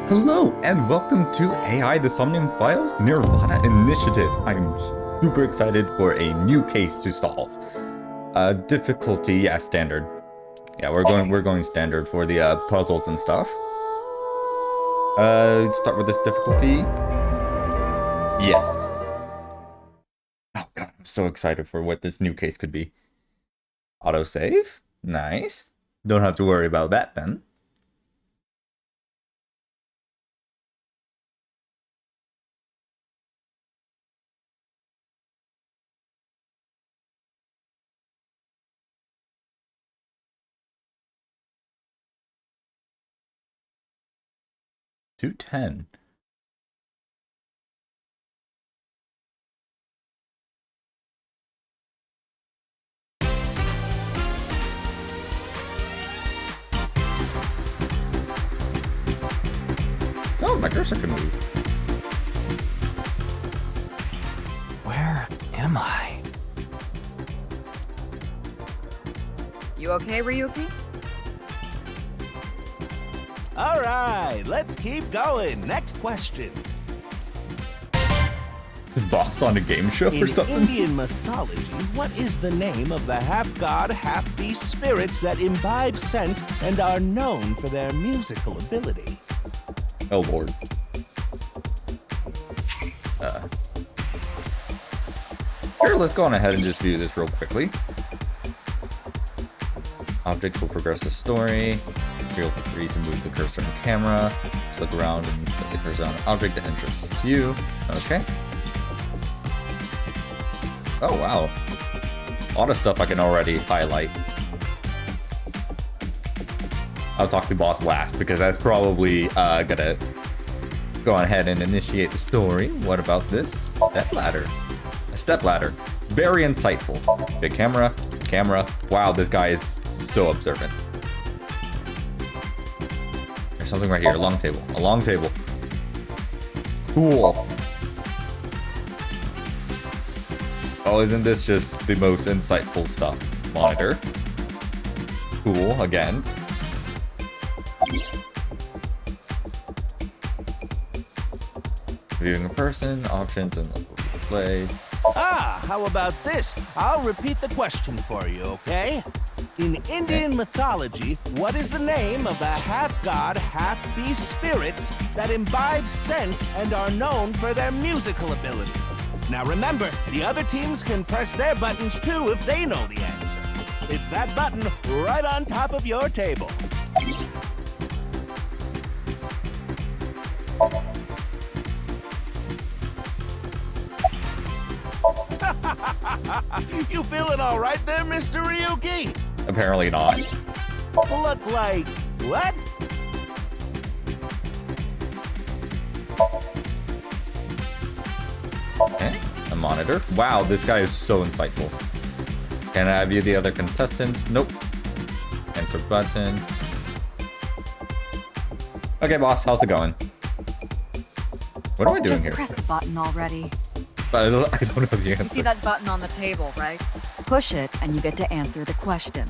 Hello and welcome to AI the Somnium Files NirvanA Initiative. I'm super excited for a new case to solve. Difficulty, yeah, standard. Yeah, we're going standard for the puzzles and stuff. Start with this difficulty. Yes. Oh god, I'm so excited for what this new case could be. Autosave? Nice. Don't have to worry about that then. $210. Oh, my cursor can move. Where am I? You okay, Ryuki? All right, let's keep going. Next question. Boss on a game show or In something? Indian mythology, what is the name of the half-god, half-beast spirits that imbibe sense and are known for their musical ability? Oh lord. Sure, let's go on ahead and just view this real quickly. Object will progress the story. Feel free to move the cursor and camera. Just look around and put the cursor on an object that interests you. Okay. Oh wow. A lot of stuff I can already highlight. I'll talk to boss last because that's probably gonna go ahead and initiate the story. What about this? Step ladder. A step ladder. Very insightful. Big camera. Camera. Wow, this guy is so observant. There's something right here. A long table. A long table. Cool. Oh, isn't this just the most insightful stuff? Monitor. Cool, again. Viewing a person, options, and play. Ah, how about this? I'll repeat the question for you, okay? In Indian mythology, what is the name of the half-god, half-beast spirits that imbibe sense and are known for their musical ability? Now remember, the other teams can press their buttons too if they know the answer. It's that button right on top of your table. You feeling all right there, Mr. Ryuki? Apparently not. Look like what? Okay, a monitor. Wow, this guy is so insightful. Can I view the other contestants? Nope. Answer button. Okay, boss, how's it going? What am I doing Just here? press the button already. I don't know the You see answer. that button on the table, right? Push it, and you get to answer the question.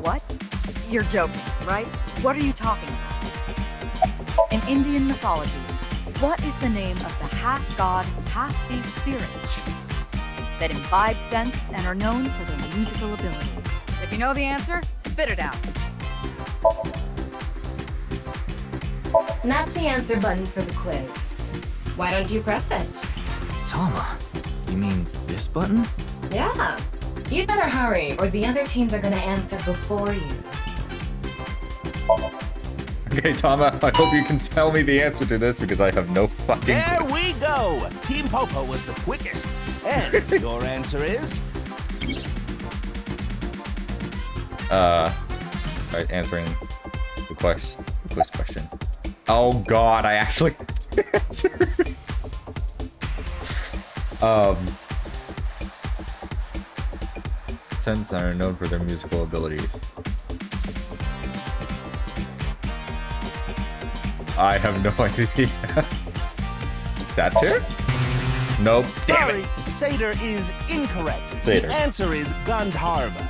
What? You're joking, right? What are you talking about? In Indian mythology, what is the name of the half-god, half-beast spirits that imbibe sense and are known for their musical ability? If you know the answer, spit it out. That's the answer button for the quiz. Why don't you press it? Tama, you mean this button? Yeah. You'd better hurry, or the other teams are gonna answer before you. Okay, Tama, I hope you can tell me the answer to this because I have no fucking There clue. we go! Team Popo was the quickest. And your answer is? Right, answering the quiz question. Oh god, I actually answered. Sense are known for their musical abilities. I have no idea. That chair? Nope. Damn Sorry, it. Satyr is incorrect. Satyr. The answer is Gandharva.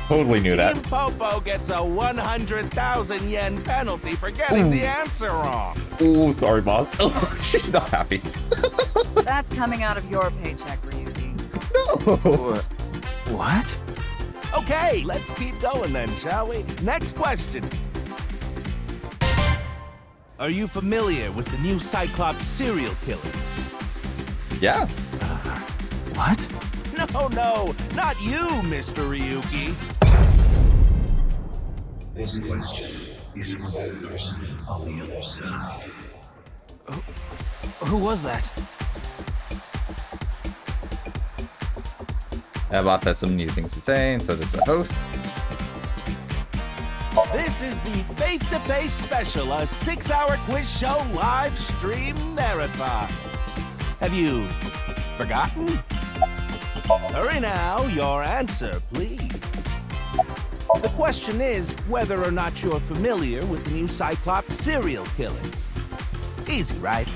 Totally knew that. Team Popo gets a 100,000 yen penalty for getting the answer wrong. Oh, sorry, boss. Oh, she's not happy. That's coming out of your paycheck, Ryuki. No. What? Okay, let's keep going then, shall we? Next question. Are you familiar with the new Cyclops serial killings? Yeah. What? No, not you, Mr. Ryuki. This question is for that person on the other side. Who was that? That boss has some new things to say, and so does the host. This is the Face-to-Face Special, a 6-hour quiz show live stream marathon. Have you forgotten? Hurry now, your answer, please. The question is whether or not you're familiar with the new Cyclops serial killings. Easy, right?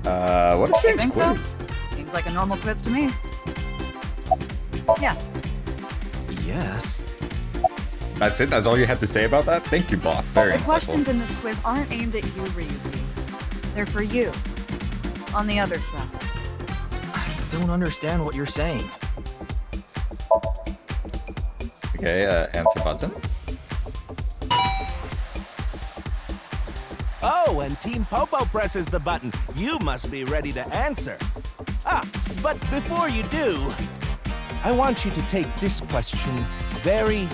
What a You strange think so? quiz. Seems like a normal quiz to me. Yes. Yes. That's it? That's all you have to say about that? Thank you, boss. Very The insightful. questions in this quiz aren't aimed at you, Ryuki. They're for you. On the other side. I don't understand what you're saying. Okay, answer button. Oh, and Team Popo presses the button. You must be ready to answer. But before you do, I want you to take this question very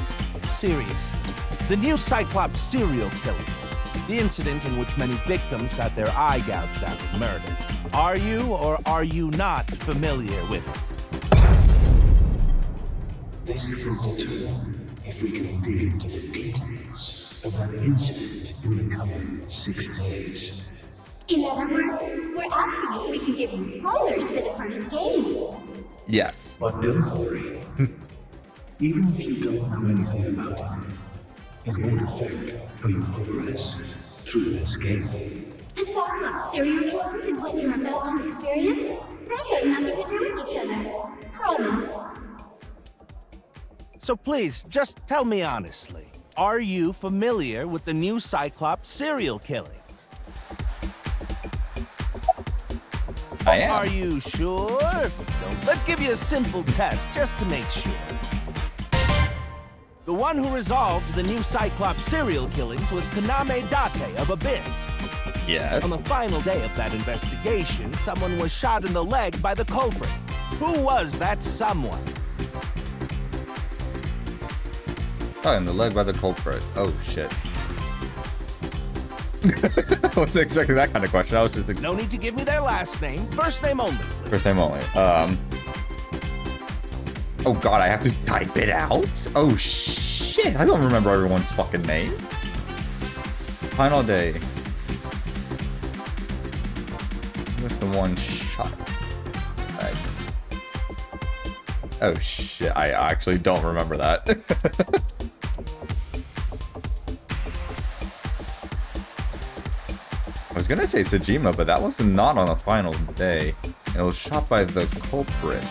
seriously. The new Cyclops serial killings, the incident in which many victims got their eye gouged out and murdered. Are you or are you not familiar with it? This can determine if we can dig into the details of that incident in the coming 6 days. In other words, we're asking if we can give you spoilers for the first game. Yes. But don't worry. Even if you don't know anything about it, it won't affect how you progress through this game. The Cyclops serial killings and what you're about to experience, they have nothing to do with each other. Promise. So please, just tell me honestly, are you familiar with the new Cyclops serial killings? I am. Are you sure? Let's give you a simple test just to make sure. The one who resolved the new Cyclops serial killings was Kaname Date of Abyss. Yes. On the final day of that investigation, someone was shot in the leg by the culprit. Who was that someone? Oh, in the leg by the culprit. Oh, shit. I wasn't expecting that kind of question. I was just No need to give me their last name. First name only, please. first name only. Oh god, I have to type it out? Oh shit, I don't remember everyone's fucking name. Final day. What's the one shot? Oh shit, I actually don't remember that. I was gonna say Sejima, but that was not on the final day. It was shot by the culprit.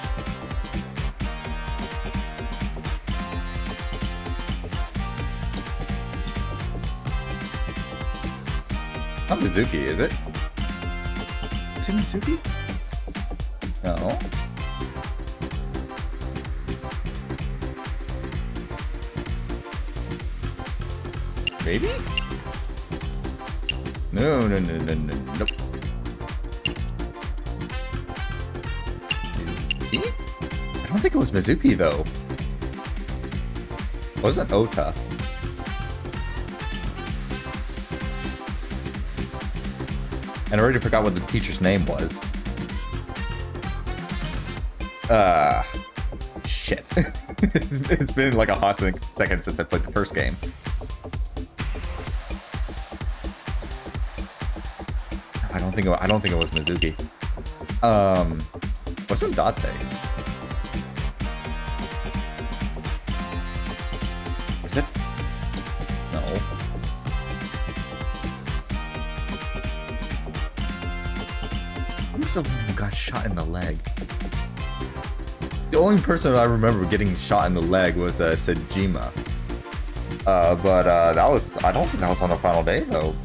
Not Mizuki, is it? Is it Mizuki? No. Maybe? No, nope. Mizuki? I don't think it was Mizuki, though. It wasn't Ota. And I already forgot what the teacher's name was. Shit. It's been like a hot second since I played the first game. I don't think it was Mizuki. Wasn't Date? Was it? No. Who's the one who got shot in the leg? The only person I remember getting shot in the leg was Sejima. But that was, I don't think that was on the final day though.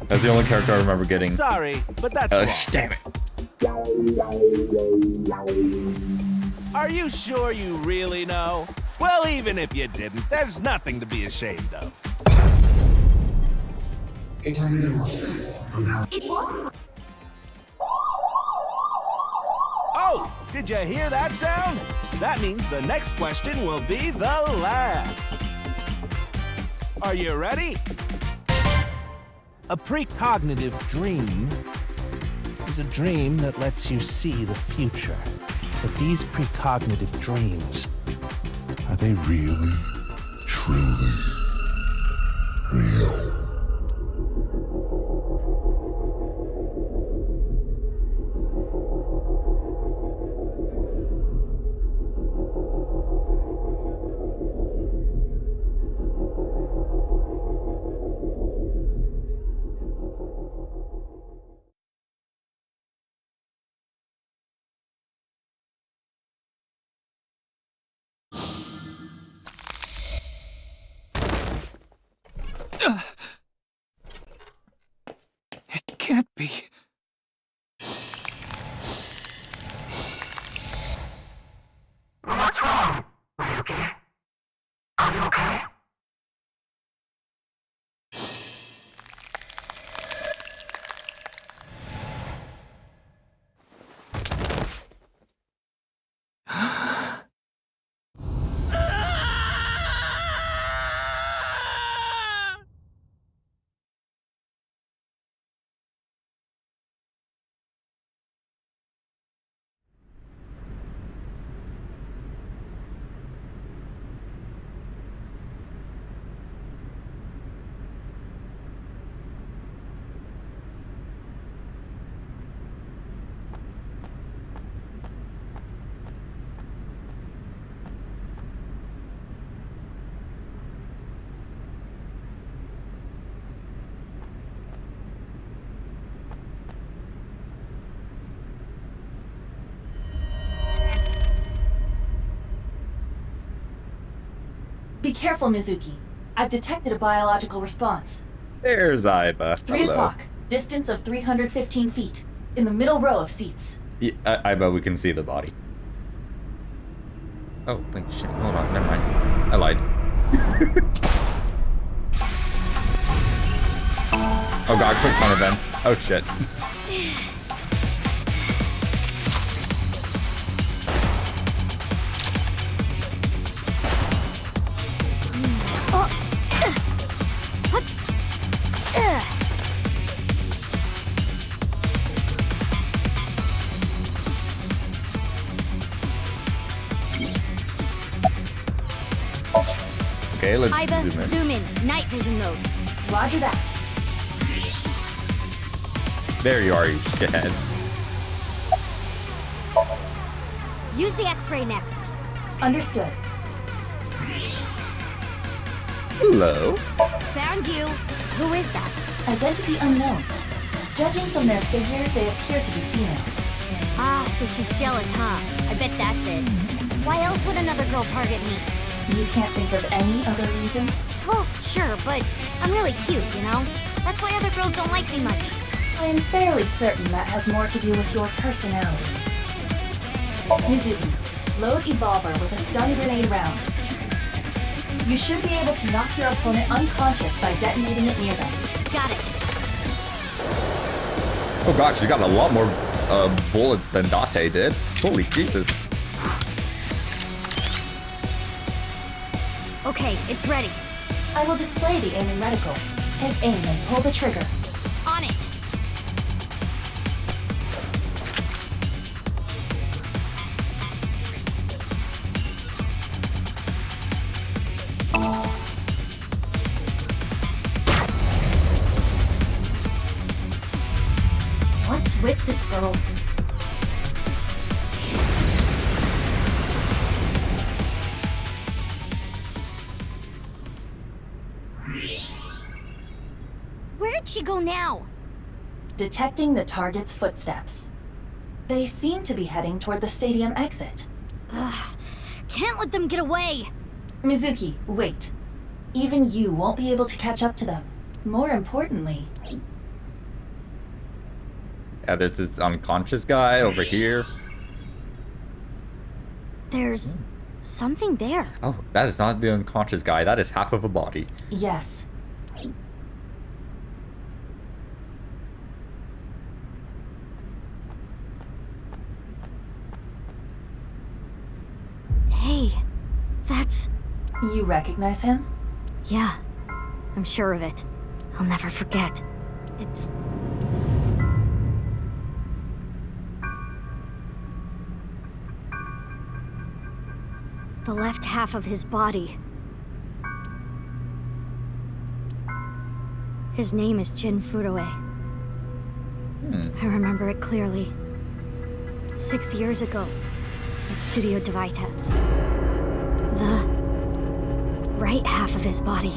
That's the only character I remember getting. Sorry, but that's wrong. Damn it. Are you sure you really know? Well, even if you didn't, there's nothing to be ashamed of. It has no effect on how It works. Oh, did you hear that sound? That means the next question will be the last. Are you ready? A precognitive dream is a dream that lets you see the future. But these precognitive dreams, are they really, truly real? It can't be. What's wrong? Are you okay? Are you okay? Be careful, Mizuki. I've detected a biological response. There's Aiba. 3 Hello. o'clock. Distance of 315 feet. In the middle row of seats. Yeah, Aiba, we can see the body. Oh, wait, shit. Hold on, never mind. I lied. Oh god, quick time events. Oh shit. Okay, let's Aiba, zoom in. zoom in. Night vision mode. Roger that. There you are, you shithead. Use the X-ray next. Understood. Hello. Found you. Who is that? Identity unknown. Judging from their figure, they appear to be female. Ah, so she's jealous, huh? I bet that's it. Why else would another girl target me? You can't think of any other reason? Well, sure, but I'm really cute, you know? That's why other girls don't like me much. I am fairly certain that has more to do with your personality. Mizuki, load Evolver with a stun grenade round. You should be able to knock your opponent unconscious by detonating it near them. Got it. Oh gosh, she's got a lot more bullets than Date did. Holy Jesus. Okay, it's ready. I will display the aiming reticle. Take aim and pull the trigger. On it. this girl. Where did she go now? Detecting the target's footsteps. They seem to be heading toward the stadium exit. Ugh, can't let them get away. Mizuki, wait. Even you won't be able to catch up to them. More importantly... Yeah, there's this unconscious guy over here. There's something there. Oh, that is not the unconscious guy. That is half of a body. Yes. Hey, that's... You recognize him? Yeah, I'm sure of it. I'll never forget. It's... the left half of his body. His name is Jin Furue. I remember it clearly. 6 years ago, at Studio Devaita. The right half of his body.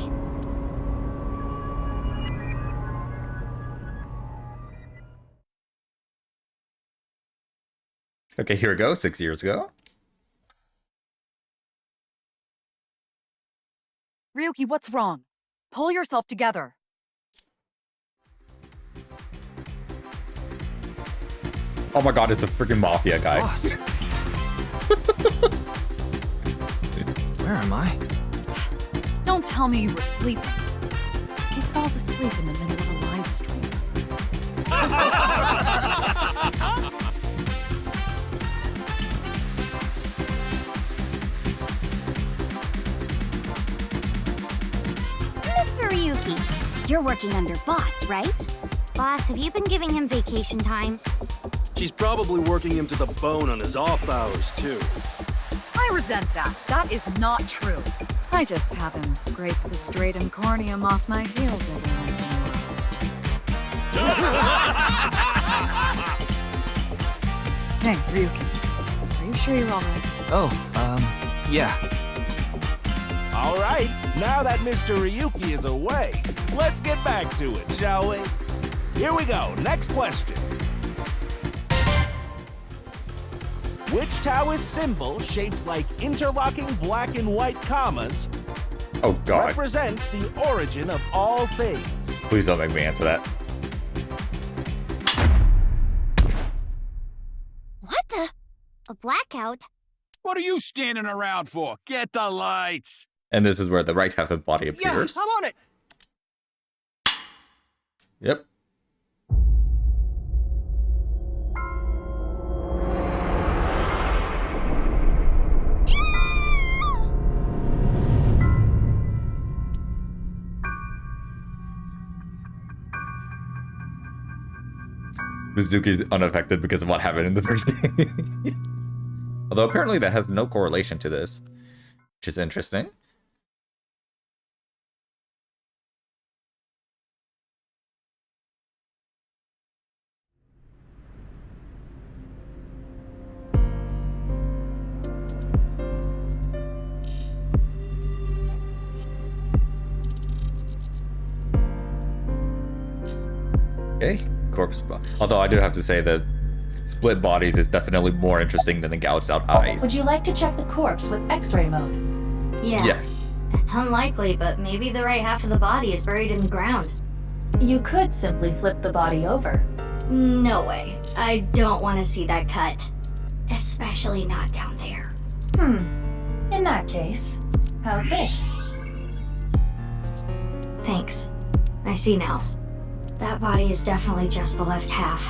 Okay, here we go. 6 years ago. Ryuki, what's wrong? Pull yourself together. Oh my god, it's a freaking mafia guy. Boss. Where am I? Don't tell me you were sleeping. He falls asleep in the middle of a live stream. Mr. Ryuki, you're working under Boss, right? Boss, have you been giving him vacation time? She's probably working him to the bone on his off hours, too. I resent that. That is not true. I just have him scrape the stratum corneum off my heels every once in a while. Hey, Ryuki. Are you sure you're alright? Oh, yeah. All right, now that Mr. Ryuki is away, let's get back to it, shall we? Here we go, next question. Which Taoist symbol, shaped like interlocking black and white commas, Oh god. represents the origin of all things? Please don't make me answer that. What the? A blackout? What are you standing around for? Get the lights! And this is where the right half of the body appears. I'm on it! Yep. Mizuki's unaffected because of what happened in the first game. Although apparently that has no correlation to this, which is interesting. Okay, corpse. Although I do have to say that split bodies is definitely more interesting than the gouged out eyes. Would you like to check the corpse with X-ray mode? Yeah. Yes. It's unlikely, but maybe the right half of the body is buried in the ground. You could simply flip the body over. No way. I don't want to see that cut. Especially not down there. In that case, how's this? Thanks. I see now. That body is definitely just the left half.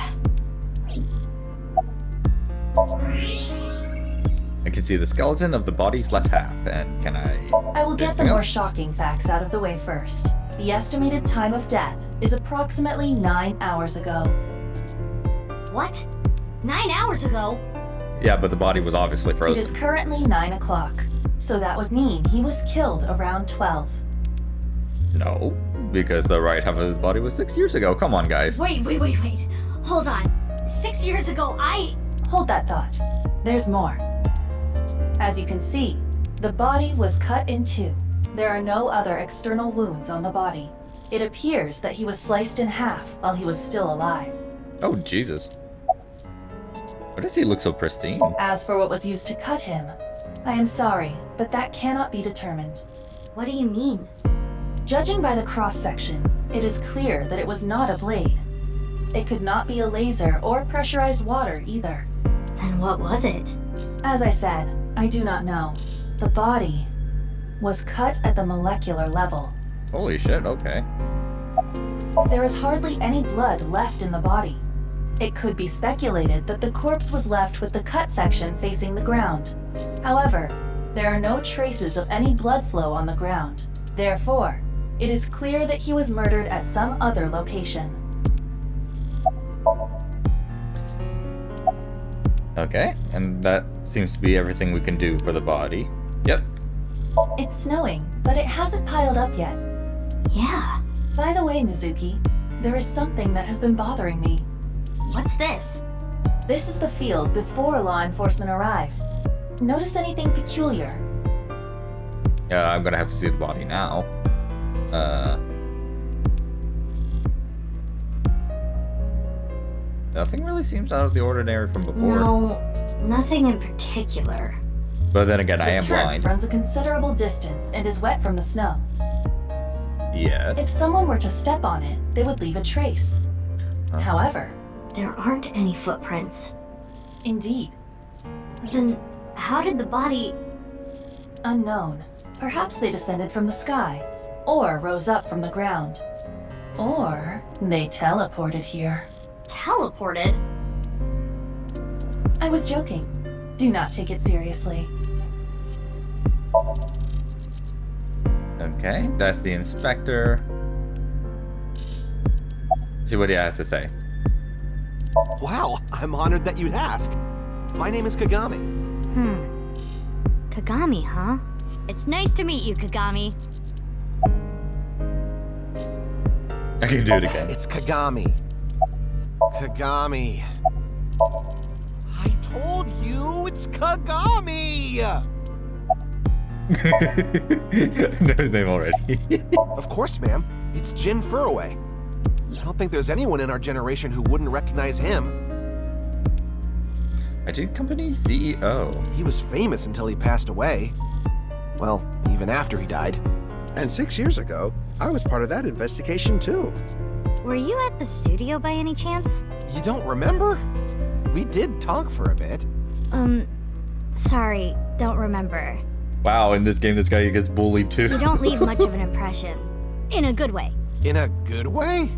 I can see the skeleton of the body's left half, and can I... I will get the anything more else? shocking facts out of the way first. The estimated time of death is approximately 9 hours ago. What? 9 hours ago? Yeah, but the body was obviously It frozen. is currently 9 o'clock, so that would mean he was killed around 12. No, because the right half of his body was 6 years ago. Come on, guys. Wait. Hold on. 6 years ago, Hold that thought. There's more. As you can see, the body was cut in two. There are no other external wounds on the body. It appears that he was sliced in half while he was still alive. Oh, Jesus. Why does he look so pristine? As for what was used to cut him, I am sorry, but that cannot be determined. What do you mean? Judging by the cross-section, it is clear that it was not a blade. It could not be a laser or pressurized water either. Then what was it? As I said, I do not know. The body was cut at the molecular level. Holy shit, okay. There is hardly any blood left in the body. It could be speculated that the corpse was left with the cut section facing the ground. However, there are no traces of any blood flow on the ground. Therefore, it is clear that he was murdered at some other location. Okay, and that seems to be everything we can do for the body. Yep. It's snowing, but it hasn't piled up yet. Yeah. By the way, Mizuki, there is something that has been bothering me. What's this? This is the field before law enforcement arrived. Notice anything peculiar? Yeah, I'm gonna have to see the body now. Nothing really seems out of the ordinary from before. No, nothing in particular. But then again, I am The turf blind. runs a considerable distance and is wet from the snow. Yes. If someone were to step on it, they would leave a trace. However, There aren't any footprints. indeed, Then how did the body... unknown. Perhaps they descended from the sky, or rose up from the ground. Or they teleported here. teleported? I was joking. Do not take it seriously. Okay, that's the inspector. See what he has to say. Wow, I'm honored that you'd ask. My name is Kagami. Kagami, huh? It's nice to meet you, Kagami. I can do it again. It's Kagami. Kagami. I told you it's Kagami! I know his name already. Of course, ma'am. It's Jin Furroway. I don't think there's anyone in our generation who wouldn't recognize him. IT company CEO. He was famous until he passed away. Well, even after he died. And 6 years ago, I was part of that investigation too. Were you at the studio by any chance? You don't remember? We did talk for a bit. Sorry, don't remember. Wow, in this game, this guy gets bullied too. You don't leave much of an impression. In a good way. In a good way?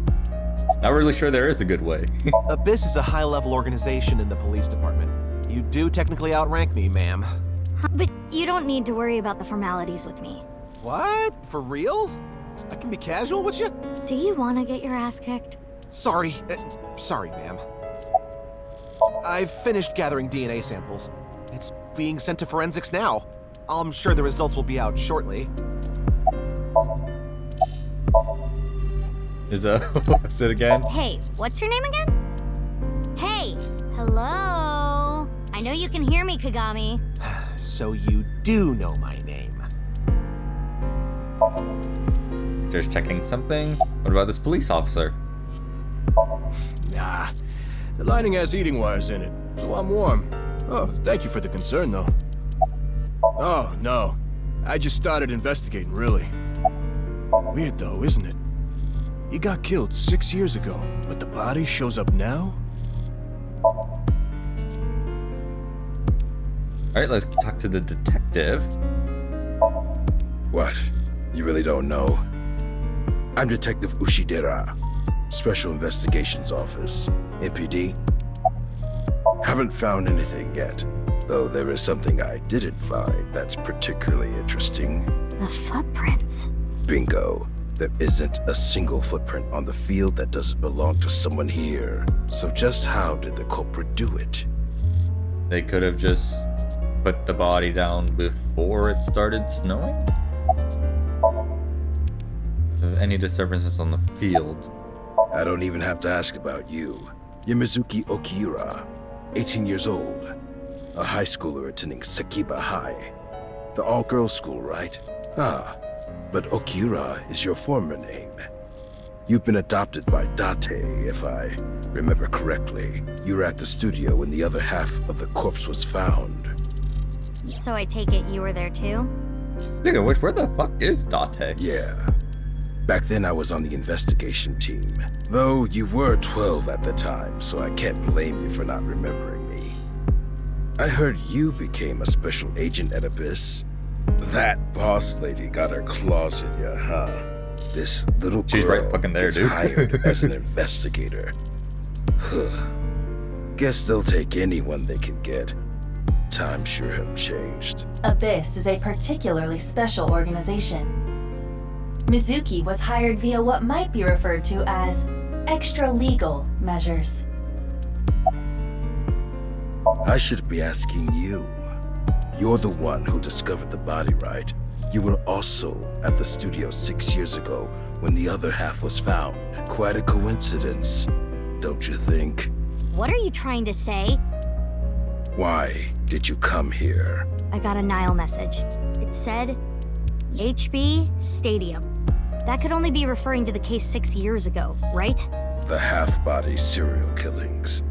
Not really sure there is a good way. Abyss is a high-level organization in the police department. You do technically outrank me, ma'am. But you don't need to worry about the formalities with me. What? For real? I can be casual with you? Do you want to get your ass kicked? Sorry. Sorry, ma'am. I've finished gathering DNA samples. It's being sent to forensics now. I'm sure the results will be out shortly. Is what's it again? Hey, what's your name again? Hey, hello? I know you can hear me, Kagami. So you do know my name. Just checking something. What about this police officer? Nah. The lining has eating wires in it, so I'm warm. Oh, thank you for the concern, though. Oh, no. I just started investigating, really. Weird, though, isn't it? He got killed 6 years ago, but the body shows up now? Alright, let's talk to the detective. What? You really don't know? I'm Detective Ushidera, Special Investigations Office, MPD. Haven't found anything yet, though there is something I didn't find that's particularly interesting. The footprints. Bingo. There isn't a single footprint on the field that doesn't belong to someone here. So just how did the culprit do it? They could have just put the body down before it started snowing? Any disturbances on the field? I don't even have to ask about you. Yamazuki Okiura, 18 years old. A high schooler attending Sakiba High. The all-girls school, right? Ah, but Okiura is your former name. You've been adopted by Date, if I remember correctly. You were at the studio when the other half of the corpse was found. So I take it you were there too? Speaking of which, where the fuck is Date? Yeah. Back then I was on the investigation team. Though you were 12 at the time, so I can't blame you for not remembering me. I heard you became a special agent at Abyss. That boss lady got her claws in you, huh? This little girl She's right fucking there, gets dude. hired as an investigator. Guess they'll take anyone they can get. Times sure have changed. Abyss is a particularly special organization. Mizuki was hired via what might be referred to as extra-legal measures. I should be asking you. You're the one who discovered the body, right? You were also at the studio 6 years ago when the other half was found. Quite a coincidence, don't you think? What are you trying to say? Why did you come here? I got a Nile message. It said, HB Stadium. That could only be referring to the case 6 years ago, right? The half-body serial killings.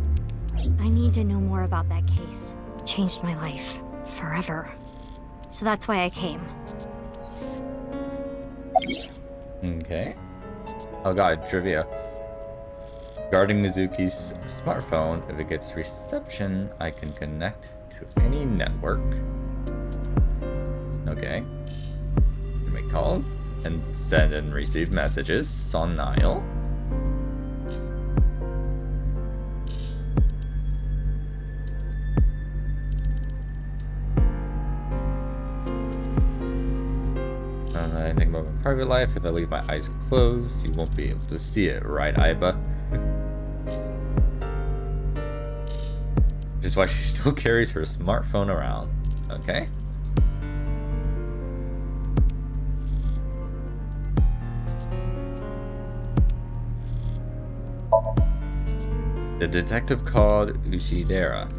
I need to know more about that case. It changed my life. Forever. So that's why I came. Okay. Oh god, trivia. Regarding Mizuki's smartphone, if it gets reception, I can connect to any network. Okay. Make calls and send and receive messages on Nile. Anything about my private life, if I leave my eyes closed, you won't be able to see it, right, Aiba? Which is why she still carries her smartphone around. Okay. The detective called Ushidera.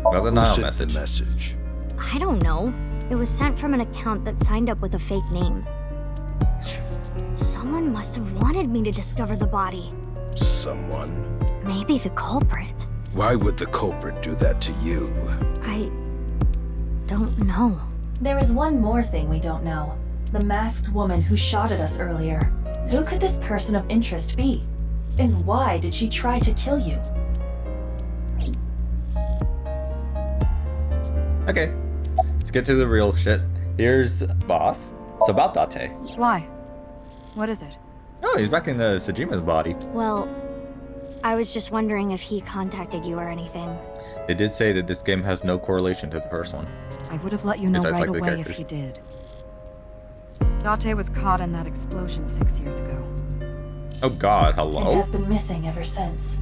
About the Nile Who sent the message. message? I don't know. It was sent from an account that signed up with a fake name. Someone must have wanted me to discover the body. Someone? Maybe the culprit. Why would the culprit do that to you? I don't know. There is one more thing we don't know. The masked woman who shot at us earlier. Who could this person of interest be? And why did she try to kill you? Okay. Let's get to the real shit. Here's boss. So about Date. Why? What is it? Oh, he's back in the Sejima's body. Well, I was just wondering if he contacted you or anything. They did say that this game has no correlation to the first one. I would have let you know Besides, right like, the away if characters. he did. Date was caught in that explosion 6 years ago. Oh god, And hello? has been missing ever since.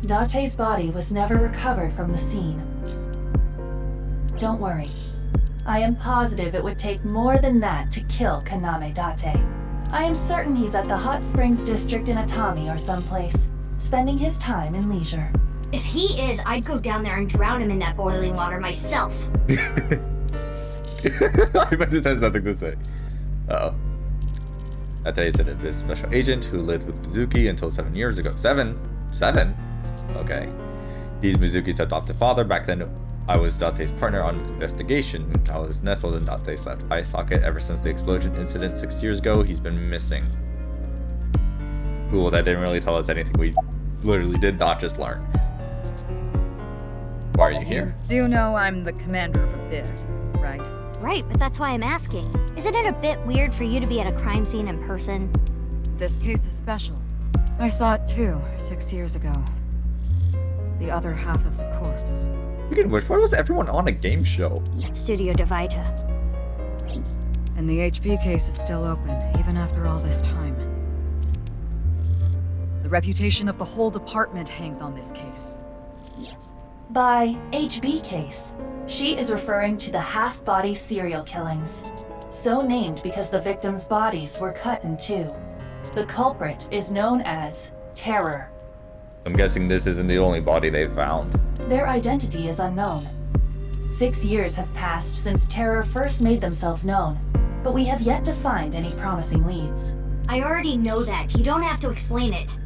Date's body was never recovered from the scene. Don't worry. I am positive it would take more than that to kill Kaname Date. I am certain he's at the Hot Springs District in Atami or someplace, spending his time in leisure. If he is, I'd go down there and drown him in that boiling water myself. I just had nothing to say. Uh-oh. Date said this special agent who lived with Mizuki until 7 years ago. Seven? Okay. He's Mizuki's adopted father. Back then, I was Date's partner on investigation. I was nestled in Date's left eye socket ever since the explosion incident 6 years ago. He's been missing. Cool, that didn't really tell us anything. We literally did not just learn. Why are you here? You do know I'm the commander of Abyss, right? Right, but that's why I'm asking. Isn't it a bit weird for you to be at a crime scene in person? This case is special. I saw it too, 6 years ago. The other half of the corpse. Speaking of which, why was everyone on a game show? At Studio Divita. And the HB case is still open, even after all this time. The reputation of the whole department hangs on this case. By HB case, she is referring to the half-body serial killings. So named because the victims' bodies were cut in two. The culprit is known as Terror. I'm guessing this isn't the only body they found. Their identity is unknown. 6 years have passed since Terror first made themselves known, but we have yet to find any promising leads. I already know that. You don't have to explain it.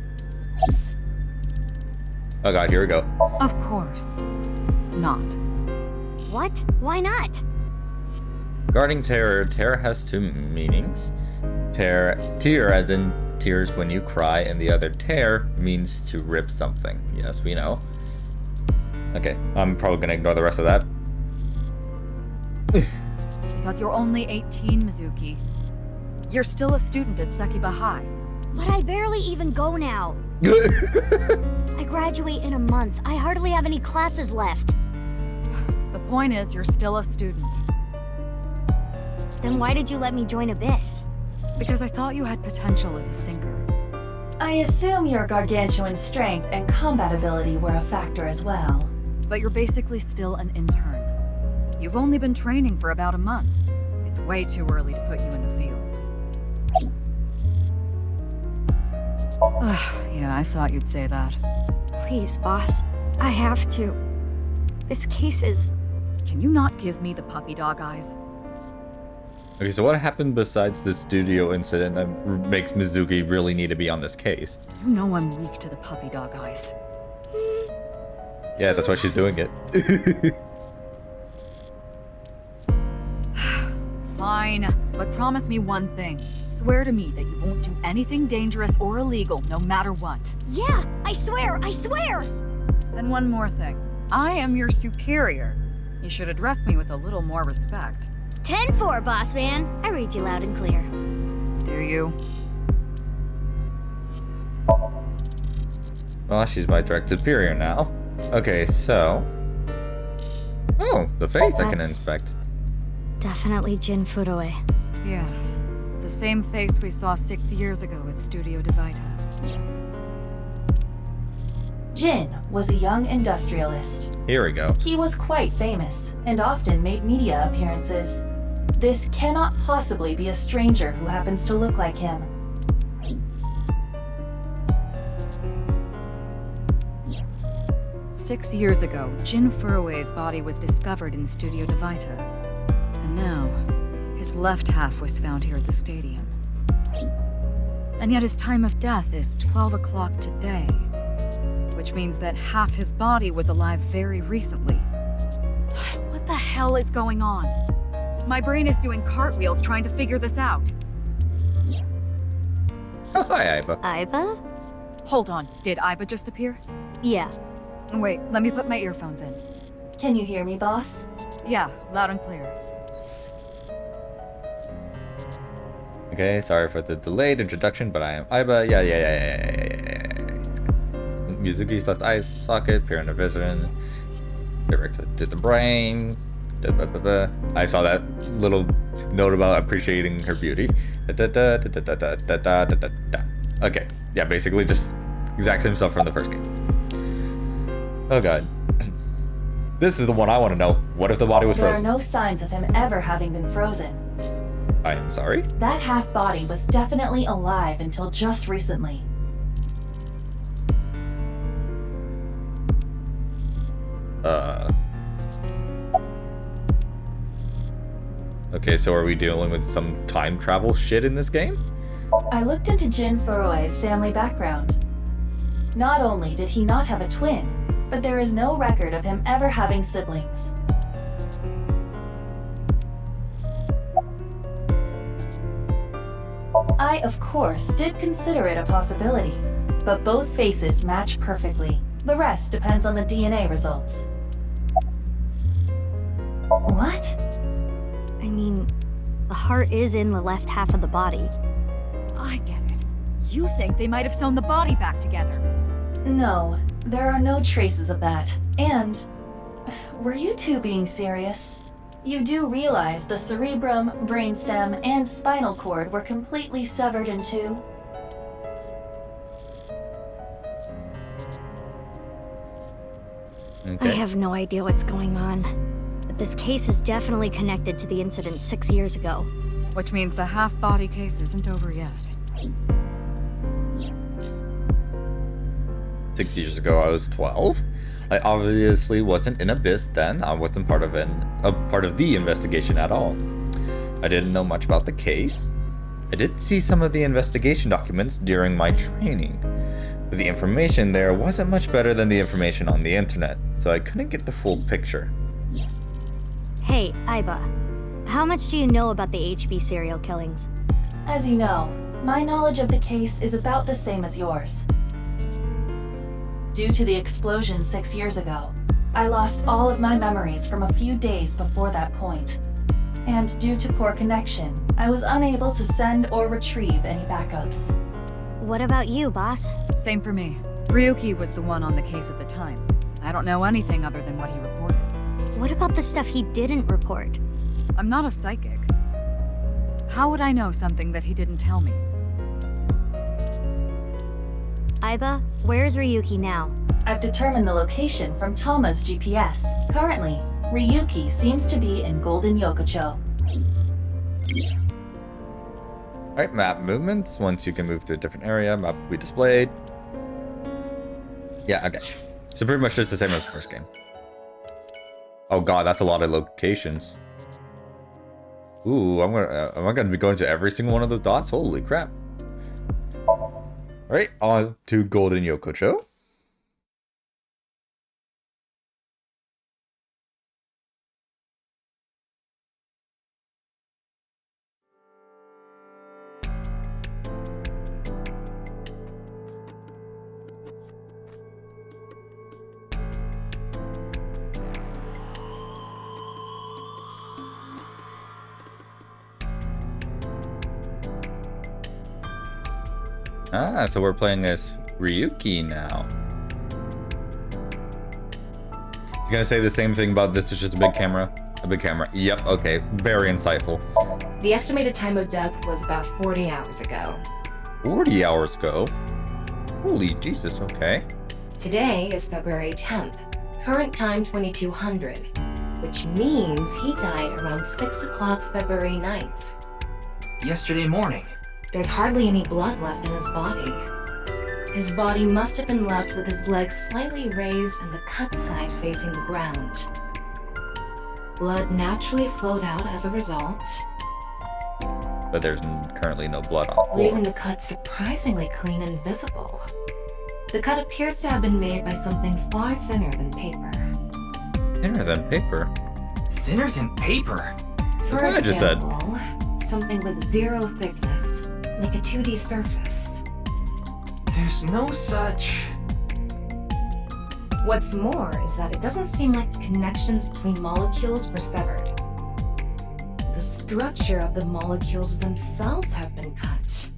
Oh god, here we go. Of course. Not. What? Why not? Regarding terror, terror has two meanings. Tear as in tears when you cry, and the other tear means to rip something. Yes, we know. Okay, I'm probably gonna ignore the rest of that. Because you're only 18, Mizuki. You're still a student at Sekiba High. But I barely even go now. I graduate in a month. I hardly have any classes left. The point is, you're still a student. Then why did you let me join Abyss? Because I thought you had potential as a singer. I assume your gargantuan strength and combat ability were a factor as well. But you're basically still an intern. You've only been training for about a month. It's way too early to put you in the field. Yeah, I thought you'd say that. Please, boss. I have to. This case is... Can you not give me the puppy dog eyes? Okay, so what happened besides the studio incident that makes Mizuki really need to be on this case? You know I'm weak to the puppy dog eyes. Yeah, that's why she's doing it. Fine, but promise me one thing. Swear to me that you won't do anything dangerous or illegal, no matter what. Yeah, I swear, I swear! And one more thing. I am your superior. You should address me with a little more respect. 10-4, boss man. I read you loud and clear. Do you? Well, she's my direct superior now. Okay, so... Oh, the face I can inspect. Definitely Jin Furue. Yeah. The same face we saw 6 years ago at Studio Divita. Jin was a young industrialist. Here we go. He was quite famous, and often made media appearances. This cannot possibly be a stranger who happens to look like him. Six years ago, Jin Furue's body was discovered in Studio Divita. And now, his left half was found here at the stadium. And yet his time of death is 12 o'clock today, which means that half his body was alive very recently. What the hell is going on? My brain is doing cartwheels trying to figure this out. Oh, hi, Aiba. Aiba? Hold on, did Aiba just appear? Yeah. Wait, let me put my earphones in. Can you hear me, boss? Yeah, loud and clear. Okay, sorry for the delayed introduction, but I am Aiba. Yeah. Mizuki's left eye socket, pure inner vision. Directed to the brain. I saw that little note about appreciating her beauty. Okay, yeah, basically just exact same stuff from the first game. Oh god. This is the one I want to know. What if the body was frozen? There are no signs of him ever having been frozen. I am sorry? That half body was definitely alive until just recently. Okay, so are we dealing with some time travel shit in this game? I looked into Jin Furue's family background. Not only did he not have a twin, but there is no record of him ever having siblings. I, of course, did consider it a possibility, but both faces match perfectly. The rest depends on the DNA results. What? I mean, the heart is in the left half of the body. I get it. You think they might have sewn the body back together. No, there are no traces of that. And, were you two being serious? You do realize the cerebrum, brainstem, and spinal cord were completely severed in two? I have no idea what's going on. But this case is definitely connected to the incident 6 years ago. Which means the half-body case isn't over yet. 6 years ago, I was 12. I obviously wasn't in Abyss then. I wasn't part of the investigation at all. I didn't know much about the case. I did see some of the investigation documents during my training, but the information there wasn't much better than the information on the internet, so I couldn't get the full picture. Hey, Aiba. How much do you know about the HB serial killings? As you know, my knowledge of the case is about the same as yours. Due to the explosion 6 years ago, I lost all of my memories from a few days before that point. And due to poor connection, I was unable to send or retrieve any backups. What about you, boss? Same for me. Ryuki was the one on the case at the time. I don't know anything other than what he reported. What about the stuff he didn't report? I'm not a psychic. How would I know something that he didn't tell me? Aiba, where's Ryuki now? I've determined the location from Toma's GPS. Currently, Ryuki seems to be in Golden Yokocho. Alright, map movements. Once you can move to a different area, map will be displayed. Yeah, okay. So pretty much just the same as the first game. Oh god, that's a lot of locations. Ooh, am I gonna be going to every single one of those dots? Holy crap. Alright, on to Golden Yokocho. Ah, so we're playing as Ryuki now. You gonna say the same thing about this is just a big camera? A big camera. Yep, okay. Very insightful. The estimated time of death was about 40 hours ago. 40 hours ago? Holy Jesus, okay. Today is February 10th. Current time 2200, which means he died around 6 o'clock February 9th. Yesterday morning. There's hardly any blood left in his body. His body must have been left with his legs slightly raised and the cut side facing the ground. Blood naturally flowed out as a result, But there's currently no blood on the floor. leaving the cut surprisingly clean and visible. The cut appears to have been made by something far thinner than paper. Thinner than paper? Thinner than paper? For That's what I just said. example, something with 0 thickness, like a 2D surface. There's no such... What's more is that it doesn't seem like the connections between molecules were severed. The structure of the molecules themselves have been cut.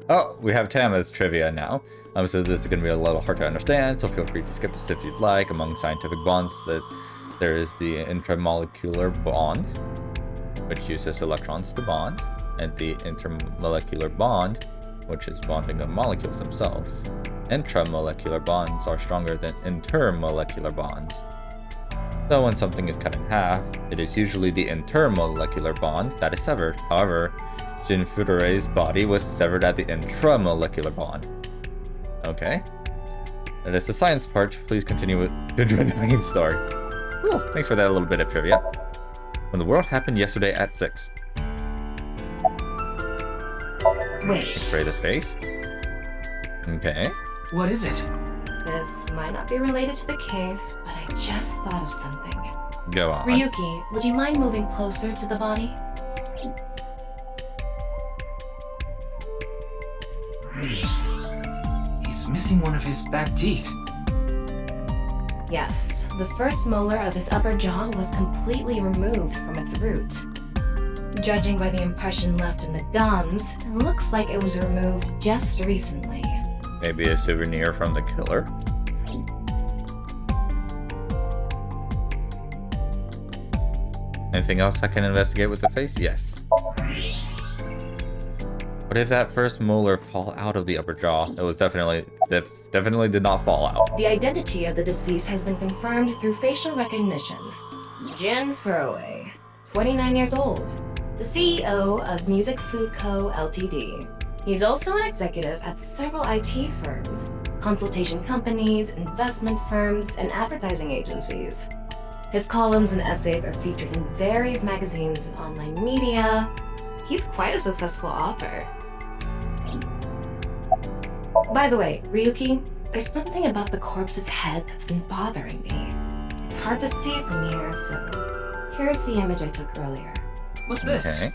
Oh, we have Tama's trivia now. So this is going to be a little hard to understand, so feel free to skip this if you'd like. Among scientific bonds, that there is the intramolecular bond, which uses electrons to bond, and the intermolecular bond, which is bonding of molecules themselves. Intramolecular bonds are stronger than intermolecular bonds. So when something is cut in half, it is usually the intermolecular bond that is severed. However, Jin Furure's body was severed at the intramolecular bond. Okay. That is the science part. Please continue with the main story. Cool. Thanks for that little bit of trivia. When the world happened yesterday at 6. Wait, Spray the face. Okay. What is it? this might not be related to the case, but I just thought of something. Go on. Ryuki, would you mind moving closer to the body? He's missing one of his back teeth. Yes, the first molar of his upper jaw was completely removed from its root. Judging by the impression left in the gums, it looks like it was removed just recently. Maybe a souvenir from the killer. Anything else I can investigate with the face? Yes. What if that first molar fall out of the upper jaw? It was definitely did not fall out. The identity of the deceased has been confirmed through facial recognition. Jin Furue, 29 years old, the CEO of Music Food Co. Ltd. He's also an executive at several IT firms, consultation companies, investment firms, and advertising agencies. His columns and essays are featured in various magazines and online media. He's quite a successful author. By the way, Ryuki, there's something about the corpse's head that's been bothering me. It's hard to see from here, so here's the image I took earlier. What's this? Okay.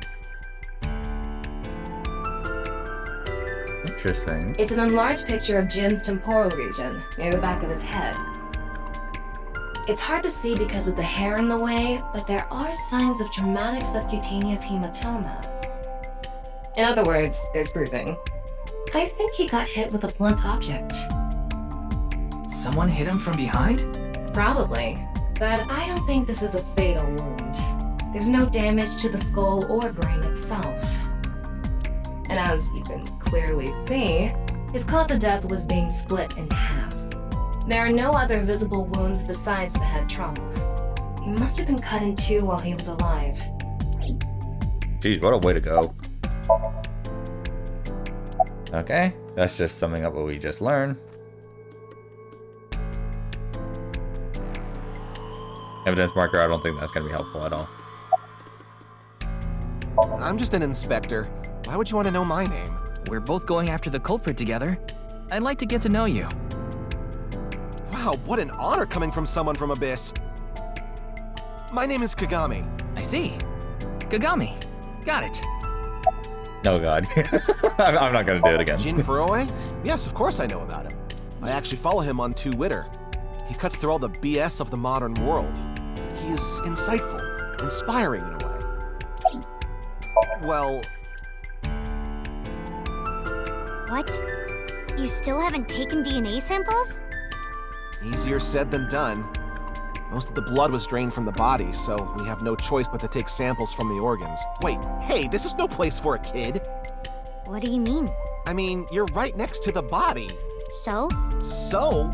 Interesting. It's an enlarged picture of Jin's temporal region, near the back of his head. It's hard to see because of the hair in the way, but there are signs of traumatic subcutaneous hematoma. In other words, there's bruising. I think he got hit with a blunt object. Someone hit him from behind? Probably, but I don't think this is a fatal wound. There's no damage to the skull or brain itself. And as you can clearly see, his cause of death was being split in half. There are no other visible wounds besides the head trauma. He must have been cut in two while he was alive. Jeez, what a way to go. Okay, that's just summing up what we just learned. Evidence marker, I don't think that's going to be helpful at all. I'm just an inspector. Why would you want to know my name? We're both going after the culprit together. I'd like to get to know you. Wow, what an honor coming from someone from Abyss. My name is Kagami. I see. Kagami. Got it. Oh god. I'm not gonna do it again. Jin Furoe? Yes, of course I know about him. I actually follow him on Twitter. He cuts through all the BS of the modern world. He's insightful, inspiring in a way. Well... What? You still haven't taken DNA samples? Easier said than done. Most of the blood was drained from the body, so we have no choice but to take samples from the organs. Wait, hey, this is no place for a kid! What do you mean? I mean, you're right next to the body. So? So?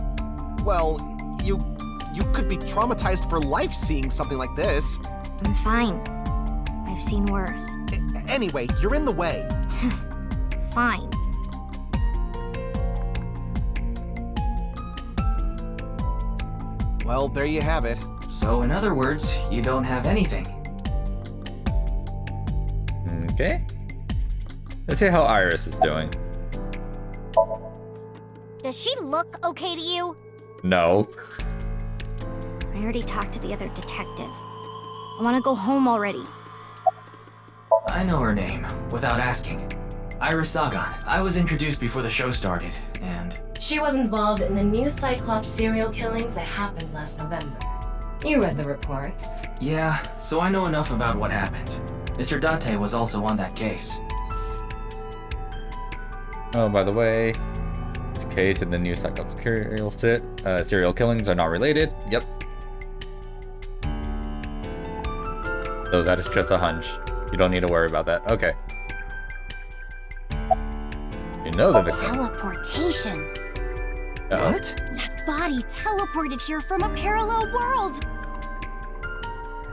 Well, you could be traumatized for life seeing something like this. I'm fine. I've seen worse. Anyway, you're in the way. Fine. Well, there you have it. So in other words, you don't have anything. Okay. Let's see how Iris is doing. Does she look okay to you? No. I already talked to the other detective. I want to go home already. I know her name, without asking. Iris Sagan. I was introduced before the show started, and... She was involved in the new Cyclops serial killings that happened last November. You read the reports. Yeah, so I know enough about what happened. Mr. Date was also on that case. Oh, by the way, this case and the new Cyclops serial killings are not related. Yep. So that is just a hunch. You don't need to worry about that. Okay. You know the victim. Teleportation. What? That body teleported here from a parallel world.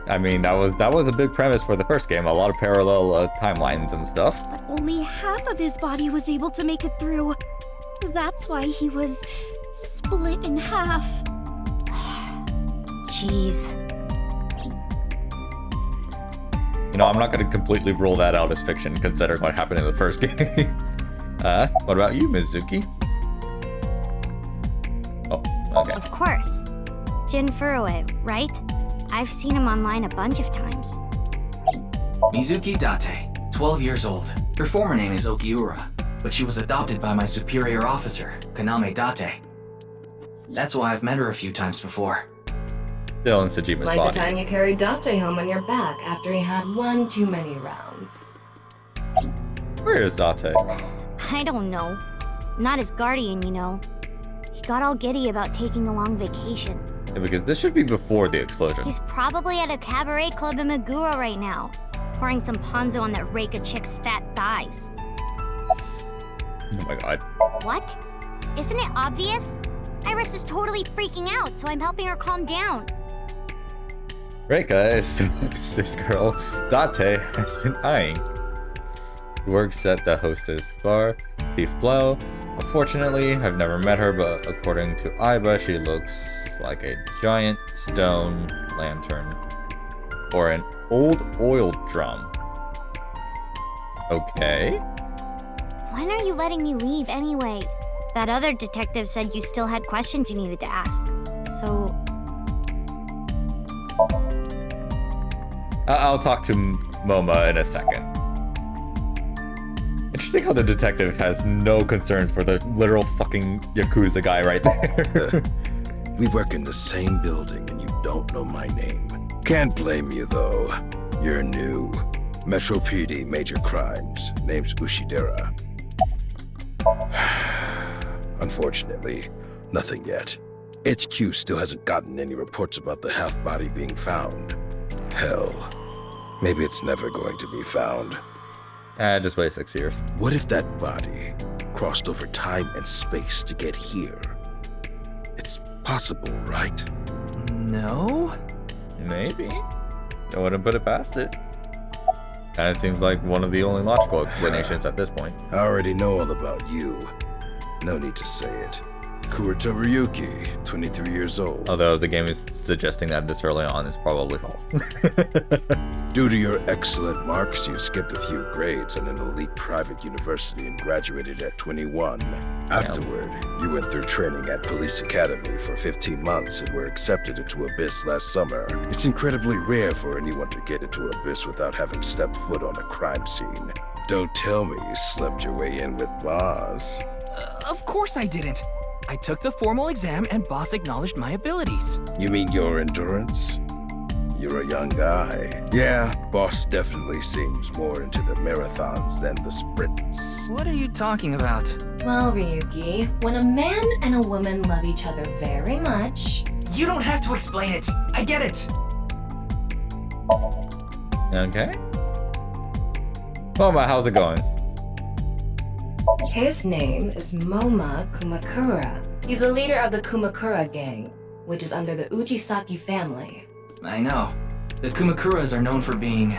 I mean, that was a big premise for the first game. A lot of parallel timelines and stuff. But only half of his body was able to make it through. That's why he was split in half. Jeez. You know, I'm not going to completely rule that out as fiction, considering what happened in the first game. What about you, Mizuki? Oh, okay. Of course. Jin Furoe, right? I've seen him online a bunch of times. Mizuki Date, 12 years old. Her former name is Okiura, but she was adopted by my superior officer, Kaname Date. That's why I've met her a few times before. Still in Sejima's Like body. the time you carried Date home on your back after he had one too many rounds. Where is Date? I don't know. Not his guardian, you know. He got all giddy about taking a long vacation. Yeah, because this should be before the explosion. He's probably at a cabaret club in Meguro right now, pouring some ponzo on that Reika chick's fat thighs. Oh my god. What? Isn't it obvious? Iris is totally freaking out, so I'm helping her calm down. Reika is this girl Date has been eyeing. Works at the hostess bar. Thief Blow. Unfortunately, I've never met her, but according to Iba, she looks like a giant stone lantern. Or an old oil drum. Okay. When are you letting me leave anyway? That other detective said you still had questions you needed to ask. So... I'll talk to MoMA in a second. Interesting how the detective has no concerns for the literal fucking Yakuza guy right there. We work in the same building and you don't know my name. Can't blame you though. You're new. Metro PD, major crimes. Name's Ushidera. Unfortunately, nothing yet. HQ still hasn't gotten any reports about the half-body being found. Hell, maybe it's never going to be found. Just wait 6 years. What if that body crossed over time and space to get here? It's possible, right? No? Maybe. I wouldn't put it past it. Kinda seems like one of the only logical explanations at this point. I already know all about you. No need to say it. Kurito Ryuki, 23 years old. Although the game is suggesting that this early on is probably false. Due to your excellent marks, you skipped a few grades at an elite private university and graduated at 21. Afterward, you went through training at Police Academy for 15 months and were accepted into Abyss last summer. It's incredibly rare for anyone to get into Abyss without having stepped foot on a crime scene. Don't tell me you slept your way in with Boss. Of course I didn't. I took the formal exam and boss acknowledged my abilities. You mean your endurance? You're a young guy. Yeah, boss definitely seems more into the marathons than the sprints. What are you talking about? Well, Ryuki, when a man and a woman love each other very much... You don't have to explain it. I get it. Okay. MoMA, how's it going? His name is Moma Kumakura. He's a leader of the Kumakura gang, which is under the Ujisaki family. I know. The Kumakuras are known for being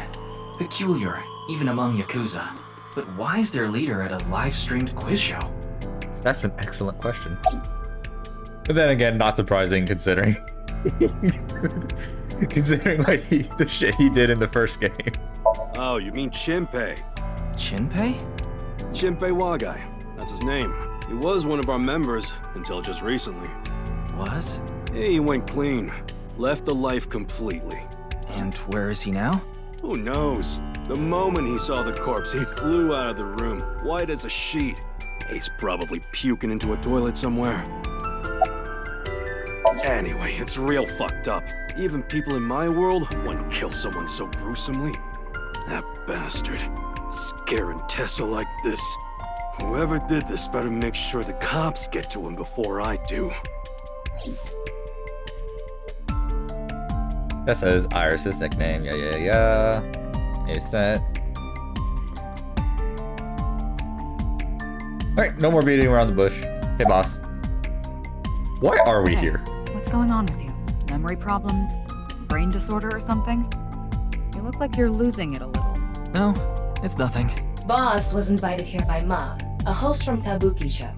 peculiar, even among Yakuza. But why is their leader at a live-streamed quiz show? That's an excellent question. But then again, not surprising considering considering like the shit he did in the first game. Oh, you mean Shinpei? Shinpei? Shinpei Wagai. That's his name. He was one of our members until just recently. Was? He went clean. Left the life completely. And where is he now? Who knows? The moment he saw the corpse, he flew out of the room, white as a sheet. He's probably puking into a toilet somewhere. Anyway, it's real fucked up. Even people in my world wouldn't kill someone so gruesomely. That bastard. Scaring Tessa like this. Whoever did this better make sure the cops get to him before I do. That says Iris's nickname. Yeah. A set. Alright, no more beating around the bush. Hey, boss. Why are we here? What's going on with you? Memory problems? Brain disorder or something? You look like you're losing it a little. No, it's nothing. Boss was invited here by Ma, a host from Kabuki show.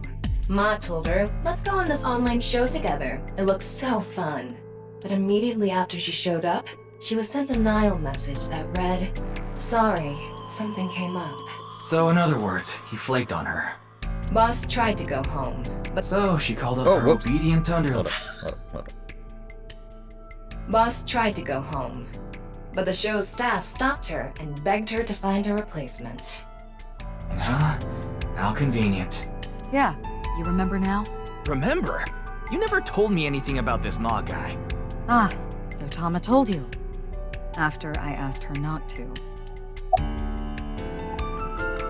Ma told her, let's go on this online show together. It looks so fun. But immediately after she showed up, she was sent a Nile message that read, sorry, something came up. So in other words, he flaked on her. Boss tried to go home, but So she called up her whoops. obedient under... Hold up. Boss tried to go home. But the show's staff stopped her and begged her to find a replacement. Huh? How convenient. Yeah, you remember now? Remember? You never told me anything about this Ma guy. Ah, so Tama told you. After I asked her not to.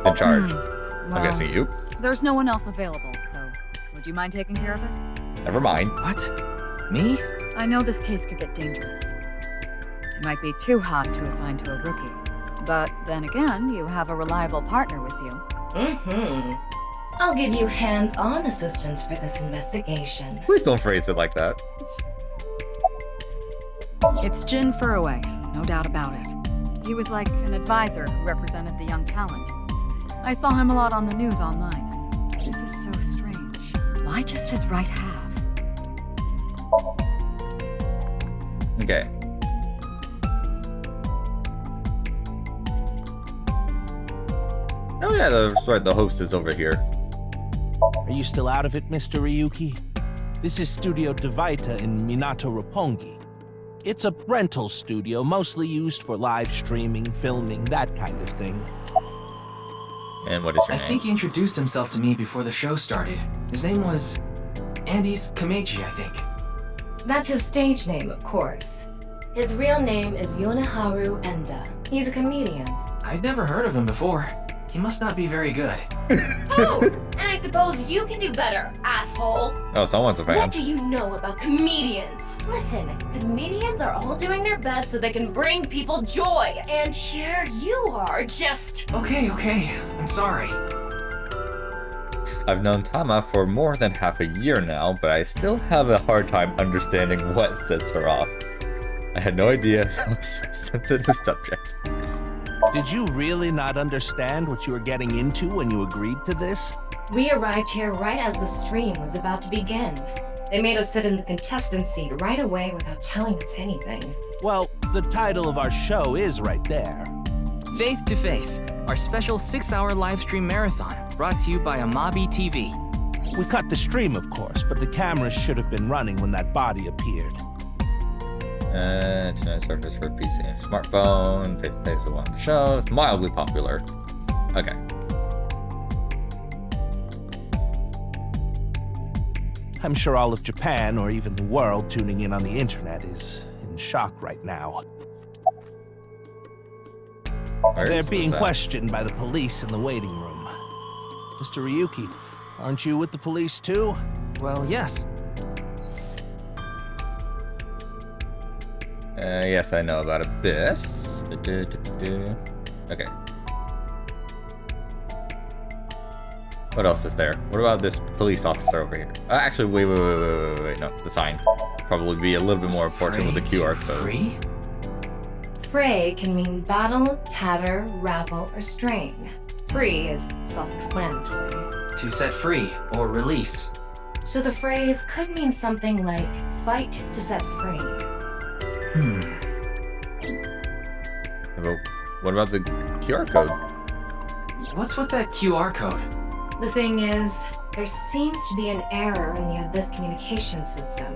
In charge. Well, I'm guessing you. There's no one else available, so would you mind taking care of it? Never mind. What? Me? I know this case could get dangerous. It might be too hot to assign to a rookie. But then again, you have a reliable partner with you. I'll give you hands-on assistance for this investigation. Please don't phrase it like that. It's Jin Furue, no doubt about it. He was like an advisor who represented the young talent. I saw him a lot on the news online. This is so strange. Why just his right half? Okay. Oh yeah, that's right, the host is over here. Are you still out of it, Mr. Ryuki? This is Studio Divita in Minato Roppongi. It's a rental studio mostly used for live streaming, filming, that kind of thing. And what is your I name? think he introduced himself to me before the show started. His name was Andy's Kameji, I think. That's his stage name, of course. His real name is Yoneharu Enda. He's a comedian. I'd never heard of him before. He must not be very good. Oh, and I suppose you can do better, asshole. Oh, someone's a fan. What do you know about comedians? Listen, comedians are all doing their best so they can bring people joy. And here you are, just... Okay, I'm sorry. I've known Tama for more than half a year now, but I still have a hard time understanding what sets her off. I had no idea that was a sensitive subject. Did you really not understand what you were getting into when you agreed to this? We arrived here right as the stream was about to begin. They made us sit in the contestant seat right away without telling us anything. Well, the title of our show is right there. Faith to Face, our special 6-hour live stream marathon, brought to you by Amabi TV. We cut the stream, of course, but the cameras should have been running when that body appeared. Internet service for PC and smartphone. Face-to-face with one of the shows. Mildly popular. Okay. I'm sure all of Japan, or even the world tuning in on the internet, is in shock right now. They're being questioned by the police in the waiting room. Mr. Ryuki, aren't you with the police too? Well, yes. Yes, I know about this. Okay. What else is there? What about this police officer over here? Actually, wait. No, the sign. Probably be a little bit more important with the QR code. Free? Fray can mean battle, tatter, ravel, or strain. Free is self-explanatory. To set free or release. So the phrase could mean something like fight to set free. What about the QR code? What's with that QR code? The thing is, there seems to be an error in the Abyss communication system.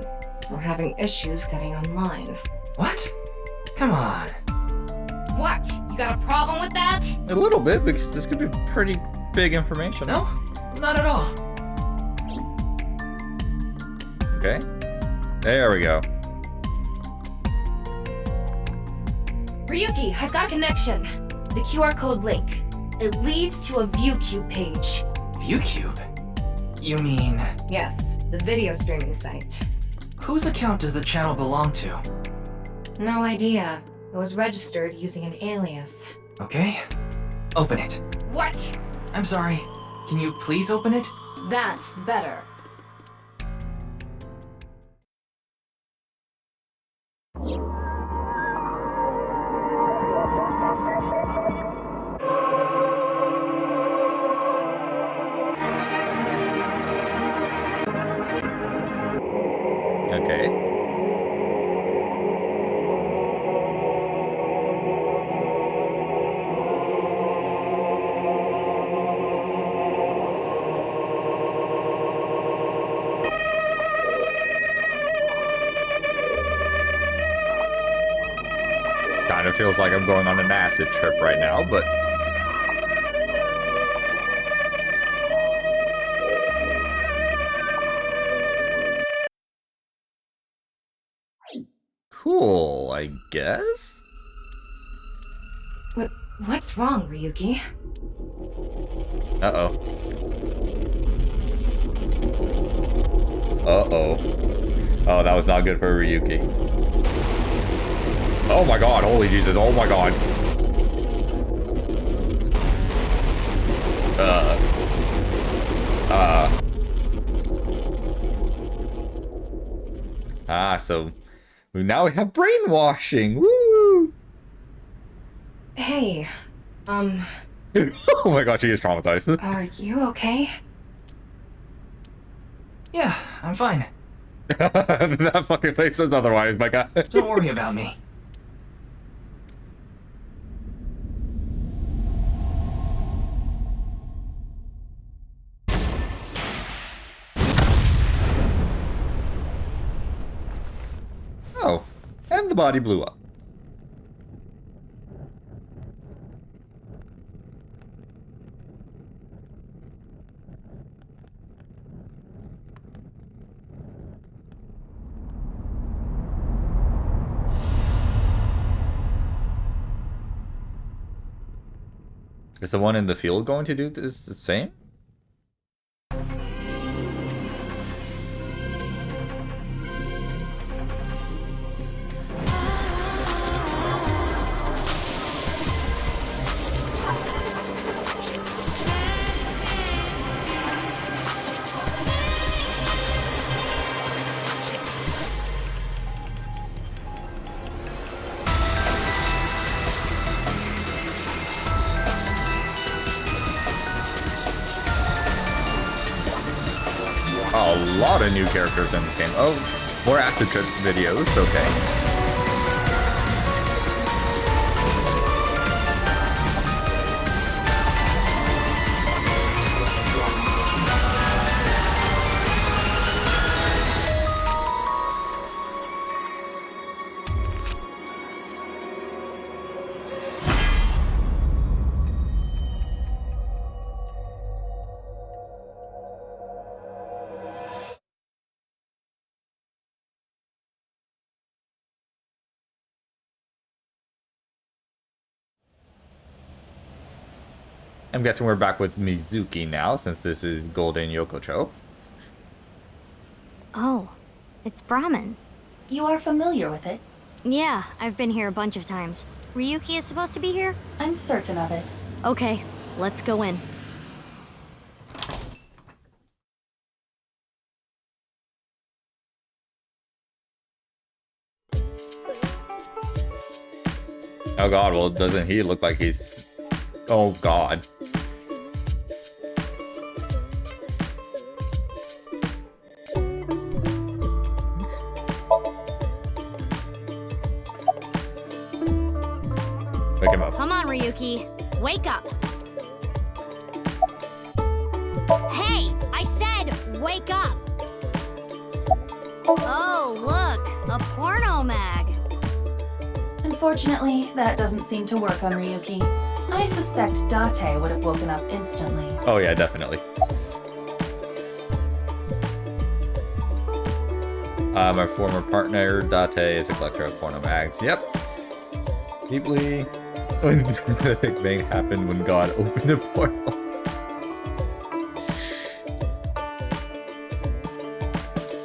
We're having issues getting online. What? Come on. What? You got a problem with that? A little bit, because this could be pretty big information. No, not at all. Okay. There we go. Ryuki, I've got a connection. The QR code link. It leads to a ViewCube page. ViewCube? You mean... Yes, the video streaming site. Whose account does the channel belong to? No idea. It was registered using an alias. Okay. Open it. What? I'm sorry. Can you please open it? That's better. Okay. Kind of feels like I'm going on an acid trip right now, but... Cool, I guess? What's wrong, Ryuki? Uh-oh. Uh-oh. Oh, that was not good for Ryuki. Oh my god, holy Jesus, oh my god. So now we have brainwashing. Woo! Hey, Oh my god, she is traumatized. Are you okay? Yeah, I'm fine. That fucking face says otherwise, my guy. Don't worry about me. Oh, and the body blew up. Is the one in the field going to do this the same? A lot of new characters in this game. Oh, more acid trip videos, okay. I'm guessing we're back with Mizuki now, since this is Golden Yokocho. Oh, it's Brahmin. You are familiar with it? Yeah, I've been here a bunch of times. Ryuki is supposed to be here? I'm certain of it. Okay, let's go in. Oh god, well doesn't he look like he's... Oh god. Wake him up. Come on, Ryuki. Wake up. Hey, I said wake up. Oh, look, a porno mag. Unfortunately, that doesn't seem to work on Ryuki. I suspect Date would have woken up instantly. Oh yeah, definitely. My former partner, Date, is a collector of porno mags. Yep. Deeply. The Big Bang happened when God opened a portal.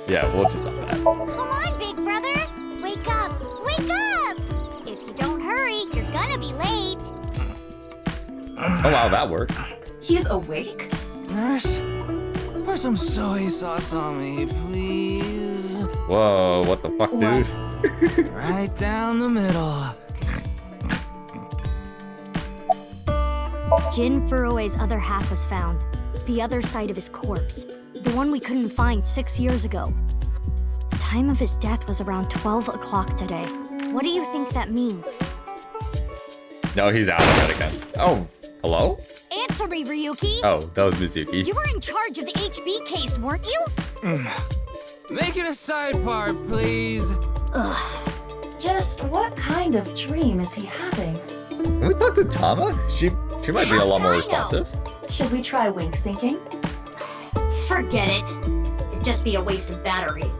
Yeah, we'll just stop that. Come on, big brother. Wake up. Wake up. If you don't hurry, you're gonna be late. Oh wow, that worked. He's awake? Nurse, pour some soy sauce on me, please. Whoa, what the fuck, dude? What? Right down the middle. Jin Furue's other half was found. The other side of his corpse. The one we couldn't find 6 years ago. The time of his death was around 12 o'clock today. What do you think that means? No, he's out of it again. Oh, hello? Answer me, Ryuki! Oh, that was Mizuki. You were in charge of the HB case, weren't you? Make it a sidebar, please. Ugh. Just what kind of dream is he having? Can we talk to Tama? She might be a lot more responsive. Should we try wink syncing? Forget it. It'd just be a waste of battery.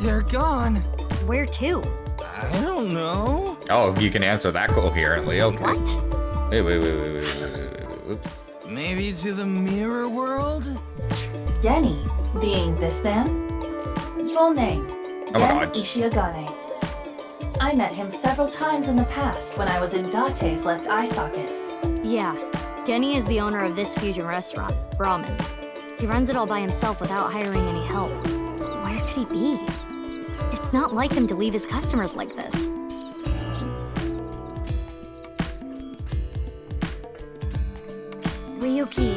They're gone. Where to? I don't know. Oh, you can answer that coherently. Okay. What? Wait. Oops. Maybe to the mirror world? Genny, being this man? Full name, Oh my god. Ishiagane. I met him several times in the past when I was in Date's left eye socket. Yeah. Genny is the owner of this fusion restaurant, Brahmin. He runs it all by himself without hiring any help. Where could he be? It's not like him to leave his customers like this. Ryuki,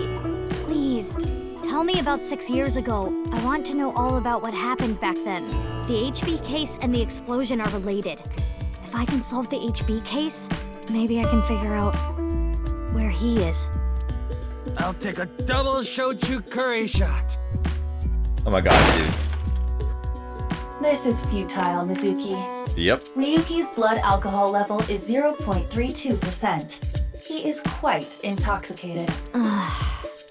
please, tell me about 6 years ago. I want to know all about what happened back then. The HB case and the explosion are related. If I can solve the HB case, maybe I can figure out where he is. I'll take a double shochu curry shot. Oh my god, dude. This is futile, Mizuki. Yep. Ryuki's blood alcohol level is 0.32%. He is quite intoxicated.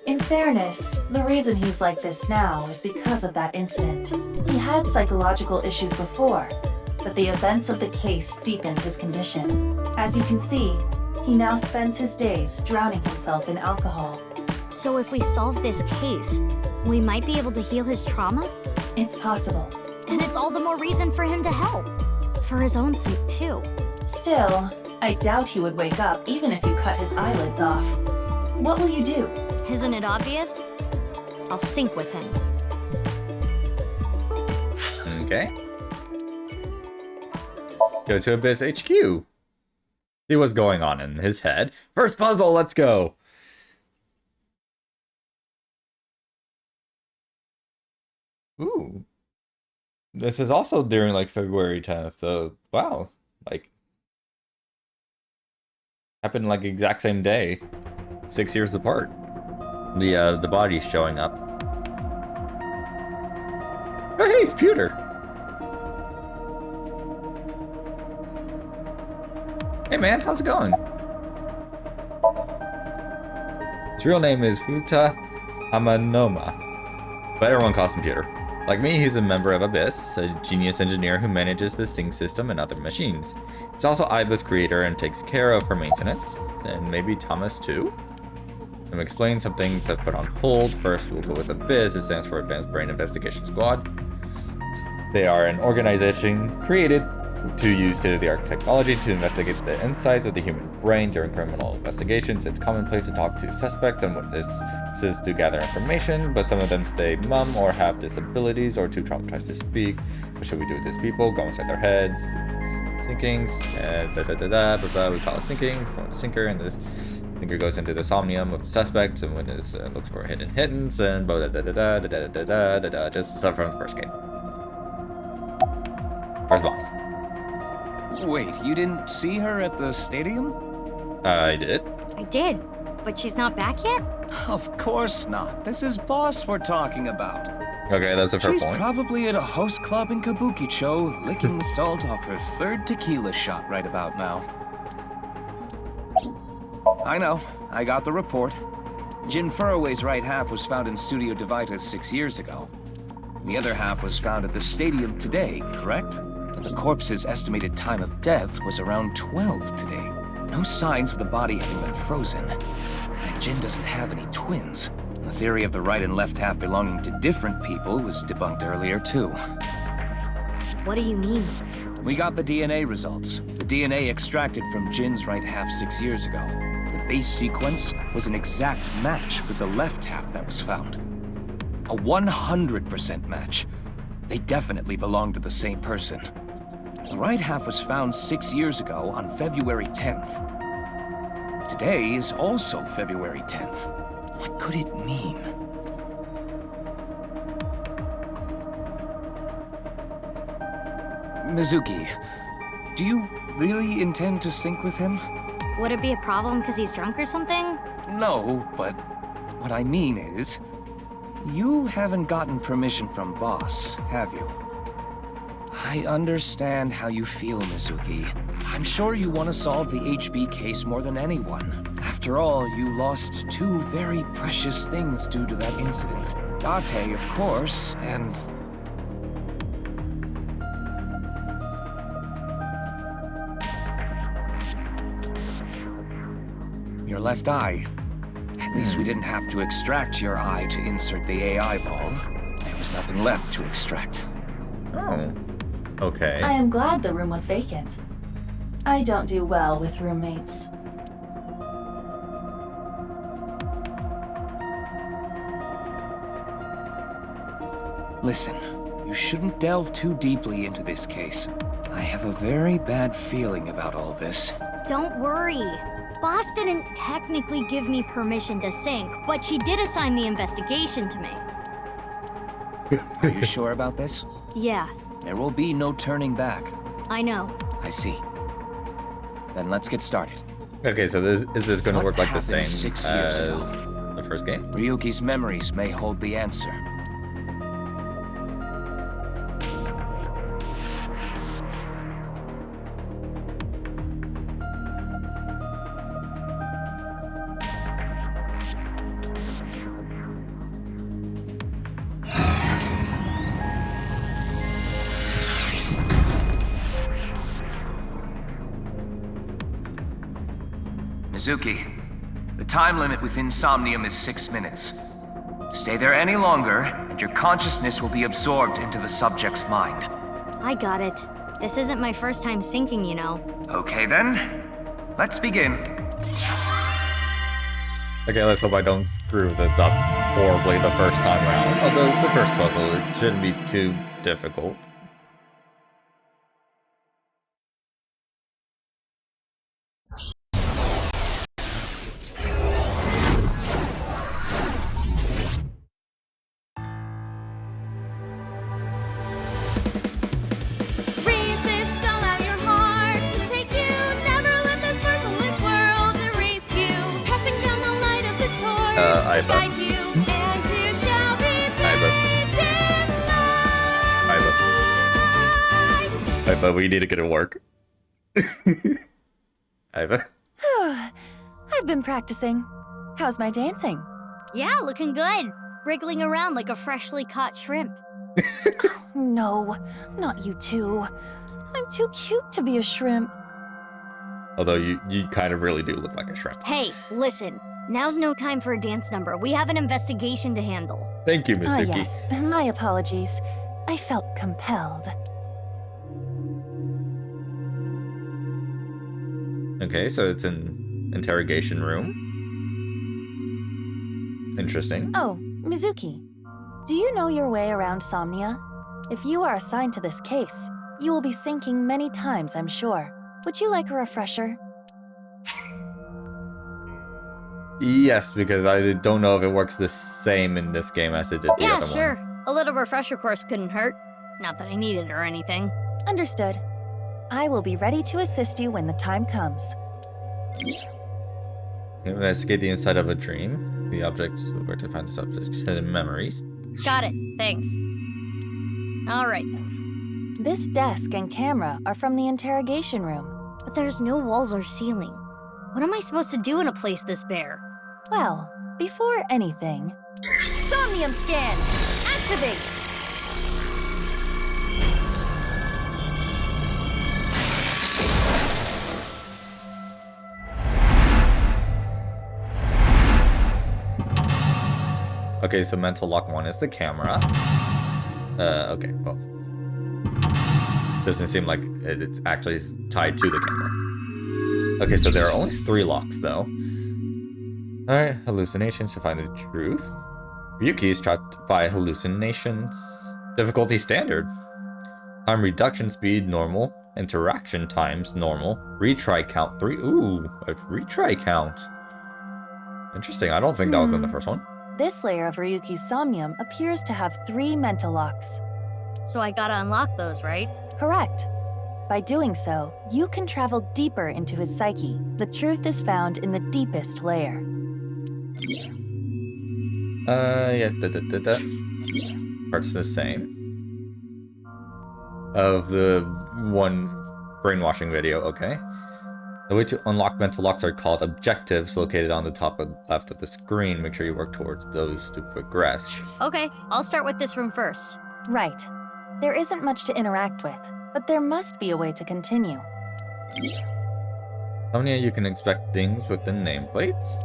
In fairness, the reason he's like this now is because of that incident. He had psychological issues before, but the events of the case deepened his condition. As you can see, he now spends his days drowning himself in alcohol. So if we solve this case, we might be able to heal his trauma? It's possible. Then it's all the more reason for him to help. For his own sake, too. Still, I doubt he would wake up even if you cut his eyelids off. What will you do? Isn't it obvious? I'll sync with him. Okay. Go to Abyss HQ. See what's going on in his head. First puzzle, let's go. Ooh. This is also during like February 10th, so wow. Like happened like exact same day. 6 years apart. The body's showing up. Oh hey, it's Pewter. Hey man, how's it going? His real name is Futa Amanoma, but everyone calls him Pewter. Like me, he's a member of Abyss, a genius engineer who manages the sync system and other machines. He's also Iba's creator and takes care of her maintenance, and maybe Thomas too? I'm explaining some things I've put on hold. First, we'll go with Abyss. It stands for Advanced Brain Investigation Squad. They are an organization created to use state-of-the-art technology to investigate the insides of the human brain during criminal investigations. It's commonplace to talk to suspects and witnesses to gather information, but some of them stay mum or have disabilities or too traumatized to speak. What should we do with these people? Go inside their heads. Sinkings, and we call it sinking, form the sinker, and this sinker goes into the somnium of the suspect, and witness looks for hidden hittens, and just stuff from the first game. First boss. Wait, you didn't see her at the stadium? I did. I did, but she's not back yet? Of course not. This is Boss we're talking about. Okay, that's a fair She's point. probably at a host club in Kabukicho, licking the salt off her third tequila shot right about now. I know. I got the report. Jin Furroway's right half was found in Studio Divita 6 years ago. The other half was found at the stadium today, correct? And the corpse's estimated time of death was around 12 today. No signs of the body having been frozen. And Jin doesn't have any twins. The theory of the right and left half belonging to different people was debunked earlier, too. What do you mean? We got the DNA results. The DNA extracted from Jin's right half 6 years ago. The base sequence was an exact match with the left half that was found. A 100% match. They definitely belong to the same person. The right half was found 6 years ago on February 10th. Today is also February 10th. What could it mean? Mizuki, do you really intend to sync with him? Would it be a problem because he's drunk or something? No, but what I mean is, you haven't gotten permission from Boss, have you? I understand how you feel, Mizuki. I'm sure you want to solve the HB case more than anyone. After all, you lost two very precious things due to that incident. Date, of course, and... your left eye. At least we didn't have to extract your eye to insert the AI ball. There was nothing left to extract. Oh. Okay. I am glad the room was vacant. I don't do well with roommates. Listen, you shouldn't delve too deeply into this case. I have a very bad feeling about all this. Don't worry. boss didn't technically give me permission to sync, but she did assign the investigation to me. Are you sure about this? Yeah, There will be no turning back. I know. I see. Then let's get started. Okay, so is this going to What work like the same happened 6 years as ago? the first game? Ryuki's memories may hold the answer. Mizuki, the time limit within Somnium is 6 minutes. Stay there any longer, and your consciousness will be absorbed into the subject's mind. I got it. This isn't my first time syncing, you know. Okay then, let's begin. Okay, let's hope I don't screw this up horribly the first time around. Although it's the first puzzle, it shouldn't be too difficult. Resist, allow your heart to take you. Never let this merciless world erase you. Passing down the light of the torch to Iva. guide you, and you shall be Iva. bathed in light. Iva, we need to get it work. Iva. I've been practicing. How's my dancing? Yeah, looking good. Wriggling around like a freshly caught shrimp. No, not you two. I'm too cute to be a shrimp. Although you kind of really do look like a shrimp. Hey, listen. Now's no time for a dance number. We have an investigation to handle. Thank you, Ah, Mizuki. yes. My apologies. I felt compelled. Okay, so it's an interrogation room. Interesting. Oh, Mizuki. Do you know your way around Somnia? If you are assigned to this case, you will be sinking many times, I'm sure. Would you like a refresher? Yes, because I don't know if it works the same in this game as it did the Yeah, other sure. one. A little refresher course couldn't hurt. Not that I need it or anything. Understood. I will be ready to assist you when the time comes. Investigate the inside of a dream. The objects, where to find the subject's hidden memories. Got it. Thanks. All right, then. This desk and camera are from the interrogation room. But there's no walls or ceiling. What am I supposed to do in a place this bare? Well, before anything... Somnium scan. Activate. Okay, so mental lock 1 is the camera. Okay, well. Doesn't seem like it's actually tied to the camera. Okay, so there are only 3 locks, though. Alright, hallucinations to find the truth. Ryuki is trapped by hallucinations. Difficulty standard. Time reduction speed normal. Interaction times normal. Retry count 3. Ooh, a retry count. Interesting, I don't think that was in the first one. This layer of Ryuki's Somnium appears to have 3 mental locks. So I gotta unlock those, right? Correct. By doing so, you can travel deeper into his psyche. The truth is found in the deepest layer. Yeah, Part's the same. Of the one brainwashing video, okay. The way to unlock mental locks are called objectives, located on the top left of the screen. Make sure you work towards those to progress. Okay, I'll start with this room first. Right. There isn't much to interact with, but there must be a way to continue. Somnia, you can inspect things with the nameplates.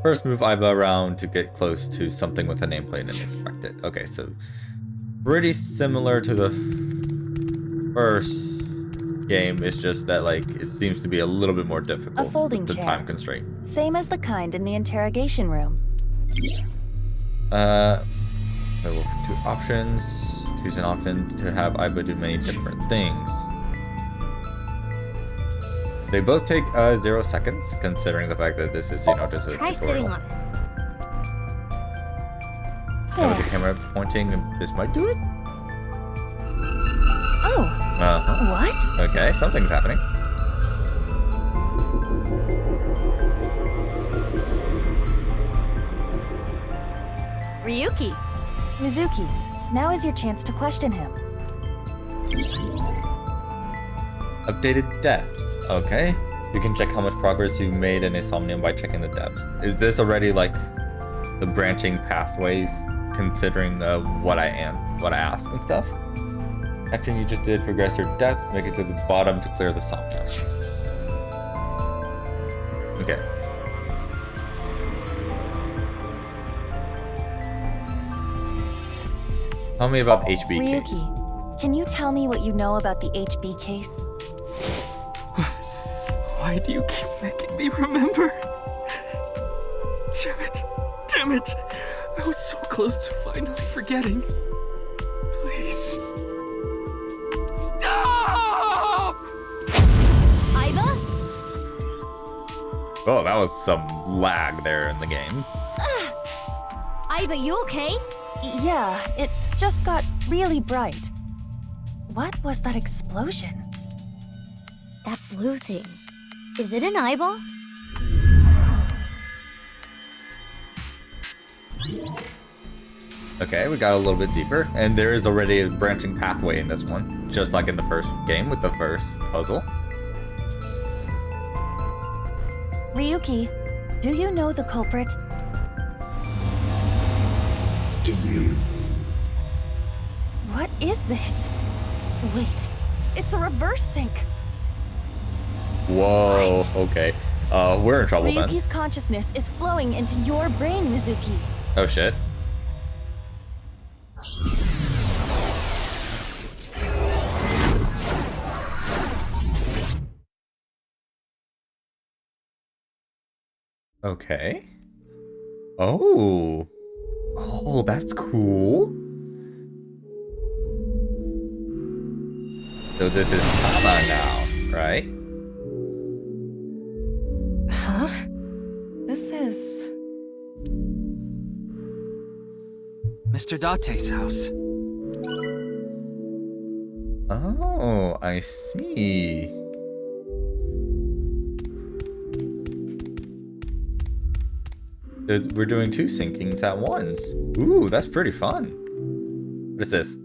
First, move Iba around to get close to something with a nameplate and inspect it. Okay, so pretty similar to the first game. It's just that, like, it seems to be a little bit more difficult. A folding with the chair. time constraint. Same as the kind in the interrogation room. There will be 2 options. Choose an option to have Iba do many different things. They both take 0 seconds, considering the fact that this is, you know, just a Try sitting tutorial. on it. And with the camera pointing, this might do it? Oh, Uh-huh. what? Okay, something's happening. Ryuki! Mizuki, now is your chance to question him. Updated depth. Okay. You can check how much progress you've made in a Somnium by checking the depth. Is this already like the branching pathways, considering what I ask and stuff? Action you just did, progress your depth, make it to the bottom to clear the Somnium. Okay. Tell me about the HB case. Ryuki, can you tell me what you know about the HB case? Why do you keep making me remember? Damn it. Damn it. I was so close to finally forgetting. Please. Stop! Aiba? Oh, that was some lag there in the game. Aiba, you okay? Yeah, it just got really bright. What was that explosion? That blue thing. Is it an eyeball? Okay, we got a little bit deeper, and there is already a branching pathway in this one, just like in the first game with the first puzzle. Ryuki, do you know the culprit? Do you? What is this? Wait, it's a reverse sync. Whoa, okay. We're in trouble then. Ryuki's consciousness is flowing into your brain, Mizuki. Oh shit. Okay. Oh. Oh, that's cool. So this is Tama now, right? Huh? This is... Mr. Date's house. Oh, I see. We're doing 2 syncings at once. Ooh, that's pretty fun. What is this?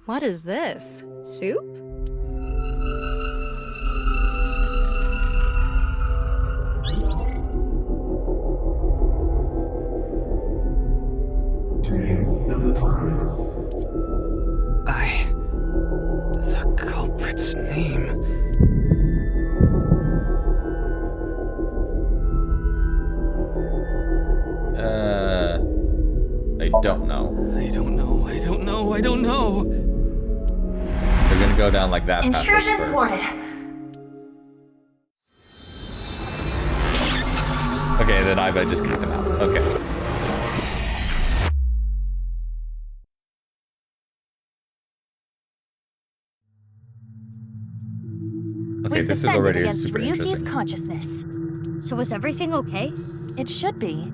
What is this? Soup? Do you know the culprit? The culprit's name. I don't know. I don't know. I don't know. I don't know. They're gonna go down like that. Intrusion first. thwarted. Okay, then I just kicked them out. Okay. Okay, We've this is defended already against super Ryuki's interesting. consciousness. So is everything okay? It should be,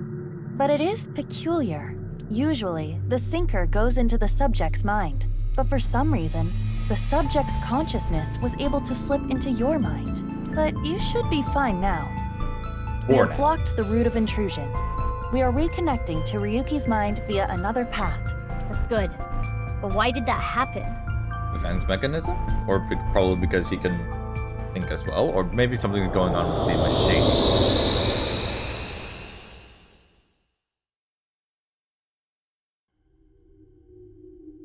but it is peculiar. Usually, the sinker goes into the subject's mind, but for some reason, the subject's consciousness was able to slip into your mind. But you should be fine now. We Or have now. blocked the route of intrusion. We are reconnecting to Ryuki's mind via another path. That's good. But why did that happen? Defense mechanism? Or probably because he can think as well? Or maybe something's going on with the machine.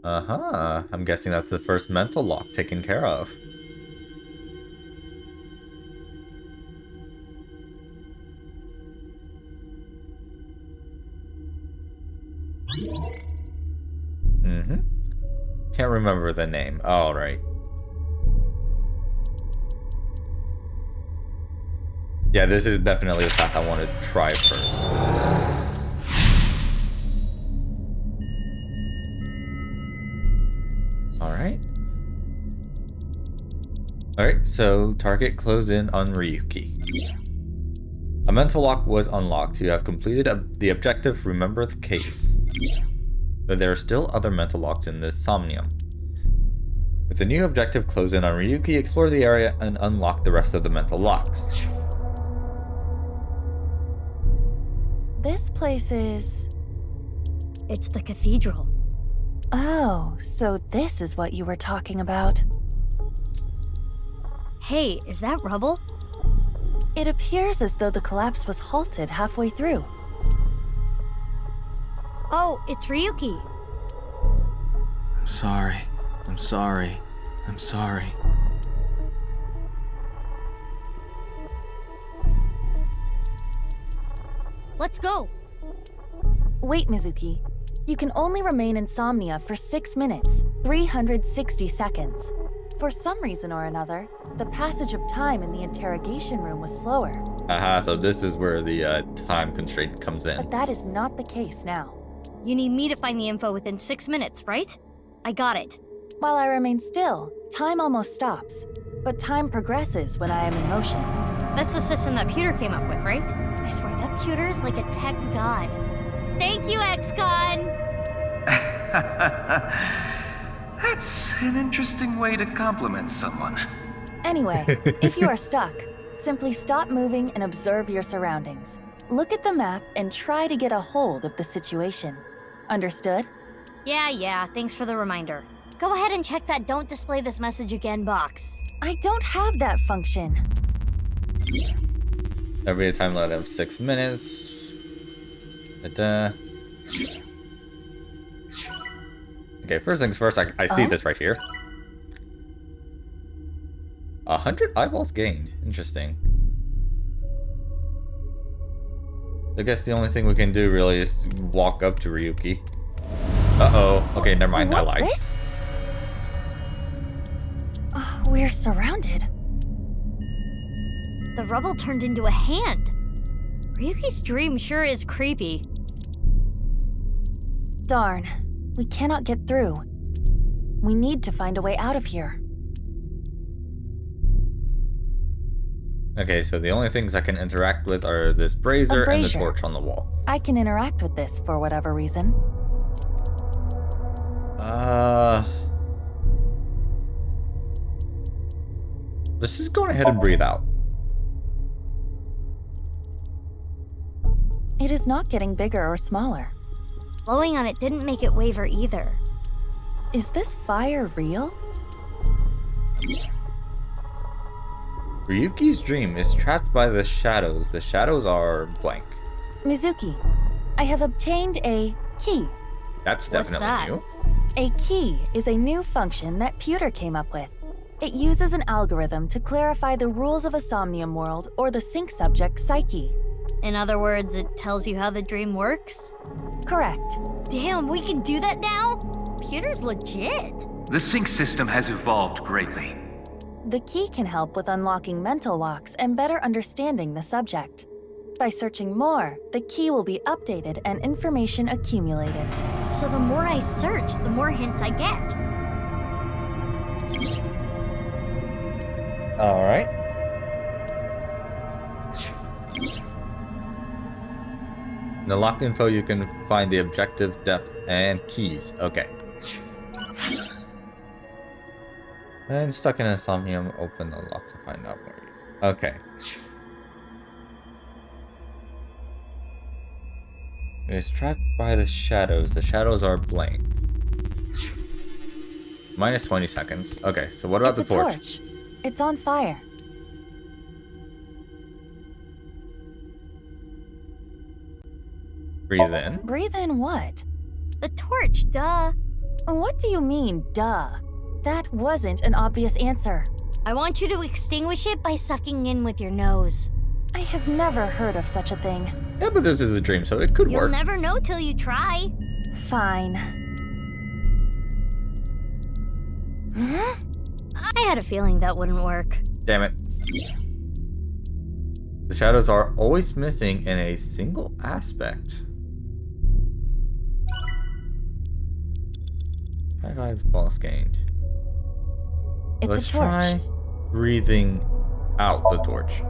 Uh-huh. I'm guessing that's the first mental lock taken care of. Mm-hmm. Can't remember the name. All right. Yeah, this is definitely the path I want to try first. All right. Alright, so target close in on Ryuki. A mental lock was unlocked. You have completed the objective, remember the case. But there are still other mental locks in this Somnium. With the new objective, close in on Ryuki, explore the area, and unlock the rest of the mental locks. This place is... It's the cathedral. Oh, so this is what you were talking about. Hey, is that rubble? It appears as though the collapse was halted halfway through. Oh, it's Ryuki. I'm sorry. I'm sorry. I'm sorry. Let's go. Wait, Mizuki. You can only remain insomnia for 6 minutes, 360 seconds. For some reason or another, the passage of time in the interrogation room was slower. Aha, so this is where the time constraint comes in. But that is not the case now. You need me to find the info within 6 minutes, right? I got it. While I remain still, time almost stops. But time progresses when I am in motion. That's the system that Pewter came up with, right? I swear that Pewter is like a tech god. Thank you, ex-con! That's an interesting way to compliment someone. Anyway, if you are stuck, simply stop moving and observe your surroundings. Look at the map and try to get a hold of the situation. Understood? Yeah, thanks for the reminder. Go ahead and check that don't display this message again box. I don't have that function. Every time limit of 6 minutes. Okay, first things first, I see this right here. 100 eyeballs gained. Interesting. I guess the only thing we can do really is walk up to Ryuki. Uh-oh. Okay, never mind. I lied. What's this? We're surrounded. The rubble turned into a hand. Ryuki's dream sure is creepy. Darn. We cannot get through. We need to find a way out of here. Okay, so the only things I can interact with are this brazier and the torch on the wall. I can interact with this for whatever reason. Let's just go ahead and breathe out. It is not getting bigger or smaller. Blowing on it didn't make it waver either. Is this fire real? Ryuki's dream is trapped by the shadows. The shadows are blank. Mizuki, I have obtained a key. That's definitely new. A key is a new function that Pewter came up with. It uses an algorithm to clarify the rules of a Somnium world or the sync subject's psyche. In other words, it tells you how the dream works? Correct. Damn, we can do that now? Pewter's legit. The sync system has evolved greatly. The key can help with unlocking mental locks and better understanding the subject. By searching more, the key will be updated and information accumulated. So the more I search, the more hints I get. Alright. In the lock info, you can find the objective, depth, and keys. Okay. And stuck in a Somnium, open the lock to find out more. Okay. It's trapped by the shadows. The shadows are blank. Minus 20 seconds. Okay, so what about the torch? It's on fire. Breathe in. Breathe in what? The torch, duh. What do you mean, duh? That wasn't an obvious answer. I want you to extinguish it by sucking in with your nose. I have never heard of such a thing. Yeah, but this is a dream, so it could work. You'll never know till you try. Fine. I had a feeling that wouldn't work. Damn it. The shadows are always missing in a single aspect. 5 eyeballs gained. It's Let's a torch. try breathing out the torch.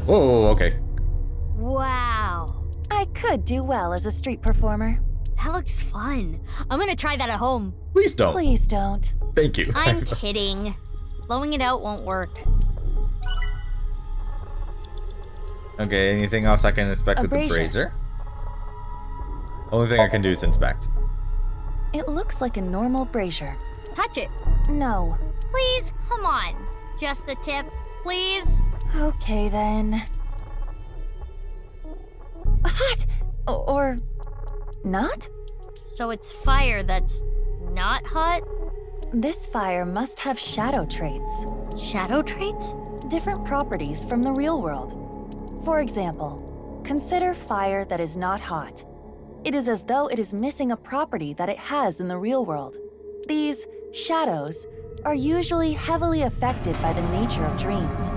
Whoa, okay. Wow. I could do well as a street performer. That looks fun. I'm gonna try that at home. Please don't. Please don't. Thank you. I'm kidding. Blowing it out won't work. Okay, anything else I can inspect with the brazier? Only thing I can do is inspect. It looks like a normal brazier. Touch it. No. Please, come on. Just the tip, please. Okay then. Hot! Or not? So it's fire that's not hot? This fire must have shadow traits. Shadow traits? Different properties from the real world. For example, consider fire that is not hot. It is as though it is missing a property that it has in the real world. These shadows are usually heavily affected by the nature of dreams.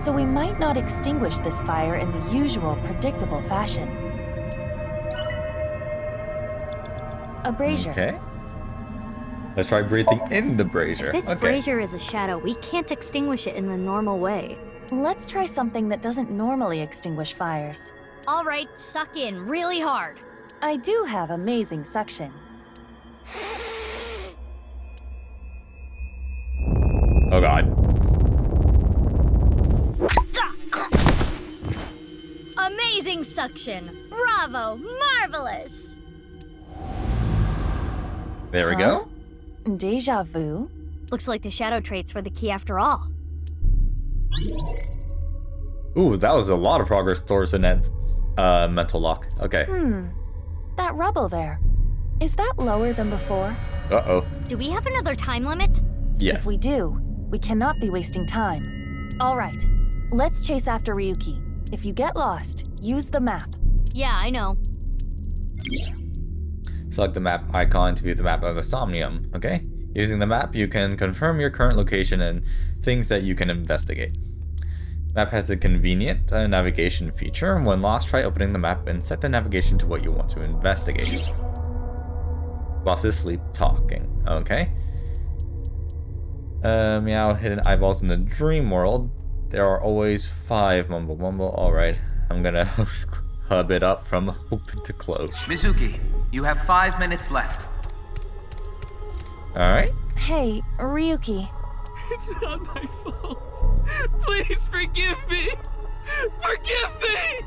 So we might not extinguish this fire in the usual predictable fashion. A brazier. Okay. Let's try breathing in the brazier. If this brazier is a shadow, we can't extinguish it in the normal way. Let's try something that doesn't normally extinguish fires. All right, suck in really hard. I do have amazing suction. Oh god. Amazing suction. Bravo, marvelous. There we go. Deja vu. Looks like the shadow traits were the key after all. Ooh, that was a lot of progress towards the next mental lock. Okay. That rubble there. Is that lower than before? Uh-oh. Do we have another time limit? Yes. If we do, we cannot be wasting time. All right, let's chase after Ryuki. If you get lost, use the map. Yeah, I know. Select the map icon to view the map of the Somnium, okay? Using the map, you can confirm your current location and things that you can investigate. Map has a convenient navigation feature. When lost, try opening the map and set the navigation to what you want to investigate. Bosses sleep talking, okay? Meow, hidden eyeballs in the dream world. There are always 5, mumble mumble. Alright, I'm gonna hub it up from open to close. Mizuki, you have 5 minutes left. Alright. Hey, Ryuki. It's not my fault. Please forgive me. Forgive me!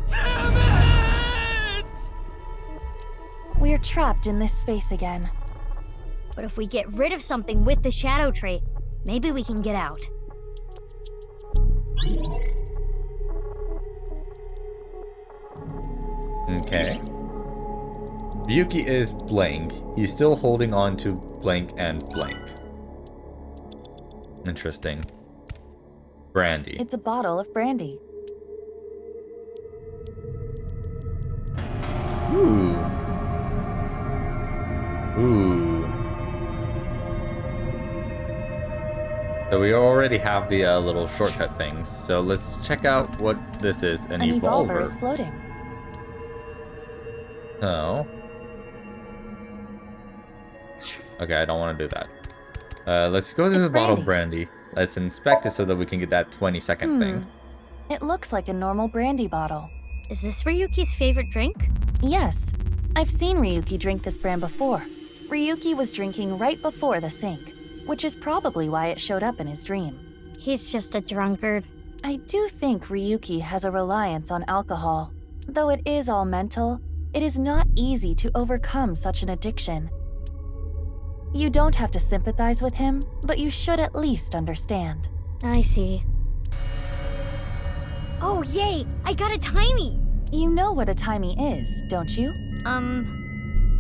Damn it! We're trapped in this space again. But if we get rid of something with the shadow trait, maybe we can get out. Okay. Ryuki is blank. He's still holding on to blank and blank. Interesting. Brandy. It's a bottle of brandy. Ooh. Ooh. So we already have the little shortcut things. So let's check out what this is. An evolver is floating. Oh. Okay, I don't want to do that. Let's go to the bottle of brandy. Let's inspect it so that we can get that 20-second thing. It looks like a normal brandy bottle. Is this Ryuki's favorite drink? Yes. I've seen Ryuki drink this brand before. Ryuki was drinking right before the sink, which is probably why it showed up in his dream. He's just a drunkard. I do think Ryuki has a reliance on alcohol. Though it is all mental, it is not easy to overcome such an addiction. You don't have to sympathize with him, but you should at least understand. I see. Oh, yay! I got a timey! You know what a timey is, don't you?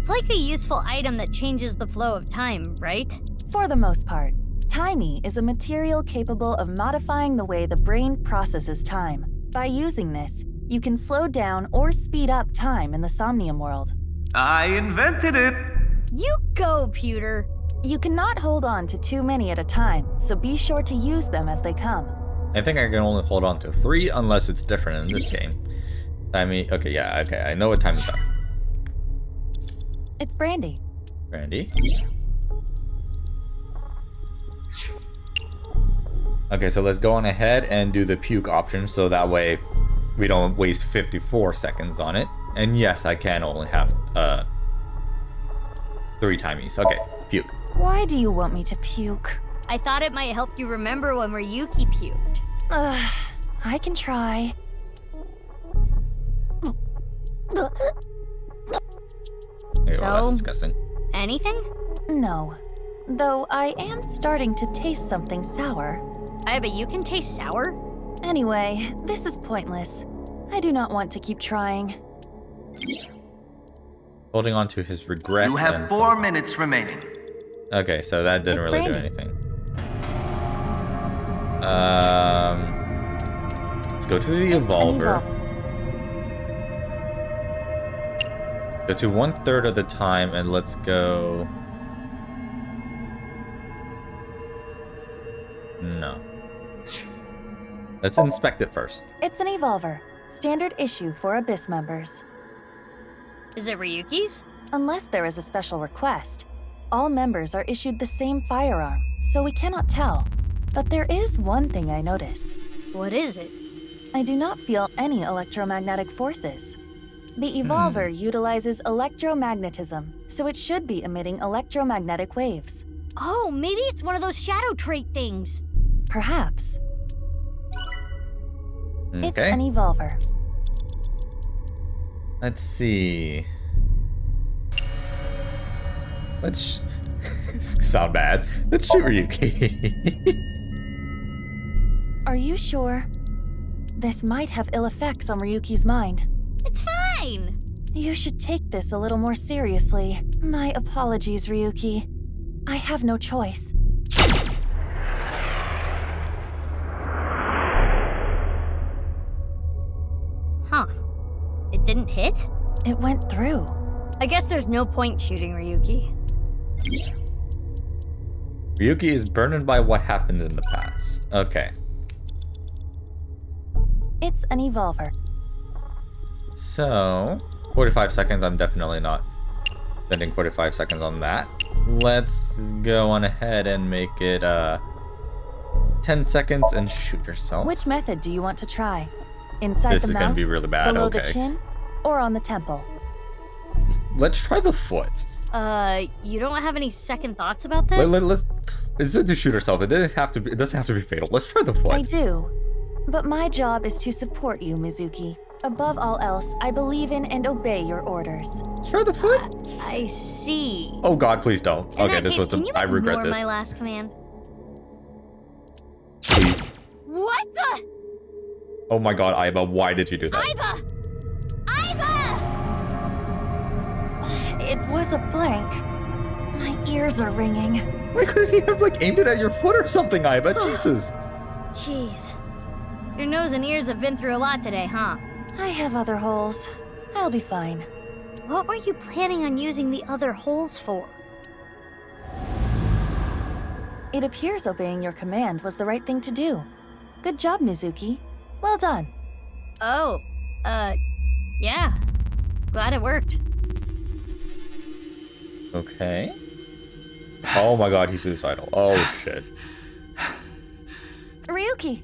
It's like a useful item that changes the flow of time, right? For the most part, timey is a material capable of modifying the way the brain processes time. By using this, you can slow down or speed up time in the Somnium world. I invented it! You go, Pewter! You cannot hold on to too many at a time, so be sure to use them as they come. I think I can only hold on to 3 unless it's different in this game. I mean, okay, yeah, okay, I know what time is up. It's brandy. Brandy. Okay, so let's go on ahead and do the puke option so that way we don't waste 54 seconds on it. And yes, I can only have 3 timies. Okay, puke. Why do you want me to puke? I thought it might help you remember when Ryuki puked. I can try. Okay, well, that's disgusting. Anything? No. Though I am starting to taste something sour. But you can taste sour? Anyway, this is pointless. I do not want to keep trying. Holding on to his regret. You have 4 minutes remaining. Okay, so that didn't It's really do Brandon. anything. Let's go to the evolver. Go to 1/3 of the time, and let's go. No. Let's inspect it first. It's an evolver. Standard issue for Abyss members. Is it Ryuki's? Unless there is a special request. All members are issued the same firearm, so we cannot tell. But there is one thing I notice. What is it? I do not feel any electromagnetic forces. The evolver utilizes electromagnetism, so it should be emitting electromagnetic waves. Oh, maybe it's one of those shadow trait things. Perhaps. It's Okay. an evolver. Let's see. Let's sound bad. Let's shoot Ryuki. Are you sure? This might have ill effects on Ryuki's mind. It's fine. You should take this a little more seriously. My apologies, Ryuki. I have no choice. Huh. It didn't hit? It went through. I guess there's no point shooting Ryuki. Ryuki is burdened by what happened in the past. Okay. It's an evolver. So, 45 seconds, I'm definitely not spending 45 seconds on that. Let's go on ahead and make it 10 seconds and shoot yourself. Which method do you want to try? Inside This the is mouth, gonna be really bad, below okay. the chin, or on the temple? Let's try the foot. You don't have any second thoughts about this? Let's instead to shoot herself. It doesn't have to be fatal. Let's try the foot. I do. But my job is to support you, Mizuki. Above all else, I believe in and obey your orders. Let's try the foot. I see. Oh God, please don't. In Okay, that this case, was can you I regret ignore this. my last command? Please. What the? Oh my God, Aiba, why did you do that? Aiba! Aiba! It was a blank. My ears are ringing. Why couldn't you have like aimed it at your foot or something, Aiba? Jesus. Jeez. Your nose and ears have been through a lot today, huh? I have other holes. I'll be fine. What were you planning on using the other holes for? It appears obeying your command was the right thing to do. Good job, Mizuki. Well done. Oh, yeah. Glad it worked. Okay. Oh my God, he's suicidal. Oh shit. Ryuki!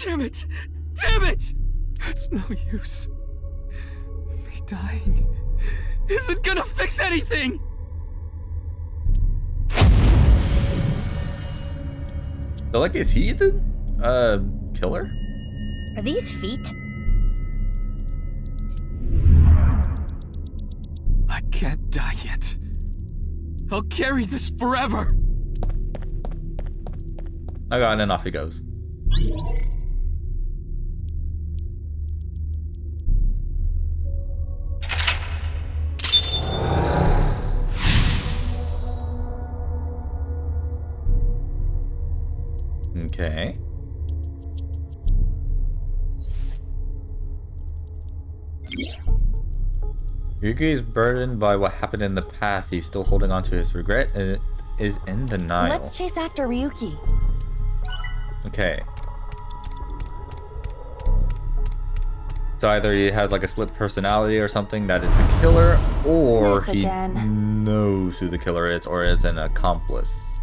Damn it! Damn it! It's no use. Me dying isn't gonna fix anything! So like, is he the killer? Are these feet? I can't die yet. I'll carry this forever! I got, and off he goes. Okay. Ryuki is burdened by what happened in the past. He's still holding on to his regret and is in denial. Let's chase after Ryuki. Okay. So either he has like a split personality or something that is the killer, or This he again. knows who the killer is, or is an accomplice.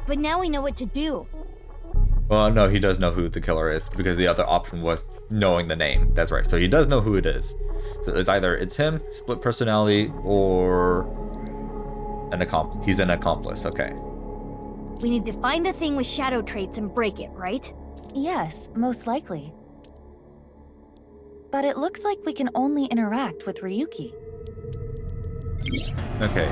But now we know what to do. Well, no, he does know who the killer is because the other option was knowing the name. That's right. So he does know who it is. So it's either it's him, split personality, or an accomplice. He's an accomplice. Okay. We need to find the thing with shadow traits and break it, right? Yes, most likely. But it looks like we can only interact with Ryuki. Okay.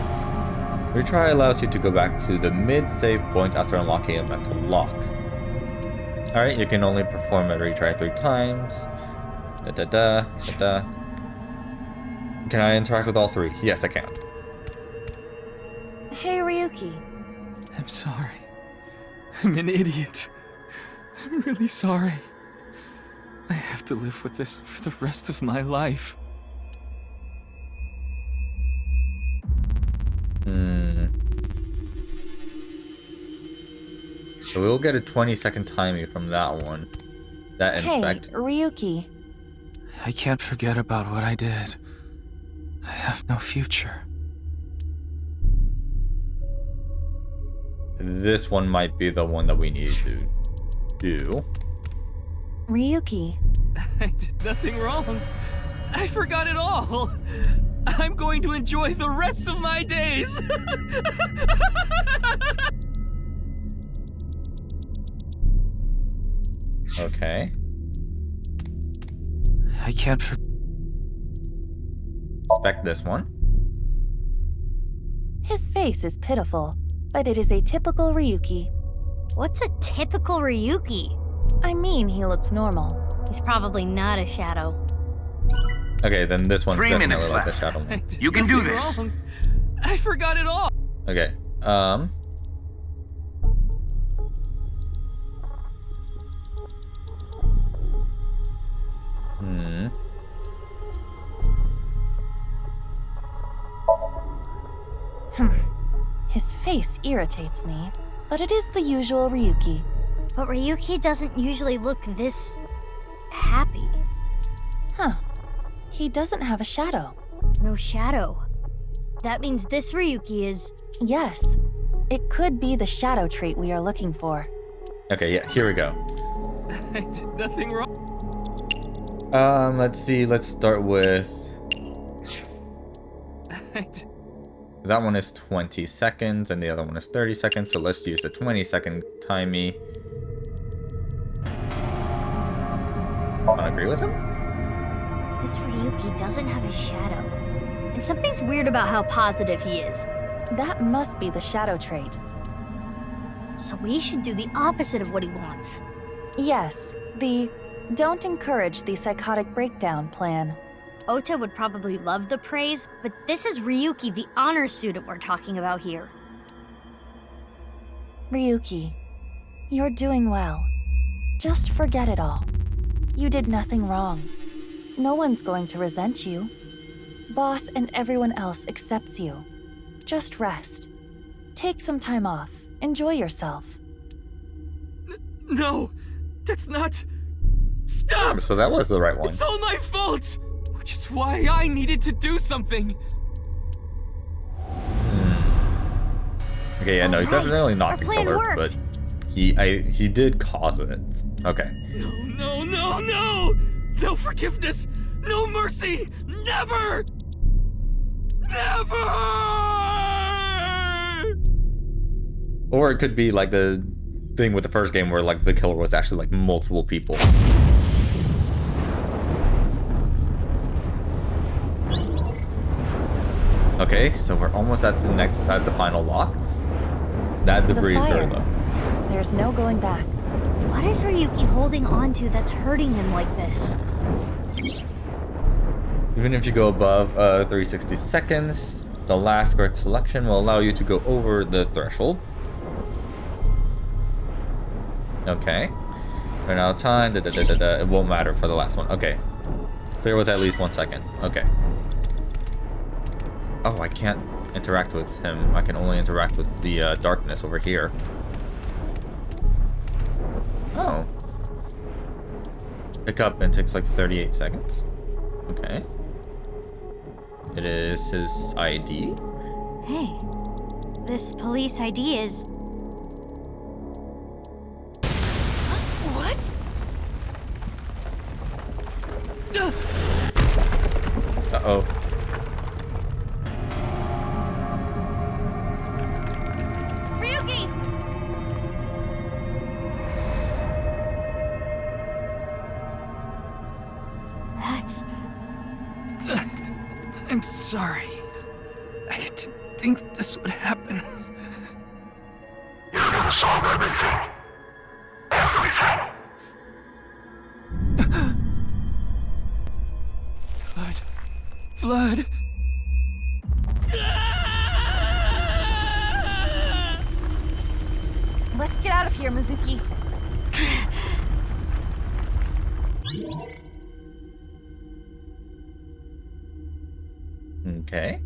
Retry allows you to go back to the mid-save point after unlocking a mental lock. Alright, you can only perform a retry 3 times. Can I interact with all 3? Yes, I can. Hey, Ryuki. I'm sorry. I'm an idiot. I'm really sorry. I have to live with this for the rest of my life. So we'll get a 20-second timing from that one. That inspect. Hey, Ryuki. I can't forget about what I did. I have no future. This one might be the one that we need to do. Ryuki. I did nothing wrong. I forgot it all. I'm going to enjoy the rest of my days. Okay. I can't forget. Inspect this one. His face is pitiful, but it is a typical Ryuki. What's a typical Ryuki? I mean, he looks normal. He's probably not a shadow. Okay, then this one's 3 definitely minutes like the left. shadow one. You can do this. Wrong. I forgot it all. Okay. His face irritates me, but it is the usual Ryuki. But Ryuki doesn't usually look this happy. Huh. He doesn't have a shadow. No shadow. That means this Ryuki is... Yes. It could be the shadow trait we are looking for. Okay, yeah, here we go. I did nothing wrong. Let's see, let's start with... That one is 20 seconds, and the other one is 30 seconds, so let's use the 20-second timey. Wanna agree with him? This Ryuki doesn't have a shadow. And something's weird about how positive he is. That must be the shadow trait. So we should do the opposite of what he wants. Yes, the don't encourage the psychotic breakdown plan. Ota would probably love the praise, but this is Ryuki, the honor student we're talking about here. Ryuki, you're doing well. Just forget it all. You did nothing wrong. No one's going to resent you. Boss and everyone else accepts you. Just rest. Take some time off. Enjoy yourself. No, that's not... Stop! So that was the right one. It's all my fault! Which is why I needed to do something. Okay, yeah, no, he's definitely not the killer, but he did cause it. Okay. No, no, no! No forgiveness! No mercy! Never! Never! Or it could be like the thing with the first game where like the killer was actually like multiple people. Okay, so we're almost at the final lock. That debris is very low. There's no going back. What is Ryuki holding on to that's hurting him like this? Even if you go above 360 seconds, the last correct selection will allow you to go over the threshold. Okay. Right now time. It won't matter for the last one. Okay. Clear with at least 1 second. Okay. Oh, I can't interact with him. I can only interact with the darkness over here. Oh. Pick up and takes like 38 seconds. Okay. It is his ID. Hey, this police ID is... What? Uh-oh. Ryuki! That's... I'm sorry. I didn't think this would happen. You're gonna solve everything. Everything. Blood. Let's get out of here, Mizuki. Okay.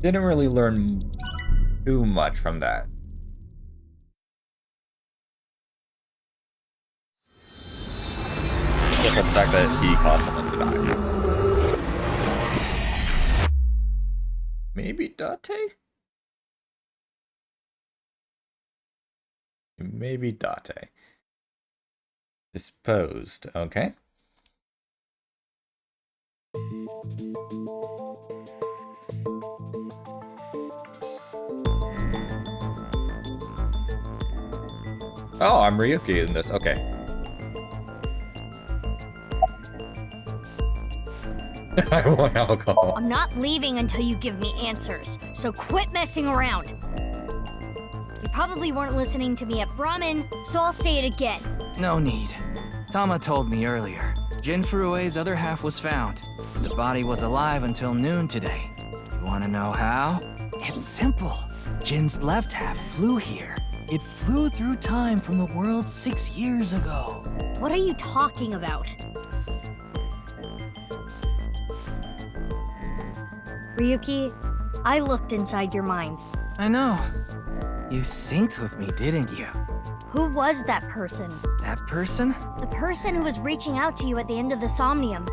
Didn't really learn too much from that. Just the fact that he caused someone to die. Maybe Date? Maybe Date. Disposed, okay. Oh, I'm Ryuki in this, okay. I want alcohol. I'm not leaving until you give me answers, so quit messing around. You probably weren't listening to me at Brahmin, so I'll say it again. No need. Tama told me earlier. Jin Furue's other half was found. The body was alive until noon today. You wanna know how? It's simple. Jin's left half flew here. It flew through time from the world 6 years ago. What are you talking about? Ryuki, I looked inside your mind. I know. You synced with me, didn't you? Who was that person? That person? The person who was reaching out to you at the end of the Somnium.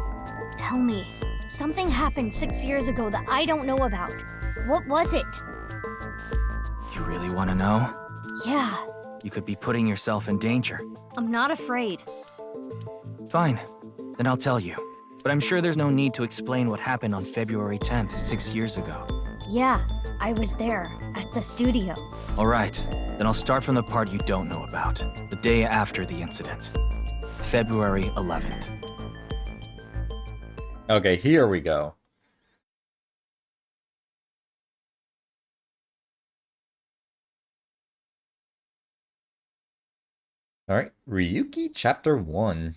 Tell me, something happened 6 years ago that I don't know about. What was it? You really want to know? Yeah, You could be putting yourself in danger. I'm not afraid. Fine. Then I'll tell you. But I'm sure there's no need to explain what happened on February 10th, 6 years ago. Yeah, I was there, at the studio. All right. Then I'll start from the part you don't know about. The day after the incident. February 11th. Okay, here we go. All right, Ryuki Chapter 1.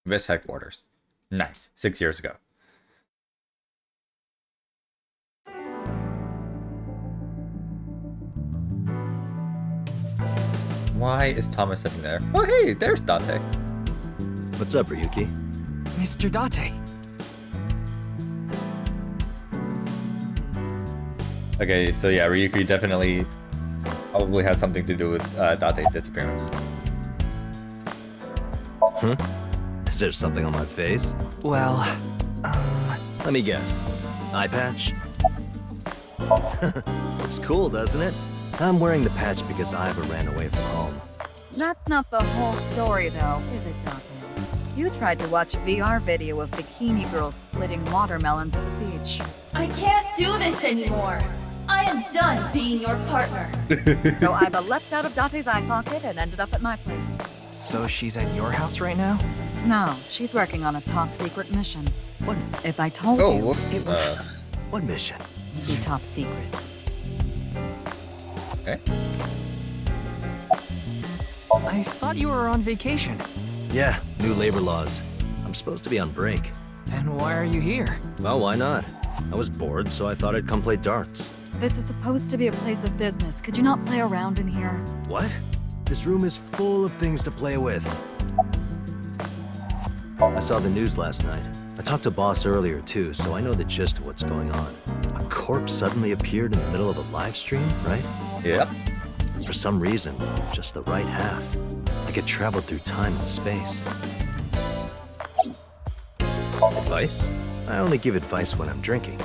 Abyss Headquarters. Nice, 6 years ago. Why is Thomas sitting there? Oh, hey, there's Date. What's up, Ryuki? Mr. Date. Okay, so yeah, Ryuki definitely probably has something to do with Date's disappearance. Is there something on my face? Well, Let me guess. Eye patch? Looks cool, doesn't it? I'm wearing the patch because Iva ran away from home. That's not the whole story, though, is it, Date? You tried to watch a VR video of bikini girls splitting watermelons at the beach. I can't do this anymore. I am done being your partner. So Iva leapt out of Date's eye socket and ended up at my place. so she's at your house right now? No, she's working on a top secret mission. What? If I told Oh, you, whoops. it would What mission? be top secret. Okay. I thought you were on vacation. Yeah, new labor laws. I'm supposed to be on break. Then why are you here? Well, why not? I was bored, so I thought I'd come play darts. This is supposed to be a place of business. Could you not play around in here? What? This room is full of things to play with. I saw the news last night. I talked to Boss earlier too, so I know the gist of what's going on. A corpse suddenly appeared in the middle of a live stream, right? Yep. For some reason, just the right half. Like it traveled through time and space. Advice? I only give advice when I'm drinking.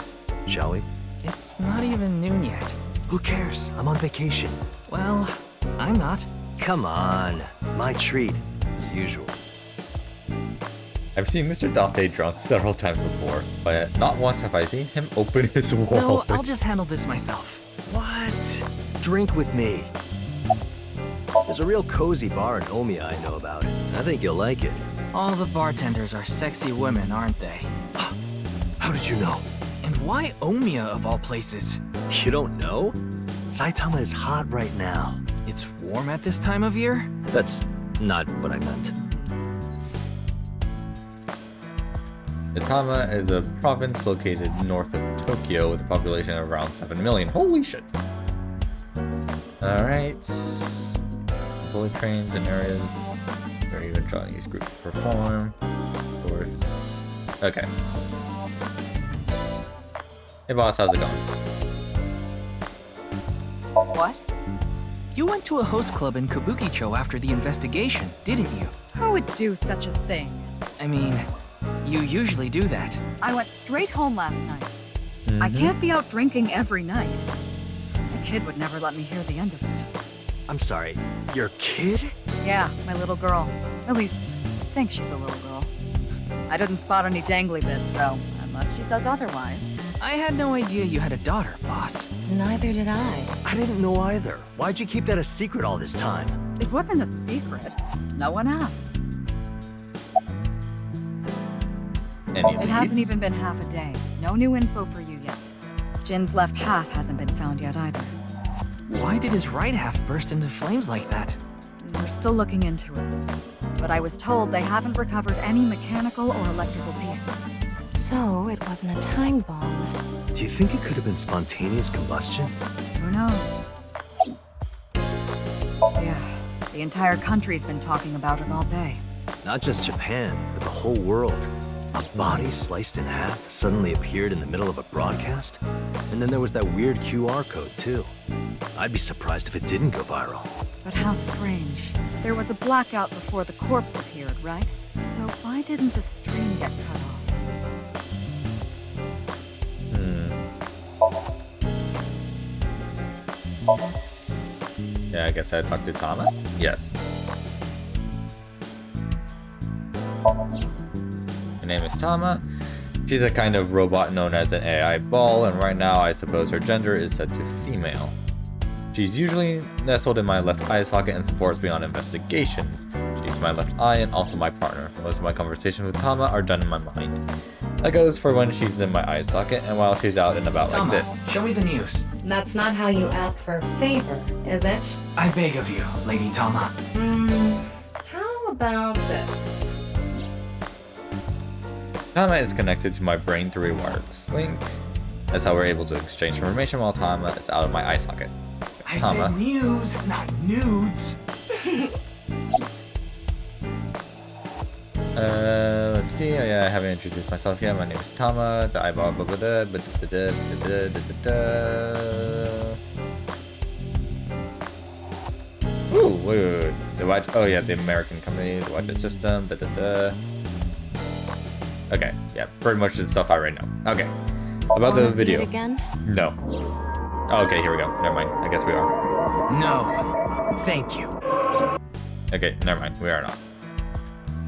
Shall we? It's not even noon yet. Who cares? I'm on vacation. Well, I'm not. Come on. My treat, as usual. I've seen Mr. Date drunk several times before, but not once have I seen him open his No, wallet. I'll just handle this myself. What? Drink with me. There's a real cozy bar in Omiya I know about. I think you'll like it. All the bartenders are sexy women, aren't they? How did you know? And why Omiya of all places? You don't know? Saitama is hot right now. It's warm at this time of year? That's not what I meant. Saitama is a province located north of Tokyo with a population of around 7 million. Holy shit. Alright. Bullet trains and areas where even Chinese groups perform. Of course. Okay. Hey boss, how's it going? What? You went to a host club in Kabukicho after the investigation, didn't you? Who would do such a thing? I mean, you usually do that. I went straight home last night. I can't be out drinking every night. The kid would never let me hear the end of it. I'm sorry, your kid? Yeah, my little girl. At least, I think she's a little girl. I didn't spot any dangly bits, so unless she says otherwise. I had no idea you had a daughter, boss. Neither did I. I didn't know either. Why'd you keep that a secret all this time? It wasn't a secret. No one asked. It hasn't even been half a day. No new info for you yet. Jin's left half hasn't been found yet either. Why did his right half burst into flames like that? We're still looking into it. But I was told they haven't recovered any mechanical or electrical pieces. So it wasn't a time bomb. Do you think it could have been spontaneous combustion? Who knows? Yeah, the entire country's been talking about it all day. Not just Japan, but the whole world. A body sliced in half suddenly appeared in the middle of a broadcast? And then there was that weird QR code, too. I'd be surprised if it didn't go viral. But how strange. There was a blackout before the corpse appeared, right? So why didn't the stream get cut off? Yeah, I guess I talked to Tama? Yes. Her name is Tama. She's a kind of robot known as an AI ball, and right now I suppose her gender is set to female. She's usually nestled in my left eye socket and supports me on investigations. She's my left eye and also my partner. Most of my conversations with Tama are done in my mind. That goes for when she's in my eye socket and while she's out and about Tama, like this. show me the news. That's not how you ask for a favor, is it? I beg of you, Lady Tama. How about this? Tama is connected to my brain through a wireless link. That's how we're able to exchange information while Tama is out of my eye socket. I said news, not nudes. Let's see. Oh, yeah, I haven't introduced myself yet. My name is Tama. The eyeball. Ooh, wait. The watch. Oh yeah, the American company, the watch system. Okay, yeah, pretty much the stuff I already know. Okay, about the Wanna see video. it again? No. Oh, okay, here we go. Never mind. I guess we are. No. Thank you. Okay, never mind. We are not.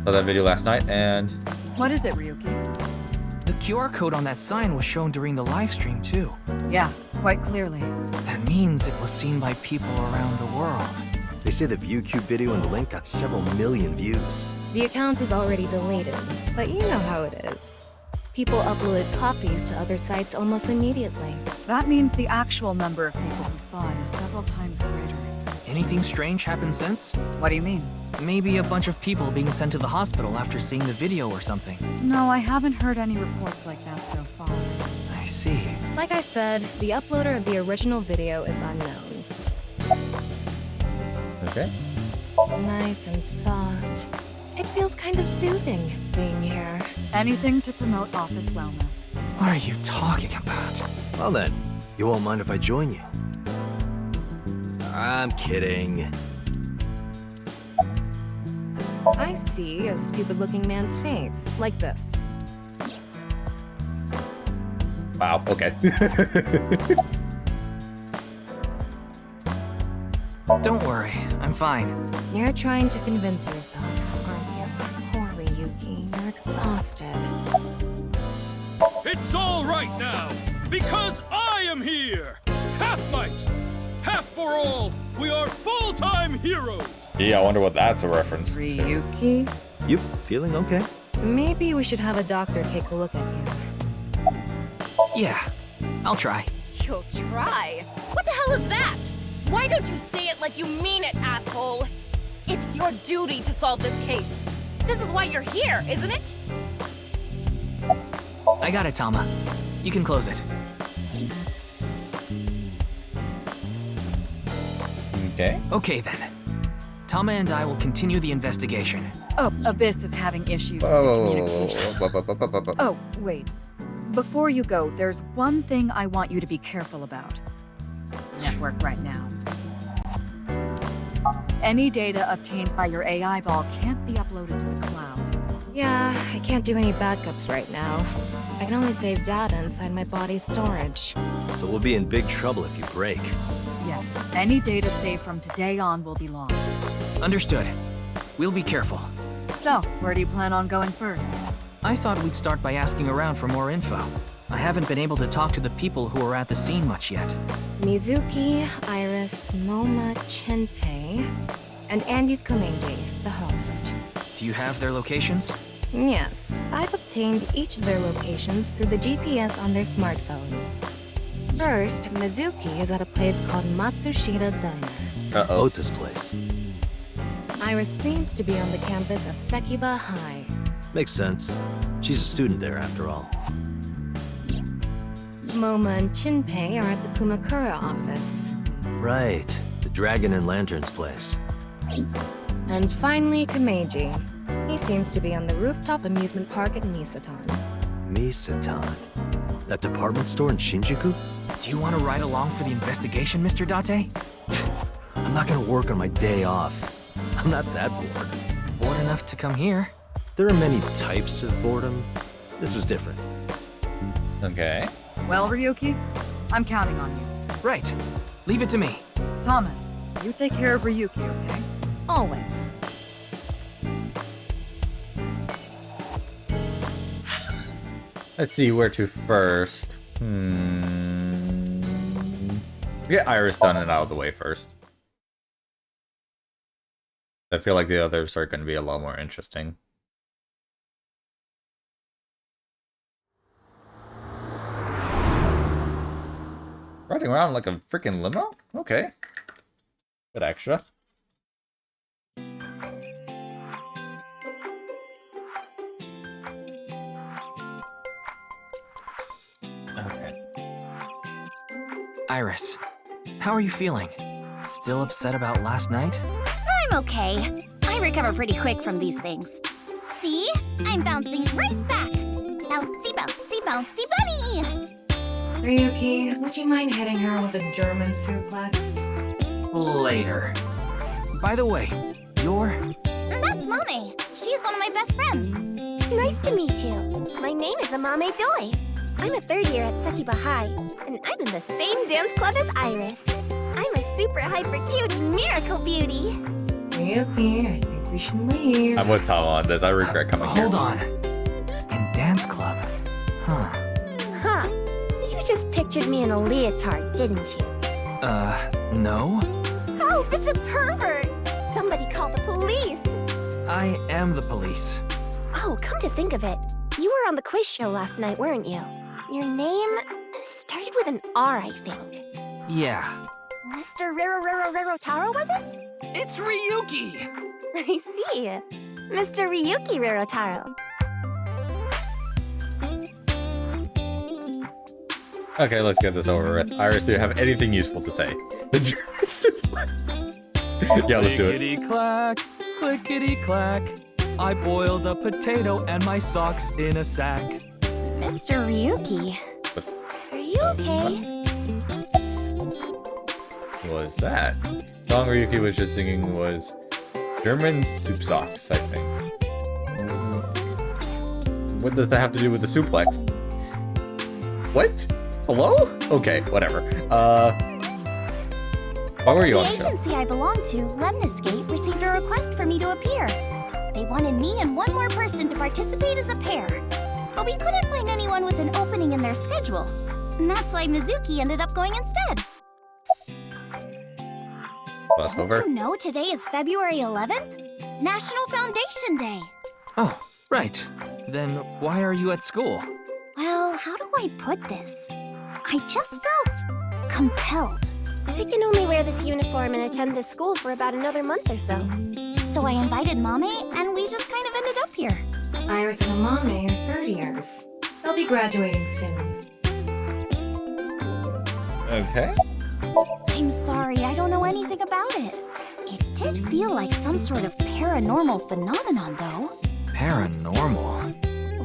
Saw that video last night and... What is it, Ryuki? The QR code on that sign was shown during the live stream too. Yeah, quite clearly. That means it was seen by people around the world. They say the ViewCube video and the link got several million views. The account is already deleted, but you know how it is. People upload copies to other sites almost immediately. That means the actual number of people who saw it is several times greater. Anything strange happened since? What do you mean? Maybe a bunch of people being sent to the hospital after seeing the video or something. No, I haven't heard any reports like that so far. I I see. Like I said, the uploader of the original video is unknown. Okay. Nice and soft. It feels kind of soothing being here. Anything to promote office wellness. What are you talking about? Well then, you won't mind if I join you? I'm kidding. I see a stupid-looking man's face, like this. Wow, okay. Don't worry, I'm fine. You're trying to convince yourself, aren't you? Poor Ryuki, you're exhausted. It's all right now, because I am here! Half might, half for all, we are full-time heroes! Yeah, I wonder what that's a reference to. Ryuki? You feeling okay? Maybe we should have a doctor take a look at you. Yeah, I'll try. You'll try? What the hell is that? Why don't you say it like you mean it, asshole? It's your duty to solve this case. This is why you're here, isn't it? I got it, Tama. You can close it. Okay. Okay then. Tama and I will continue the investigation. Oh, Abyss is having issues with the communication. Oh, wait. Before you go, there's one thing I want you to be careful about. Network right now. Any data obtained by your AI ball can't be uploaded to the cloud. Yeah, I can't do any backups right now. I can only save data inside my body's storage. So we'll be in big trouble if you break. Yes, any data saved from today on will be lost. Understood. We'll be careful. So, where do you plan on going first? I thought we'd start by asking around for more info. I haven't been able to talk to the people who were at the scene much yet. Mizuki, Iris, Moma, Chenpei, and Andy's Komeiji, the host. Do you have their locations? Yes, I've obtained each of their locations through the GPS on their smartphones. First, Mizuki is at a place called Matsushita Diner. Ota's place. Iris seems to be on the campus of Sekiba High. Makes sense. She's a student there after all. Moma and Chinpei are at the Kumakura office. Right. The Dragon and Lanterns place. And finally, Komeiji. He seems to be on the rooftop amusement park at Misatan. Misatan? That department store in Shinjuku? Do you want to ride along for the investigation, Mr. Date? I'm not gonna work on my day off. I'm not that bored. Bored enough to come here? There are many types of boredom. This is different. Okay. Well, Ryuki, I'm counting on you. Right. Leave it to me. Tama, you take care of Ryuki, okay? Always. Let's see where to first. Get Iris done and out of the way first. I feel like the others are going to be a lot more interesting. Riding around like a freaking limo? Okay. Bit extra. Okay. Iris, how are you feeling? Still upset about last night? I'm okay. I recover pretty quick from these things. See? I'm bouncing right back. Bouncy, bouncy, bouncy bunny! Ryuki, would you mind hitting her with a German suplex? Later. By the way, you're... That's Mame. She's one of my best friends. Nice to meet you. My name is Amame Doi. I'm a third year at Sekiba High, and I'm in the same dance club as Iris. I'm a super hyper cute miracle beauty. Ryuki, I think we should leave. I'm with Tama on this. I regret coming here. Hold on. In dance club? Huh. Huh. You just pictured me in a leotard, didn't you? No. Oh, it's a pervert! Somebody call the police! I am the police. Oh, come to think of it, you were on the quiz show last night, weren't you? Your name started with an R, I think. Yeah. Mr. Rero Taro, was it? It's Ryuki! I see. Mr. Ryuki Rero Taro. Okay, let's get this over with. Iris, do you have anything useful to say? Yeah, let's do it. Clickety-clack, clickety-clack. I boiled a potato and my socks in a sack. Mr. Ryuki. Are you okay? What was that? The song Ryuki was just singing was German soup socks, I think. What does that have to do with the suplex? What? Hello? Okay, whatever. Why were you on the show? The agency I belong to, Lemniscape, received a request for me to appear. They wanted me and one more person to participate as a pair. But we couldn't find anyone with an opening in their schedule. And that's why Mizuki ended up going instead. Bus over. You know today is February 11th? National Foundation Day. Oh, right. Then why are you at school? Well, how do I put this? I just felt compelled. I can only wear this uniform and attend this school for about another month or so. So I invited Mame, and we just kind of ended up here. Iris and Amame are third years. They'll be graduating soon. Okay. I'm sorry, I don't know anything about it. It did feel like some sort of paranormal phenomenon, though. Paranormal?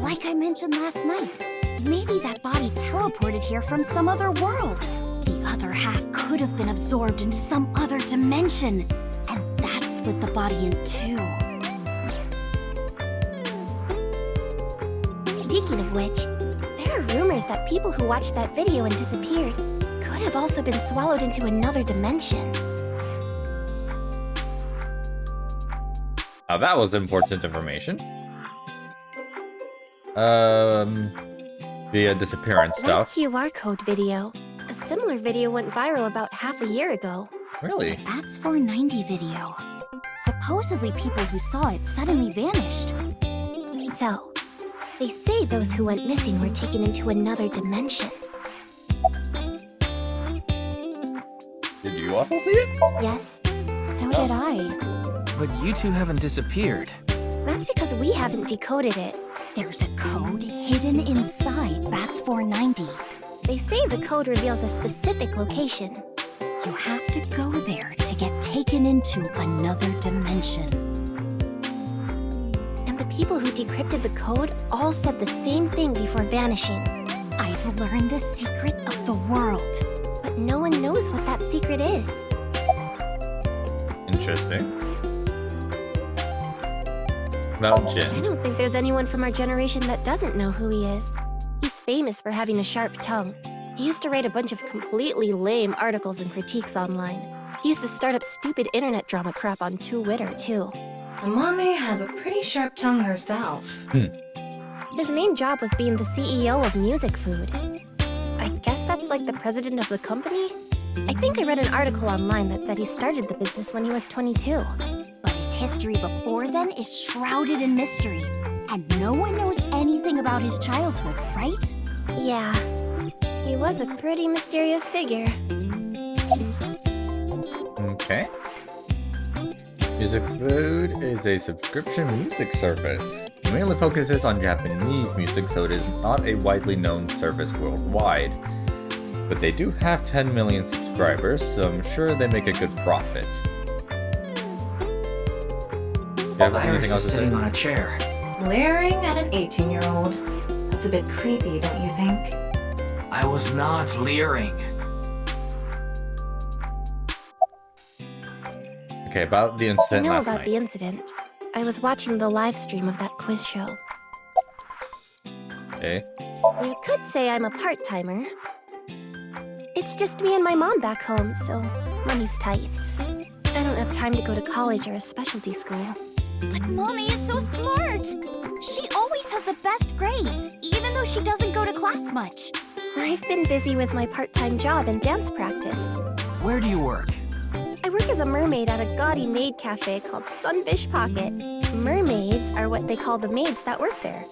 Like I mentioned last night, maybe that body teleported here from some other world. The other half could have been absorbed into some other dimension, and that split the body in two. Speaking of which, there are rumors that people who watched that video and disappeared could have also been swallowed into another dimension. Now that was important information. The disappearance That stuff. QR code video. A similar video went viral about half a year ago. Really? That's 490 video. Supposedly people who saw it suddenly vanished. So, they say those who went missing were taken into another dimension. Did you also see it? Yes, So did I. But you two haven't disappeared. that's because we haven't decoded it. There's a code hidden inside Bats 490. They say the code reveals a specific location. You have to go there to get taken into another dimension. And the people who decrypted the code all said the same thing before vanishing. I've learned the secret of the world. But no one knows what that secret is. Interesting. About I Jin. don't think there's anyone from our generation that doesn't know who he is. He's famous for having a sharp tongue. He used to write a bunch of completely lame articles and critiques online. He used to start up stupid internet drama crap on Twitter, too. Amame has a pretty sharp tongue herself. His main job was being the CEO of Music Food. I guess that's like the president of the company? I think I read an article online that said he started the business when he was 22. But his history before then is shrouded in mystery. And no one knows anything about his childhood, right? Yeah, he was a pretty mysterious figure. Okay. Music Food is a subscription music service. It mainly focuses on Japanese music, so it is not a widely known service worldwide. But they do have 10 million subscribers, so I'm sure they make a good profit. Do you have anything Iris else is to sitting say? on a chair. Glaring at an 18-year-old. That's a bit creepy, don't you think? I was not leering. Okay, about the I incident know last about night. the incident. I was watching the live stream of that quiz show. Okay. You could say I'm a part-timer. It's just me and my mom back home, so money's tight. I don't have time to go to college or a specialty school. But Mommy is so smart. She always has the best grades, even though she doesn't go to class much. I've been busy with my part-time job and dance practice. Where do you work? I work as a mermaid at a gaudy maid cafe called Sunfish Pocket. Mermaids are what they call the maids that work there.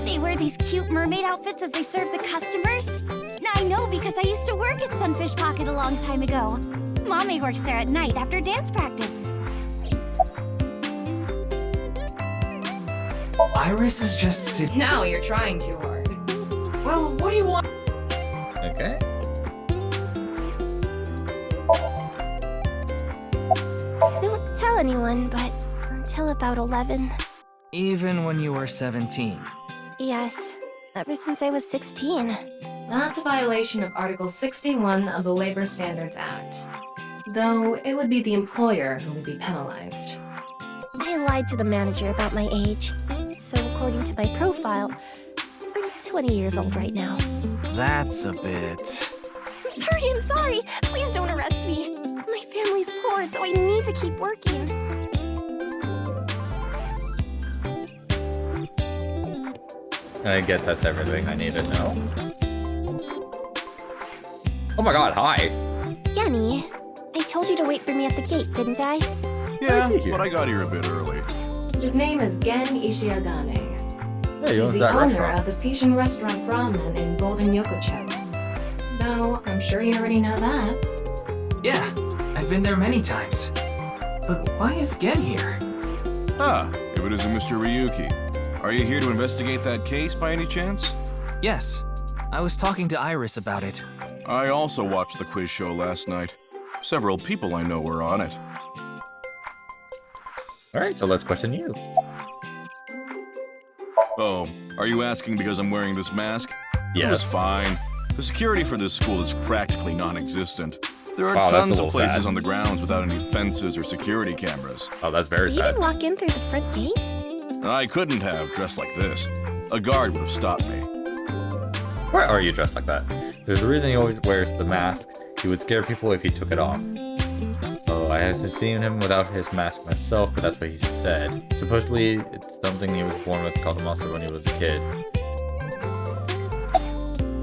They wear these cute mermaid outfits as they serve the customers. Now I know because I used to work at Sunfish Pocket a long time ago. Mommy works there at night after dance practice. Iris is just sitting. Now you're trying too hard. Well, what do you want? Okay. Don't tell anyone, but until about 11. Even when you were 17. Yes, ever since I was 16. That's a violation of Article 61 of the Labor Standards Act. Though it would be the employer who would be penalized. I lied to the manager about my age. So according to my profile, I'm 20 years old right now. That's a bit... I'm sorry. Please don't arrest me. My family's poor, so I need to keep working. I guess that's everything I need to know. Oh my god, hi! Yenny, I told you to wait for me at the gate, didn't I? Yeah, but I got here a bit early. His name is Gen Ishiagane. Hey, He's owns the that owner restaurant. of the fusion restaurant Brahmin in Golden Yokocho. Though, I'm sure you already know that. Yeah, I've been there many times. But why is Gen here? Ah, if it isn't Mr. Ryuki. Are you here to investigate that case by any chance? Yes, I was talking to Iris about it. I also watched the quiz show last night. Several people I know were on it. Alright, so let's question you. Oh, are you asking because I'm wearing this mask? Yes. It was fine. The security for this school is practically non-existent. There are Wow, that's a tons little of places sad. on the grounds without any fences or security cameras. Oh, that's very You sad. didn't walk in through the front gate? I couldn't have dressed like this. A guard would have stopped me. Why are you dressed like that? There's a reason he always wears the mask. He would scare people if he took it off. Oh, I haven't seen him without his mask myself, but that's what he said. Supposedly, it's something he was born with called the monster when he was a kid.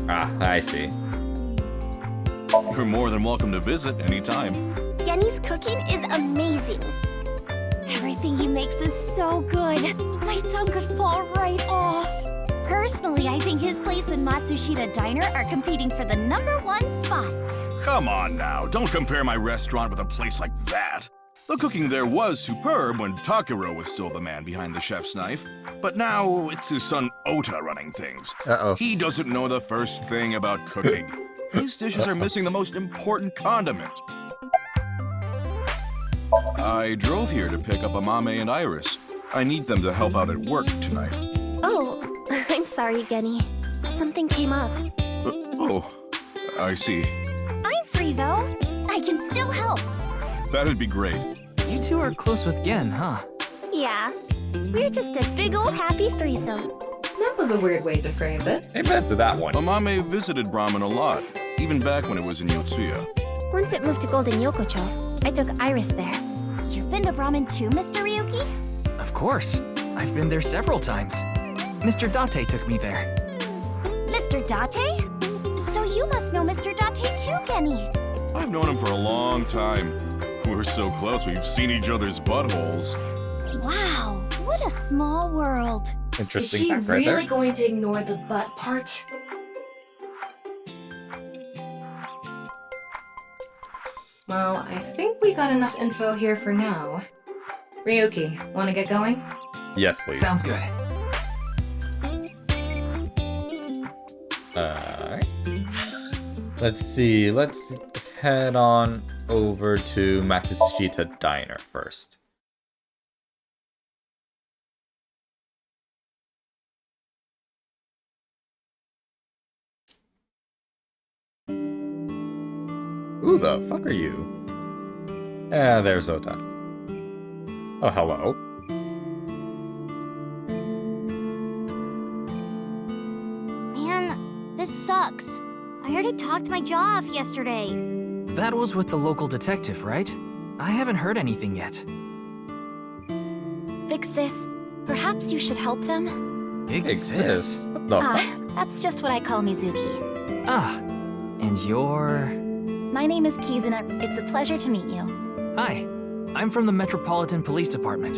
Ah, I see. You're more than welcome to visit anytime. Yenny's cooking is amazing. Everything he makes is so good. My tongue could fall right off. Personally, I think his place and Matsushita Diner are competing for the #1 spot. Come on now, don't compare my restaurant with a place like that. The cooking there was superb when Takiro was still the man behind the chef's knife, but now it's his son Ota running things. Uh-oh. He doesn't know the first thing about cooking. His dishes are missing the most important condiment. I drove here to pick up Amame and Iris. I need them to help out at work tonight. Oh, I'm sorry, Genny. Something came up. Oh, I see. I'm free though. I can still help. That'd be great. You two are close with Gen, huh? Yeah, we're just a big old happy threesome. That was a weird way to phrase it. Amen to that one. Amame visited Brahmin a lot, even back when it was in Yotsuya. Once it moved to Golden Yokocho, I took Iris there. You've been to Brahmin too, Mr. Ryuki? Of course. I've been there several times. Mr. Date took me there. Mr. Date? So you must know Mr. Date too, Genny. I've known him for a long time. We're so close, we've seen each other's buttholes. Wow, what a small world. Is Interesting she fact right really there. going to ignore the butt part? Well, I think we got enough info here for now. Ryuki, wanna get going? Yes, please. Sounds good. Alright. Let's see. Let's head on over to Matsushita Diner first. Who the fuck are you? Ah, there's Ota. Oh, hello. Man, this sucks. I already talked my jaw off yesterday. That was with the local detective, right? I haven't heard anything yet. Big sis, perhaps you should help them? Big sis? What the fuck? That's just what I call Mizuki. Ah, and you're... My name is Kizuna. It's a pleasure to meet you. Hi, I'm from the Metropolitan Police Department.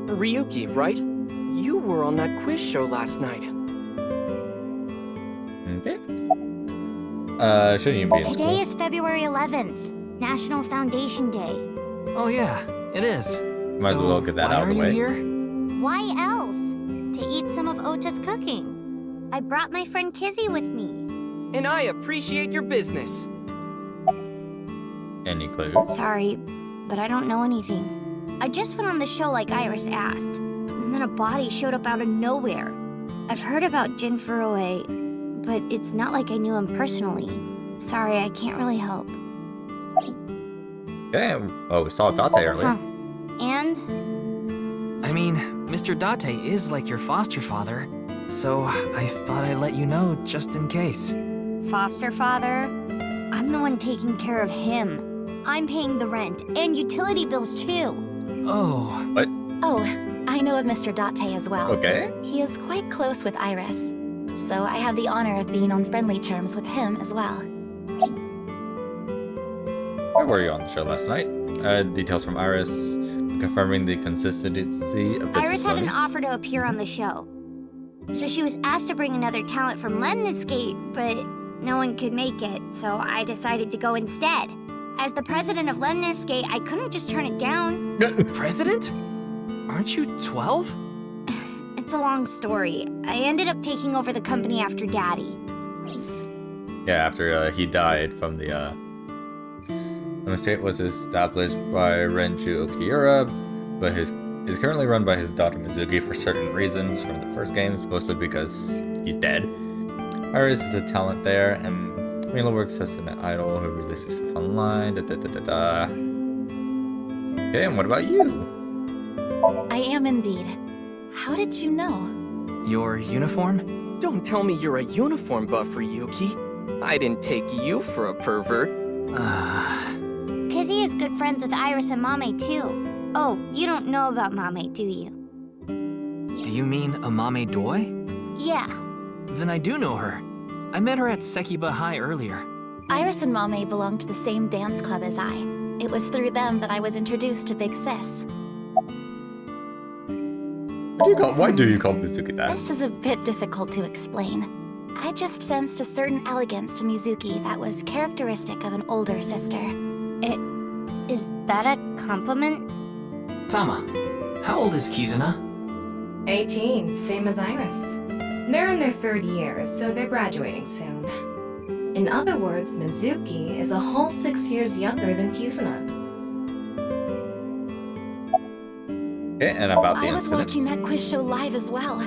Ryuki, right? You were on that quiz show last night. Okay. Shouldn't even be in Today school. is February 11th, National Foundation Day. Oh yeah, it is. Might as well get that why out of the are way. you here? Why else? To eat some of Ota's cooking. I brought my friend Kizzy with me. and I appreciate your business. Any clues? Sorry, but I don't know anything. I just went on the show like Iris asked, and then a body showed up out of nowhere. I've heard about Jin Furue, but it's not like I knew him personally. Sorry, I can't really help. Okay. Oh, we saw Date earlier. Huh. And? I mean, Mr. Date is like your foster father, so I thought I'd let you know just in case. Foster father? I'm the one taking care of him. I'm paying the rent and utility bills too. Oh. What? Oh, I know of Mr. Date as well. Okay. He is quite close with Iris, so I have the honor of being on friendly terms with him as well. Where were you on the show last night? Details from Iris confirming the consistency of the Iris had testimony. an offer to appear on the show. So she was asked to bring another talent from Lemniscate, but no one could make it, so I decided to go instead. As the president of Lemniscate, I couldn't just turn it down. President? Aren't you 12? It's a long story. I ended up taking over the company after Daddy. Yeah, after he died from the estate was established by Renju Okiura, but is currently run by his daughter Mizuki for certain reasons from the first games, mostly because he's dead. Iris is a talent there, and Mila works as an idol who releases stuff online. Okay, and what about you? I am indeed. How did you know? Your uniform? Don't tell me you're a uniform buffer, Yuki. I didn't take you for a pervert. Kizzy is good friends with Iris and Mame too. Oh, you don't know about Mame, do you? Do you mean Amame Doi? Yeah. Then I do know her. I met her at Sekiba High earlier. Iris and Mame belong to the same dance club as I. It was through them that I was introduced to Big Sis. Why do you call Mizuki that? This is a bit difficult to explain. I just sensed a certain elegance to Mizuki that was characteristic of an older sister. Is that a compliment? Tama, how old is Kizuna? 18, same as Iris. They're in their 3rd year, so they're graduating soon. In other words, Mizuki is a whole 6 years younger than Kizuna. Okay, and about the I was incident. watching that quiz show live as well.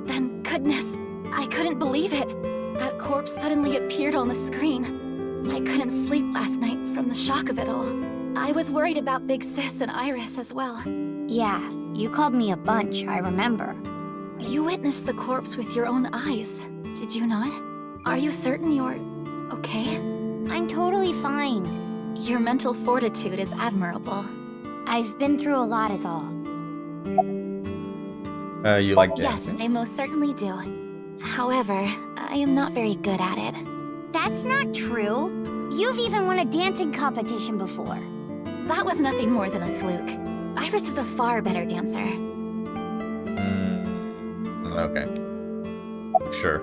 Then, goodness, I couldn't believe it. That corpse suddenly appeared on the screen. I couldn't sleep last night from the shock of it all. I was worried about Big Sis and Iris as well. Yeah, you called me a bunch, I remember. You witnessed the corpse with your own eyes, did you not? Are you certain you're okay? I'm totally fine. Your mental fortitude is admirable. I've been through a lot is all. You like Yes, dancing? I most certainly do. However, I am not very good at it. That's not true. You've even won a dancing competition before. That was nothing more than a fluke. Iris is a far better dancer. Okay. Sure.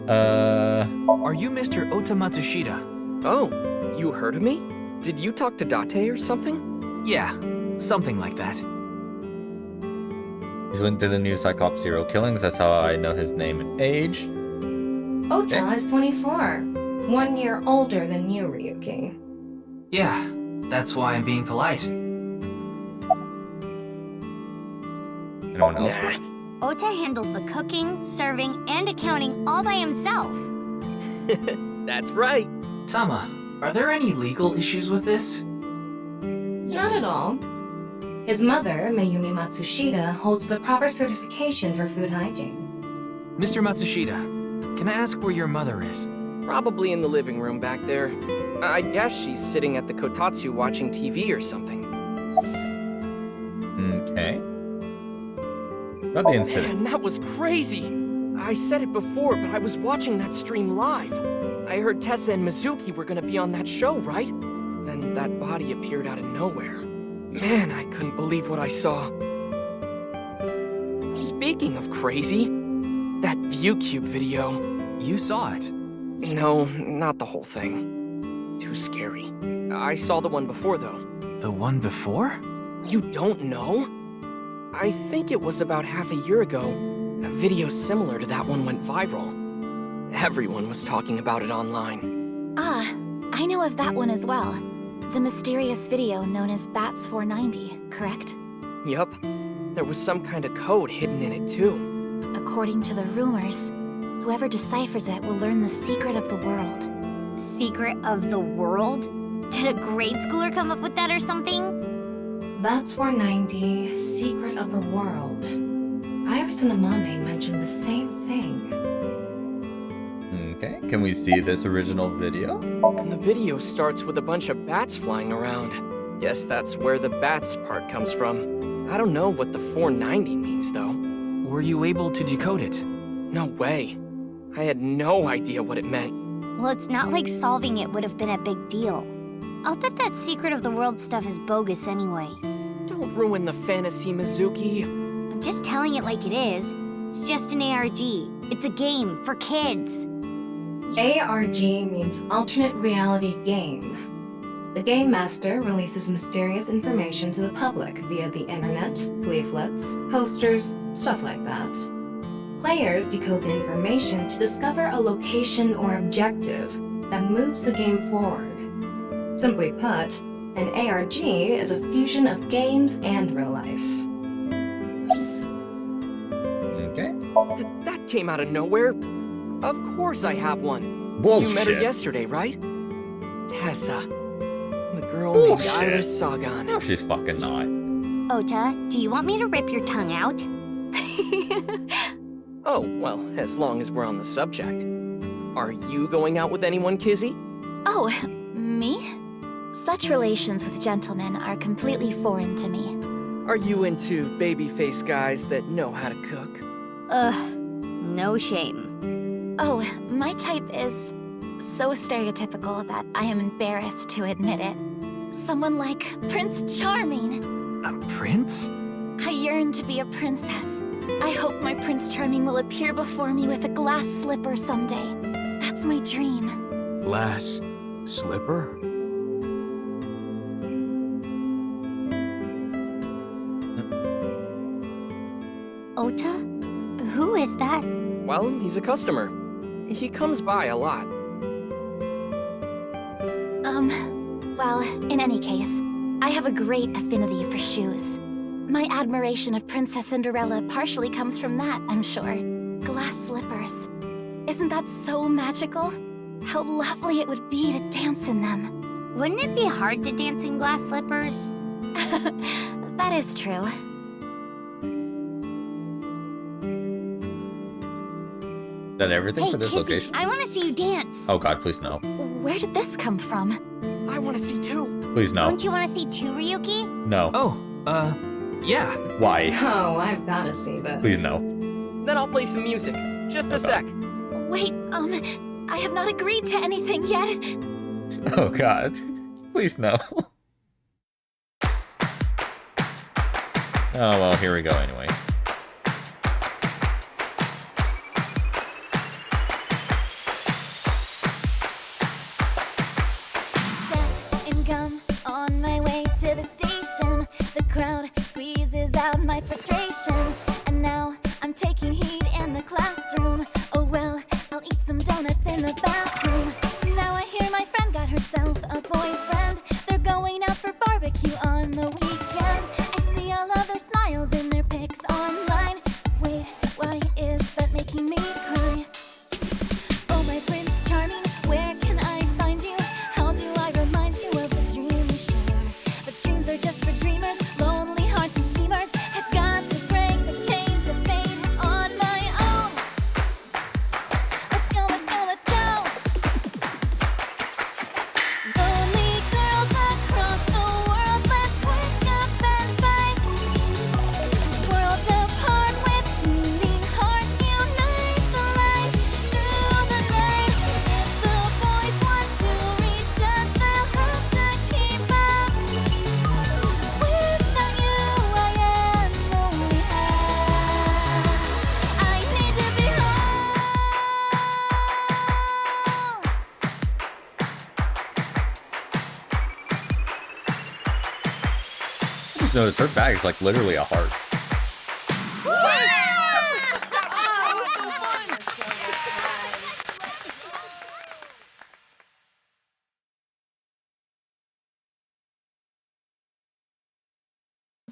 Are you Mr. Ota Matsushita? Oh, you heard of me? Did you talk to Date or something? Yeah, something like that. He's linked to the new Cyclops serial killings. That's how I know his name and age. Ota is 24, 1 year older than you, Ryuki. Yeah, that's why I'm being polite. Anyone else? Ota handles the cooking, serving, and accounting all by himself. That's right. Tama, are there any legal issues with this? Not at all. His mother, Mayumi Matsushita, holds the proper certification for food hygiene. Mr. Matsushita, can I ask where your mother is? Probably in the living room back there. I guess she's sitting at the kotatsu watching TV or something. Okay. About the incident. Man, that was crazy! I said it before, but I was watching that stream live. I heard Tessa and Mizuki were gonna be on that show, right? Then that body appeared out of nowhere. Man, I couldn't believe what I saw. Speaking of crazy, that ViewCube video. You saw it? No, not the whole thing. Too scary. I saw the one before, though. The one before? You don't know? I think it was about half a year ago. A video similar to that one went viral. Everyone was talking about it online. Ah, I know of that one as well. The mysterious video known as Bats 490, correct? Yup. There was some kind of code hidden in it too. According to the rumors, whoever deciphers it will learn the secret of the world. Secret of the world? Did a grade schooler come up with that or something? Bats 490, Secret of the World. Iris and Amame mentioned the same thing. Okay, can we see this original video? And the video starts with a bunch of bats flying around. Guess that's where the bats part comes from. I don't know what the 490 means though. Were you able to decode it? No way. I had no idea what it meant. Well, it's not like solving it would have been a big deal. I'll bet that secret of the world stuff is bogus anyway. Don't ruin the fantasy, Mizuki. I'm just telling it like it is. It's just an ARG. It's a game for kids. ARG means Alternate Reality Game. The Game Master releases mysterious information to the public via the internet, leaflets, posters, stuff like that. Players decode the information to discover a location or objective that moves the game forward. Simply put, an ARG is a fusion of games and real life. Okay. That came out of nowhere. Of course I have one. Bullshit. You met her yesterday, right? Tessa. The girl Bullshit. named Iris Sagan. No, she's fucking not. Ota, do you want me to rip your tongue out? Oh, well, as long as we're on the subject. Are you going out with anyone, Kizzy? Oh, me? Such relations with gentlemen are completely foreign to me. Are you into babyface guys that know how to cook? Ugh, no shame. Oh, my type is so stereotypical that I am embarrassed to admit it. Someone like Prince Charming. A prince? I yearn to be a princess. I hope my Prince Charming will appear before me with a glass slipper someday. That's my dream. Glass slipper? Ota? Who is that? Well, he's a customer. He comes by a lot. Well, in any case, I have a great affinity for shoes. My admiration of Princess Cinderella partially comes from that, I'm sure. Glass slippers. Isn't that so magical? How lovely it would be to dance in them. Wouldn't it be hard to dance in glass slippers? That is true. Is that everything Hey, for this Kizzy, location? I want to see you dance. Oh god, please no. Where did this come from? I want to see too. Please no. Don't you want to see too, Ryuki? No. Oh, yeah. Why? Oh, I've gotta see this. Please no. Then I'll play some music. Just a sec. Wait, I have not agreed to anything yet. Oh god. Please no. Oh well, here we go anyway. On my way to the station, the crowd squeezes out my frustration, and now I'm taking heat in the classroom. Oh well, I'll eat some donuts in the bathroom. Now I hear my friend got herself a boyfriend. They're going out for barbecue on the weekend. I see all of their smiles in their pics online. Wait, why is that making me cry? Oh my Prince Charming, where can I find you? How do I remind you of the dream we share? But dreams are just for dreamers, lonely hearts and schemers. I've got to break the chains of fame on my own. Let's go, let's go, let's go. Lonely girls across the world, let's wake up and fight. Worlds apart with beating hearts, unite the light through the night. If the boys want to reach us, they'll have to keep up. Without you, I am only half. I need to be whole. I just noticed her bag is like literally a heart.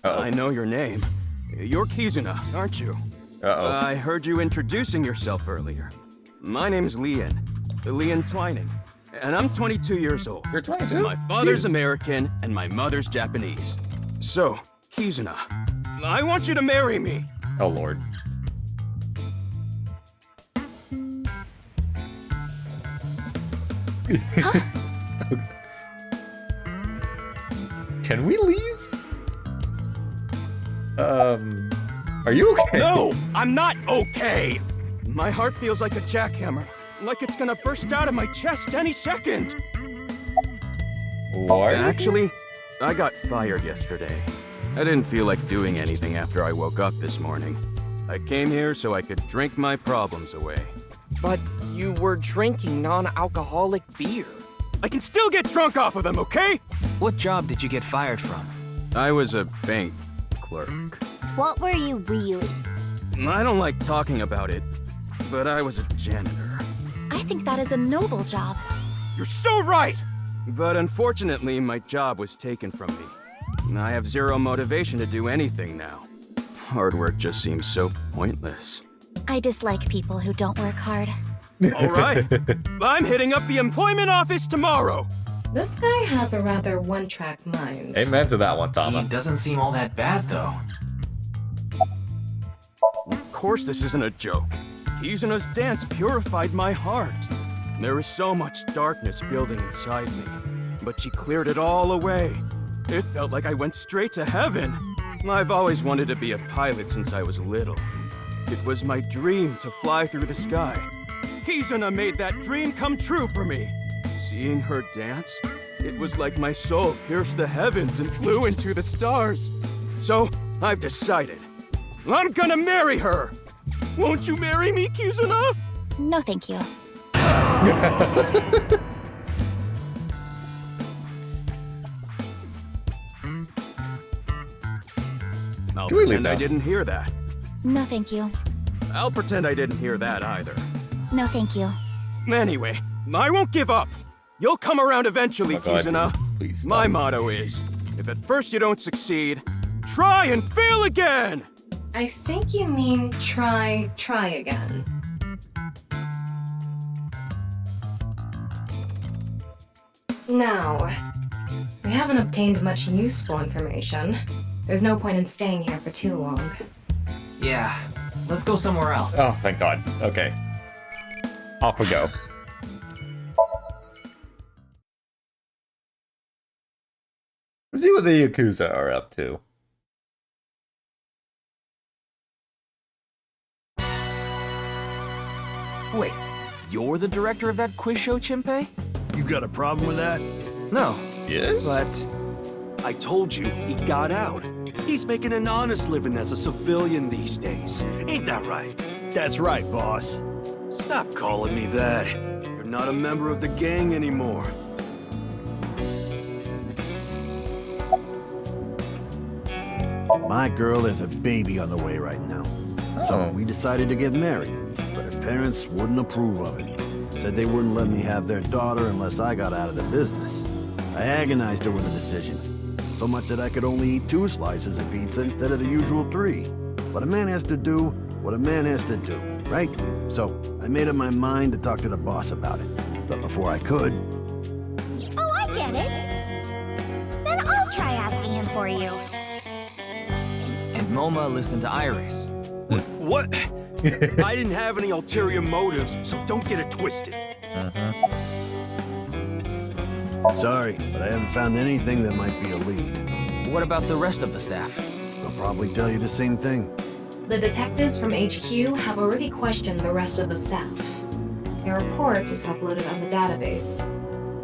I know your name. You're Kizuna, aren't you? I heard you introducing yourself earlier. My name's Leon Twining, and I'm 22 years old. You're 22? My father's Jeez. American, and my mother's Japanese. So, Kizuna, I want you to marry me. Oh, Lord. Can we leave? Are you okay? No, I'm not okay. My heart feels like a jackhammer, like it's gonna burst out of my chest any second. What? Actually, I got fired yesterday. I didn't feel like doing anything after I woke up this morning. I came here so I could drink my problems away. But you were drinking non-alcoholic beer. I can still get drunk off of them, okay? What job did you get fired from? I was a bank clerk. What were you really? I don't like talking about it, but I was a janitor. I think that is a noble job. You're so right! But unfortunately, my job was taken from me. I have zero motivation to do anything now. Hard work just seems so pointless. I dislike people who don't work hard. All right, I'm hitting up the employment office tomorrow. This guy has a rather one-track mind. Amen to that one, Tama. He doesn't seem all that bad, though. Of course this isn't a joke. Kizuna's dance purified my heart. There was so much darkness building inside me, but she cleared it all away. It felt like I went straight to heaven. I've always wanted to be a pilot since I was little. It was my dream to fly through the sky. Kizuna made that dream come true for me. Seeing her dance, it was like my soul pierced the heavens and flew into the stars. So, I've decided. I'm gonna marry her! Won't you marry me, Kizuna? No, thank you. I'll Can we leave pretend I now? didn't hear that. No, thank you. I'll pretend I didn't hear that either. No, thank you. Anyway, I won't give up. You'll come around eventually, Oh, God, Kizuna. please stop. My motto is, if at first you don't succeed, try and fail again! I think you mean try again. Now, we haven't obtained much useful information. There's no point in staying here for too long. Yeah, let's go somewhere else. Oh, thank God. Okay. Off we go. Let's see what the Yakuza are up to. Wait, you're the director of that quiz show, Chimpei? You got a problem with that? No. Yes? But I told you, he got out. He's making an honest living as a civilian these days. Ain't that right? That's right, boss. Stop calling me that. You're not a member of the gang anymore. My girl has a baby on the way right now. So we decided to get married, but her parents wouldn't approve of it. Said they wouldn't let me have their daughter unless I got out of the business. I agonized over the decision, so much that I could only eat 2 slices of pizza instead of the usual 3. But a man has to do what a man has to do, right? So I made up my mind to talk to the boss about it. But before I could... Oh, I get it. Then I'll try asking him for you. And Moma listened to Iris. What? I didn't have any ulterior motives, so don't get it twisted. Sorry, but I haven't found anything that might be a lead. What about the rest of the staff? They'll probably tell you the same thing. The detectives from HQ have already questioned the rest of the staff. Their report is uploaded on the database.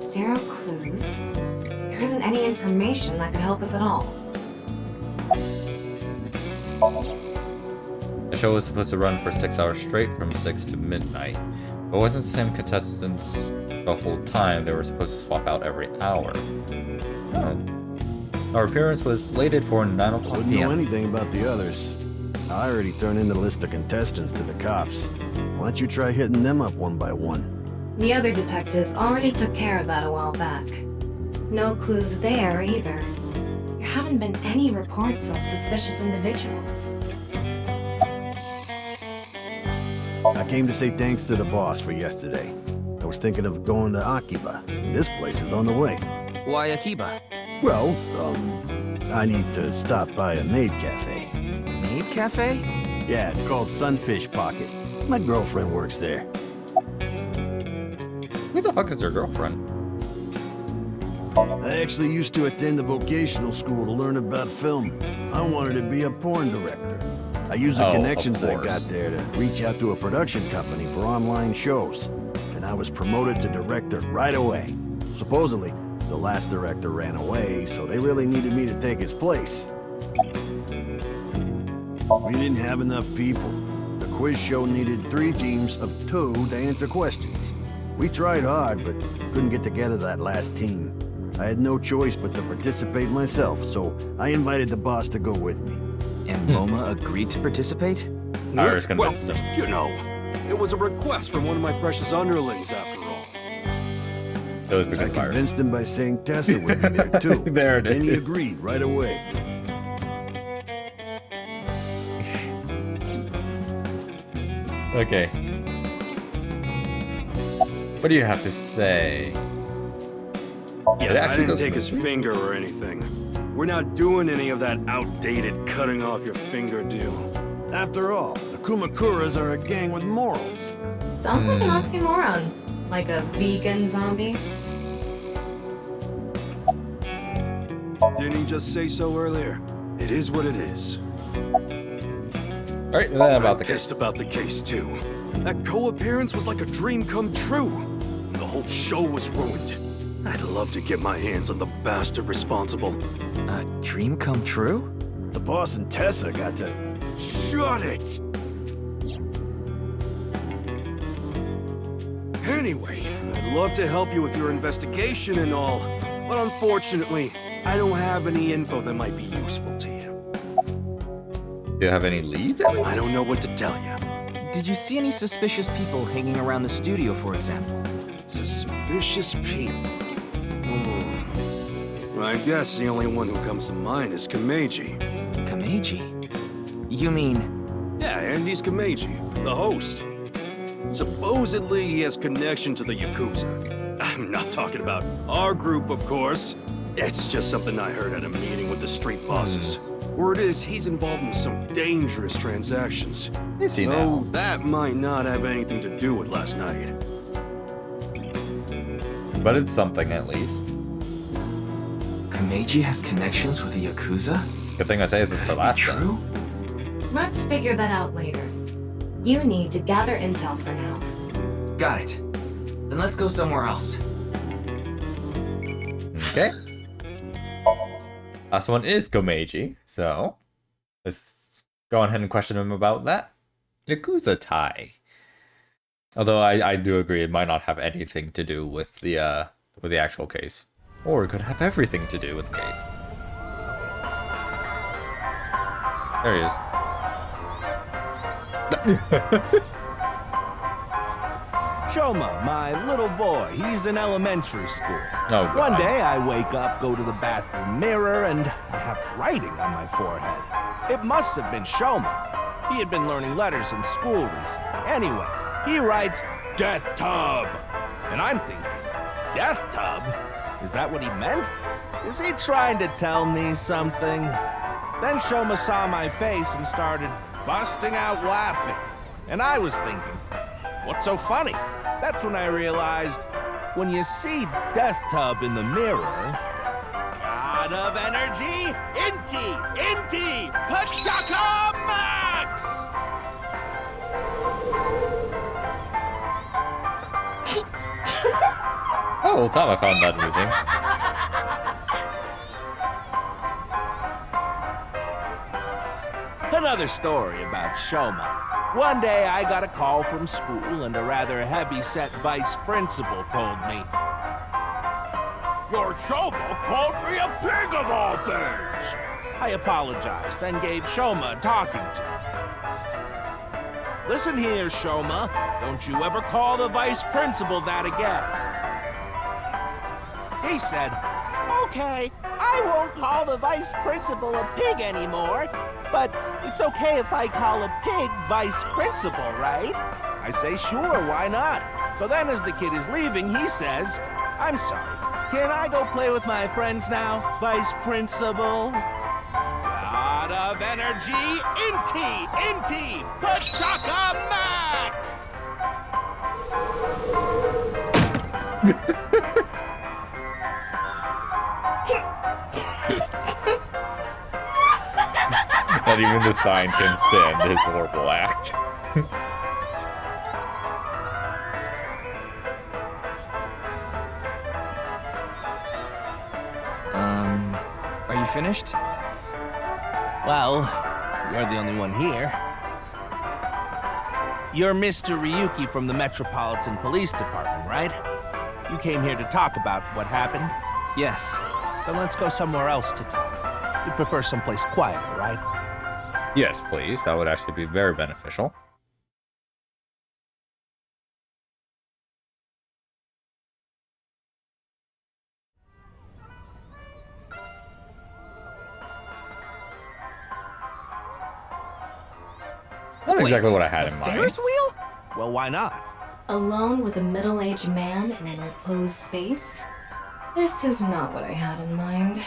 0 clues. There isn't any information that could help us at all. The show was supposed to run for 6 hours straight from 6 to midnight. But it wasn't the same contestants the whole time. They were supposed to swap out every hour. Oh. Our appearance was slated for 9 o'clock Wouldn't know p.m. anything about the others. I already turned in the list of contestants to the cops. Why don't you try hitting them up one by one? The other detectives already took care of that a while back. No clues there either. There haven't been any reports of suspicious individuals. I came to say thanks to the boss for yesterday. I was thinking of going to Akiba, and this place is on the way. Why Akiba? Well, I need to stop by a maid cafe. Maid cafe? Yeah, it's called Sunfish Pocket. My girlfriend works there. Who the fuck is your girlfriend? I actually used to attend a vocational school to learn about film. I wanted to be a porn director. I used the connections I got there to reach out to a production company for online shows. And I was promoted to director right away. Supposedly, the last director ran away, so they really needed me to take his place. We didn't have enough people. The quiz show needed 3 teams of 2 to answer questions. We tried hard, but couldn't get together that last team. I had no choice but to participate myself, so I invited the boss to go with me. And Roma agreed to participate? Iris convinced him. You know, it was a request from one of my precious underlings, after all. It was because I convinced him by saying Tessa would be there too. There it is. And he agreed right away. Okay. What do you have to say? Yeah, I didn't take his finger or anything. We're not doing any of that outdated cutting off your finger deal. After all, the Kumakuras are a gang with morals. Sounds like an oxymoron. Like a vegan zombie. Didn't he just say so earlier? It is what it is. Alright, then about the case. Pissed about the case, too. That co-appearance was like a dream come true. The whole show was ruined. I'd love to get my hands on the bastard responsible. A dream come true? The boss and Tessa got to... Shut it! Anyway, I'd love to help you with your investigation and all, but unfortunately, I don't have any info that might be useful to you. Do you have any leads at least? I don't know what to tell you. Did you see any suspicious people hanging around the studio, for example? Suspicious people? I guess the only one who comes to mind is Kameji. Kameji? You mean... Yeah, Andy's Kameji, the host. Supposedly he has connection to the Yakuza. I'm not talking about our group, of course. It's just something I heard at a meeting with the street bosses. Word is, he's involved in some dangerous transactions. Is he so now? that might not have anything to do with last night. But it's something at least. Kameji has connections with the Yakuza? Good thing I saved it for last time. Let's figure that out later. You need to gather intel for now. Got it. Then let's go somewhere else. Okay. Last one is Komeiji, so let's go ahead and question him about that. Yakuza tie. Although I do agree it might not have anything to do with the actual case. Or it could have everything to do with the case. There he is. Shoma, my little boy, he's in elementary school. Oh, God. One day I wake up, go to the bathroom mirror, and I have writing on my forehead. It must have been Shoma. He had been learning letters in school recently. Anyway, he writes, Death Tub. And I'm thinking, Death Tub? Is that what he meant? Is he trying to tell me something? Then Shoma saw my face and started busting out laughing. And I was thinking, what's so funny? That's when I realized, when you see Death Tub in the mirror, God of Energy, Inti, Pachaka Max! Oh, well, Tom, I found that amusing. Another story about Shoma. One day I got a call from school and a rather heavy-set vice principal told me, Your Shoma called me a pig of all things! I apologized, then gave Shoma a talking to. Listen here, Shoma. Don't you ever call the vice principal that again. He said, Okay, I won't call the vice principal a pig anymore, but it's okay if I call a pig vice principal, right? I say, sure, why not? So then as the kid is leaving, he says, I'm sorry, can I go play with my friends now, vice principal? Lot of energy, Inti, Pachaka Max! Not even the sign can stand his horrible act. Are you finished? Well, you're the only one here. You're Mr. Ryuki from the Metropolitan Police Department, right? You came here to talk about what happened? Yes. Then let's go somewhere else to talk. You prefer someplace quieter, right? Yes, please. That would actually be very beneficial. Not exactly what I had in mind. Ferris wheel? Well, why not? Alone with a middle-aged man in an enclosed space? This is not what I had in mind.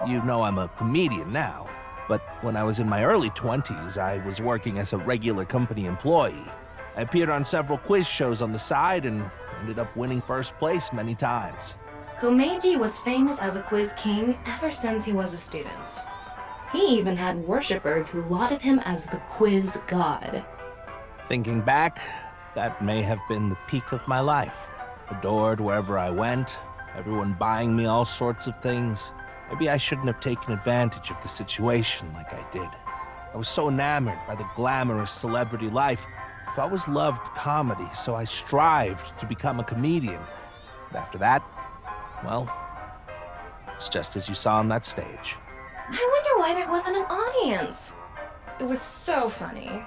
You know I'm a comedian now, but when I was in my early 20s, I was working as a regular company employee. I appeared on several quiz shows on the side and ended up winning first place many times. Komeiji was famous as a quiz king ever since he was a student. He even had worshippers who lauded him as the quiz god. Thinking back, that may have been the peak of my life. Adored wherever I went, everyone buying me all sorts of things. Maybe I shouldn't have taken advantage of the situation like I did. I was so enamored by the glamorous celebrity life. I've always loved comedy, so I strived to become a comedian. But after that, well, it's just as you saw on that stage. I wonder why there wasn't an audience. It was so funny.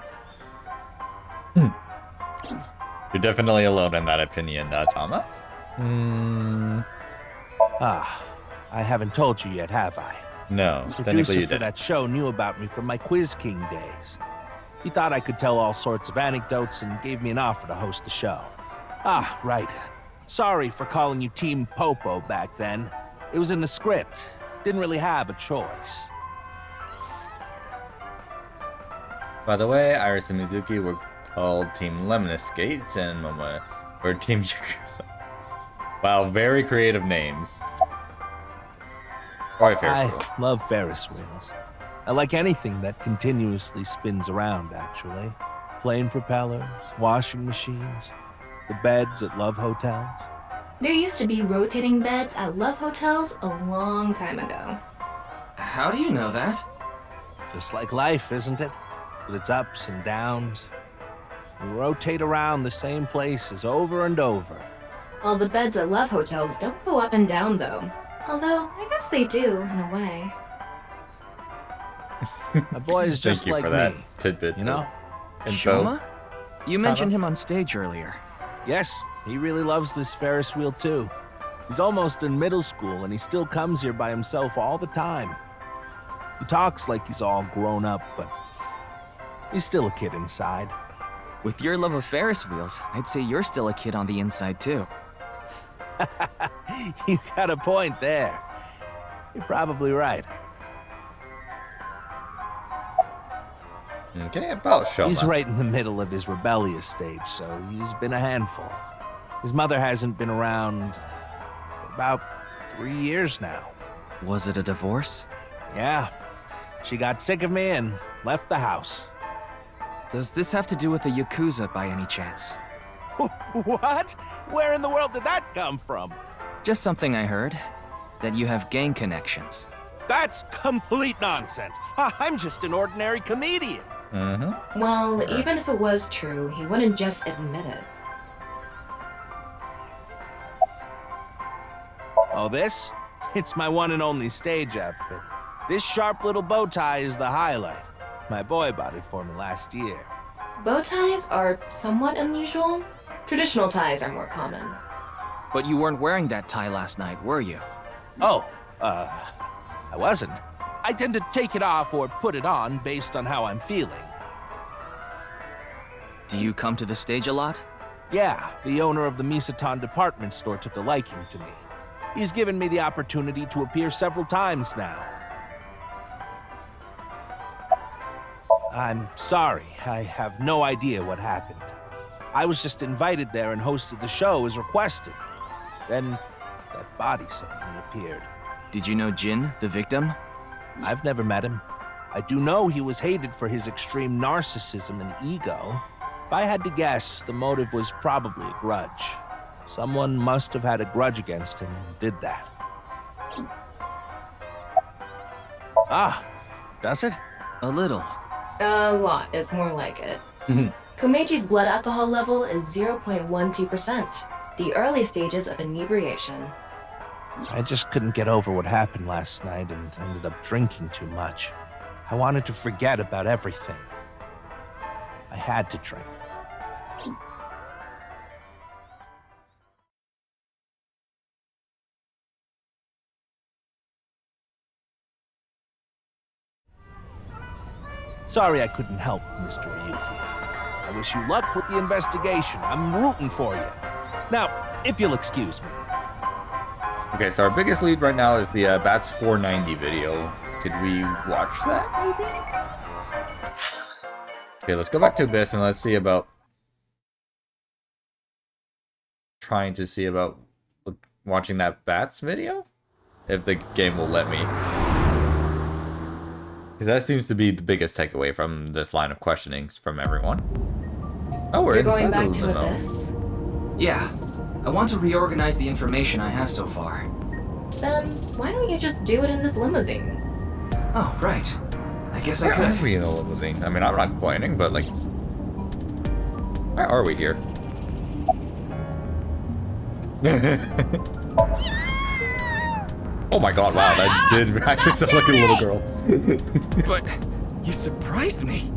You're definitely alone in that opinion, Tama. I haven't told you yet, have I? No, the technically producer you for didn't. that show knew about me from my Quiz King days. He thought I could tell all sorts of anecdotes and gave me an offer to host the show. Ah, right. Sorry for calling you Team Popo back then. It was in the script. Didn't really have a choice. By the way, Iris and Mizuki were called Team Lemon Skate and Momo were Team Yakuza. Wow, very creative names. Or a Ferris wheel. I love Ferris wheels. I like anything that continuously spins around, actually. Plane propellers, washing machines, the beds at love hotels. There used to be rotating beds at love hotels a long time ago. How do you know that? Just like life, isn't it? With its ups and downs. We rotate around the same places over and over. Well, the beds at love hotels don't go up and down, though. Although, I guess they do, in a way. A boy is just Thank you like for that me, tidbit. you know? Info. Shoma? You mentioned him on stage earlier. Yes, he really loves this Ferris wheel too. He's almost in middle school and he still comes here by himself all the time. He talks like he's all grown up, but he's still a kid inside. With your love of Ferris wheels, I'd say you're still a kid on the inside too. You got a point there. You're probably right. Okay, about Shoma. He's right in the middle of his rebellious stage, so he's been a handful. His mother hasn't been around for about 3 years now. Was it a divorce? Yeah. She got sick of me and left the house. Does this have to do with the Yakuza by any chance? What? Where in the world did that come from? Just something I heard. That you have gang connections. That's complete nonsense. I'm just an ordinary comedian. Well, even if it was true, he wouldn't just admit it. Oh, this? It's my one and only stage outfit. This sharp little bow tie is the highlight. My boy bought it for me last year. Bow ties are somewhat unusual. Traditional ties are more common. But you weren't wearing that tie last night, were you? Oh, I wasn't. I tend to take it off or put it on based on how I'm feeling. Do you come to the stage a lot? Yeah, the owner of the Misatan department store took a liking to me. He's given me the opportunity to appear several times now. I'm sorry, I have no idea what happened. I was just invited there and hosted the show as requested. Then, that body suddenly appeared. Did you know Jin, the victim? I've never met him. I do know he was hated for his extreme narcissism and ego. If I had to guess, the motive was probably a grudge. Someone must have had a grudge against him and did that. Ah, does it? A little. A lot is more like it. Komeji's blood alcohol level is 0.12%, the early stages of inebriation. I just couldn't get over what happened last night and ended up drinking too much. I wanted to forget about everything. I had to drink. Sorry I couldn't help, Mr. Ryuki. I wish you luck with the investigation. I'm rooting for you. Now, if you'll excuse me. Okay, so our biggest lead right now is the Bats 490 video. Could we watch that, maybe? Okay, let's go back to Abyss and let's see about... trying to see about watching that Bats video? If the game will let me. Because that seems to be the biggest takeaway from this line of questionings from everyone. Oh, we're You're going inside back the to limo. Abyss? Yeah. I want to reorganize the information I have so far. Then why don't you just do it in this limousine? Oh, right. I guess I Where could. are we in the limousine? I mean, I'm not complaining, but like... Where are we here? Oh my god, wow, that did actually sound like a little girl. But you surprised me.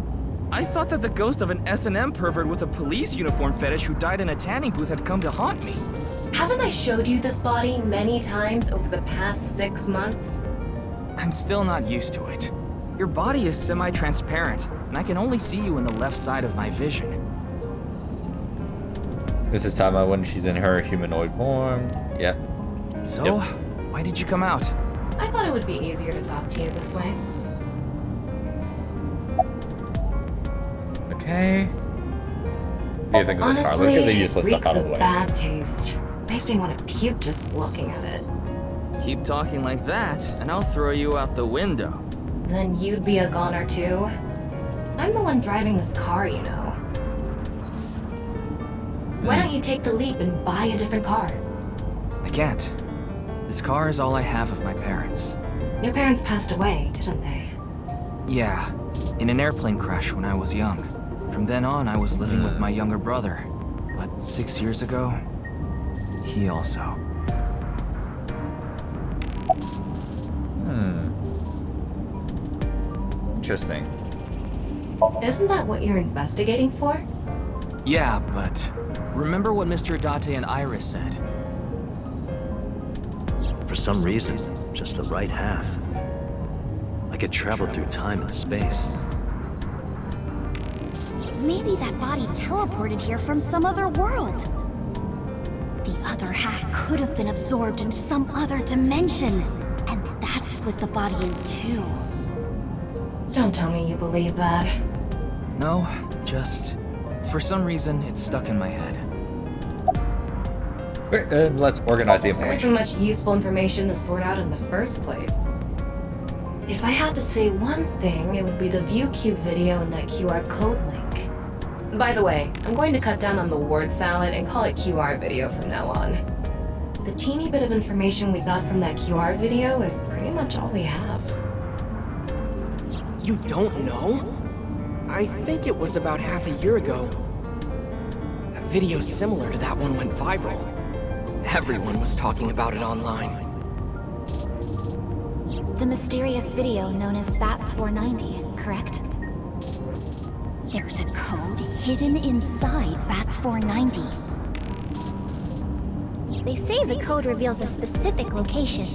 I thought that the ghost of an S&M pervert with a police uniform fetish who died in a tanning booth had come to haunt me. Haven't I showed you this body many times over the past 6 months? I'm still not used to it. Your body is semi-transparent, and I can only see you in the left side of my vision. This is Tama when she's in her humanoid form. Yep. So, why did you come out? I thought it would be easier to talk to you this way. Okay. What do you think of this car? Honestly, Look at the useless reeks stuff out of the of way. bad taste. Makes me want to puke just looking at it. Keep talking like that, and I'll throw you out the window. Then you'd be a goner too. I'm the one driving this car, you know. Why don't you take the leap and buy a different car? I can't. This car is all I have of my parents. Your parents passed away, didn't they? Yeah, in an airplane crash when I was young. From then on, I was living with my younger brother. But 6 years ago, he also. Interesting. Isn't that what you're investigating for? Yeah, but remember what Mr. Date and Iris said? For some reason, just the right half. Like it traveled through time and space. Maybe that body teleported here from some other world. The other half could have been absorbed into some other dimension. And that split the body in two. Don't tell me you believe that. No, just... for some reason, it's stuck in my head. Let's organize the There information. isn't much useful information to sort out in the first place. If I had to say one thing, it would be the ViewCube video and that QR code link. By the way, I'm going to cut down on the word salad and call it QR video from now on. The teeny bit of information we got from that QR video is pretty much all we have. You don't know? I think it was about half a year ago. A video similar to that one went viral. Everyone was talking about it online. The mysterious video known as Bats 490, correct? There's a code hidden inside Bats 490. They say the code reveals a specific location.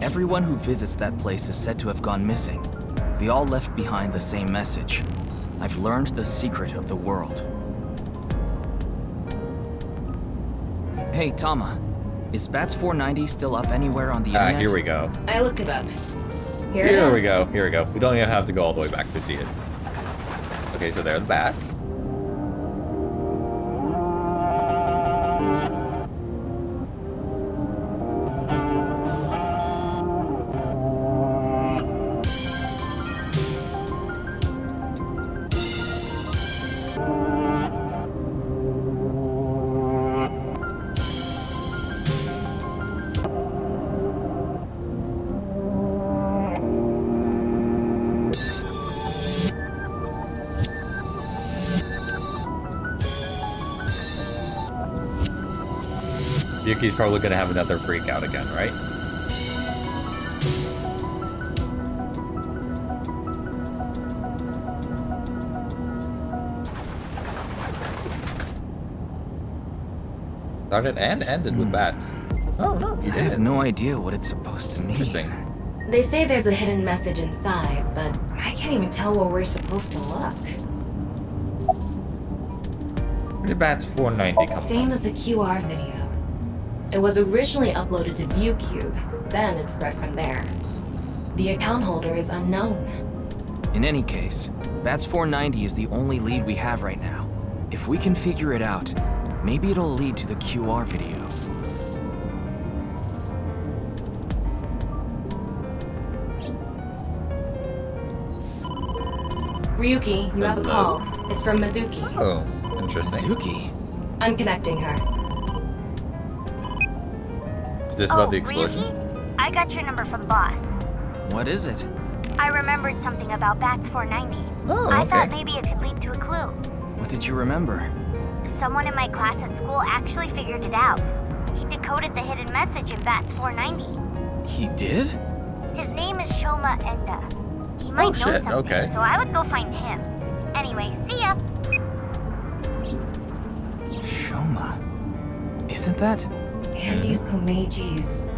Everyone who visits that place is said to have gone missing. They all left behind the same message. I've learned the secret of the world. Hey, Tama. Is Bats 490 still up anywhere on the internet? Here we go. I looked it up. Here we go. Here we go. We don't even have to go all the way back to see it. Okay, so there are the bats. Yuki's probably gonna have another freak out again, right? Started and ended with bats. Oh no, you didn't. I have no idea what it's supposed to mean. Interesting. They say there's a hidden message inside, but I can't even tell where we're supposed to look. Where did Bats 490 come Same as the QR video. It was originally uploaded to ViewCube, then it spread from there. The account holder is unknown. In any case, Bats 490 is the only lead we have right now. If we can figure it out, maybe it'll lead to the QR video. Ryuki, you have a call. It's from Mizuki. Oh, interesting. Mizuki? I'm connecting her. Is this about the explosion? Ryuki? I got your number from Boss. What is it? I remembered something about Bats 490. Oh, I okay. thought maybe it could lead to a clue. What did you remember? Someone in my class at school actually figured it out. He decoded the hidden message in Bats 490. He did? His name is Shoma Enda. He might know shit, something, okay. so I would go find him. Anyway, see ya. Shoma. Isn't that? Andy's Komeiji's.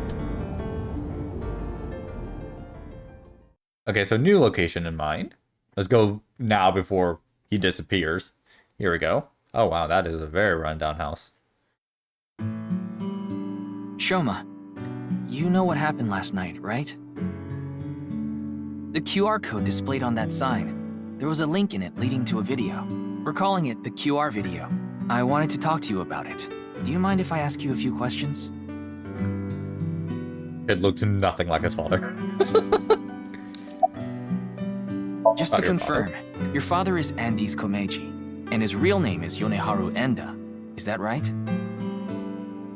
Okay, so new location in mind. Let's go now before he disappears. Here we go. Oh wow, that is a very rundown house. Shoma, you know what happened last night, right? The QR code displayed on that sign. There was a link in it leading to a video. We're calling it the QR video. I wanted to talk to you about it. Do you mind if I ask you a few questions? It looked nothing like his father. Just to confirm, your father is Andy's Komeiji, and his real name is Yoneharu Enda. Is that right?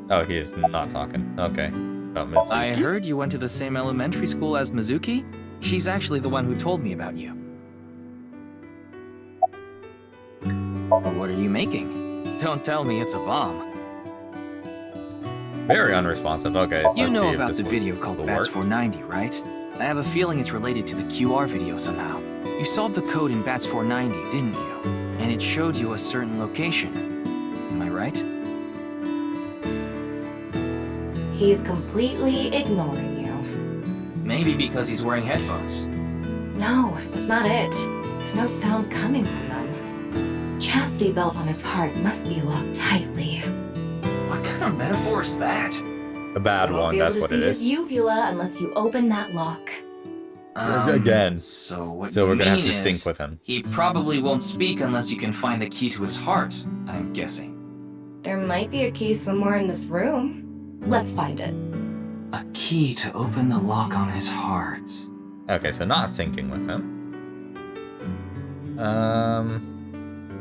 Oh, he is not talking. Okay. Mizuki? I heard you went to the same elementary school as Mizuki? She's actually the one who told me about you. What are you making? Don't tell me it's a bomb. Very unresponsive. Okay. You let's know see if about this the video called Bats 490, right? I have a feeling it's related to the QR video somehow. You solved the code in Bats 490, didn't you? And it showed you a certain location. Am I right? He's completely ignoring you. Maybe because he's wearing headphones. No, it's not it. There's no sound coming from them. Chastity belt on his heart must be locked tightly. What kind of metaphor is that? A bad one, that's what it is. You won't be able to see his uvula unless you open that lock. Again. So what So you we're gonna have mean to is sync with him. He probably won't speak unless you can find the key to his heart, I'm guessing. There might be a key somewhere in this room. Let's find it. A key to open the lock on his heart. Okay, so not syncing with him.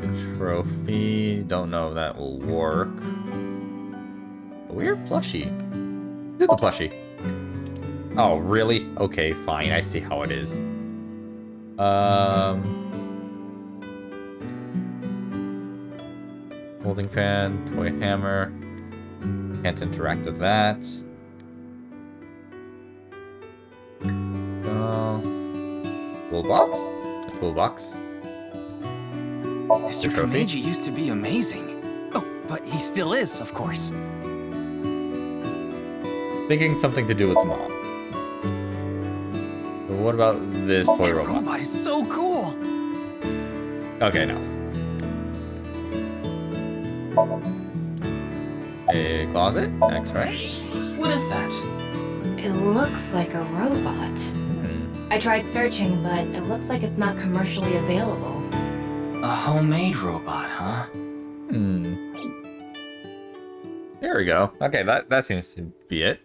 The trophy. Don't know if that will work. A weird plushie. Do the plushie. Oh, really? Okay, fine. I see how it is. Holding fan, toy hammer. Can't interact with that. Toolbox? A toolbox. Mr. Komeiji used to be amazing. Oh, but he still is, of course. Thinking something to do with mom. But what about this toy That robot? robot is so cool. Okay, no. A closet? Next, right? What is that? It looks like a robot. I tried searching, but it looks like it's not commercially available. A homemade robot, huh? There we go. Okay, that seems to be it.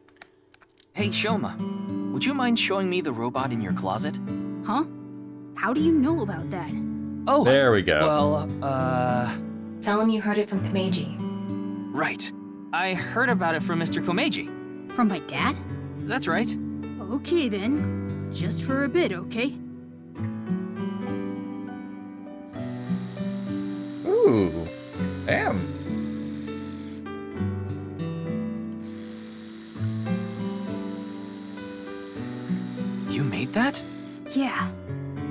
Hey, Shoma, would you mind showing me the robot in your closet? Huh? How do you know about that? Oh, there we go. Well, Tell him you heard it from Kameji. right. I heard about it from Mr. Komeiji. From my dad? That's right. Okay then. Just for a bit, okay? Ooh. Damn. You made that? Yeah.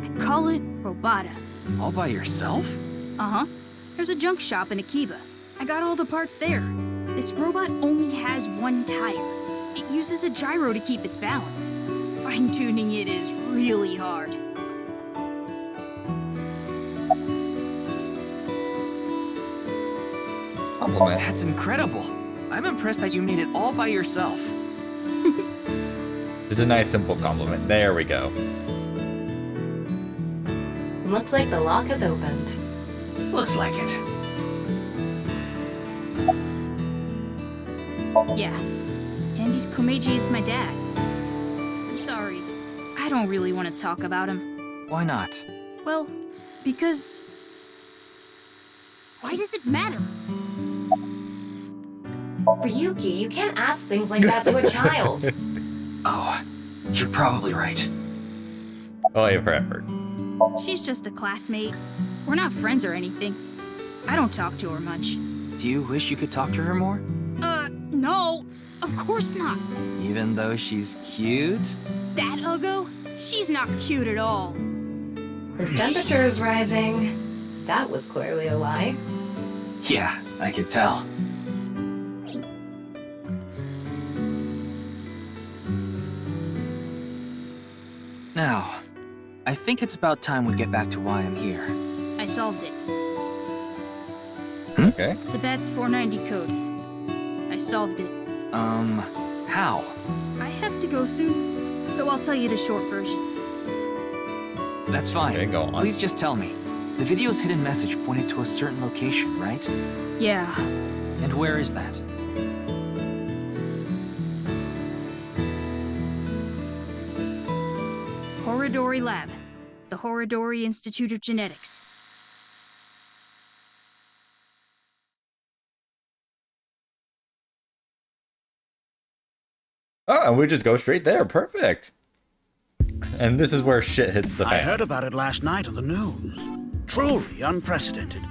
I call it Robota. All by yourself? Uh-huh. There's a junk shop in Akiba. I got all the parts there. This robot only has one tire. It uses a gyro to keep its balance. Fine-tuning it is really hard. Compliment. That's incredible. I'm impressed that you made it all by yourself. It's a nice, simple compliment. There we go. Looks like the lock is opened. Looks like it. Yeah. Andy's Komeiji is my dad. I'm sorry. I don't really want to talk about him. Why not? Well, because... Why does it matter? Ryuki, you can't ask things like that to a child. Oh, you're probably right. Oh, yeah, for effort. She's just a classmate. We're not friends or anything. I don't talk to her much. Do you wish you could talk to her more? No. Of course not. Even though she's cute? That Uggo? She's not cute at all. His temperature is rising. That was clearly a lie. Yeah, I could tell. Now, I think it's about time we get back to why I'm here. I solved it. Okay. The BATS 490 code. I solved it. How? I have to go soon, so I'll tell you the short version. That's fine. Okay, go on. Please just tell me. The video's hidden message pointed to a certain location, right? Yeah. And where is that? Horodori Lab. The Horodori Institute of Genetics. Oh, and we just go straight there. Perfect. And this is where shit hits the fan. I heard about it last night on the news. Truly unprecedented.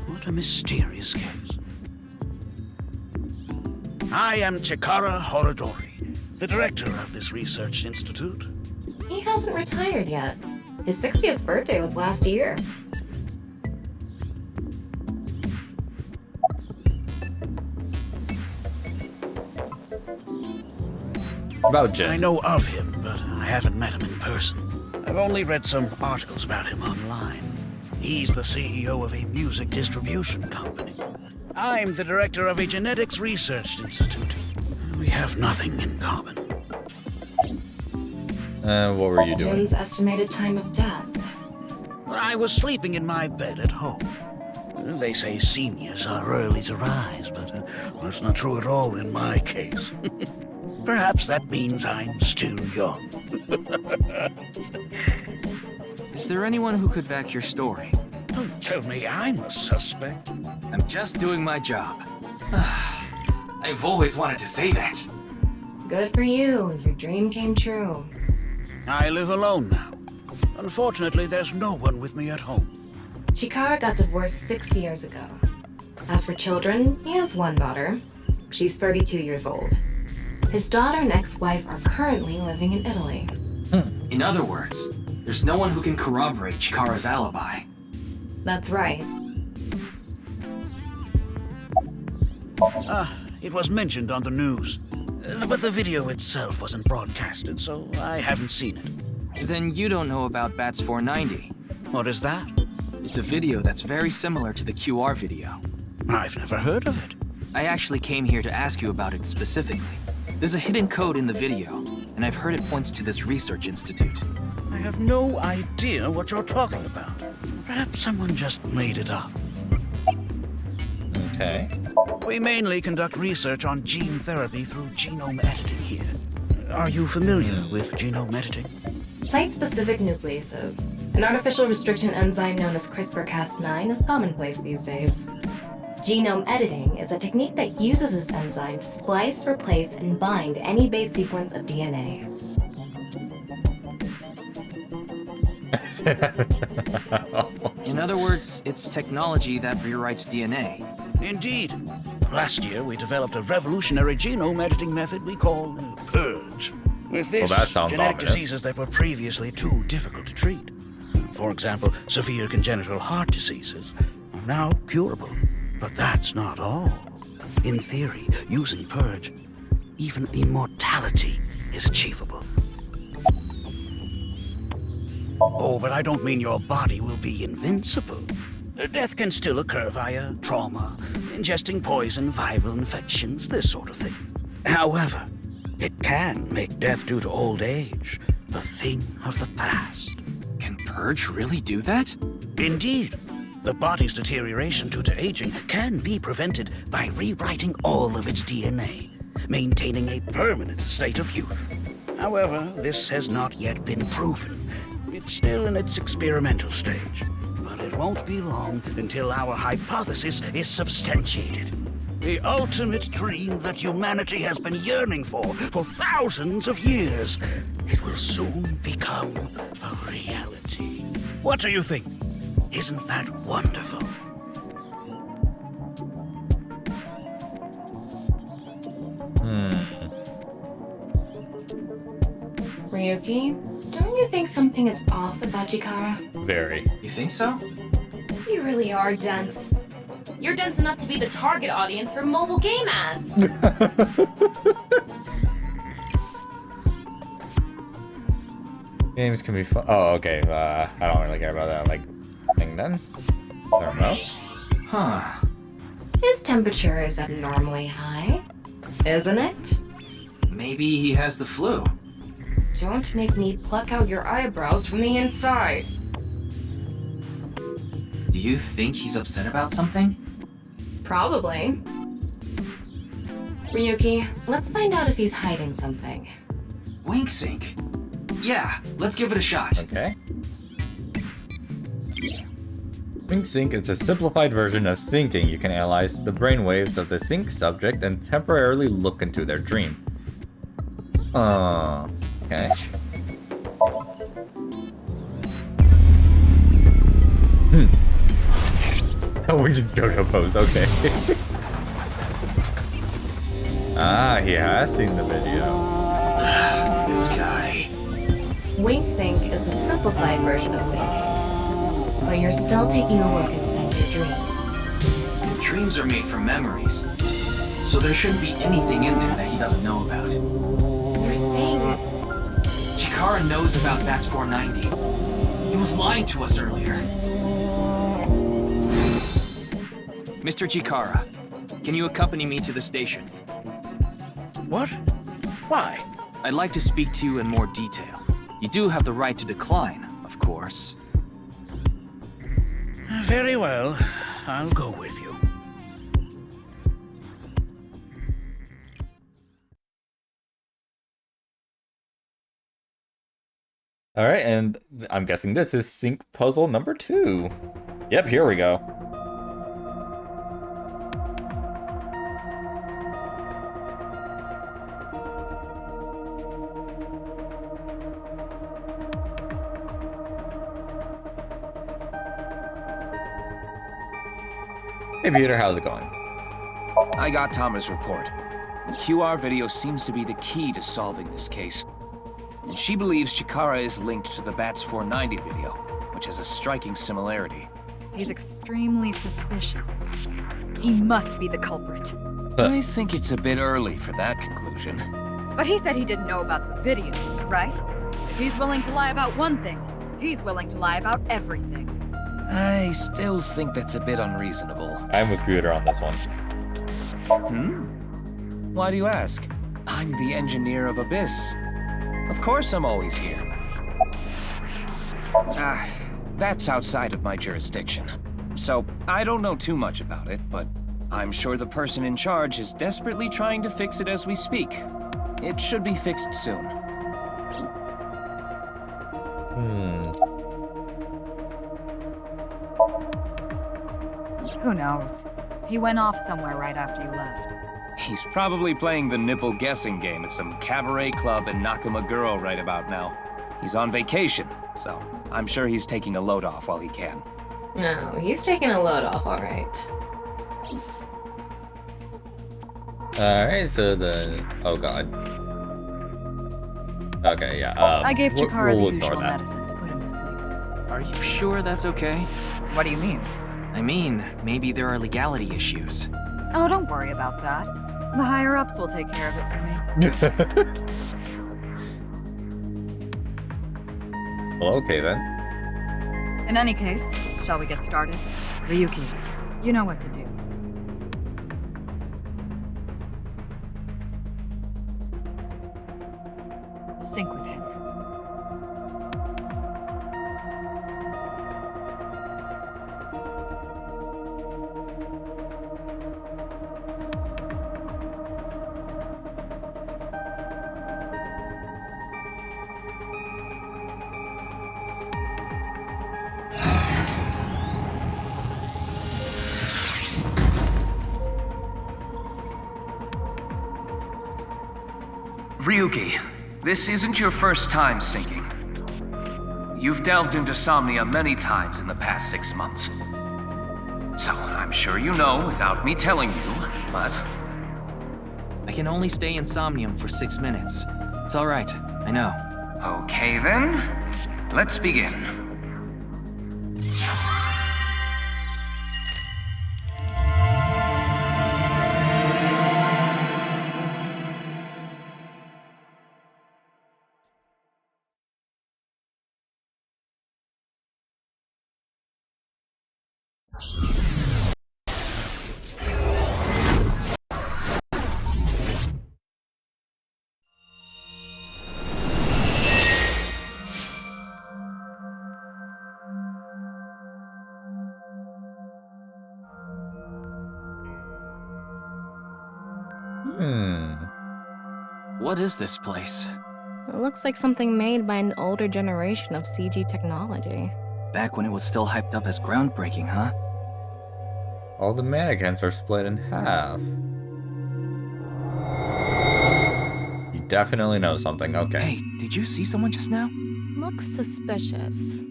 What a mysterious case. I am Chikara Horodori, the director of this research institute. He hasn't retired yet. His 60th birthday was last year. About Jin. I know of him, but I haven't met him in person. I've only read some articles about him online. He's the CEO of a music distribution company. I'm the director of a genetics research institute. We have nothing in common. What were you doing? Jin's estimated time of death. I was sleeping in my bed at home. They say seniors are early to rise, but that's not true at all in my case. Perhaps that means I'm still young. Is there anyone who could back your story? Don't tell me I'm a suspect. I'm just doing my job. I've always wanted to say that. Good for you. Your dream came true. I live alone now. Unfortunately, there's no one with me at home. Chikara got divorced 6 years ago. As for children, he has one daughter. She's 32 years old. His daughter and ex-wife are currently living in Italy. In other words, there's no one who can corroborate Chikara's alibi. That's right. It was mentioned on the news. But the video itself wasn't broadcasted, so I haven't seen it. Then you don't know about Bats 490. What is that? It's a video that's very similar to the QR video. I've never heard of it. I actually came here to ask you about it specifically. There's a hidden code in the video, and I've heard it points to this research institute. I have no idea what you're talking about. Perhaps someone just made it up. Okay. We mainly conduct research on gene therapy through genome editing here. Are you familiar with genome editing? Site-specific nucleases. An artificial restriction enzyme known as CRISPR-Cas9 is commonplace these days. Genome editing is a technique that uses this enzyme to splice, replace, and bind any base sequence of DNA. In other words, it's technology that rewrites DNA. Indeed. Last year, we developed a revolutionary genome editing method we call Purge. With this, Well, that sounds genetic ominous. diseases that were previously too difficult to treat. For example, severe congenital heart diseases are now curable. But that's not all. In theory, using Purge, even immortality is achievable. Oh, but I don't mean your body will be invincible. Death can still occur via trauma, ingesting poison, viral infections, this sort of thing. However, it can make death due to old age a thing of the past. Can Purge really do that? Indeed. The body's deterioration due to aging can be prevented by rewriting all of its DNA, maintaining a permanent state of youth. However, this has not yet been proven. It's still in its experimental stage, but it won't be long until our hypothesis is substantiated. The ultimate dream that humanity has been yearning for thousands of years. It will soon become a reality. What do you think? Isn't that wonderful? Ryuki, don't you think something is off about Chikara? Very. You think so? You really are dense. You're dense enough to be the target audience for mobile game ads. Games can be fun. Oh, okay. I don't really care about that. Like, thing then. I don't know. Huh. His temperature is abnormally high, isn't it? Maybe he has the flu. Don't make me pluck out your eyebrows from the inside. Do you think he's upset about something? Probably. Ryuki, let's find out if he's hiding something. Wink sync. Yeah, let's give it a shot. Okay. Wink sync is a simplified version of syncing. You can analyze the brainwaves of the sync subject and temporarily look into their dream. Okay. Oh, we just JoJo pose, okay. Ah, he has seen the video. This guy. Wink sync is a simplified version of syncing, but you're still taking a look inside your dreams. Dreams are made from memories, so there shouldn't be anything in there that he doesn't know about. You're saying... Chikara knows about Bats 490. He was lying to us earlier. Mr. Chikara, can you accompany me to the station? What? Why? I'd like to speak to you in more detail. You do have the right to decline, of course. Very well. I'll go with you. Alright, and I'm guessing this is sync puzzle number 2. Yep, here we go. Hey Peter, how's it going? I got Tama's report. The QR video seems to be the key to solving this case. And she believes Chikara is linked to the Bats 490 video, which has a striking similarity. He's extremely suspicious. He must be the culprit. I think it's a bit early for that conclusion. But he said he didn't know about the video, right? If he's willing to lie about one thing, he's willing to lie about everything. I still think that's a bit unreasonable. I'm with Peter on this one. Why do you ask? I'm the engineer of Abyss. Of course I'm always here. That's outside of my jurisdiction. So, I don't know too much about it, but I'm sure the person in charge is desperately trying to fix it as we speak. It should be fixed soon. Who knows? He went off somewhere right after you left. He's probably playing the nipple guessing game at some cabaret club in Nakamaguro right about now. He's on vacation, so I'm sure he's taking a load off while he can. No, he's taking a load off, alright. Alright, so the... Oh god. Okay, yeah, I gave Chikara we'll the usual ignore that. medicine to put him to sleep. Are you sure that's okay? What do you mean? I mean, maybe there are legality issues. Oh, don't worry about that. The higher-ups will take care of it for me. Well, okay then. In any case, shall we get started? Ryuki, you know what to do. Sync with him. Ryuki, this isn't your first time syncing. You've delved into Somnium many times in the past 6 months. So I'm sure you know without me telling you, but... I can only stay in Somnium for 6 minutes. It's alright, I know. Okay then, let's begin. What is this place? It looks like something made by an older generation of CG technology. Back when it was still hyped up as groundbreaking, huh? All the mannequins are split in half. You definitely know something, okay. Hey, did you see someone just now? Looks suspicious.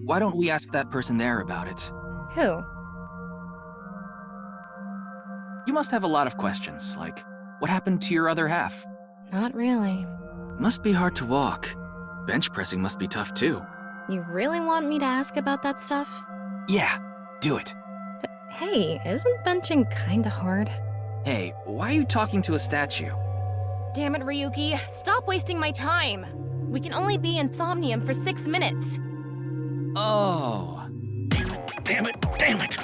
Why don't we ask that person there about it? Who? You must have a lot of questions, like, what happened to your other half? Not really. Must be hard to walk. Bench pressing must be tough too. You really want me to ask about that stuff? Yeah, do it. But hey, isn't benching kinda hard? Hey, why are you talking to a statue? Damn it, Ryuki. Stop wasting my time. We can only be in Somnium for 6 minutes. Oh. Damn it, damn it.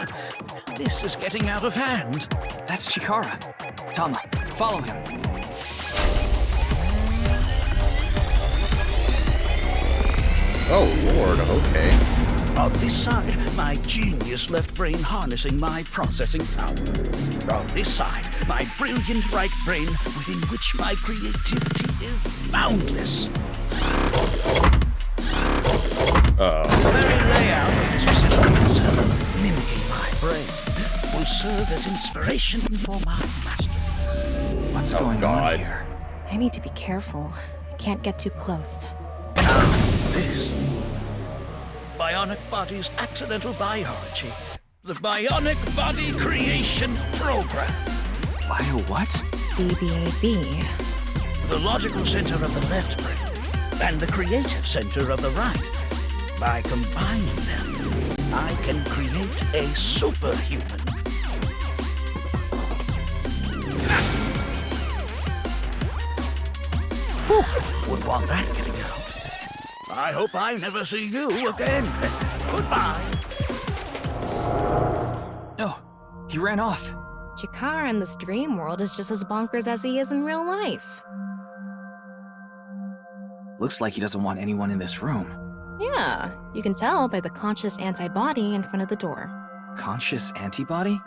This is getting out of hand. That's Chikara. Tama, follow him. Oh lord, okay. On this side, my genius left brain harnessing my processing power. On this side, my brilliant right brain within which my creativity is boundless. The very layout of this facility, mimicking my brain, will serve as inspiration for my master. What's going on here? I need to be careful. I can't get too close. This Bionic Body's accidental biology. The Bionic Body Creation Program. Bio what? BBAB. The logical center of the left brain and the creative center of the right. By combining them, I can create a superhuman. would want that getting out. I hope I never see you again. Goodbye. No, he ran off. Chikara in this dream world is just as bonkers as he is in real life. Looks like he doesn't want anyone in this room. Yeah, you can tell by the conscious antibody in front of the door. Conscious antibody?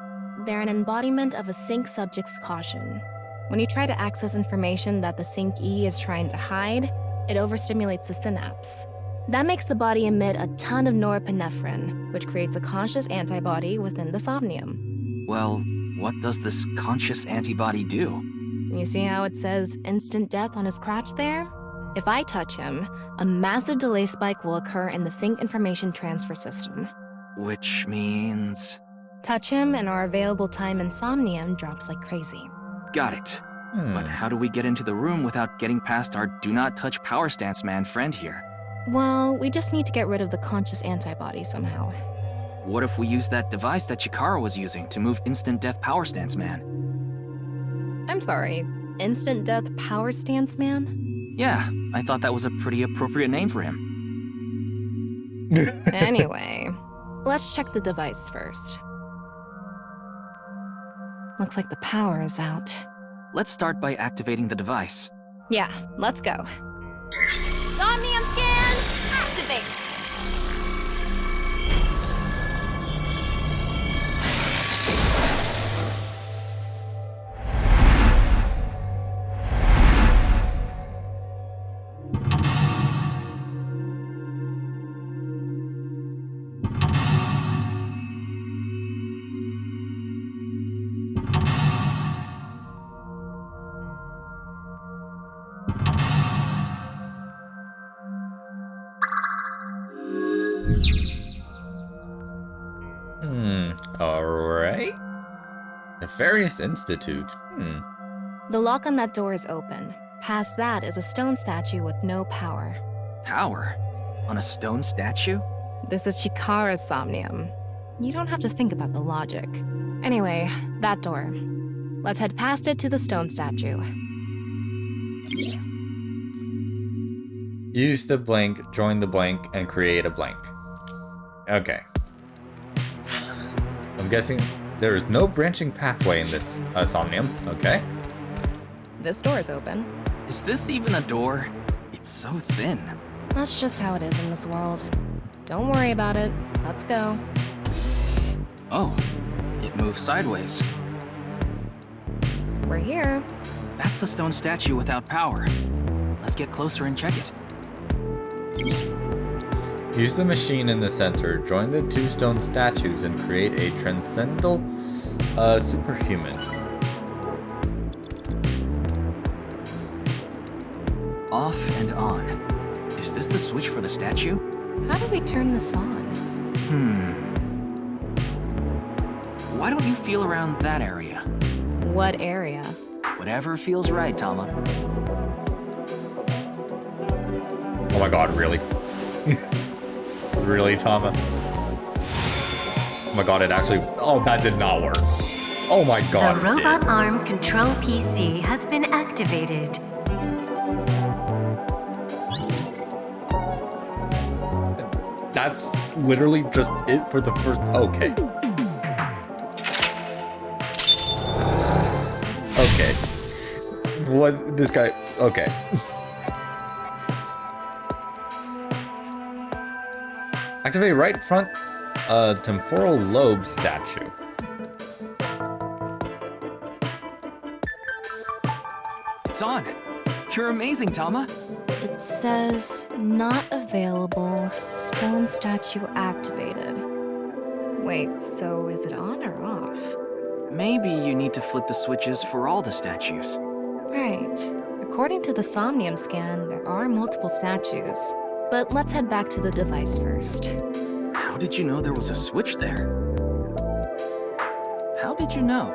They're an embodiment of a sync subject's caution. When you try to access information that the sync E is trying to hide, it overstimulates the synapse. That makes the body emit a ton of norepinephrine, which creates a conscious antibody within the Somnium. Well, what does this conscious antibody do? You see how it says instant death on his crotch there? If I touch him, a massive delay spike will occur in the sync information transfer system. Which means... Touch him and our available time in Somnium drops like crazy. Got it. But how do we get into the room without getting past our do not touch power stance man friend here? Well, we just need to get rid of the conscious antibody somehow. What if we use that device that Chikara was using to move instant death power stance man? I'm sorry, instant death power stance man? Yeah, I thought that was a pretty appropriate name for him. Anyway, let's check the device first. Looks like the power is out. Let's start by activating the device. Yeah, let's go. Somnium scan, activate! Alright. Nefarious Institute. The lock on that door is open. Past that is a stone statue with no power. Power? On a stone statue? This is Chikara's Somnium. You don't have to think about the logic. Anyway, that door. Let's head past it to the stone statue. Use the blank, join the blank, and create a blank. Okay. I'm guessing there is no branching pathway in this Somnium. Okay. This door is open. Is this even a door? It's so thin. That's just how it is in this world. Don't worry about it. Let's go. Oh, it moves sideways. We're here. That's the stone statue without power. Let's get closer and check it. Use the machine in the center, join the two stone statues, and create a transcendental superhuman. Off and on. Is this the switch for the statue? How do we turn this on? Why don't you feel around that area? What area? Whatever feels right, Tama. Oh my god, really? Really, Tama? Oh my god, it actually... Oh, that did not work. Oh my god, The robot arm control PC has been activated. That's literally just it for the first... Okay. Okay. What... This guy... Okay. Activate right front temporal lobe statue. It's on. You're amazing, Tama. It says, not available, stone statue activated. Wait, so is it on or off? Maybe you need to flip the switches for all the statues. Right. According to the Somnium scan, there are multiple statues. But let's head back to the device first. How did you know there was a switch there? How did you know?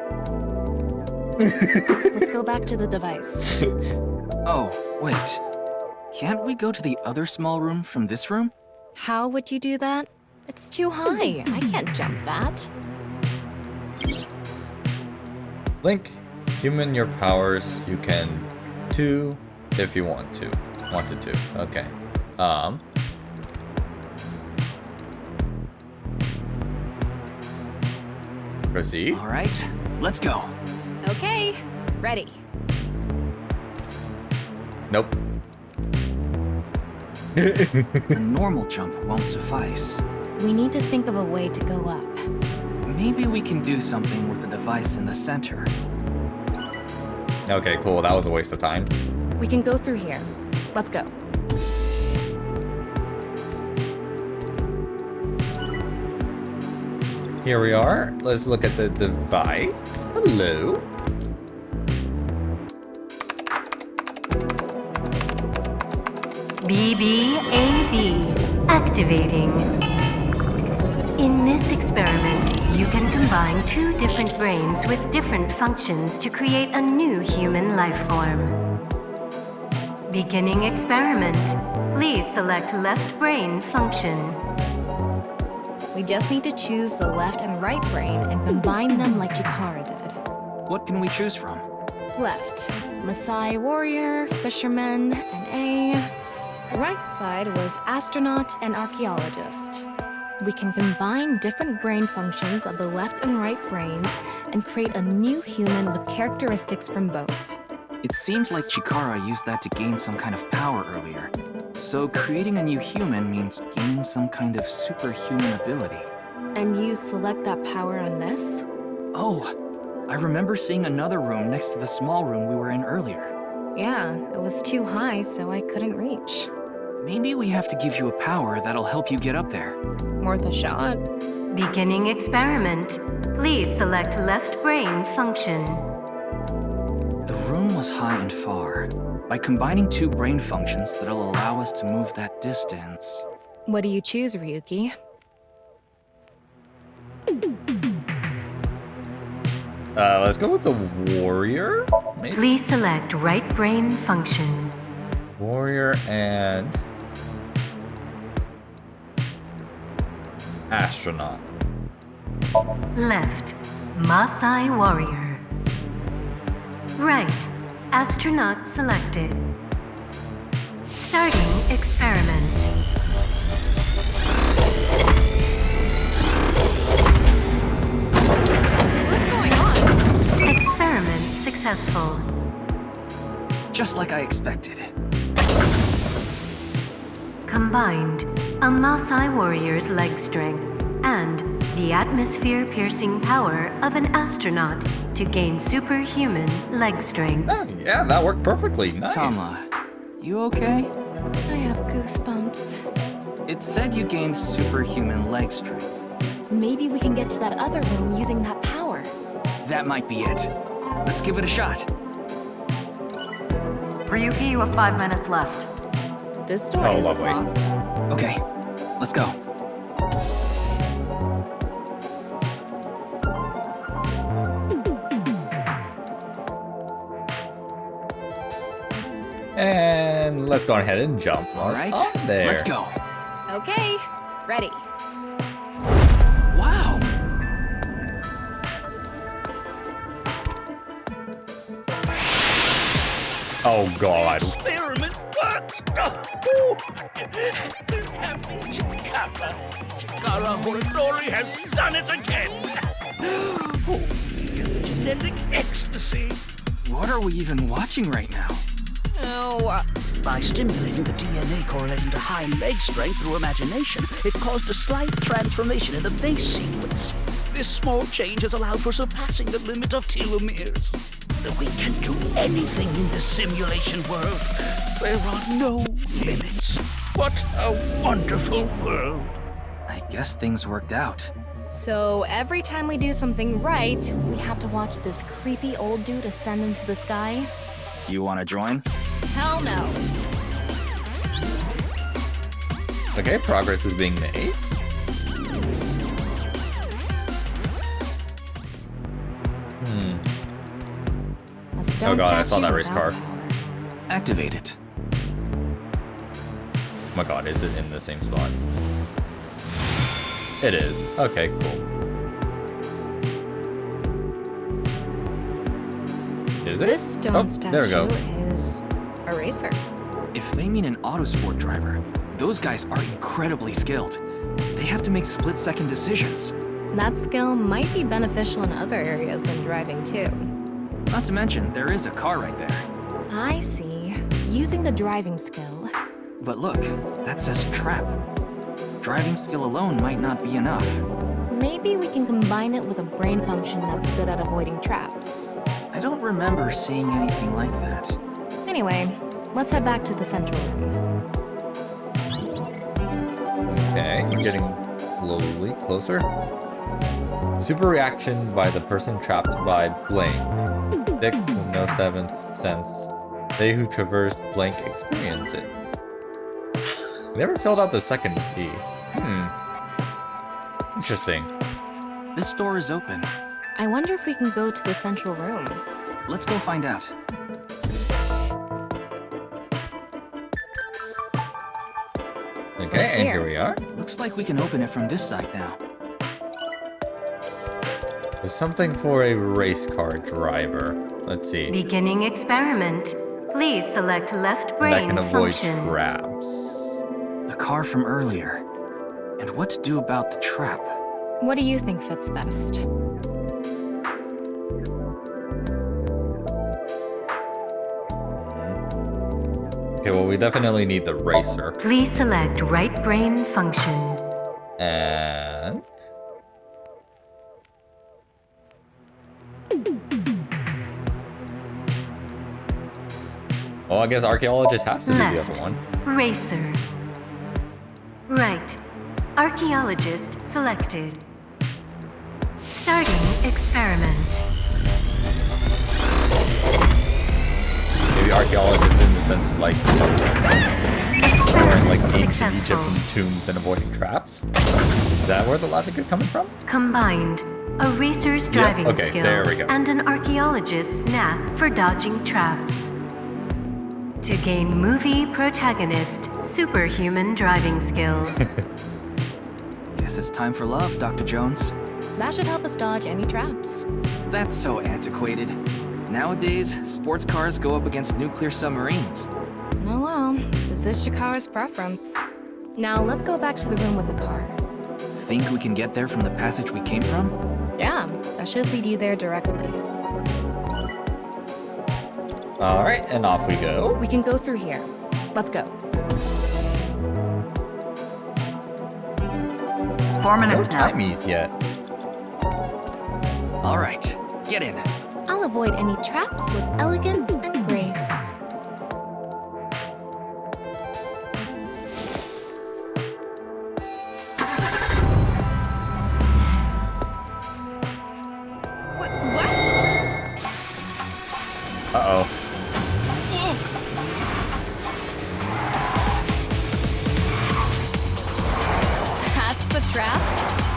Let's go back to the device. Oh, wait. Can't we go to the other small room from this room? How would you do that? It's too high. I can't jump that. Link, human your powers. You can too if you want to. Wanted to. Okay. Proceed. All right, let's go. Okay, ready. Nope. A normal jump won't suffice. We need to think of a way to go up. Maybe we can do something with the device in the center. Okay, cool. That was a waste of time. We can go through here. Let's go. Here we are. Let's look at the device. Hello. BBAB activating. In this experiment, you can combine two different brains with different functions to create a new human life form. Beginning experiment. Please select left brain function. We just need to choose the left and right brain and combine them like Chikara did. What can we choose from? Left, Maasai warrior, fisherman, and A. Right side was astronaut and archaeologist. We can combine different brain functions of the left and right brains and create a new human with characteristics from both. It seemed like Chikara used that to gain some kind of power earlier. So creating a new human means gaining some kind of superhuman ability. And you select that power on this? Oh, I remember seeing another room next to the small room we were in earlier. Yeah, it was too high, so I couldn't reach. Maybe we have to give you a power that'll help you get up there. Worth a shot. Beginning experiment. Please select left brain function. The room was high and far. By combining two brain functions that'll allow us to move that distance. What do you choose, Ryuki? Let's go with the warrior. Maybe? Please select right brain function. Warrior and astronaut. Left, Maasai warrior. Right, astronaut selected. Starting experiment. What's going on? Experiment successful. Just like I expected. Combined, a Maasai warrior's leg strength and the atmosphere-piercing power of an astronaut to gain superhuman leg strength. Oh, yeah, that worked perfectly. Nice. Tama, you okay? I have goosebumps. It said you gained superhuman leg strength. Maybe we can get to that other room using that power. That might be it. Let's give it a shot. Ryuki, you have 5 minutes left. This door is locked. Okay, let's go. And let's go ahead and jump. All right, on there. let's go. Okay, ready. Wow. Oh God. Experiment worked! Chikara Horodori has done it again! Oh, genetic ecstasy! What are we even watching right now? Oh. By stimulating the DNA correlating to high leg strength through imagination, it caused a slight transformation in the base sequence. This small change has allowed for surpassing the limit of telomeres. We can do anything in this simulation world. There are no limits. What a wonderful world. I guess things worked out. So every time we do something right, we have to watch this creepy old dude ascend into the sky? You want to join? Hell no. Okay, progress is being made. A stone Oh God, I saw statue that race car. without power. Activate it. Oh my God, is it in the same spot? It is. Okay, cool. Is it? This stone There we statue go. is a racer. If they mean an autosport driver, those guys are incredibly skilled. They have to make split-second decisions. That skill might be beneficial in other areas than driving, too. Not to mention, there is a car right there. I see. Using the driving skill. But look, that says trap. Driving skill alone might not be enough. Maybe we can combine it with a brain function that's good at avoiding traps. I don't remember seeing anything like that. Anyway, let's head back to the central room. Okay, getting slowly closer. Super reaction by the person trapped by blank. Sixth and no seventh sense. They who traverse blank experience it. Never filled out the second key. Interesting. This door is open. I wonder if we can go to the central room. Let's go find out. Okay, and here we are. Looks like we can open it from this side now. There's something for a race car driver. Let's see. Beginning experiment. Please select left brain that can avoid function. traps. The car from earlier. And what to do about the trap? What do you think fits best? Okay, well, we definitely need the racer. Please select right brain function. And... well, I guess archaeologist has to be the other one. Racer. Right. Archaeologist selected. Starting experiment. Maybe archaeologist in the sense of like exploring like ancient Egyptian tombs and avoiding traps. Is that where the logic is coming from? Combined. A racer's driving skill there we go. and an archaeologist's knack for dodging traps. To gain movie protagonist superhuman driving skills. Guess it's time for love, Dr. Jones. That should help us dodge any traps. That's so antiquated. Nowadays, sports cars go up against nuclear submarines. Oh well, this is Shikara's preference. Now let's go back to the room with the car. Think we can get there from the passage we came from? Yeah, that should lead you there directly. Alright, and off we go. We can go through here. Let's go. 4 minutes no now. timies yet. Alright, get in. I'll avoid any traps with elegance and grace. What? Uh-oh. That's the trap?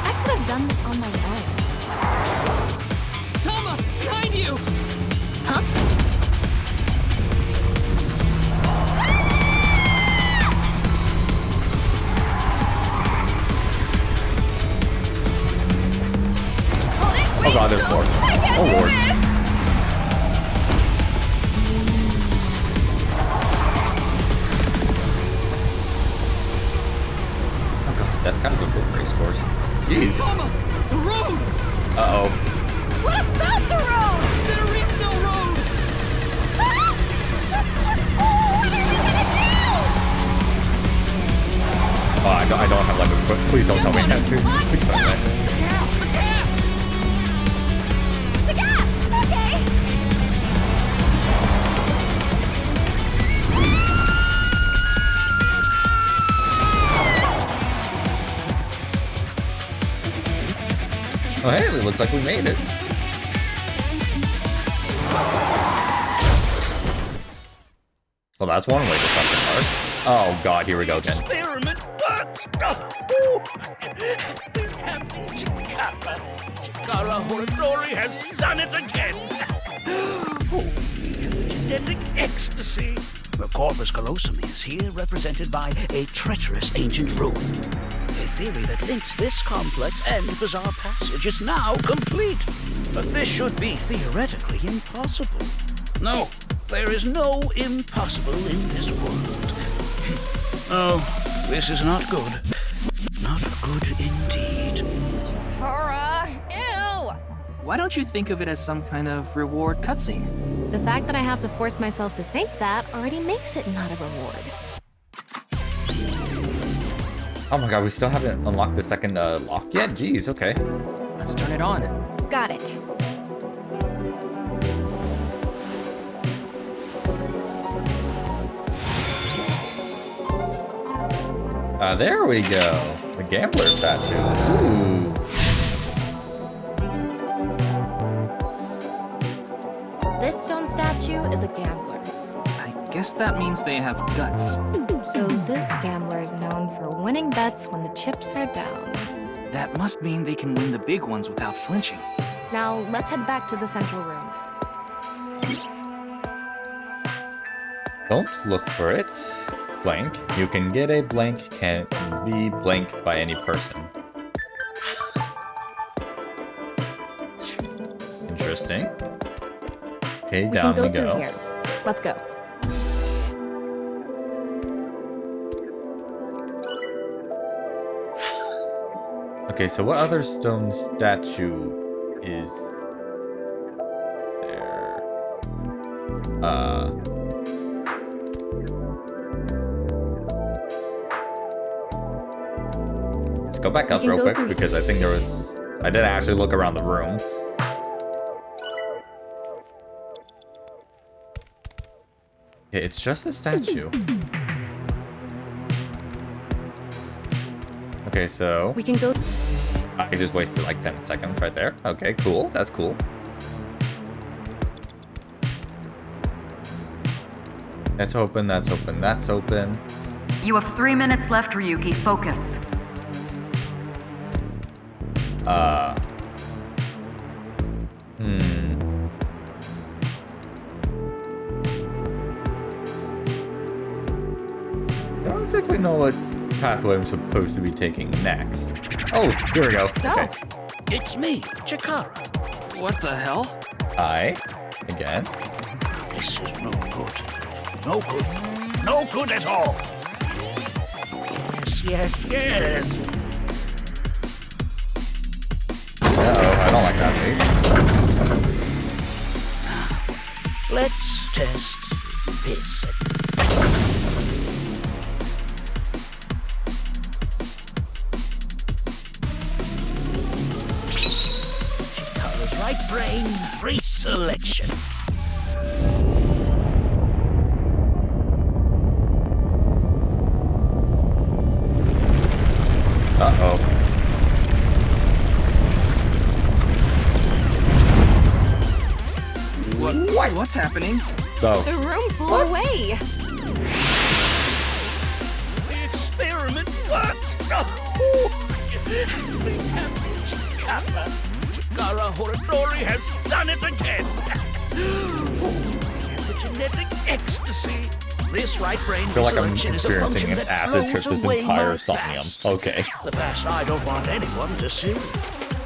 I could have done this on my own. Tama, behind you! Huh? Oh god, there's more. Oh lord. Oh god, that's kind of a good race course. Jeez. Tama, the road! Uh-oh. What about the road? There is no road! Oh, I don't have like a quick. Please don't tell me that too. The gas! The gas! The gas! Okay! Oh hey, it looks like we made it. Well, that's one way to stop the car. Oh god, here we go again. Experiment worked! Chikara Horodori has done it again! Genetic ecstasy! The corpus callosum is here represented by a treacherous ancient rune. A theory that links this complex and bizarre passage is now complete. But this should be theoretically impossible. No, There is no impossible in this world. Oh, this is not good. Not good indeed. Cora, ew! Why don't you think of it as some kind of reward cutscene? The fact that I have to force myself to think that already makes it not a reward. Oh my god, we still haven't unlocked the second lock yet? Jeez, okay. Let's turn it on. Got it. There we go. The gambler statue. Ooh. This stone statue is a gambler. I guess that means they have guts. So this gambler is known for winning bets when the chips are down. That must mean they can win the big ones without flinching. Now, let's head back to the central room. Don't look for it. Blank. You can get a blank, can be blank by any person. Interesting. Okay, down we We can go through go. here. Let's go. Okay, so what other stone statue is there? Let's go back up real quick because I think there was... I didn't actually look around the room. Okay, it's just a statue. Okay, so... We can go... I just wasted like 10 seconds right there. Okay, cool. That's cool. That's open, that's open, that's open. You have 3 minutes left, Ryuki. Focus. I don't exactly know what pathway I'm supposed to be taking next. Oh, here we go. Okay. It's me, Chikara. What the hell? Hi. Again. This is no good. No good. No good at all. Yes, yes, yes. Uh-oh, I don't like that face. Let's test this. Chikara's right brain reselection. Uh-oh. What's happening? So. The room flew away. The experiment worked. Chikara. Chikara Horadori has done it again. The genetic ecstasy. This right brain I feel like I'm selection is a experiencing function an that acid trip throws this away entire my Somnium. past. Okay. The past I don't want anyone to see.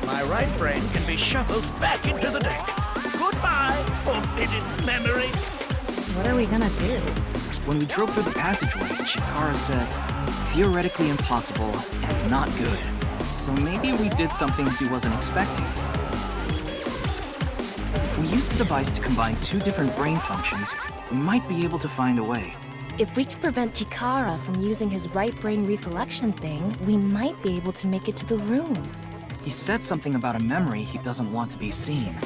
My right brain can be shuffled back into the deck. Goodbye, forbidden memory. What are we gonna do? When we drove through the passageway, Chikara said, theoretically impossible and not good. So maybe we did something he wasn't expecting. If we use the device to combine 2 different brain functions, we might be able to find a way. If we can prevent Chikara from using his right brain reselection thing, we might be able to make it to the room. He said something about a memory he doesn't want to be seen.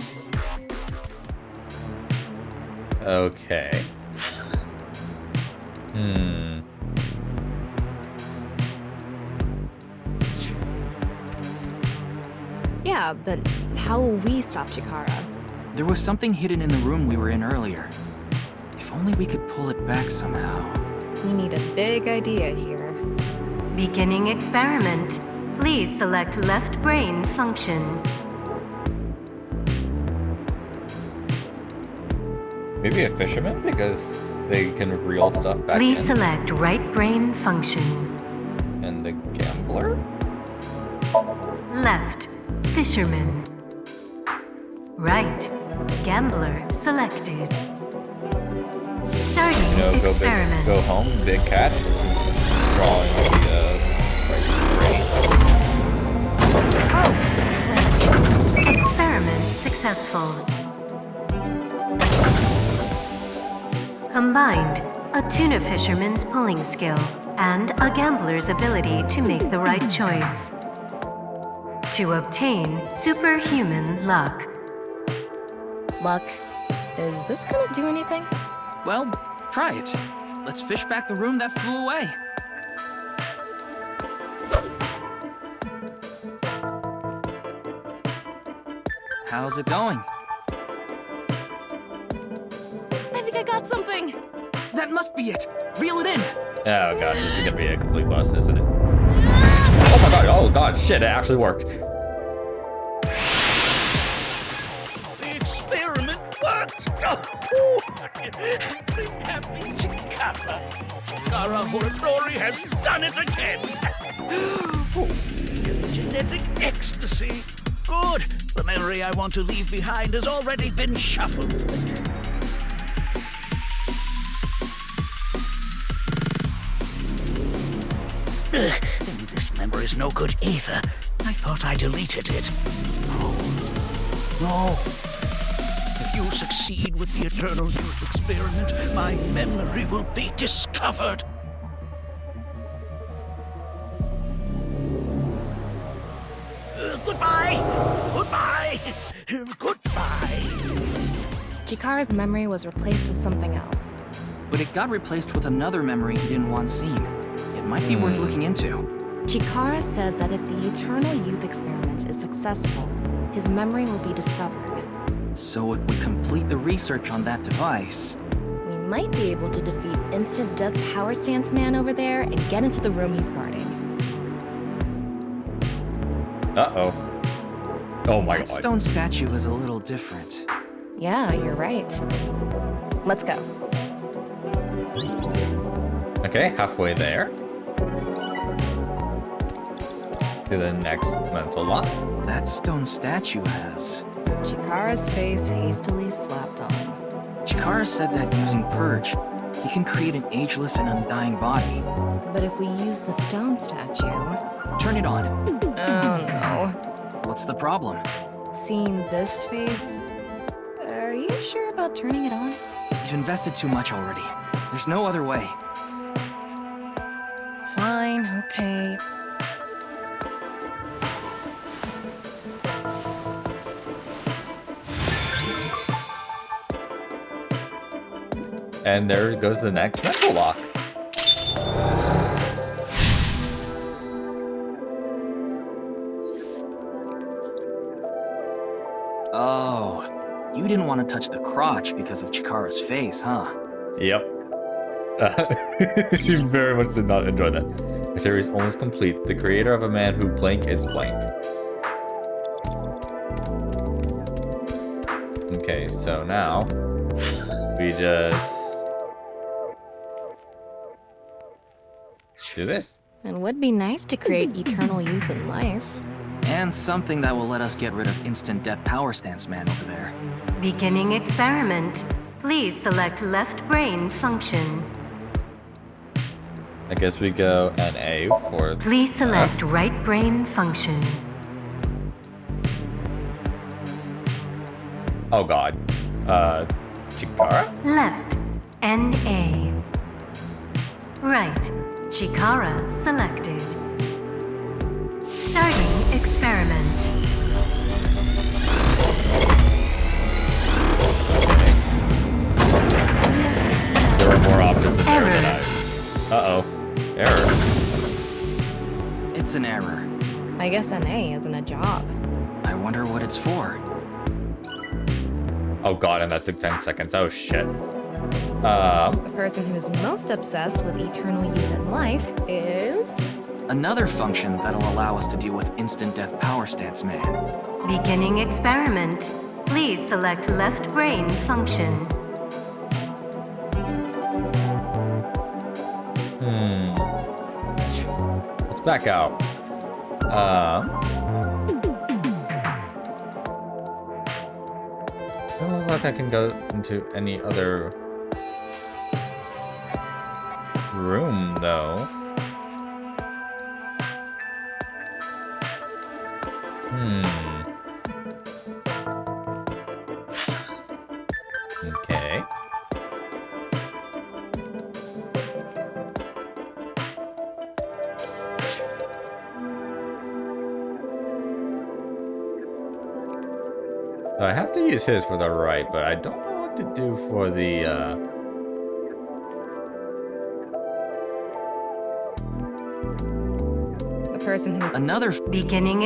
Okay. Yeah, but how will we stop Chikara? There was something hidden in the room we were in earlier. If only we could pull it back somehow. We need a big idea here. Beginning experiment. Please select left brain function. Maybe a fisherman because they can reel stuff back Please in. select right brain function. And the gambler? Left, fisherman. Right, gambler selected. Starting You know, experiment. go home, big cat. Drawing the brain. Experiment successful. Combined, a tuna fisherman's pulling skill and a gambler's ability to make the right choice. To obtain superhuman luck. Luck. Is this gonna do anything? Well, try it. Let's fish back the room that flew away. How's it going? I think I got something. That must be it. Reel it in. Oh god, this is gonna be a complete bust, isn't it? Oh my god, oh god, shit, it actually worked. The experiment worked! Oh, the happy Chikara. Chikara Horodori has done it again! Oh, genetic ecstasy. Good. The memory I want to leave behind has already been shuffled. This memory's no good either. I thought I deleted it. No. If you succeed with the Eternal Youth experiment, my memory will be discovered. Goodbye! Goodbye! Chikara's memory was replaced with something else. But it got replaced with another memory he didn't want seen. It might be worth looking into. Chikara said that if the Eternal Youth experiment is successful, his memory will be discovered. So if we complete the research on that device... We might be able to defeat Instant Death Power Stance Man over there and get into the room he's guarding. Uh-oh. Oh my god. That stone statue is a little different. Yeah, you're right. Let's go. Okay, halfway there. To the next mental lock. That stone statue has... Chikara's face hastily slapped on. Chikara said that using Purge, he can create an ageless and undying body. But if we use the stone statue... Turn it on. Oh no. What's the problem? Seeing this face... Are you sure about turning it on? You've invested too much already. There's no other way. Fine, okay. And there goes the next mental lock. Oh, you didn't want to touch the crotch because of Chikara's face, huh? Yep. She very much did not enjoy that. The theory is almost complete. The creator of a man who blank is blank. Okay, so now we just do this. It would be nice to create eternal youth in life. And something that will let us get rid of Instant Death Power Stance Man over there. Beginning experiment. Please select left brain function. I guess we go NA for... Please select right brain function. Oh god. Chikara? Left. NA. Right. Chikara selected. Starting experiment. There are more options in there than Error. Uh-oh. Error. It's an error. I guess NA isn't a job. I wonder what it's for. Oh god, and that took 10 seconds. Oh shit. The person who's most obsessed with eternal youth in life is... Another function that'll allow us to deal with Instant Death Power Stance Man. Beginning experiment. Please select left brain function. Let's back out. Doesn't look like I can go into any other room, though. Okay. So I have to use his for the right, but I don't know what to do for the, The person who's Another Beginning.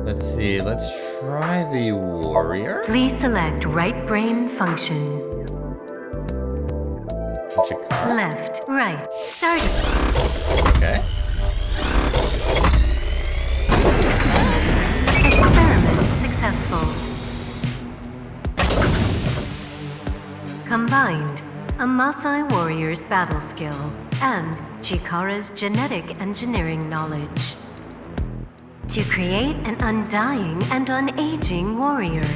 Let's see, let's try the warrior. Please select right brain function. Chikara. Left, right, starting. Okay. Experiment successful. Combined, a Maasai warrior's battle skill and Chikara's genetic engineering knowledge to create an undying and unaging warrior.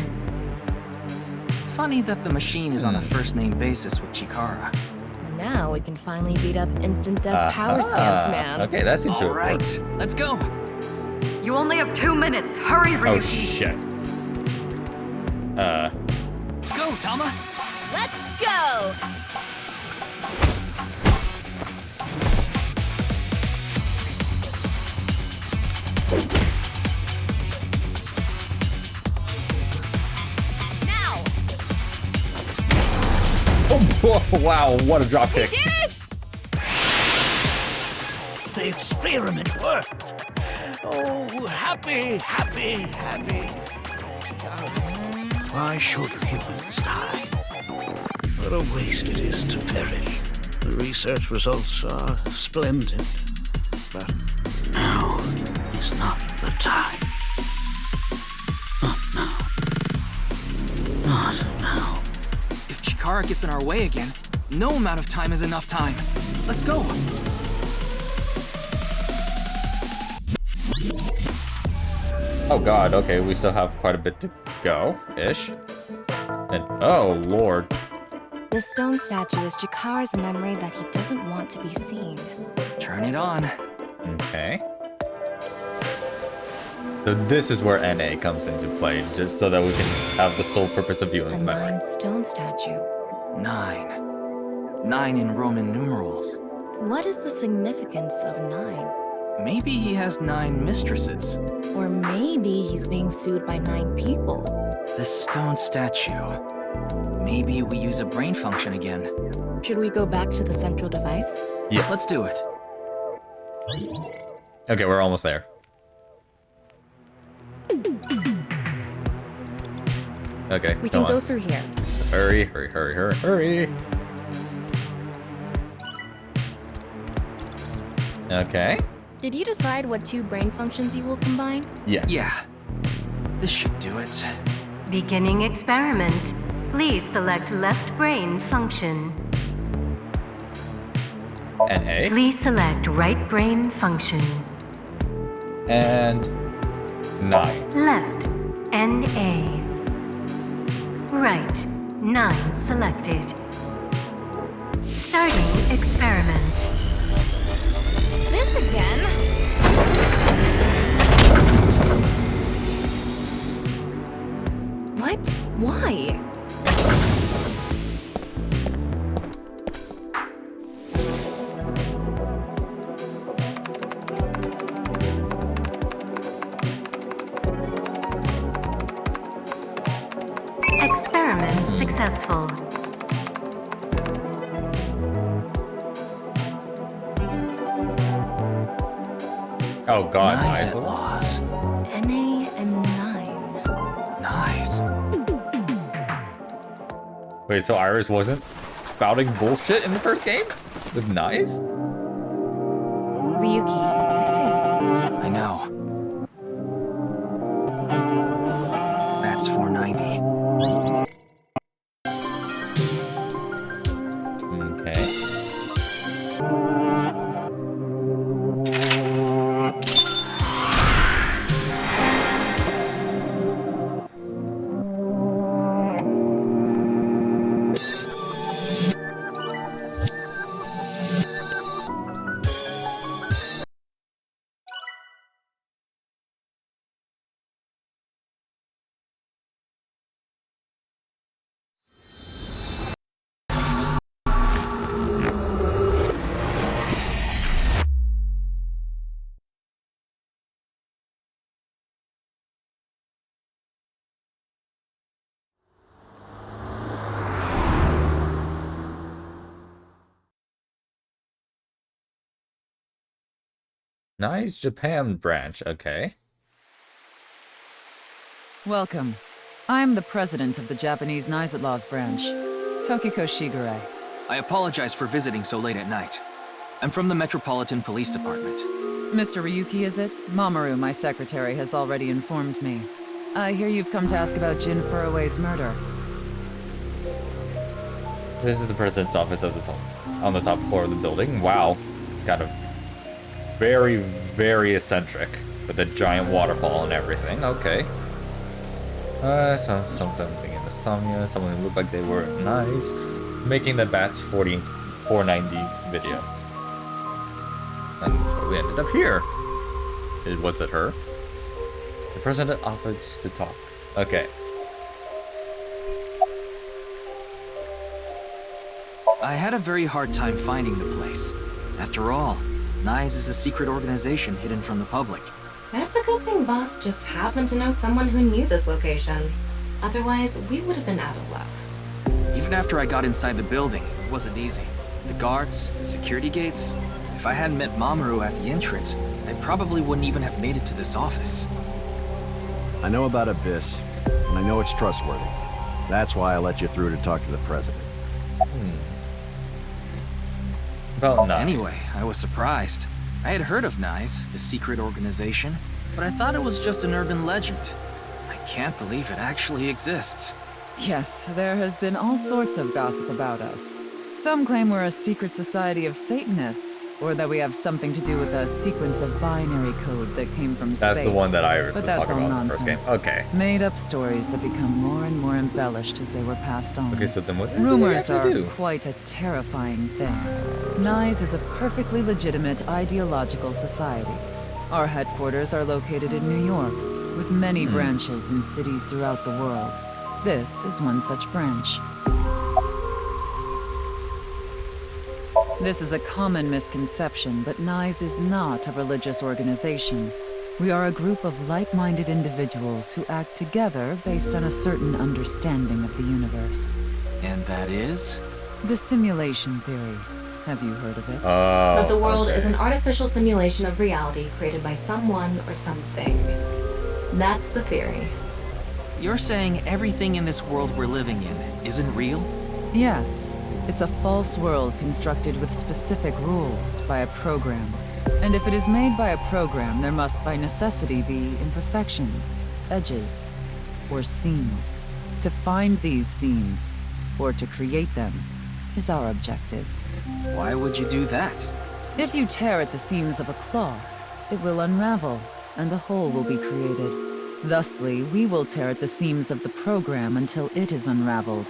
Funny that the machine is on a first-name basis with Chikara. now we can finally beat up instant death power stance man. Okay, that seems to All right, let's go. You only have 2 minutes. Hurry, Ryuki. Oh shit. Go, Tama. Let's go! Now! Oh, wow, what a drop kick. We did it! The experiment worked. Oh, happy, happy, happy. Why should humans die? What a waste it is to perish. The research results are splendid. But now is not the time. Not now. Not now. If Chikara gets in our way again, no amount of time is enough time. Let's go. Oh god, okay, we still have quite a bit to go-ish. And oh lord. The stone statue is Chikara's memory that he doesn't want to be seen. Turn it on. Okay. So this is where NA comes into play, just so that we can have the sole purpose of viewing the memory. 9 stone statue. 9. 9 in Roman numerals. What is the significance of 9? Maybe he has 9 mistresses. Or maybe he's being sued by 9 people. This stone statue. Maybe we use a brain function again. Should we go back to the central device? Yeah. Let's do it. Okay, we're almost there. Okay, We can go through here. Hurry, hurry, hurry, hurry, hurry. Okay. Did you decide what 2 brain functions you will combine? Yes. Yeah. This should do it. Beginning experiment. Please select left brain function. NA. Please select right brain function. And 9. Left, NA. Right, 9 selected. Starting experiment. This again? What? Why? Experiment successful. Oh god, Nice nice. it was. NA and 9. Nice. Wait, so Iris wasn't spouting bullshit in the first game? With knives? Ryuki, this is... I know. That's 490. Okay. Nice Japan branch, okay. Welcome. I'm the president of the Japanese Night branch, Tokiko Shigure. I apologize for visiting so late at night. I'm from the Metropolitan Police Department. Mr. Ryuki, is it? Mamoru, my secretary, has already informed me. I hear you've come to ask about Jin Furue's murder. This is the president's office at the top, on the top floor of the building. Wow, it's kind of very, very eccentric with a giant waterfall and everything. Okay. Something in the Somnium. Someone who looked like they were nice. Making the Bats 490 video. And that's why we ended up here. Was it her? The president offers to talk. Okay. I had a very hard time finding the place. After all, NICE is a secret organization hidden from the public. That's a good thing Boss just happened to know someone who knew this location. Otherwise, we would have been out of luck. Even after I got inside the building, it wasn't easy. The guards, the security gates. If I hadn't met Mamoru at the entrance, I probably wouldn't even have made it to this office. I know about Abyss, and I know it's trustworthy. That's why I let you through to talk to the president. About NICE. Anyway, I was surprised. I had heard of NICE, the secret organization, but I thought it was just an urban legend. I can't believe it actually exists. Yes, there has been all sorts of gossip about us. Some claim we're a secret society of Satanists, or that we have something to do with a sequence of binary code that came from space. That's the one that Iris But was that's talking all about in the first game. nonsense. Okay. Made-up stories that become more and more embellished as they were passed on. Okay, so then what did Rumors they are actually do? quite a terrifying thing. NICE is a perfectly legitimate ideological society. Our headquarters are located in New York, with many branches in cities throughout the world. This is one such branch. This is a common misconception, but NICE is not a religious organization. We are a group of like-minded individuals who act together based on a certain understanding of the universe. And that is? The simulation theory. Have you heard of it? That the world is an artificial simulation of reality created by someone or something. That's the theory. You're saying everything in this world we're living in isn't real? Yes. It's a false world constructed with specific rules by a program. And if it is made by a program, there must by necessity be imperfections, edges, or seams. To find these seams, or to create them, is our objective. Why would you do that? If you tear at the seams of a cloth, it will unravel, and a hole will be created. Thusly, we will tear at the seams of the program until it is unraveled,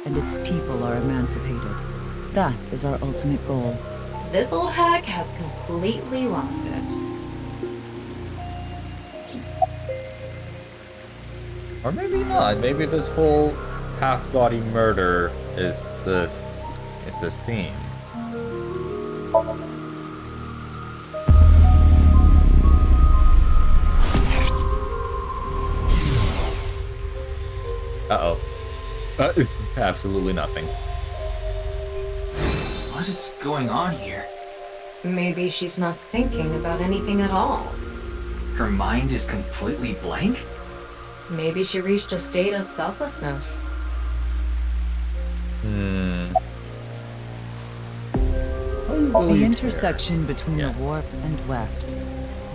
and its people are emancipated. That is our ultimate goal. This old hack has completely lost it. Or maybe not. Maybe this whole half-body murder is the scene. Uh-oh. Absolutely nothing. What is going on here? Maybe she's not thinking about anything at all. Her mind is completely blank? Maybe she reached a state of selflessness. The intersection between the warp and weft.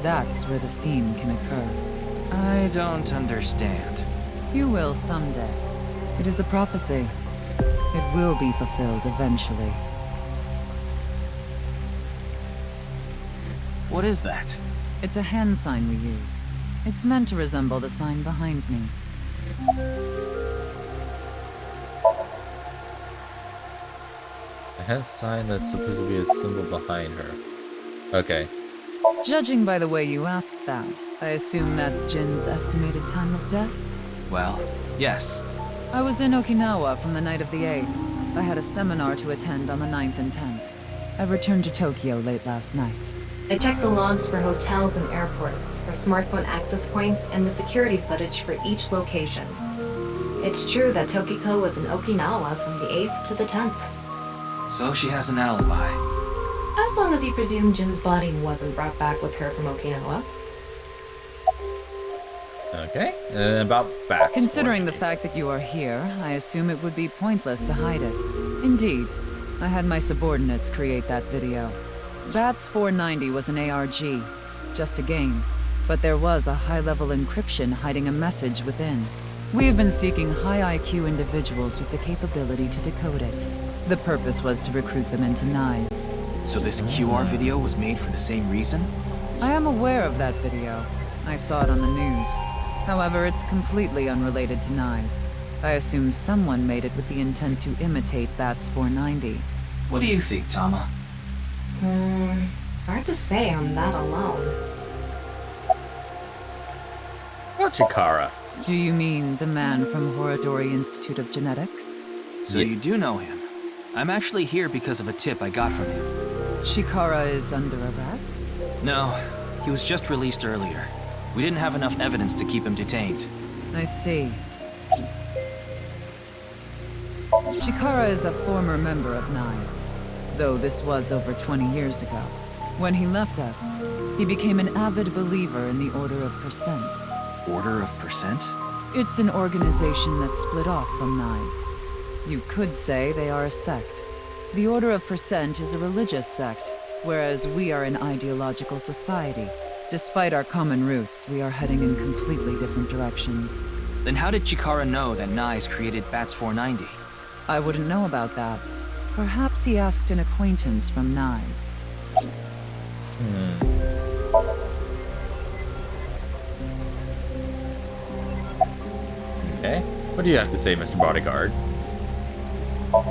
That's where the seam can occur. I don't understand. You will someday. It is a prophecy. It will be fulfilled eventually. What is that? It's a hand sign we use. It's meant to resemble the sign behind me. A hand sign that's supposed to be a symbol behind her. Okay. Judging by the way you asked that, I assume that's Jin's estimated time of death? Well, yes. I was in Okinawa from the night of the 8th. I had a seminar to attend on the 9th and 10th. I returned to Tokyo late last night. I checked the logs for hotels and airports, for smartphone access points, and the security footage for each location. It's true that Tokiko was in Okinawa from the 8th to the 10th. So she has an alibi. As long as you presume Jin's body wasn't brought back with her from Okinawa. Okay, and about bats. Considering the fact that you are here, I assume it would be pointless to hide it. Indeed, I had my subordinates create that video. Bats 490 was an ARG, just a game, but there was a high-level encryption hiding a message within. We have been seeking high IQ individuals with the capability to decode it. The purpose was to recruit them into NICE. So this QR video was made for the same reason? I am aware of that video. I saw it on the news. However, it's completely unrelated to NICE. I assume someone made it with the intent to imitate Bats 490. What do you think, Tama? Hard to say on that alone. What Chikara? Do you mean the man from Horodori Institute of Genetics? So you do know him. I'm actually here because of a tip I got from him. Chikara is under arrest? No, he was just released earlier. We didn't have enough evidence to keep him detained. I see. Chikara is a former member of NICE, though this was over 20 years ago. When he left us, he became an avid believer in the Order of Percent. Order of Percent? It's an organization that split off from NICE. You could say they are a sect. The Order of Percent is a religious sect, whereas we are an ideological society. Despite our common roots, we are heading in completely different directions. Then how did Chikara know that NICE created Bats 490? I wouldn't know about that. Perhaps he asked an acquaintance from NICE. Okay. What do you have to say, Mr. Bodyguard?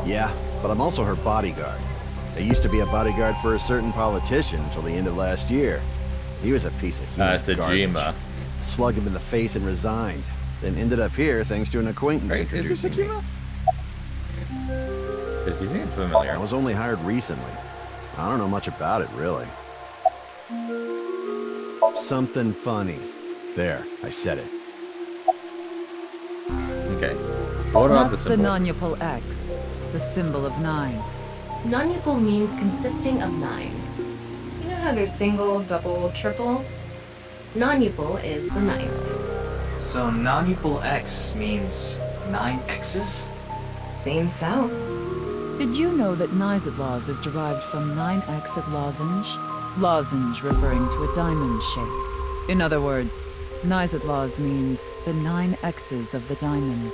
Yeah, but I'm also her bodyguard. I used to be a bodyguard for a certain politician until the end of last year. He was a piece of human Sejima. garbage. Slugged him in the face and resigned. Then ended up here thanks to an acquaintance Right, is this introducing me. Sejima? Because he seems familiar. I was only hired recently. I don't know much about it, really. Something funny. There, I said it. Okay. What about That's the the symbol? non-Yupal X, the symbol of NICE. Non-Yupal means consisting of 9. You know how there's single, double, triple? Non-Yupal is the 9th. So non-Yupal X means 9 X's? Seems so. Did you know that Nizadlaws is derived from 9-exed lozenge? Lozenge referring to a diamond shape. In other words, Nizadlaws means the 9 X's of the diamond.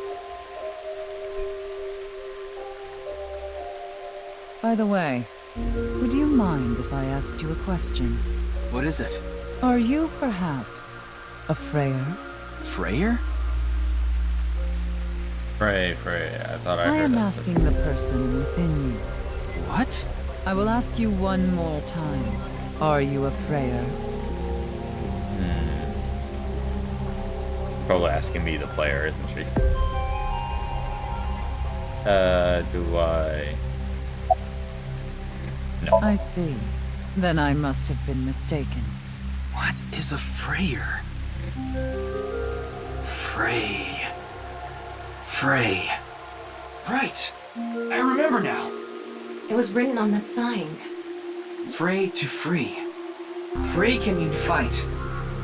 By the way, would you mind if I asked you a question? What is it? Are you perhaps a Freyer? Freyer? Frey. I thought I heard I am that. asking the person within you. What? I will ask you one more time. Are you a Freyer? Probably asking me, the player, isn't she? Do I? No. I see. Then I must have been mistaken. What is a Freyer? Frey. Right. I remember now. It was written on that sign. Frey to free. Frey can mean fight,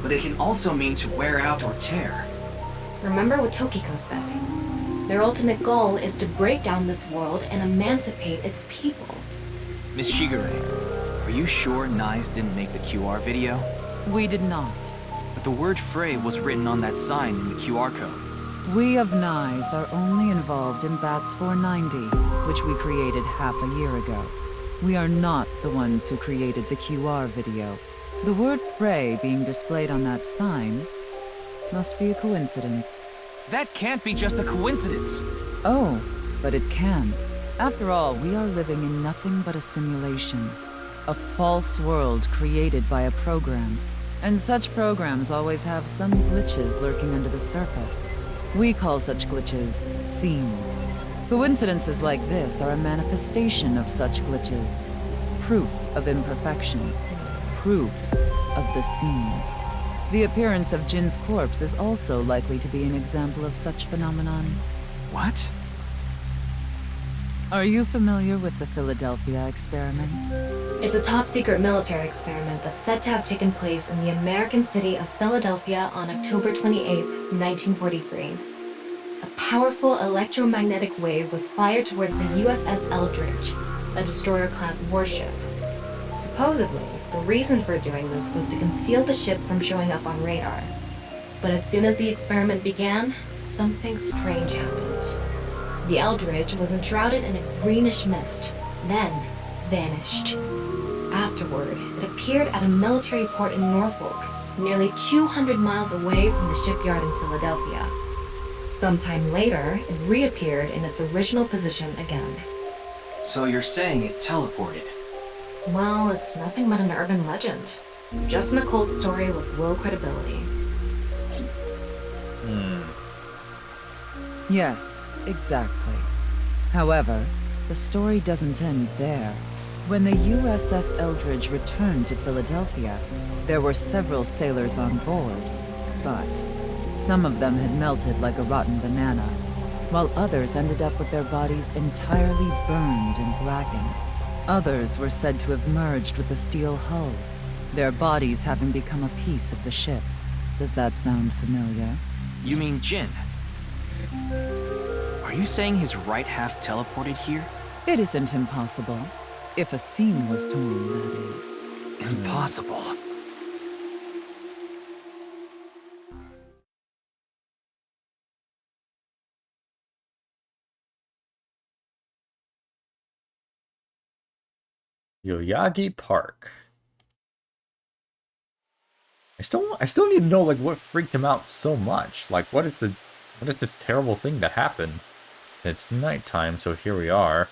but it can also mean to wear out or tear. Remember what Tokiko said. Their ultimate goal is to break down this world and emancipate its people. Miss Shigure, are you sure NICE didn't make the QR video? We did not. But the word Frey was written on that sign in the QR code. We of NICE are only involved in Bats 490, which we created half a year ago. We are not the ones who created the QR video. The word Frey being displayed on that sign must be a coincidence. That can't be just a coincidence. Oh, but it can. After all, we are living in nothing but a simulation. A false world created by a program. And such programs always have some glitches lurking under the surface. We call such glitches seams. Coincidences like this are a manifestation of such glitches. Proof of imperfection. Proof of the seams. The appearance of Jin's corpse is also likely to be an example of such phenomenon. What? Are you familiar with the Philadelphia experiment? It's a top-secret military experiment that's said to have taken place in the American city of Philadelphia on October 28, 1943. A powerful electromagnetic wave was fired towards the USS Eldridge, a destroyer-class warship. Supposedly, the reason for doing this was to conceal the ship from showing up on radar. But as soon as the experiment began, something strange happened. The Eldridge was enshrouded in a greenish mist, then vanished. Afterward, it appeared at a military port in Norfolk, nearly 200 miles away from the shipyard in Philadelphia. Sometime later, it reappeared in its original position again. So you're saying it teleported? Well, it's nothing but an urban legend. Just an occult story with low credibility. Yes, exactly. However, the story doesn't end there. When the USS Eldridge returned to Philadelphia, there were several sailors on board, but some of them had melted like a rotten banana, while others ended up with their bodies entirely burned and blackened. Others were said to have merged with the steel hull, their bodies having become a piece of the ship. Does that sound familiar? You mean Jin? Are you saying his right half teleported here? It isn't impossible. If a seam was torn, that is. Impossible. Yoyagi Park. I still need to know like what freaked him out so much. Like what is this terrible thing that happened? It's nighttime, so here we are.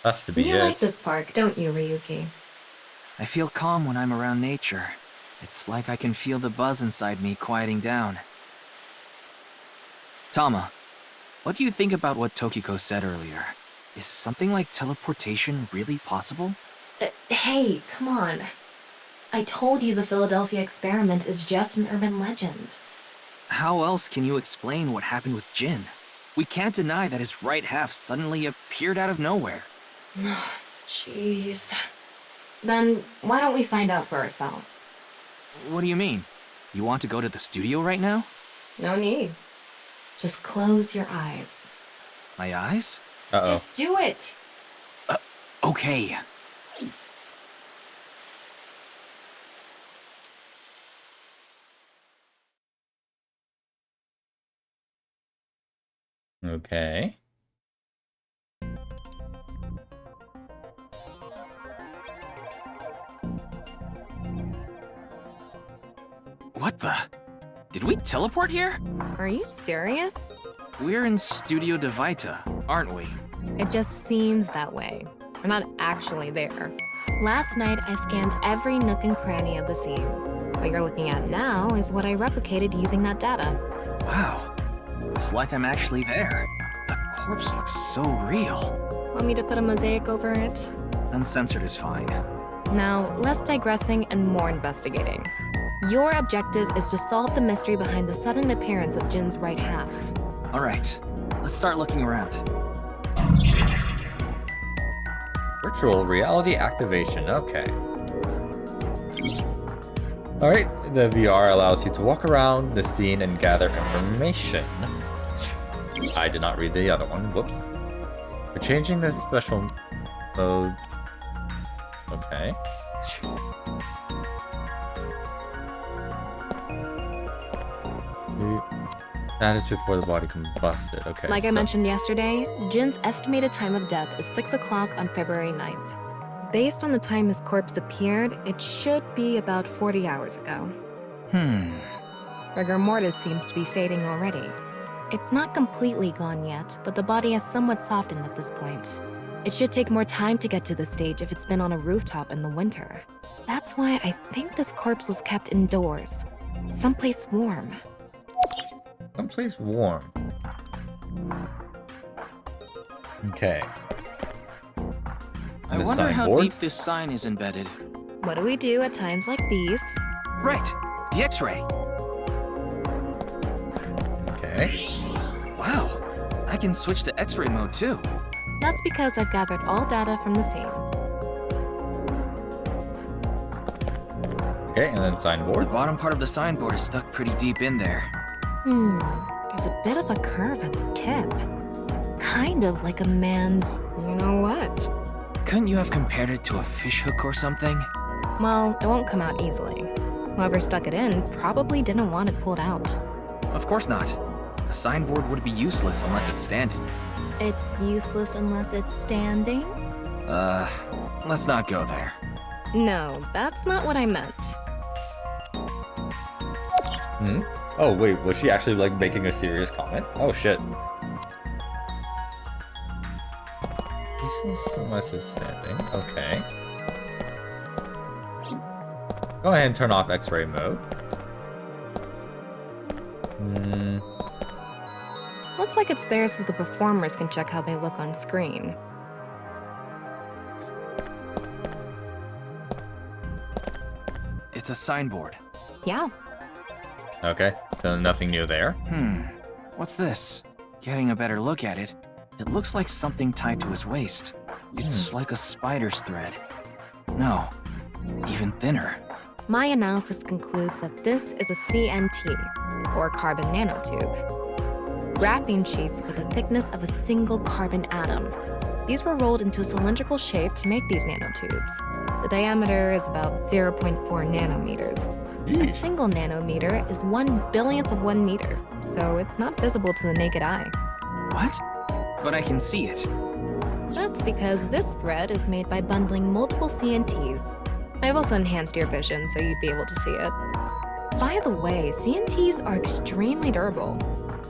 Has to be You it. like this park, don't you, Ryuki? I feel calm when I'm around nature. It's like I can feel the buzz inside me quieting down. Tama, what do you think about what Tokiko said earlier? Is something like teleportation really possible? Hey, come on. I told you the Philadelphia experiment is just an urban legend. How else can you explain what happened with Jin? We can't deny that his right half suddenly appeared out of nowhere. Jeez. Then why don't we find out for ourselves? What do you mean? You want to go to the studio right now? No need. Just close your eyes. My eyes? Uh-oh. Just do it! Okay. Okay. What the? Did we teleport here? Are you serious? We're in Studio Devita, aren't we? It just seems that way. We're not actually there. Last night, I scanned every nook and cranny of the scene. What you're looking at now is what I replicated using that data. Wow. It's like I'm actually there. The corpse looks so real. Want me to put a mosaic over it? Uncensored is fine. Now, less digressing and more investigating. Your objective is to solve the mystery behind the sudden appearance of Jin's right half. All right, let's start looking around. Virtual reality activation. Okay. Alright, the VR allows you to walk around the scene and gather information. I did not read the other one. Whoops. For changing the special mode. Okay. That is before the body combusted. Okay. Like I mentioned yesterday, Jin's estimated time of death is 6 o'clock on February 9th. Based on the time his corpse appeared, it should be about 40 hours ago. Rigor mortis seems to be fading already. It's not completely gone yet, but the body has somewhat softened at this point. It should take more time to get to this stage if it's been on a rooftop in the winter. That's why I think this corpse was kept indoors, someplace warm. Someplace warm. Okay. I The wonder how signboard? deep this sign is embedded. What do we do at times like these? Right, the X-ray. Okay. Wow, I can switch to X-ray mode too. That's because I've gathered all data from the scene. Okay, and then signboard. The bottom part of the signboard is stuck pretty deep in there. There's a bit of a curve at the tip. Kind of like a man's you-know-what. Couldn't you have compared it to a fishhook or something? Well, it won't come out easily. Whoever stuck it in probably didn't want it pulled out. Of course not. A signboard would be useless unless it's standing. It's useless unless it's standing? Let's not go there. No, that's not what I meant. Oh, wait, was she actually, like, making a serious comment? Oh, shit. Useless unless it's standing. Okay. Go ahead and turn off X-ray mode. Looks like it's there so the performers can check how they look on screen. It's a signboard. Yeah. Okay, so nothing new there. What's this? Getting a better look at it, it looks like something tied to his waist. It's like a spider's thread. No, even thinner. My analysis concludes that this is a CNT, or carbon nanotube. Graphene sheets with the thickness of a single carbon atom. These were rolled into a cylindrical shape to make these nanotubes. The diameter is about 0.4 nanometers. A single nanometer is 1/1000th of 1 meter, so it's not visible to the naked eye. What? But I can see it. That's because this thread is made by bundling multiple CNTs. I've also enhanced your vision so you'd be able to see it. By the way, CNTs are extremely durable.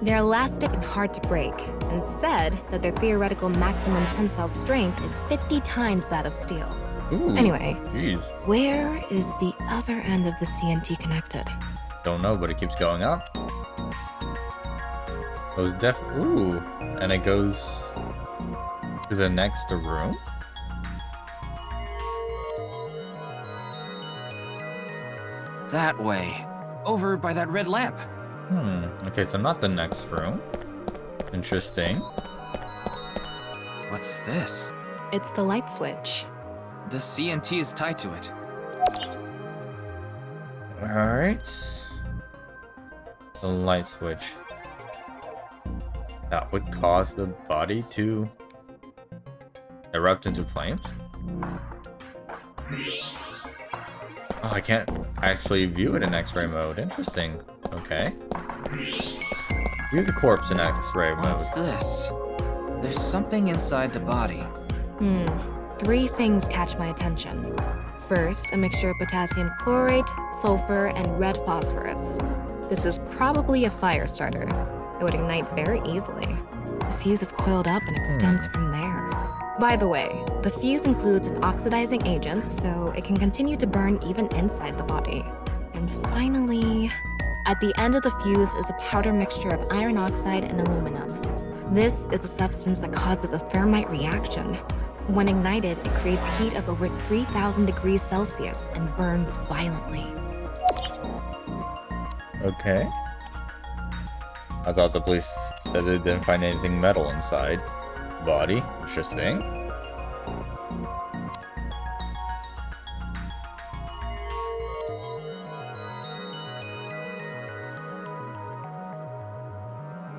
They're elastic and hard to break, and it's said that their theoretical maximum tensile strength is 50 times that of steel. Ooh, anyway, geez. Where is the other end of the CNT connected? Don't know, but it keeps going up. Goes ooh, and it goes to the next room. That way. Over by that red lamp. Okay, so not the next room. Interesting. What's this? It's the light switch. The CNT is tied to it. Alright. The light switch. That would cause the body to erupt into flames? Oh, I can't actually view it in X-ray mode. Interesting. Okay. View the corpse in X-ray mode. What's this? There's something inside the body. 3 things catch my attention. First, a mixture of potassium chlorate, sulfur, and red phosphorus. This is probably a fire starter. It would ignite very easily. The fuse is coiled up and extends from there. By the way, the fuse includes an oxidizing agent, so it can continue to burn even inside the body. And finally, at the end of the fuse is a powder mixture of iron oxide and aluminum. This is a substance that causes a thermite reaction. When ignited, it creates heat of over 3,000 degrees Celsius and burns violently. Okay. I thought the police said they didn't find anything metal inside. Body. Interesting.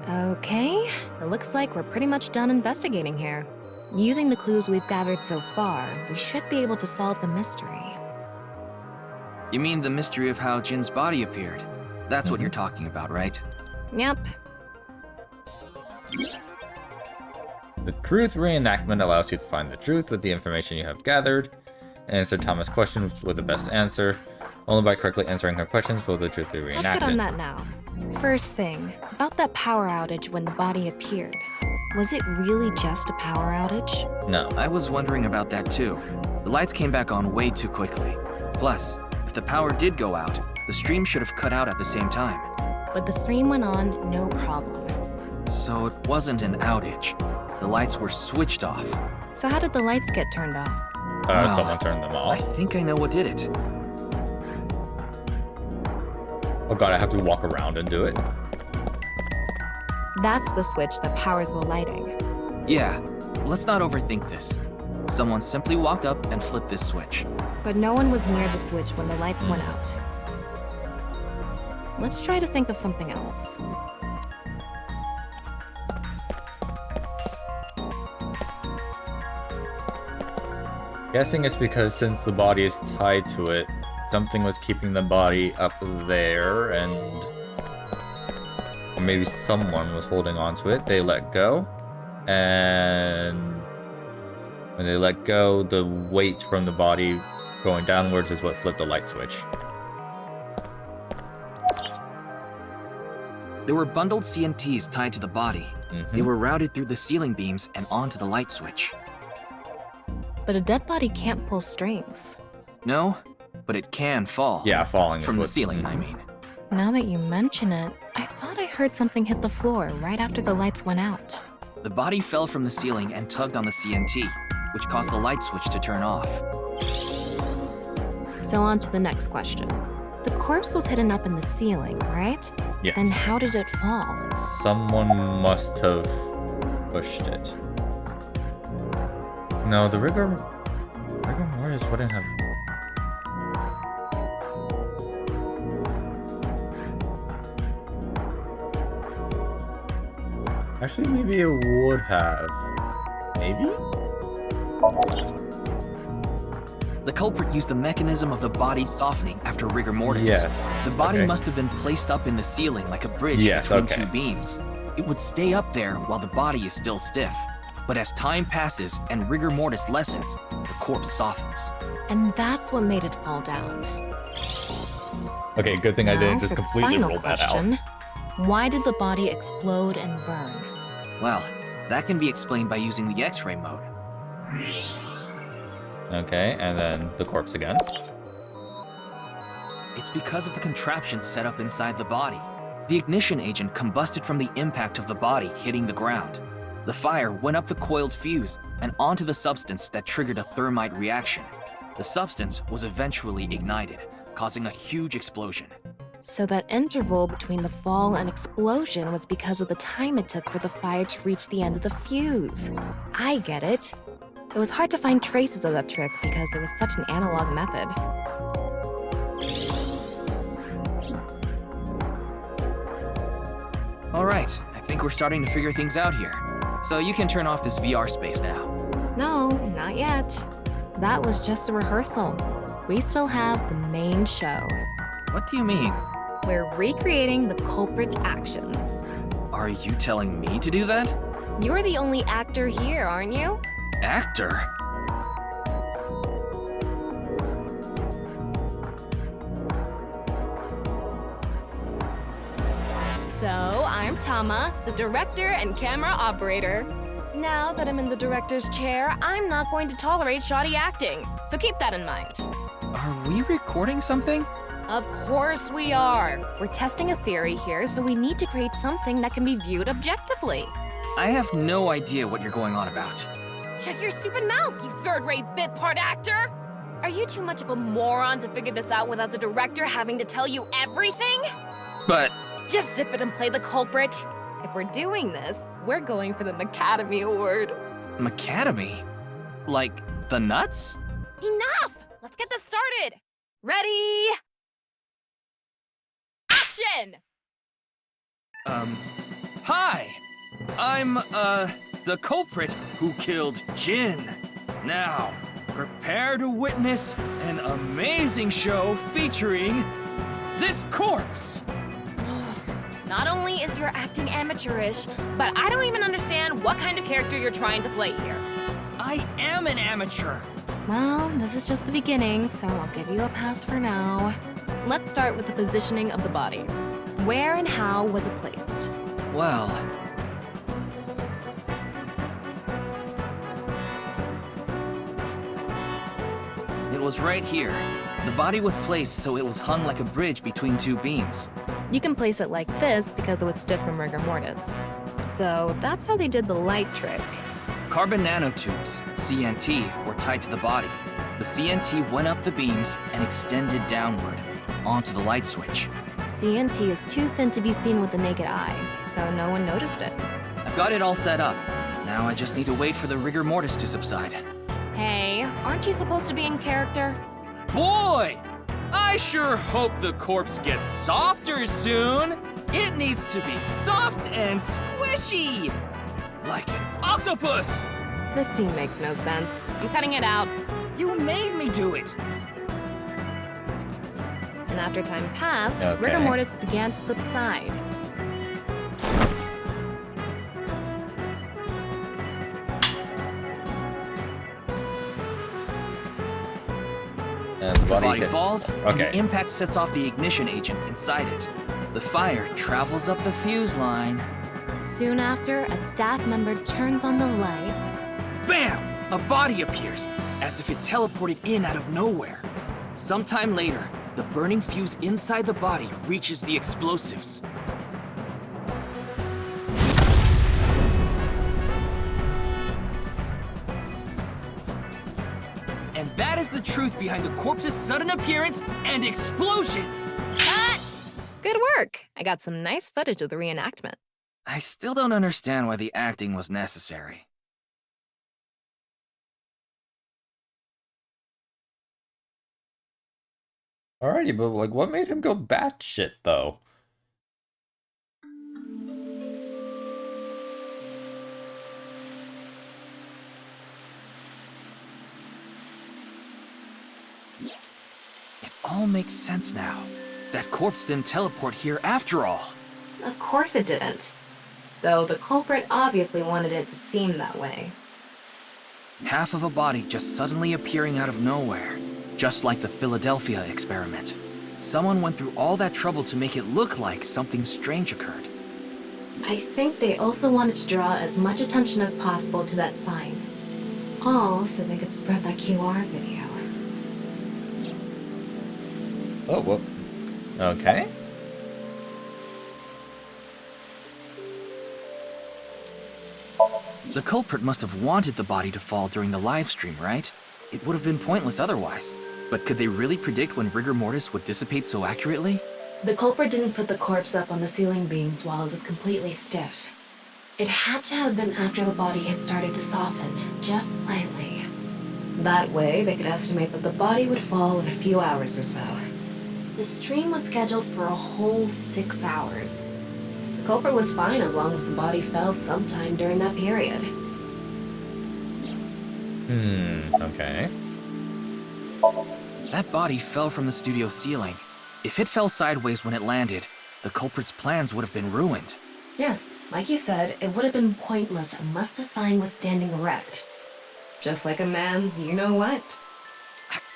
Okay, it looks like we're pretty much done investigating here. Using the clues we've gathered so far, we should be able to solve the mystery. You mean the mystery of how Jin's body appeared? That's what you're talking about, right? Yep. The truth reenactment allows you to find the truth with the information you have gathered. Answer Thomas' questions with the best answer. Only by correctly answering her questions will the truth be reenacted. Let's get on that now. First thing, about that power outage when the body appeared. Was it really just a power outage? No. I was wondering about that too. The lights came back on way too quickly. Plus, if the power did go out, the stream should have cut out at the same time. But the stream went on, no problem. So it wasn't an outage. The lights were switched off. So how did the lights get turned off? Someone turned them off. I think I know what did it. Oh god, I have to walk around and do it. That's the switch that powers the lighting. Yeah. let's not overthink this. Someone simply walked up and flipped this switch. But no one was near the switch when the lights went out. Let's try to think of something else. Guessing it's because since the body is tied to it, something was keeping the body up there, and maybe someone was holding on to it. They let go, and when they let go, the weight from the body going downwards is what flipped the light switch. There were bundled CNTs tied to the body. They were routed through the ceiling beams and onto the light switch. But a dead body can't pull strings. No, but it can fall. Yeah, falling from the ceiling, I mean. Now that you mention it, I thought I heard something hit the floor right after the lights went out. The body fell from the ceiling and tugged on the CNT, which caused the light switch to turn off. So on to the next question. The corpse was hidden up in the ceiling, right? Yes. Then how did it fall? Someone must have pushed it. No, the rigor mortis wouldn't have. Actually, maybe it would have. Maybe? The culprit used the mechanism of the body softening after rigor mortis. Yes. The body okay. must have been placed up in the ceiling like a bridge between two beams. It would stay up there while the body is still stiff. But as time passes and rigor mortis lessens, the corpse softens. And that's what made it fall down. Okay, good thing I didn't just For the completely final roll that question, out. why did the body explode and burn? Well, that can be explained by using the X-ray mode. Okay, and then the corpse again. It's because of the contraption set up inside the body. The ignition agent combusted from the impact of the body hitting the ground. The fire went up the coiled fuse and onto the substance that triggered a thermite reaction. The substance was eventually ignited, causing a huge explosion. So that interval between the fall and explosion was because of the time it took for the fire to reach the end of the fuse. I get it. It was hard to find traces of that trick because it was such an analog method. All right, I think we're starting to figure things out here. So you can turn off this VR space now. No, not yet. That was just a rehearsal. We still have the main show. What do you mean? We're recreating the culprit's actions. Are you telling me to do that? You're the only actor here, aren't you? Actor? So, I'm Tama, the director and camera operator. Now that I'm in the director's chair, I'm not going to tolerate shoddy acting. So keep that in mind. Are we recording something? Of course we are. We're testing a theory here, so we need to create something that can be viewed objectively. I have no idea what you're going on about. Shut your stupid mouth, you third-rate bit part actor! Are you too much of a moron to figure this out without the director having to tell you everything? But... Just zip it and play the culprit. If we're doing this, we're going for the Macademy Award. Macademy? Like, the nuts? Enough! Let's get this started! Ready? Action! Hi! I'm, the culprit who killed Jin. Now, prepare to witness an amazing show featuring this corpse. Not only is your acting amateurish, but I don't even understand what kind of character you're trying to play here. I am an amateur. Well, this is just the beginning, so I'll give you a pass for now. Let's start with the positioning of the body. Where and how was it placed? Well... It was right here. The body was placed so it was hung like a bridge between two beams. You can place it like this because it was stiff from rigor mortis. So that's how they did the light trick. Carbon nanotubes, CNT, were tied to the body. The CNT went up the beams and extended downward, onto the light switch. CNT is too thin to be seen with the naked eye, so no one noticed it. I've got it all set up. Now Now I just need to wait for the rigor mortis to subside. Hey, aren't you supposed to be in character? Boy! I sure hope the corpse gets softer soon. It needs to be soft and squishy. Like an octopus. This scene makes no sense. I'm cutting it out. You made me do it. And after time passed, Okay. rigor mortis began to subside. And The body body hits. falls, and Okay. the impact sets off the ignition agent inside it. The fire travels up the fuse line. Soon after, a staff member turns on the lights. Bam! A body appears, as if it teleported in out of nowhere. Sometime later, the burning fuse inside the body reaches the explosives. And that is the truth behind the corpse's sudden appearance and explosion. Good work! I got some nice footage of the reenactment. I still don't understand why the acting was necessary. Alrighty, but like, what made him go batshit though? It all makes sense now. That corpse didn't teleport here after all. Of course it didn't. Though the culprit obviously wanted it to seem that way. Half of a body just suddenly appearing out of nowhere. Just like the Philadelphia experiment. Someone went through all that trouble to make it look like something strange occurred. I think they also wanted to draw as much attention as possible to that sign. All so they could spread that QR video. Oh, whoop. Okay. The culprit must have wanted the body to fall during the live stream, right? It would have been pointless otherwise. But could they really predict when rigor mortis would dissipate so accurately? The culprit didn't put the corpse up on the ceiling beams while it was completely stiff. It had to have been after the body had started to soften, just slightly. That way, they could estimate that the body would fall in a few hours or so. The stream was scheduled for a whole 6 hours. The culprit was fine as long as the body fell sometime during that period. Okay. That body fell from the studio ceiling. If it fell sideways when it landed, the culprit's plans would have been ruined. Yes, like you said, it would have been pointless unless the sign was standing erect. Just like a man's you-know-what.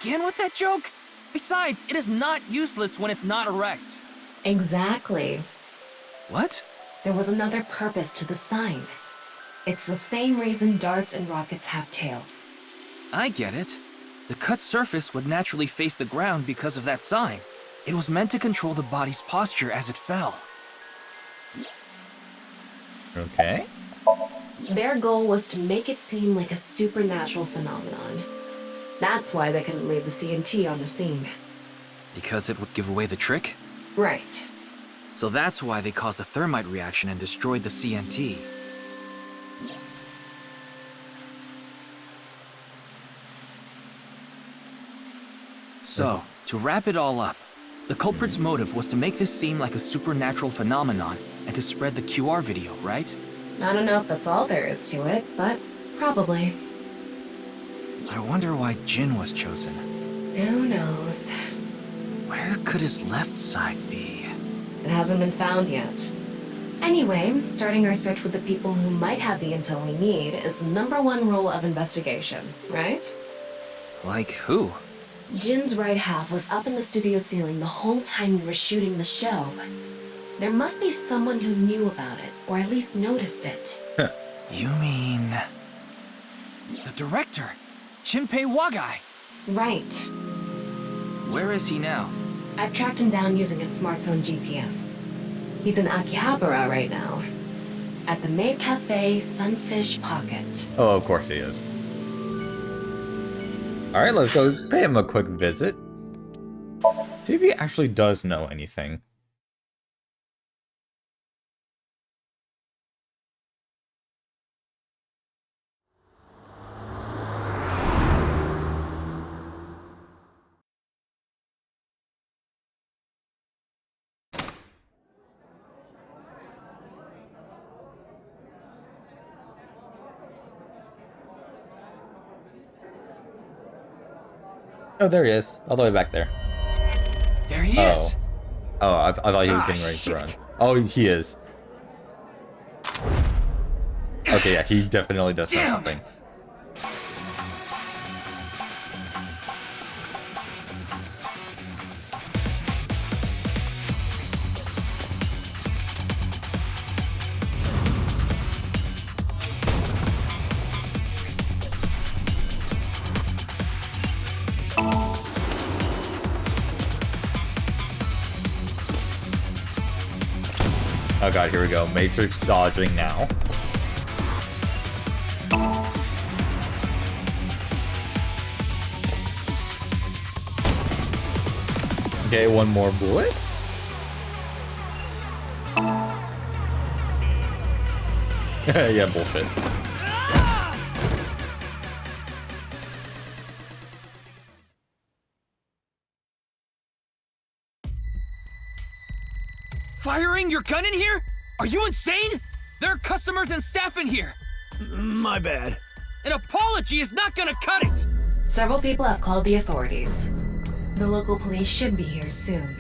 Again with that joke? Besides, it is not useless when it's not erect. Exactly. What? There was another purpose to the sign. It's the same reason darts and rockets have tails. I get it. The cut surface would naturally face the ground because of that sign. It was meant to control the body's posture as it fell. Okay. Their goal was to make it seem like a supernatural phenomenon. That's why they couldn't leave the CNT on the scene. Because it would give away the trick? Right. So that's why they caused a thermite reaction and destroyed the CNT. So, to wrap it all up, the culprit's motive was to make this seem like a supernatural phenomenon and to spread the QR video, right? I don't know if that's all there is to it, but probably. I wonder why Jin was chosen. Who knows? Where could his left side be? It hasn't been found yet. Anyway, starting our search with the people who might have the intel we need is the #1 rule of investigation, right? Like who? Jin's right half was up in the studio ceiling the whole time we were shooting the show. There must be someone who knew about it, or at least noticed it. You mean... the director, Shinpei Wagai? Right. Where is he now? I've tracked him down using his smartphone GPS. He's in Akihabara right now. At the maid cafe, Sunfish Pocket. Oh, of course he is. Alright, let's go pay him a quick visit. See if he actually does know anything. Oh, there he is. All the way back there. There he is. Oh, I thought he was getting ready to run. Oh, he is. Okay, yeah, he definitely does have something. Oh god, here we go. Matrix dodging now. Okay, one more bullet. Yeah, bullshit. Firing your gun in here? Are you insane? There are customers and staff in here. My bad. An apology is not gonna cut it. Several people have called the authorities. The local police should be here soon.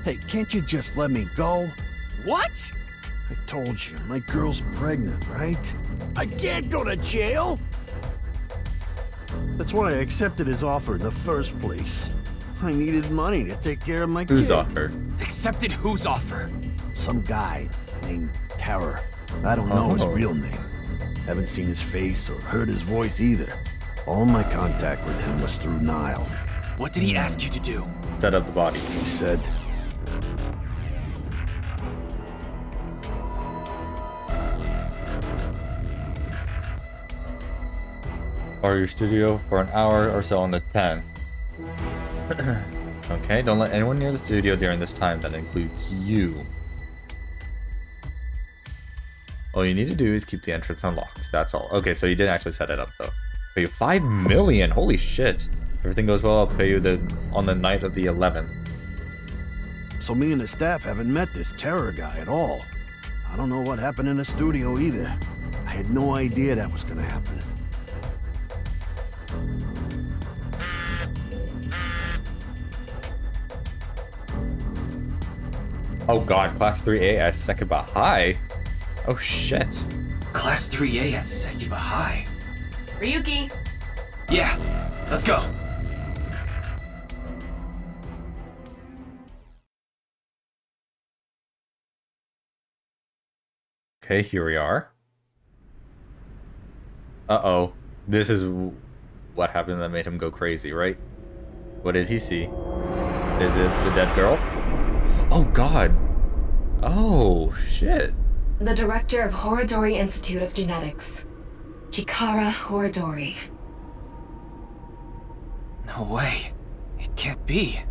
Hey, can't you just let me go? What? I told you, my girl's pregnant, right? I can't go to jail! That's why I accepted his offer in the first place. I needed money to take care of my kid. Whose offer? Accepted whose offer? Some guy named Terror. I don't know his real name. Haven't seen his face or heard his voice either. All my contact with him was through Nile. What did he ask you to do? Set up the body. He said, Or your studio for an hour or so on the 10th. Okay, don't let anyone near the studio during this time. That includes you. All you need to do is keep the entrance unlocked. That's all. Okay, so you didn't actually set it up though. Pay you 5 million. Holy shit. Everything goes well, I'll pay you on the night of the 11th. so me and the staff haven't met this Terror guy at all. I don't know what happened in the studio either. I had no idea that was gonna happen. Oh god, Class 3A at Sekiba High? Oh shit. Class 3A at Sekiba High. Ryuki! Yeah, let's go. Okay, here we are. Uh-oh. This is what happened that made him go crazy, right? What did he see? Is it the dead girl? Oh god. Oh, shit. The director of Horodori Institute of Genetics. Chikara Horodori. No way. It can't be.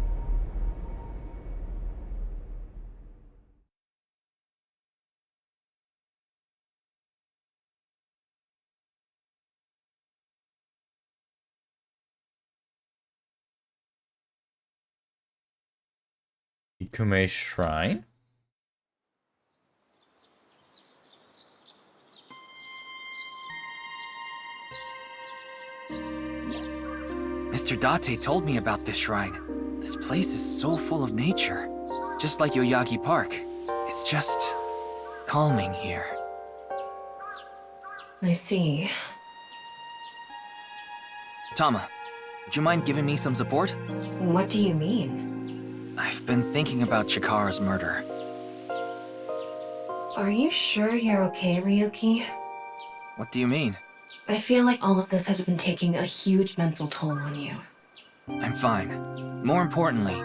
Ikume Shrine? Mr. Date told me about this shrine. This place is so full of nature. Just like Yoyagi Park. It's just calming here. I see. Tama, would you mind giving me some support? What do you mean? I've been thinking about Chikara's murder. Are you sure you're okay, Ryuki? What do you mean? I feel like all of this has been taking a huge mental toll on you. I'm fine. More importantly,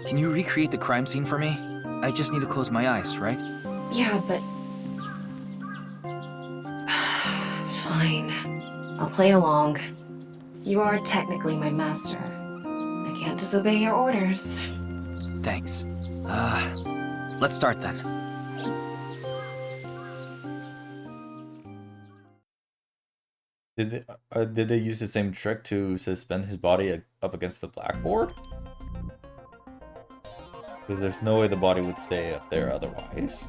can you recreate the crime scene for me? I just need to close my eyes, right? Yeah, but... Fine. I'll play along. You are technically my master. I can't disobey your orders. Thanks. Let's start then. Did they use the same trick to suspend his body up against the blackboard? Because there's no way the body would stay up there otherwise.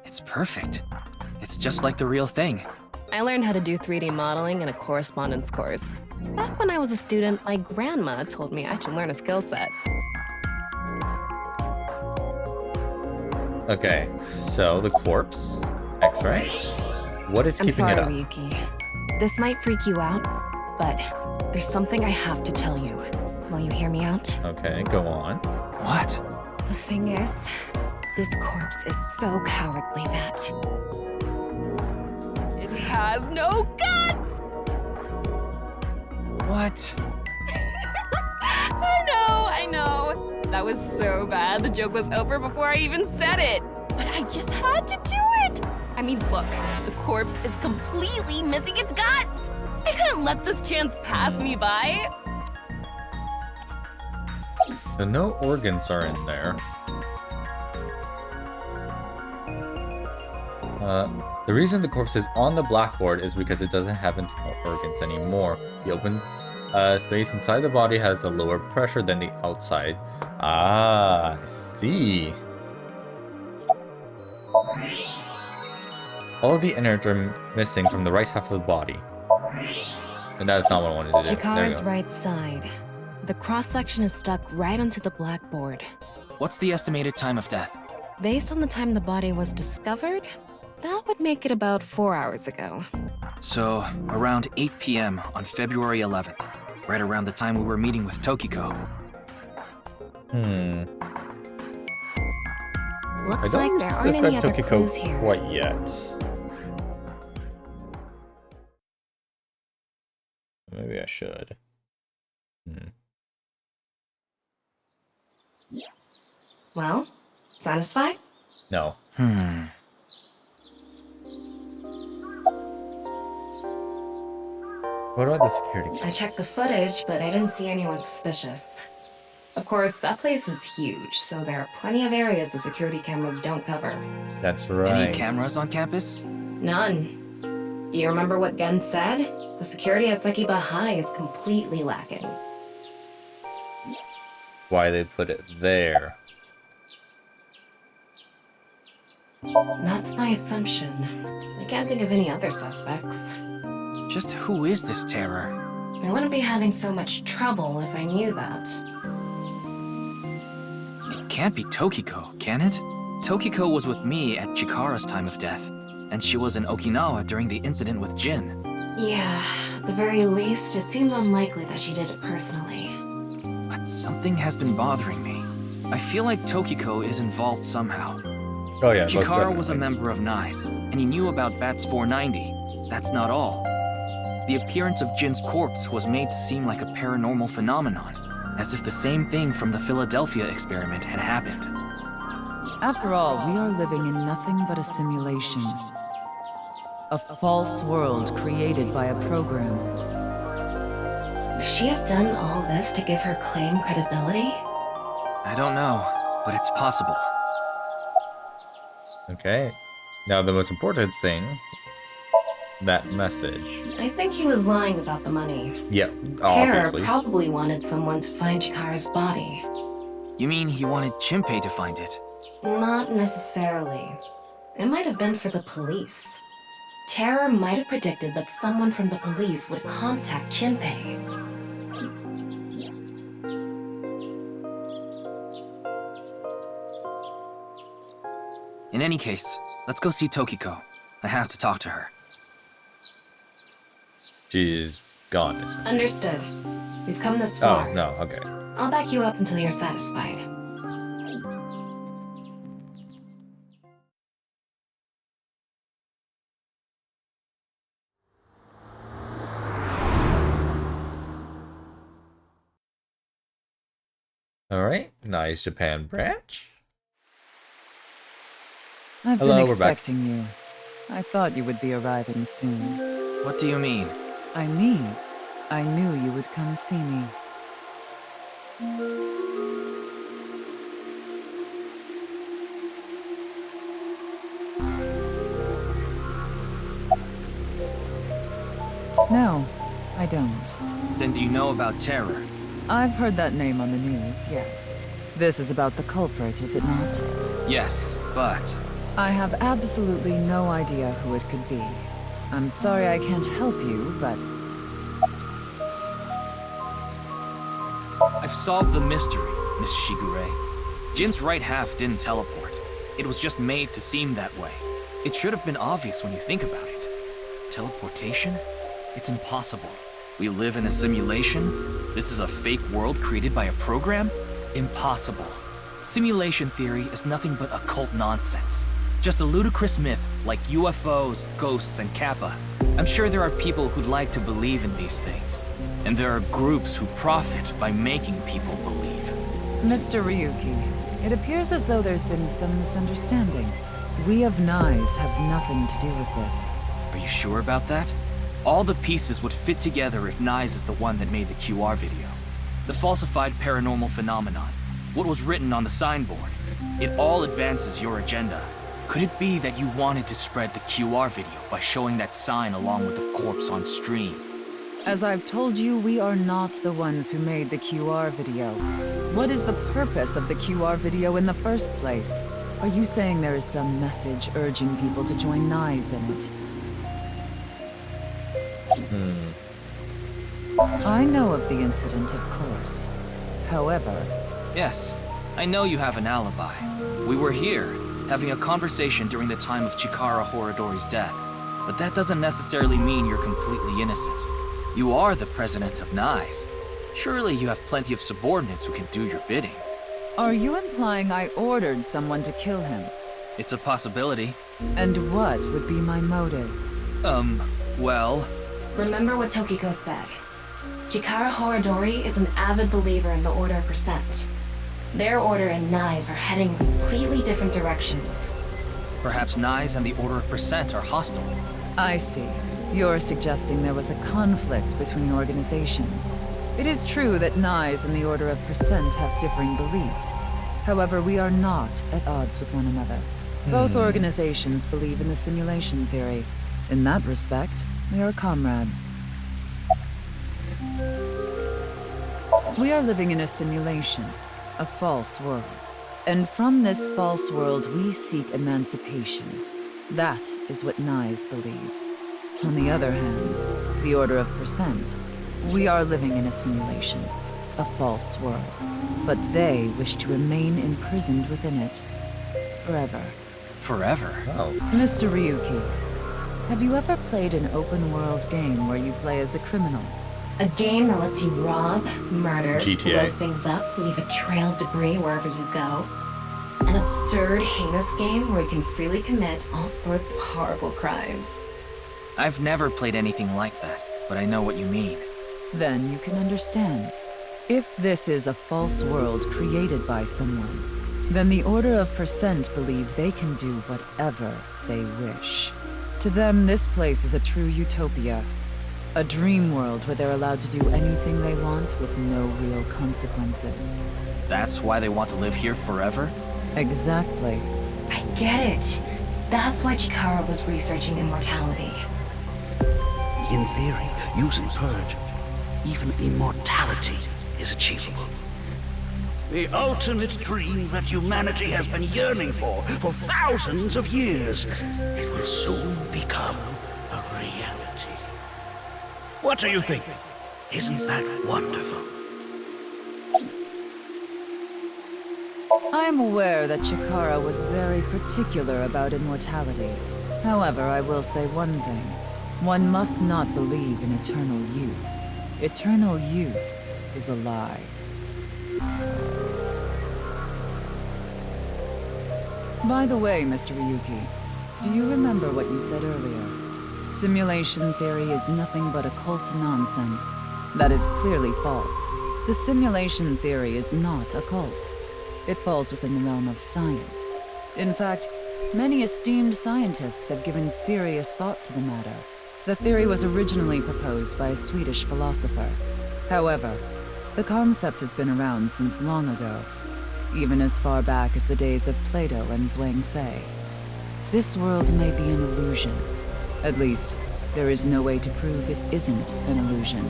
It's perfect. It's just like the real thing. I learned how to do 3D modeling in a correspondence course. Back when I was a student, my grandma told me I should learn a skill set. Okay, so the corpse, X-ray. What is keeping I'm it sorry, up? Ryuki. This might freak you out, but there's something I have to tell you. Will you hear me out? Okay, go on. What? The thing is, this corpse is so cowardly that it has no guts! What? I know. That was so bad. The joke was over before I even said it. But I just had to do it. I mean, look, the corpse is completely missing its guts. I couldn't let this chance pass me by. So no organs are in there. The reason the corpse is on the blackboard is because it doesn't have internal organs anymore. The open space inside the body has a lower pressure than the outside. Ah, I see. All of the innards are missing from the right half of the body. And that's not what I wanted to do. There we Chikara's go. right side. The cross-section is stuck right onto the blackboard. What's the estimated time of death? Based on the time the body was discovered, that would make it about 4 hours ago. So, around 8 p.m. on February 11th, right around the time we were meeting with Tokiko. Looks I like don't there aren't suspect any other Tokiko clues here. quite yet. Maybe I should. Well, satisfied? No. What about the security? I checked the footage, but I didn't see anyone suspicious. Of course, that place is huge, so there are plenty of areas the security cameras don't cover. That's right. Any cameras on campus? None. Do you remember what Gen said? The security at Sekiba High is completely lacking. Why they put it there? That's my assumption. I can't think of any other suspects. Just who is this terror? I wouldn't be having so much trouble if I knew that. It can't be Tokiko, can it? Tokiko was with me at Chikara's time of death, and she was in Okinawa during the incident with Jin. Yeah, at the very least, it seems unlikely that she did it personally. But something has been bothering me. I feel like Tokiko is involved somehow. Oh yeah, most Chikara was a definitely. member of NICE, and he knew about Bats 490. That's not all. The appearance of Jin's corpse was made to seem like a paranormal phenomenon, as if the same thing from the Philadelphia experiment had happened. After all, we are living in nothing but a simulation. A false world created by a program. Would she have done all this to give her claim credibility? I don't know, but it's possible. Okay. Now the most important thing, that message. I think he was lying about the money. Yep, Kara obviously. probably wanted someone to find Chikara's body. You mean he wanted Chimpei to find it? Not necessarily. It might have been for the police. Terror might have predicted that someone from the police would contact Chimpei. In any case, let's go see Tokiko. I have to talk to her. She's gone, isn't she? Understood. We've come this far. Oh, no, okay. I'll back you up until you're satisfied. Alright, nice Japan branch. I've Hello, been we're back. expecting you. I thought you would be arriving soon. What do you mean? I knew you would come see me. No, I don't. Then do you know about Terror? I've heard that name on the news, yes. This is about the culprit, is it not? Yes, but... I have absolutely no idea who it could be. I'm sorry I can't help you, but... I've solved the mystery, Miss Shigure. Jin's right half didn't teleport. It was just made to seem that way. It should have been obvious when you think about it. Teleportation? It's impossible. We live in a simulation? This is a fake world created by a program? Impossible. Simulation theory is nothing but occult nonsense. Just a ludicrous myth like UFOs, ghosts, and Kappa. I'm sure there are people who'd like to believe in these things. And there are groups who profit by making people believe. Mr. Ryuki, it appears as though there's been some misunderstanding. We of NICE have nothing to do with this. Are you sure about that? All the pieces would fit together if NICE is the one that made the QR video. The falsified paranormal phenomenon. What was written on the signboard. It all advances your agenda. Could it be that you wanted to spread the QR video by showing that sign along with the corpse on stream? As I've told you, we are not the ones who made the QR video. What is the purpose of the QR video in the first place? Are you saying there is some message urging people to join NICE in it? I know of the incident, of course. However... Yes, I know you have an alibi. We were here, having a conversation during the time of Chikara Horadori's death. But that doesn't necessarily mean you're completely innocent. You are the president of NICE. Surely you have plenty of subordinates who can do your bidding. Are you implying I ordered someone to kill him? It's a possibility. And what would be my motive? Well... Remember what Tokiko said. Chikara Horadori is an avid believer in the Order of Percent. Their order and NICE are heading in completely different directions. Perhaps NICE and the Order of Percent are hostile. I see. You're suggesting there was a conflict between organizations. It is true that NICE and the Order of Percent have differing beliefs. However, we are not at odds with one another. Both organizations believe in the simulation theory. In that respect, we are comrades. We are living in a simulation, a false world. And from this false world, we seek emancipation. That is what NICE believes. On the other hand, the Order of Percent, we are living in a simulation, a false world. But they wish to remain imprisoned within it. Forever. Forever? Oh. Mr. Ryuki, have you ever played an open-world game where you play as a criminal? A game that lets you rob, murder, GTA. blow things up, leave a trail of debris wherever you go. An absurd, heinous game where you can freely commit all sorts of horrible crimes. I've never played anything like that, but I know what you mean. Then you can understand. If this is a false world created by someone, then the Order of Percent believe they can do whatever they wish. To them, this place is a true utopia. A dream world where they're allowed to do anything they want with no real consequences. That's why they want to live here forever? Exactly. I get it. That's why Chikara was researching immortality. In theory, using Purge, even immortality is achievable. The ultimate dream that humanity has been yearning for thousands of years. It will soon become a reality. What do you think? Isn't that wonderful? I am aware that Chikara was very particular about immortality. However, I will say one thing. One must not believe in eternal youth. Eternal youth is a lie. By the way, Mr. Ryuki, do you remember what you said earlier? Simulation theory is nothing but occult nonsense. That is clearly false. The simulation theory is not occult. It falls within the realm of science. In fact, many esteemed scientists have given serious thought to the matter. The theory was originally proposed by a Swedish philosopher. However, the concept has been around since long ago, even as far back as the days of Plato and Zhuangzi. This world may be an illusion. At least, there is no way to prove it isn't an illusion.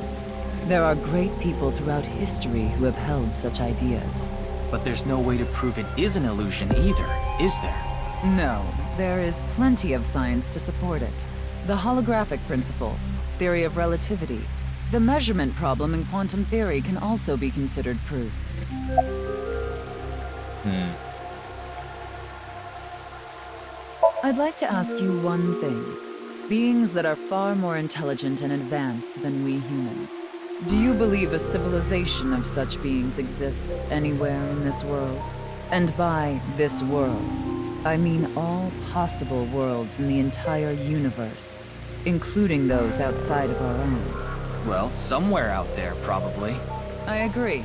There are great people throughout history who have held such ideas. But there's no way to prove it is an illusion either, is there? No, there is plenty of science to support it. The holographic principle, theory of relativity, the measurement problem in quantum theory can also be considered proof. I'd like to ask you one thing. Beings that are far more intelligent and advanced than we humans. Do you believe a civilization of such beings exists anywhere in this world? And by this world, I mean all possible worlds in the entire universe, including those outside of our own. Well, somewhere out there, probably. I agree.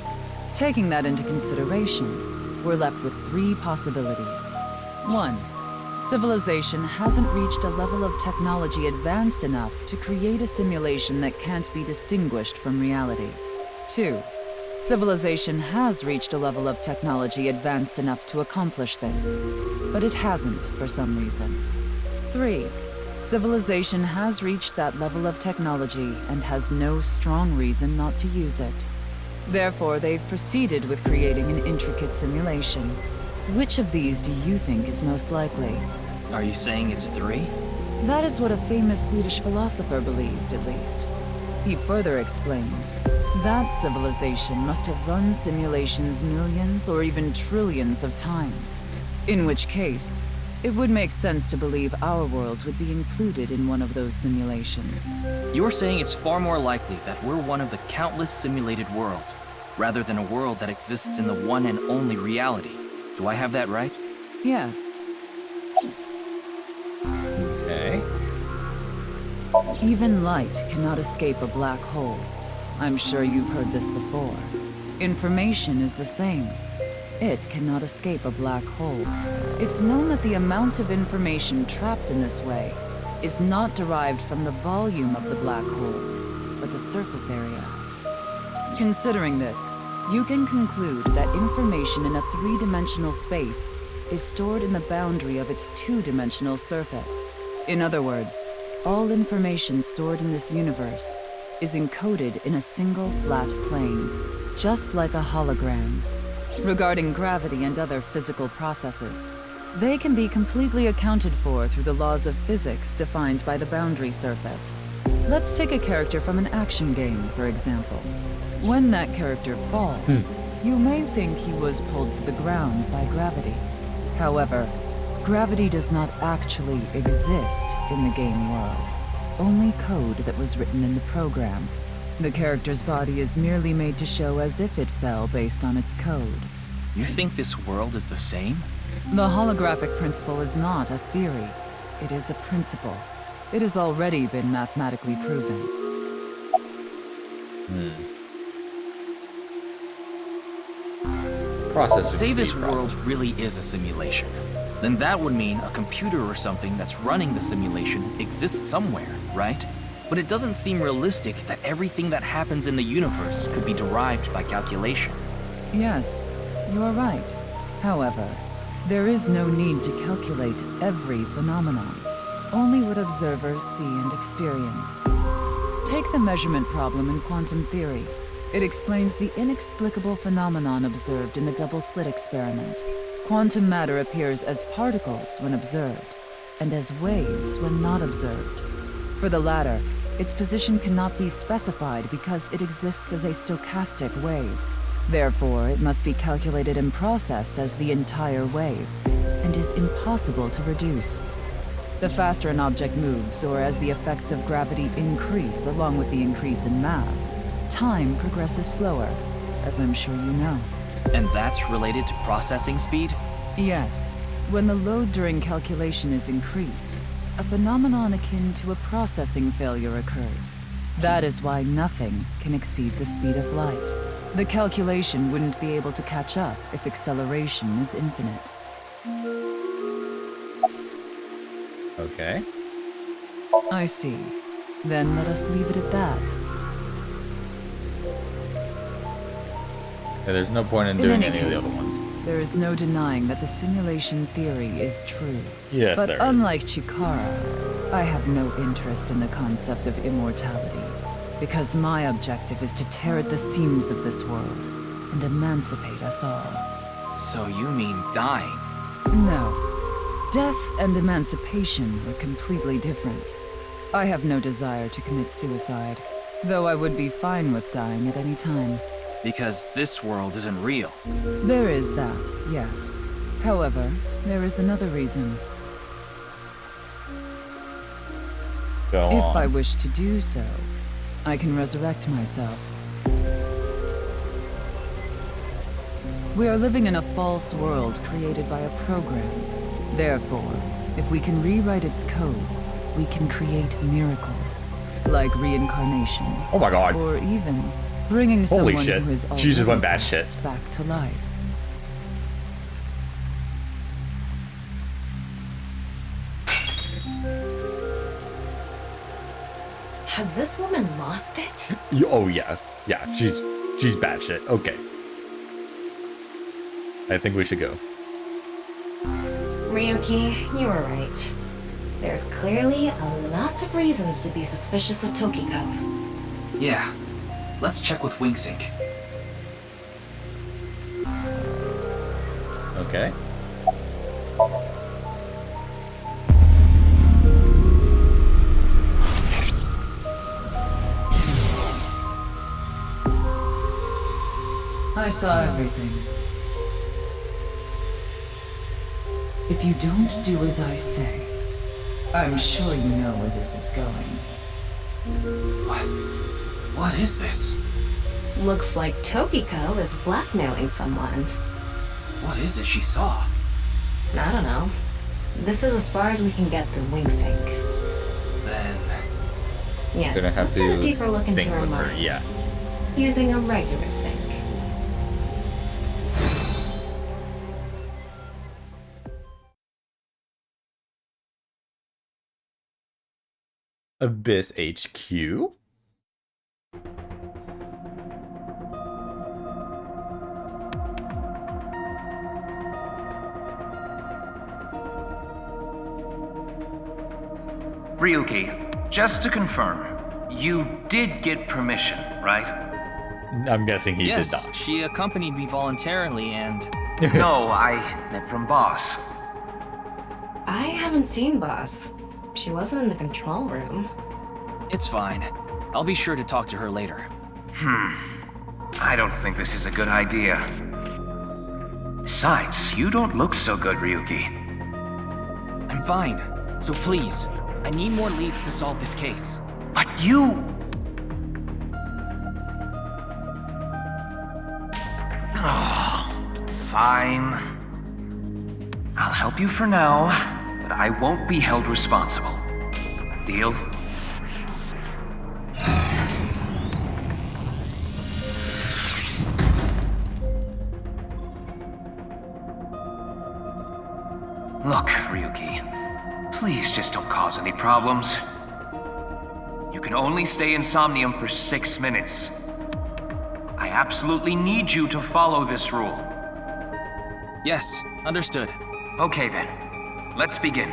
Taking that into consideration, we're left with 3 possibilities. 1. Civilization hasn't reached a level of technology advanced enough to create a simulation that can't be distinguished from reality. 2. Civilization has reached a level of technology advanced enough to accomplish this, but it hasn't for some reason. 3. Civilization has reached that level of technology and has no strong reason not to use it. Therefore, they've proceeded with creating an intricate simulation. Which of these do you think is most likely? Are you saying it's 3? That is what a famous Swedish philosopher believed, at least. He further explains, that civilization must have run simulations millions or even trillions of times. In which case, it would make sense to believe our world would be included in one of those simulations. You're saying it's far more likely that we're one of the countless simulated worlds, rather than a world that exists in the one and only reality. Do I have that right? Yes. Okay. Even light cannot escape a black hole. I'm sure you've heard this before. Information is the same. It cannot escape a black hole. It's known that the amount of information trapped in this way is not derived from the volume of the black hole, but the surface area. Considering this, you can conclude that information in a 3-dimensional space is stored in the boundary of its 2-dimensional surface. In other words, all information stored in this universe is encoded in a single flat plane, just like a hologram. Regarding gravity and other physical processes, they can be completely accounted for through the laws of physics defined by the boundary surface. Let's take a character from an action game, for example. When that character falls, you may think he was pulled to the ground by gravity. However, gravity does not actually exist in the game world. Only code that was written in the program. The character's body is merely made to show as if it fell based on its code. You think this world is the same? The holographic principle is not a theory. It is a principle. It has already been mathematically proven. Say this world really is a simulation. Then that would mean a computer or something that's running the simulation exists somewhere, right? But it doesn't seem realistic that everything that happens in the universe could be derived by calculation. Yes, you are right. However, there is no need to calculate every phenomenon, only what observers see and experience. Take the measurement problem in quantum theory. It explains the inexplicable phenomenon observed in the double-slit experiment. Quantum matter appears as particles when observed, and as waves when not observed. For the latter, its position cannot be specified because it exists as a stochastic wave. Therefore, it must be calculated and processed as the entire wave, and is impossible to reduce. The faster an object moves, or as the effects of gravity increase along with the increase in mass, time progresses slower, as I'm sure you know. And that's related to processing speed? Yes. When the load during calculation is increased, a phenomenon akin to a processing failure occurs. That is why nothing can exceed the speed of light. The calculation wouldn't be able to catch up if acceleration is infinite. Okay. I see. Then let us leave it at that. Yeah, there's no point in doing any of the other ones. There is no denying that the simulation theory is true. Yes, but there is. unlike Chikara, I have no interest in the concept of immortality, because my objective is to tear at the seams of this world and emancipate us all. So you mean dying? No. Death and emancipation are completely different. I have no desire to commit suicide, though I would be fine with dying at any time. Because this world isn't real. There is that, yes. However, there is another reason. Go If on. I wish to do so, I can resurrect myself. We are living in a false world created by a program. Therefore, if we can rewrite its code, we can create miracles, like reincarnation. Oh my god. Or even bringing Holy someone shit. who has She just went already batshit. passed back to life. Has this woman lost it? Oh yes. Yeah, she's batshit. Okay. I think we should go. Ryuki, you were right. There's clearly a lot of reasons to be suspicious of Tokiko. Yeah. Let's check with WingSync. Okay. I saw everything. If you don't do as I say, I'm sure you know where this is going. What is this? Looks like Tokiko is blackmailing someone. What is it she saw? I don't know. This is as far as we can get through WingSync. Then... Yes, Gonna have let's get a to deeper look into think her with her, mind. yeah. Using a regular sync. Abyss HQ. Ryuki, just to confirm, you did get permission, right? I'm guessing he yes, did not. she accompanied me voluntarily and... No, I meant from Boss. I haven't seen Boss. She wasn't in the control room. It's fine. I'll be sure to talk to her later. I don't think this is a good idea. Besides, you don't look so good, Ryuki. I'm fine. So please, I need more leads to solve this case. But you... Oh, fine. I'll help you for now, but I won't be held responsible. Deal? Look, Ryuki, please just don't cause any problems. You can only stay in Somnium for 6 minutes. I absolutely need you to follow this rule. Yes, understood. Okay then, let's begin.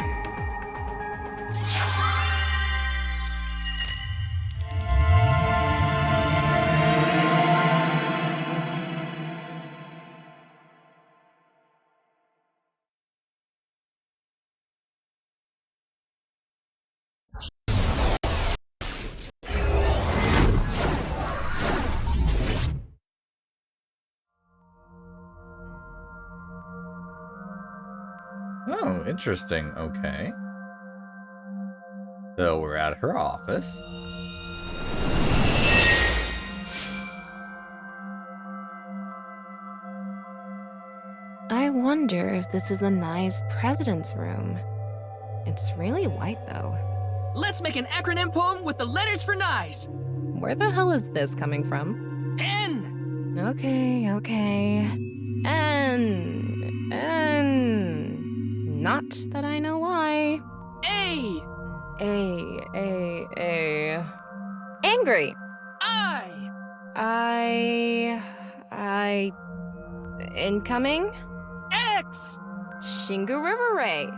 Oh, interesting. Okay. So we're at her office. I wonder if this is the Nye's president's room. It's really white, though. Let's make an acronym poem with the letters for Nyes. Where the hell is this coming from? N. Okay. Not that I know why. A. Angry. I. Incoming? X. Shingu River Ray.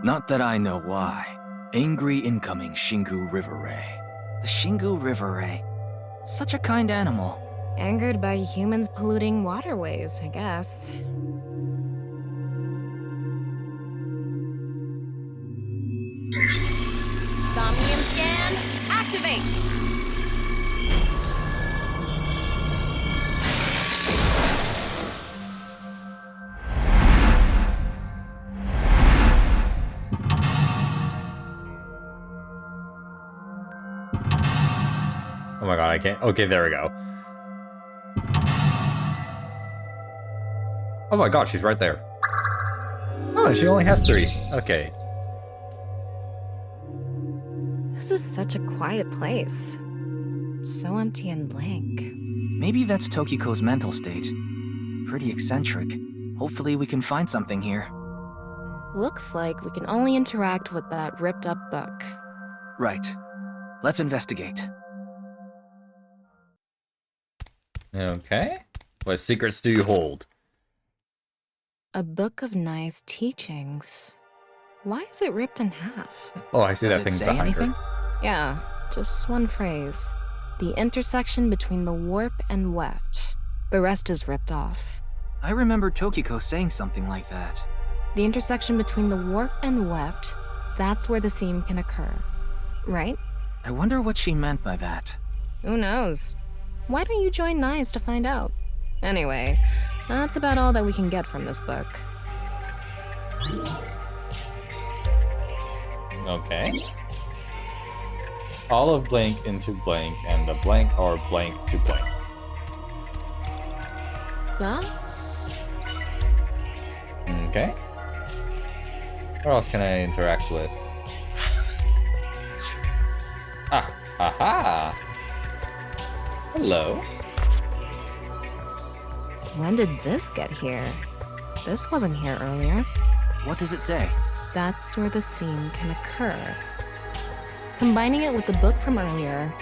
Not that I know why. Angry incoming Shingu River Ray. The Shingu River Ray. Such a kind animal. Angered by humans polluting waterways, I guess. Somnium's blank. Oh my god, I can't. Okay, there we go. Oh my god, she's right there. Oh, she only has 3. Okay. This is such a quiet place. So empty and blank. Maybe that's Tokiko's mental state. Pretty eccentric. Hopefully we can find something here. Looks like we can only interact with that ripped up book. Right. Let's investigate. Okay. What secrets do you hold? A book of nice teachings. Why is it ripped in half? Oh, I see that thing behind anything? her. Yeah, just one phrase. The intersection between the warp and weft. The rest is ripped off. I remember Tokiko saying something like that. The intersection between the warp and weft, that's where the seam can occur. Right? I wonder what she meant by that. Who knows? Why don't you join NICE to find out? Anyway, that's about all that we can get from this book. Okay. All of blank into blank, and the blank are blank to blank. That's... Okay. What else can I interact with? Ah, aha! Hello. When did this get here? This wasn't here earlier. What does it say? That's where the seam can occur. Combining it with the book from earlier,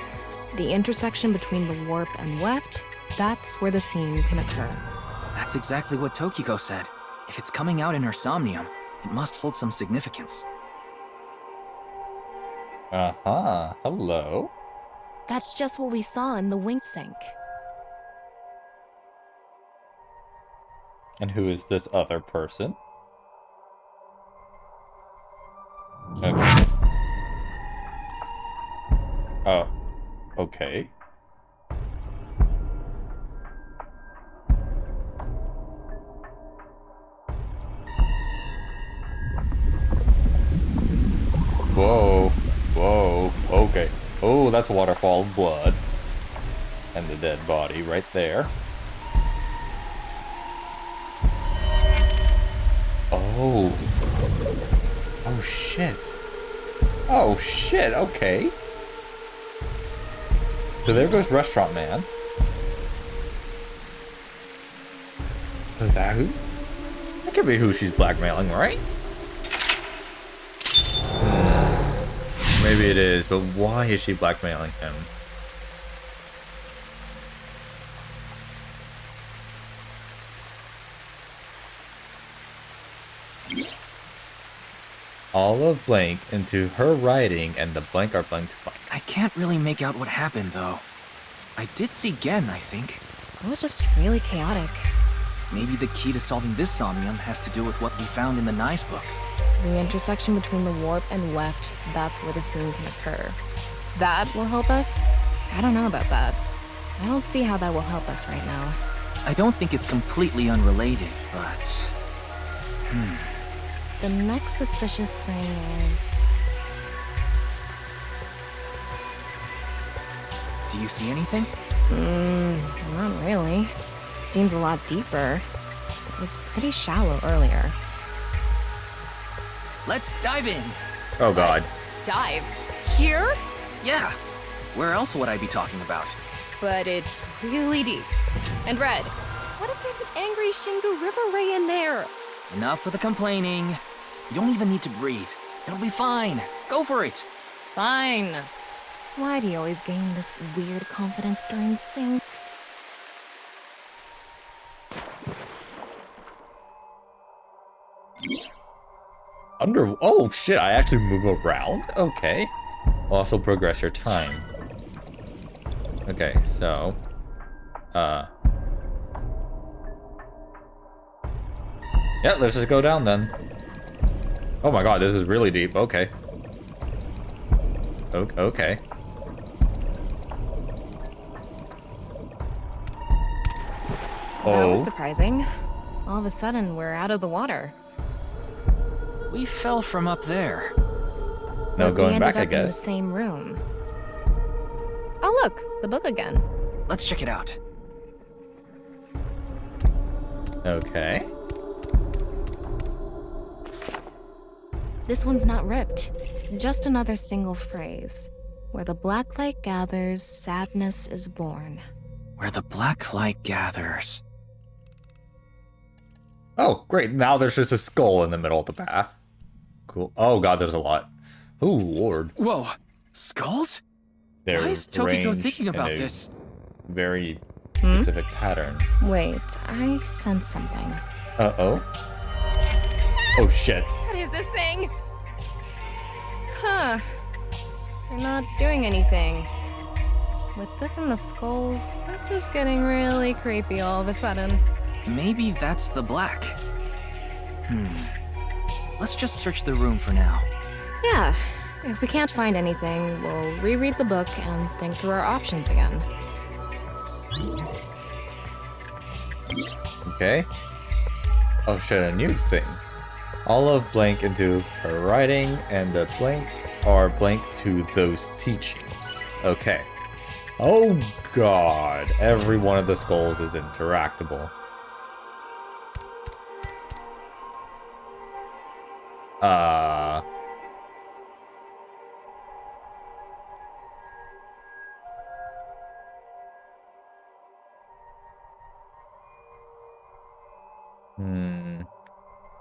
the intersection between the warp and weft, that's where the seam can occur. That's exactly what Tokiko said. If it's coming out in her Somnium, it must hold some significance. Uh-huh. Hello. That's just what we saw in the wing sink. And who is this other person? Okay. Oh. Okay. Whoa. Whoa. Okay. Oh, that's a waterfall of blood. And the dead body right there. Oh. Oh, shit. Oh, shit. Okay. So there goes Restaurant Man. Is that who? That could be who she's blackmailing, right? Maybe it is, but why is she blackmailing him? All of blank into her writing, and the blank are blank to blank. I can't really make out what happened, though. I did see Gen, I think. It was just really chaotic. Maybe the key to solving this Somnium has to do with what we found in the NICE book. The intersection between the warp and weft, that's where the seam can occur. That will help us? I don't know about that. I don't see how that will help us right now. I don't think it's completely unrelated, but... The next suspicious thing is... Do you see anything? Not really. Seems a lot deeper. It was pretty shallow earlier. Let's dive in! Oh god. Dive? Here? Yeah. Where else would I be talking about? But it's really deep. And Red, what if there's an angry Shingu River Ray in there? Enough with the complaining. You don't even need to breathe. It'll be fine. Go for it. Fine. Why do you always gain this weird confidence during syncs? Oh shit, I actually move around? Okay. Also progress your time. Okay, so... Yeah, let's just go down then. Oh my god, this is really deep. Okay. Okay. That Oh. was surprising. All of a sudden, we're out of the water. We fell from up there. No But going we ended back, I up in the guess. same room. Oh look, the book again. Let's check it out. Okay. This one's not ripped. Just another single phrase. Where the black light gathers, sadness is born. Where the black light gathers. Oh, great. Now there's just a skull in the middle of the path. Cool. Oh god, there's a lot. Oh lord. Whoa, skulls? They're Why is Tokiko arranged thinking in about a this? Very specific pattern. Wait, I sense something. Uh-oh. Oh shit. What is this thing? Huh. They're not doing anything. With this and the skulls, this is getting really creepy all of a sudden. Maybe that's the black. Let's just search the room for now. Yeah, if we can't find anything, we'll reread the book and think through our options again. Okay. Oh shit, a new thing. All of blank into her writing and the blank are blank to those teachings. Okay. Oh god, every one of the skulls is interactable.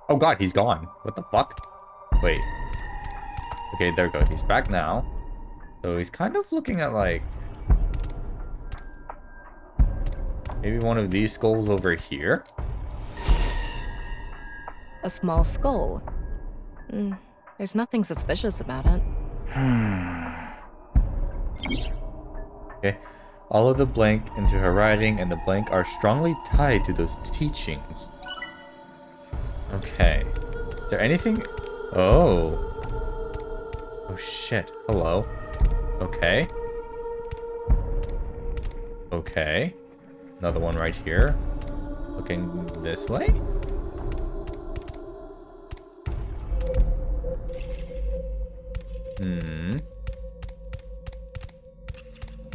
Oh god, he's gone. What the fuck? Wait. Okay, there we go. He's back now. So he's kind of looking at like... maybe one of these skulls over here? A small skull. There's nothing suspicious about it. Okay. All of the blank into her writing and the blank are strongly tied to those teachings. Okay. Is there anything? Oh. Oh shit. Hello. Okay. Okay. Another one right here. Looking this way?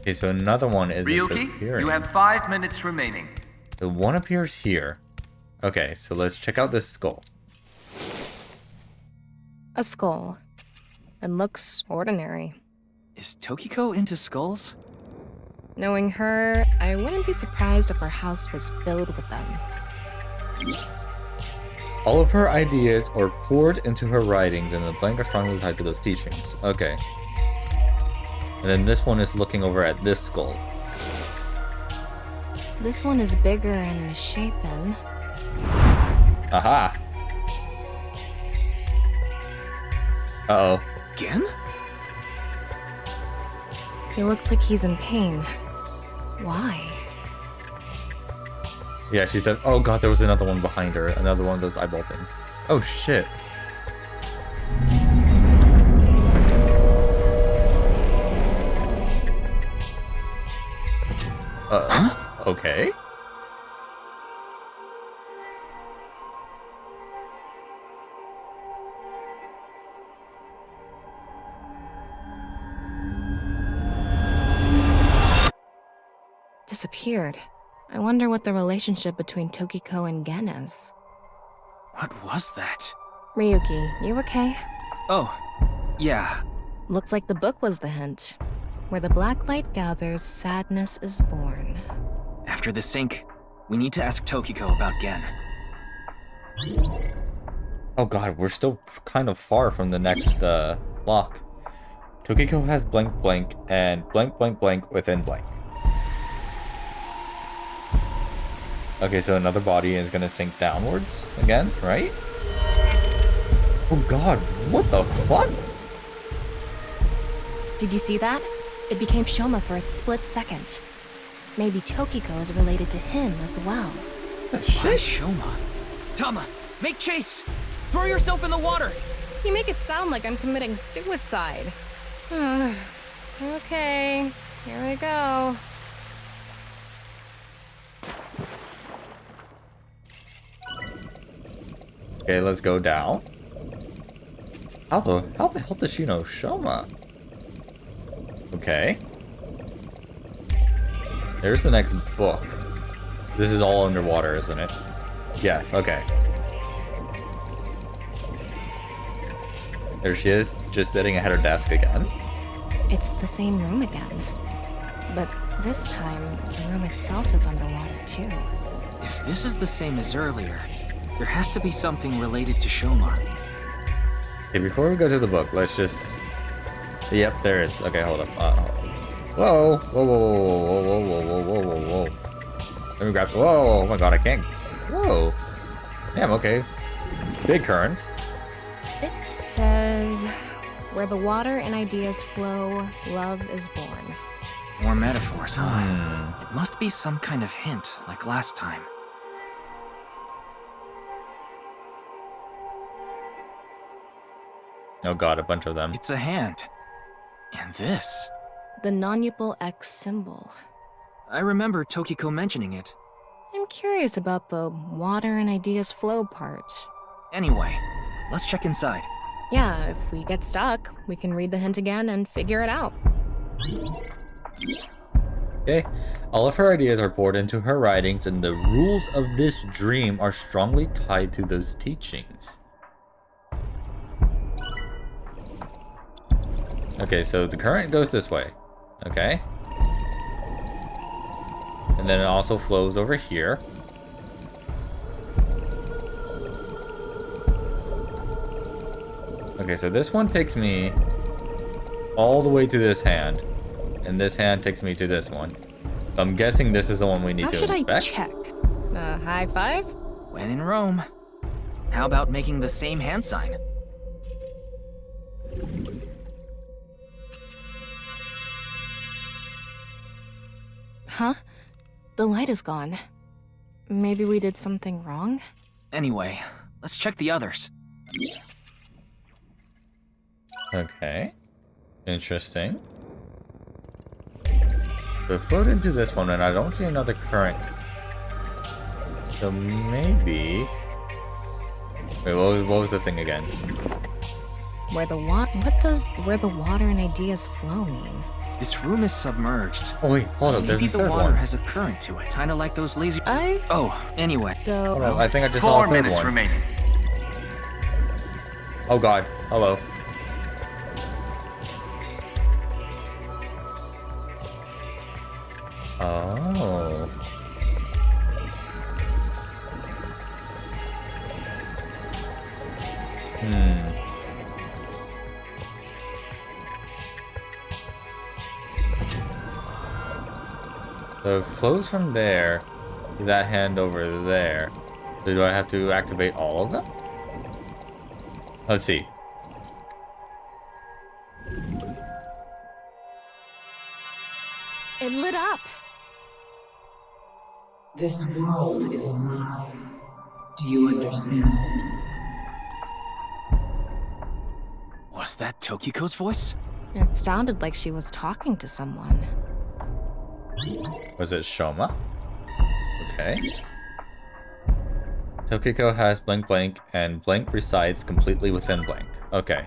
Okay, so another one is Ryuki, you have 5 minutes remaining. The one appears here. Okay, so let's check out this skull. A skull. It looks ordinary. Is Tokiko into skulls? Knowing her, I wouldn't be surprised if her house was filled with them. All of her ideas are poured into her writings and the blank are strongly tied to those teachings. Okay. And then this one is looking over at this skull. This one is bigger and misshapen. Aha! Uh-oh. Again? He looks like he's in pain. Why? Yeah, she said, oh god, there was another one behind her. Another one of those eyeball things. Oh shit. Okay. Disappeared. I wonder what the relationship between Tokiko and Gen is. What was that? Ryuki, you okay? Oh, yeah. Looks like the book was the hint. Where the black light gathers, sadness is born. After the sync, we need to ask Tokiko about Gen. Oh god, we're still kind of far from the next lock. Tokiko has blank blank and blank blank blank within blank. Okay, so another body is gonna sink downwards again, right? Oh god, what the fuck? Did you see that? It became Shoma for a split second. Maybe Tokiko is related to him as well. Why Shoma? Tama, make chase! Throw yourself in the water! You make it sound like I'm committing suicide. Okay, here we go. Okay, let's go down. How the hell does she know Shoma? Okay. There's the next book. This is all underwater, isn't it? Yes, okay. There she is, just sitting at her desk again. It's the same room again. But this time, the room itself is underwater too. If this is the same as earlier, there has to be something related to Shoma. Okay, before we go to the book, let's just... Yep, there is. Okay, hold up. Hold up. Whoa! Whoa, whoa, whoa, whoa, whoa, whoa, whoa, whoa, whoa, whoa. Let me grab... Whoa! Oh my god, I can't... Whoa! Damn, okay. Big currents. It says, where the water and ideas flow, love is born. More metaphors, huh? It must be some kind of hint, like last time. Oh god, a bunch of them. It's a hand. And this. The non-upal X symbol. I remember Tokiko mentioning it. I'm curious about the water and ideas flow part. Anyway, let's check inside. Yeah, if we get stuck, we can read the hint again and figure it out. Okay, all of her ideas are poured into her writings, and the rules of this dream are strongly tied to those teachings. Okay, so the current goes this way. Okay. And then it also flows over here. Okay, so this one takes me all the way to this hand. And this hand takes me to this one. So I'm guessing this is the one we need to inspect. How should I check? High five? When in Rome. How about making the same hand sign? Huh? The light is gone. Maybe we did something wrong? Anyway, let's check the others. Okay. Interesting. So float into this one, and I don't see another current. So maybe... Wait, what was the thing again? What does where the water and ideas flow mean? This room is submerged. Oh wait, hold up, maybe there's a the third water one. has a current to it, kinda like those lazy... Oh, anyway. So... Hold on, I think I just saw a 4 third minutes one. remaining. Oh god, hello. Oh. So it flows from there to that hand over there. So do I have to activate all of them? Let's see. It lit up. This world is alive. Do you understand? Was that Tokiko's voice? It sounded like she was talking to someone. Was it Shoma? Okay. Tokiko has blank blank, and blank resides completely within blank. Okay.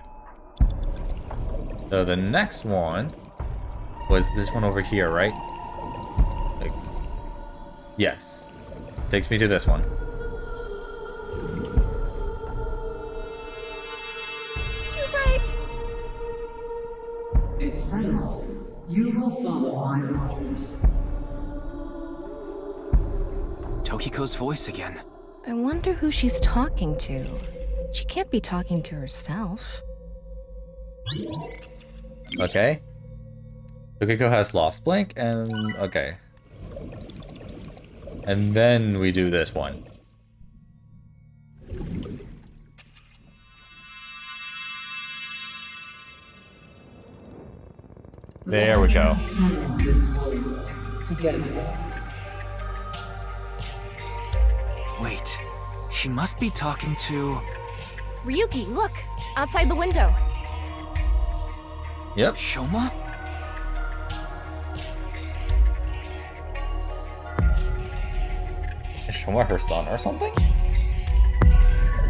So the next one was this one over here, right? Like, yes. Takes me to this one. Too bright! It's silent. You will follow my orders. Tokiko's voice again. I wonder who she's talking to. She can't be talking to herself. Okay. Tokiko has lost blank, and okay. And then we do this one. There we go. Summon this world together. Wait, she must be talking to... Ryuki, look! Outside the window. Yep. Shoma? Is Shoma her son or something?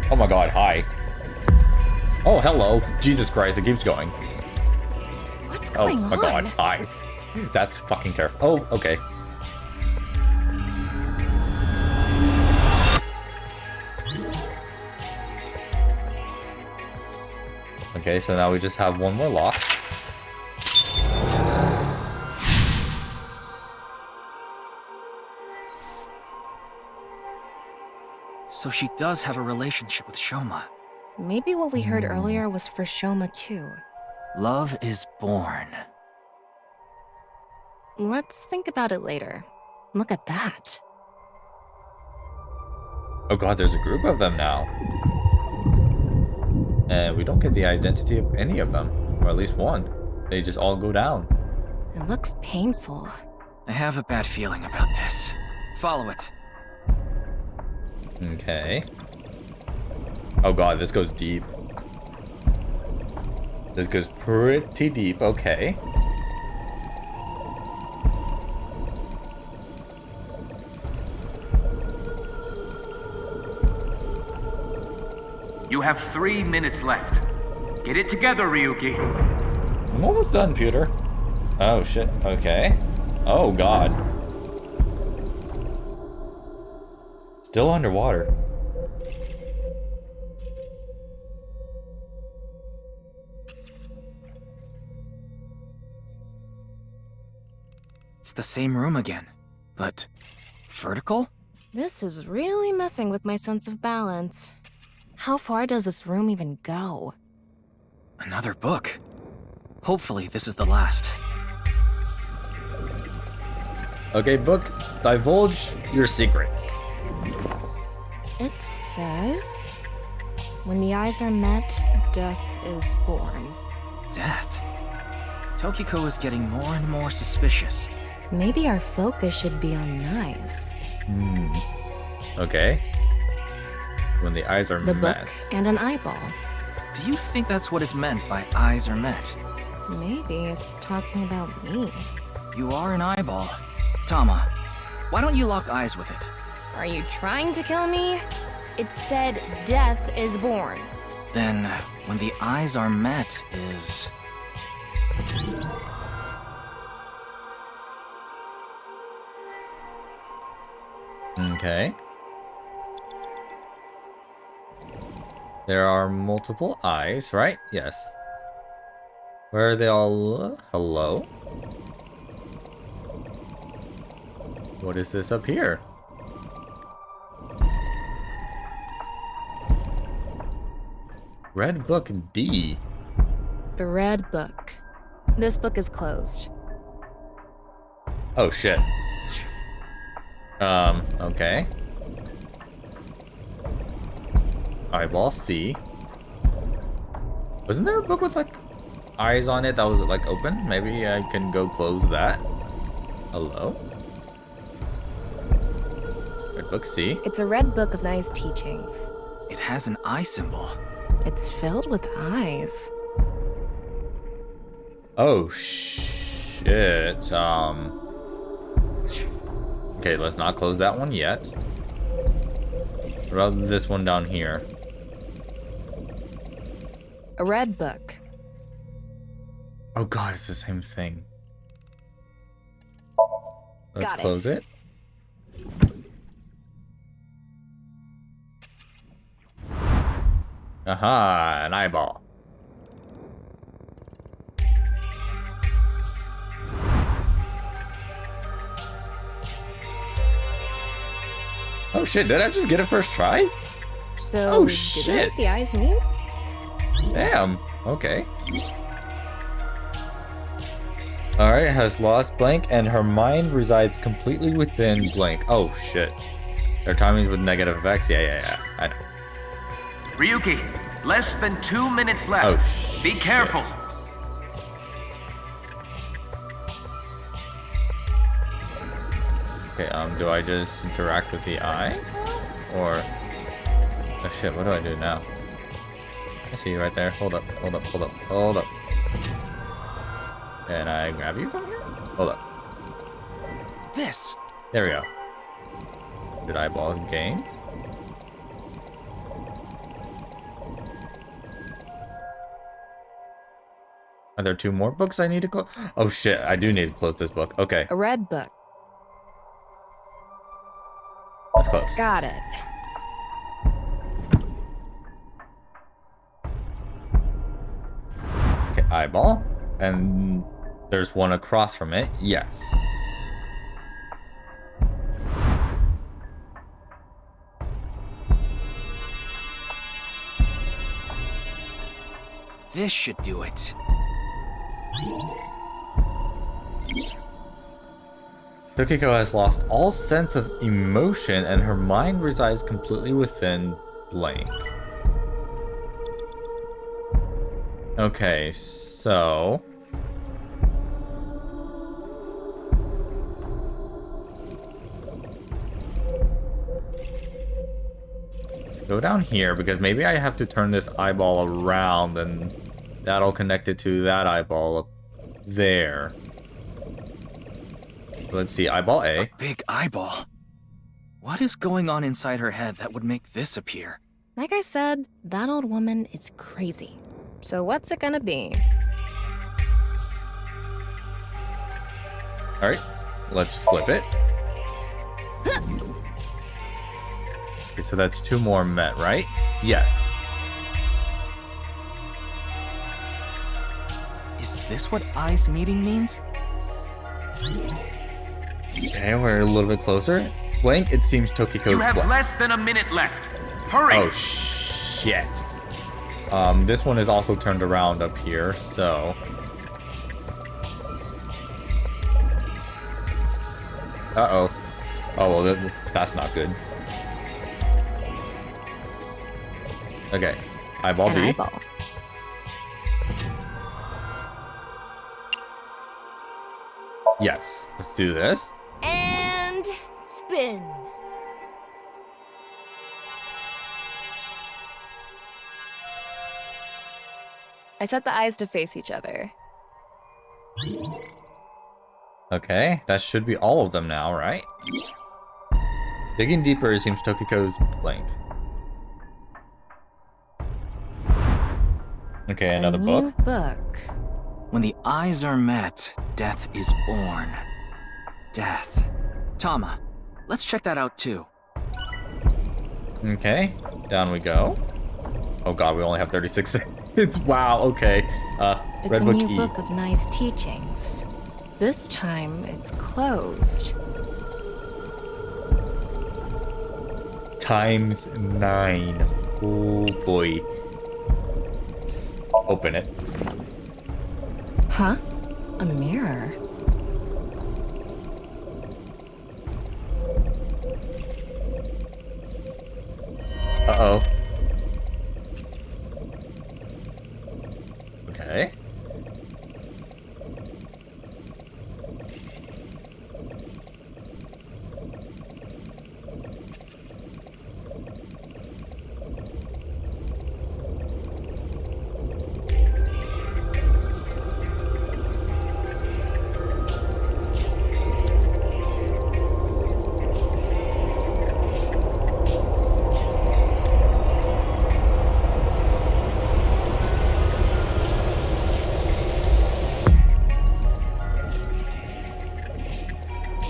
Oh my god, hi. Oh, hello. Jesus Christ, it keeps going. What's going on? Oh my god, hi. That's fucking terrifying. Oh, okay. Okay, so now we just have one more lock. So she does have a relationship with Shoma. Maybe what we heard earlier was for Shoma too. Love is born. Let's think about it later. Look at that. Oh god, there's a group of them now. And we don't get the identity of any of them. Or at least one. They just all go down. It looks painful. I have a bad feeling about this. Follow it. Okay. Oh god, this goes deep. This goes pretty deep, okay. You have 3 minutes left. Get it together, Ryuki. I'm almost done, Pewter. Oh shit, okay. Oh god. Still underwater. It's the same room again, but vertical? This is really messing with my sense of balance. How far does this room even go? Another book. Hopefully this is the last. Okay, book, divulge your secrets. It says, when the eyes are met, death is born. Death? Tokiko is getting more and more suspicious. Maybe our focus should be on eyes. Okay. When the eyes are The met. book and an eyeball. Do you think that's what is meant by eyes are met? Maybe it's talking about me. You are an eyeball. Tama, why don't you lock eyes with it? Are you trying to kill me? It said death is born. Then, when the eyes are met is... Okay. There are multiple eyes, right? Yes. Where are they all? Hello? What is this up here? Red Book D. The Red Book. This book is closed. Oh shit. Okay. Eyeball C. Wasn't there a book with like eyes on it that was like open? Maybe I can go close that. Hello? Red Book C. It's a red book of nice teachings. It has an eye symbol. It's filled with eyes. Oh shit. Okay, let's not close that one yet. What about this one down here? A red book. Oh god, it's the same thing. Let's Got it. close it. Aha, an eyeball. Oh shit, did I just get it first try? So, Oh, did shit. we make the eyes meet? Damn, okay. Alright, has lost blank and her mind resides completely within blank. Oh shit. Their timings with negative effects? Yeah. I know. Ryuki, less than 2 minutes left. Oh, Be careful. Okay, do I just interact with the eye? Or... Oh shit, what do I do now? I see you right there. Hold up. Can I grab you from here? Hold up. This. There we go. Did eyeballs games? Are there 2 more books I need to close? Oh shit, I do need to close this book. Okay, A red book. let's close. Got it. Okay, eyeball. And there's one across from it. Yes. This should do it. Tokiko has lost all sense of emotion and her mind resides completely within blank. Okay, so... let's go down here because maybe I have to turn this eyeball around and that'll connect it to that eyeball up there. Let's see, eyeball A. A big eyeball. What is going on inside her head that would make this appear? Like I said, that old woman is crazy. So what's it gonna be? Alright, let's flip it. Okay, so that's 2 more met, right? Yes. Is this what eyes meeting means? Okay, we're a little bit closer. Blank, it seems Tokiko's You have blank. less than a minute left. Hurry! Oh, shit. This one is also turned around up here, so... uh-oh. Oh, well, that's not good. Okay. Eyeball B. Eyeball. Yes. Let's do this. And spin. I set the eyes to face each other. Okay, that should be all of them now, right? Digging deeper, it seems Tokiko's blank. Okay, another book. Book. When the eyes are met, death is born. Death. Tama, let's check that out too. Okay, down we go. Oh god, we only have 36 seconds. Wow, okay. It's Red a Book new E. book of nice teachings. This time, it's closed. Times 9. Oh boy. Open it. Huh? A mirror? Uh-oh. Okay.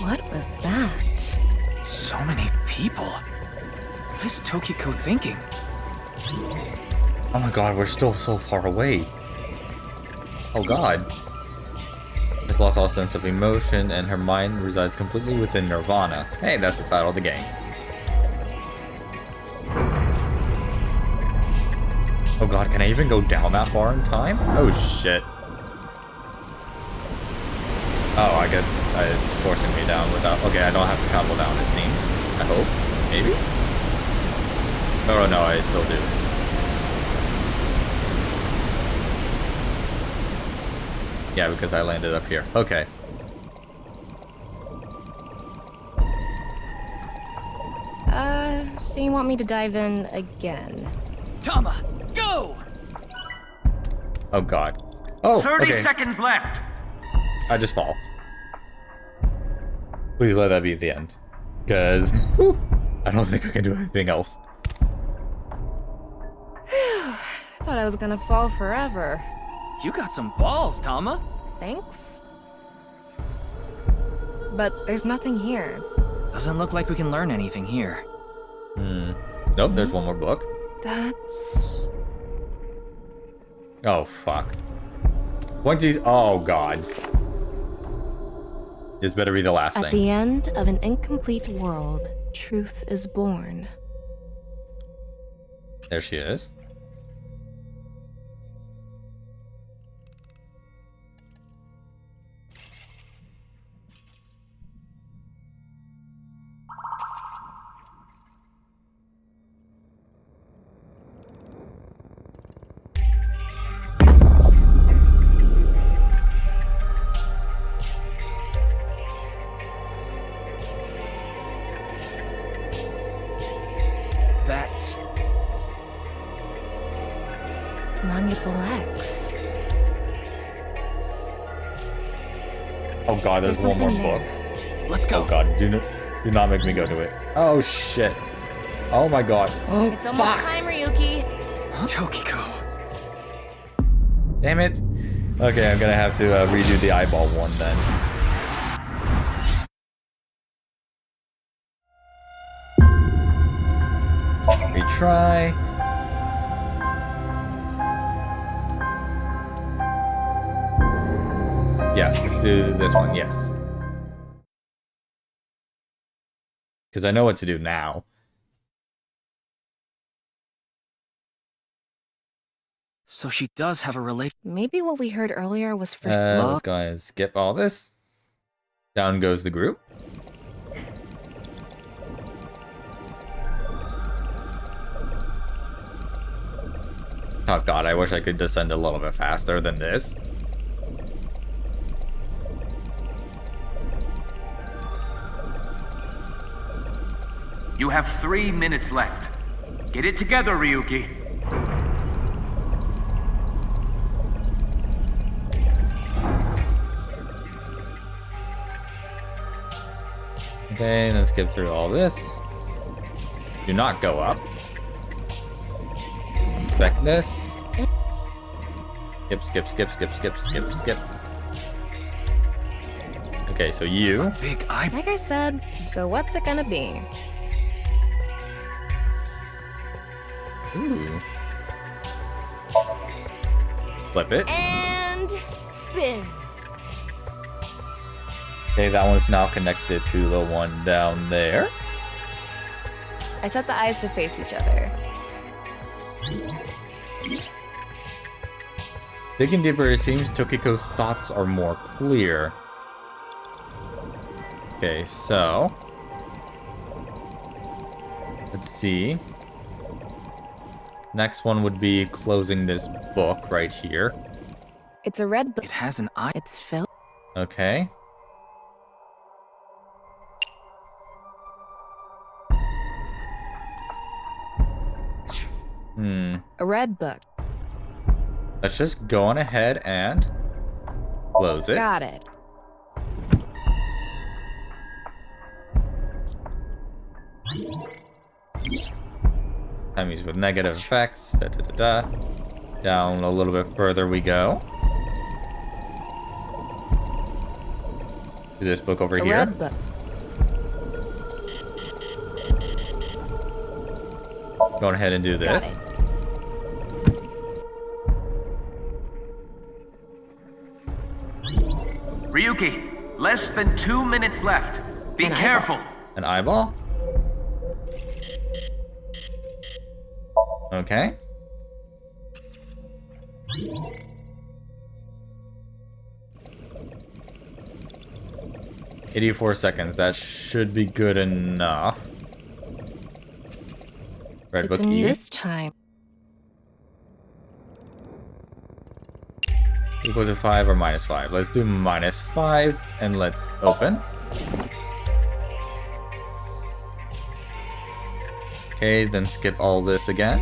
What was that? So many people. What is Tokiko thinking? Oh my god, we're still so far away. Oh god. Has lost all sense of emotion and her mind resides completely within NirvanA. Hey, that's the title of the game. Oh god, can I even go down that far in time? Oh shit. Oh, I guess it's forcing me down without... Okay, I don't have to travel down, it seems. I hope. Maybe? Oh no, I still do. Yeah, because I landed up here. Okay. So you want me to dive in again? Tama, go! Oh god. Oh, 30 okay. seconds left. I just fall. Please let that be the end. Because I don't think I can do anything else. I thought I was gonna fall forever. You got some balls, Tama. Thanks. But there's nothing here. Doesn't look like we can learn anything here. Nope, there's one more book. That's... Oh, fuck. 20s. Oh, God. This better be the last At thing. the end of an incomplete world, truth is born. There she is. That's... Manipul X. Oh, God, there's one more book. Let's go. Oh, God, do not make me go to it. Oh, shit. Oh, my God. Oh, It's almost time, Ryuki. Tokiko. Damn it. Okay, I'm gonna have to redo the eyeball one then. Retry. Yes, let's do this one, yes. Because I know what to do now. So she does have a relation. Maybe what we heard earlier was for Let's go ahead and skip all this. Down goes the group. Oh God, I wish I could descend a little bit faster than this. You have 3 minutes left. Get it together, Ryuki. Okay, let's skip through all this. Do not go up. Inspect this. Skip, skip, skip, skip, skip, skip, skip. Okay, so you. Big eye. Like I said, so what's it gonna be? Ooh. Flip it. And spin. Okay, that one's now connected to the one down there. I set the eyes to face each other. Digging deeper, it seems Tokiko's thoughts are more clear. Okay, so let's see. Next one would be closing this book right here. It's a red book. It has an eye. It's filled. Okay. A red book. Let's just go on ahead and close it. Got it. Enemies with negative effects. Da, da, da, da. Down a little bit further we go. To this book over here. Red book. Go ahead and do this. Ryuki, less than 2 minutes left. Be careful. An eyeball? Okay. "84 seconds. That should be good enough." Red It's book in E. this time. Equal to 5 or -5. Let's do -5 and let's open. Okay, then skip all this again.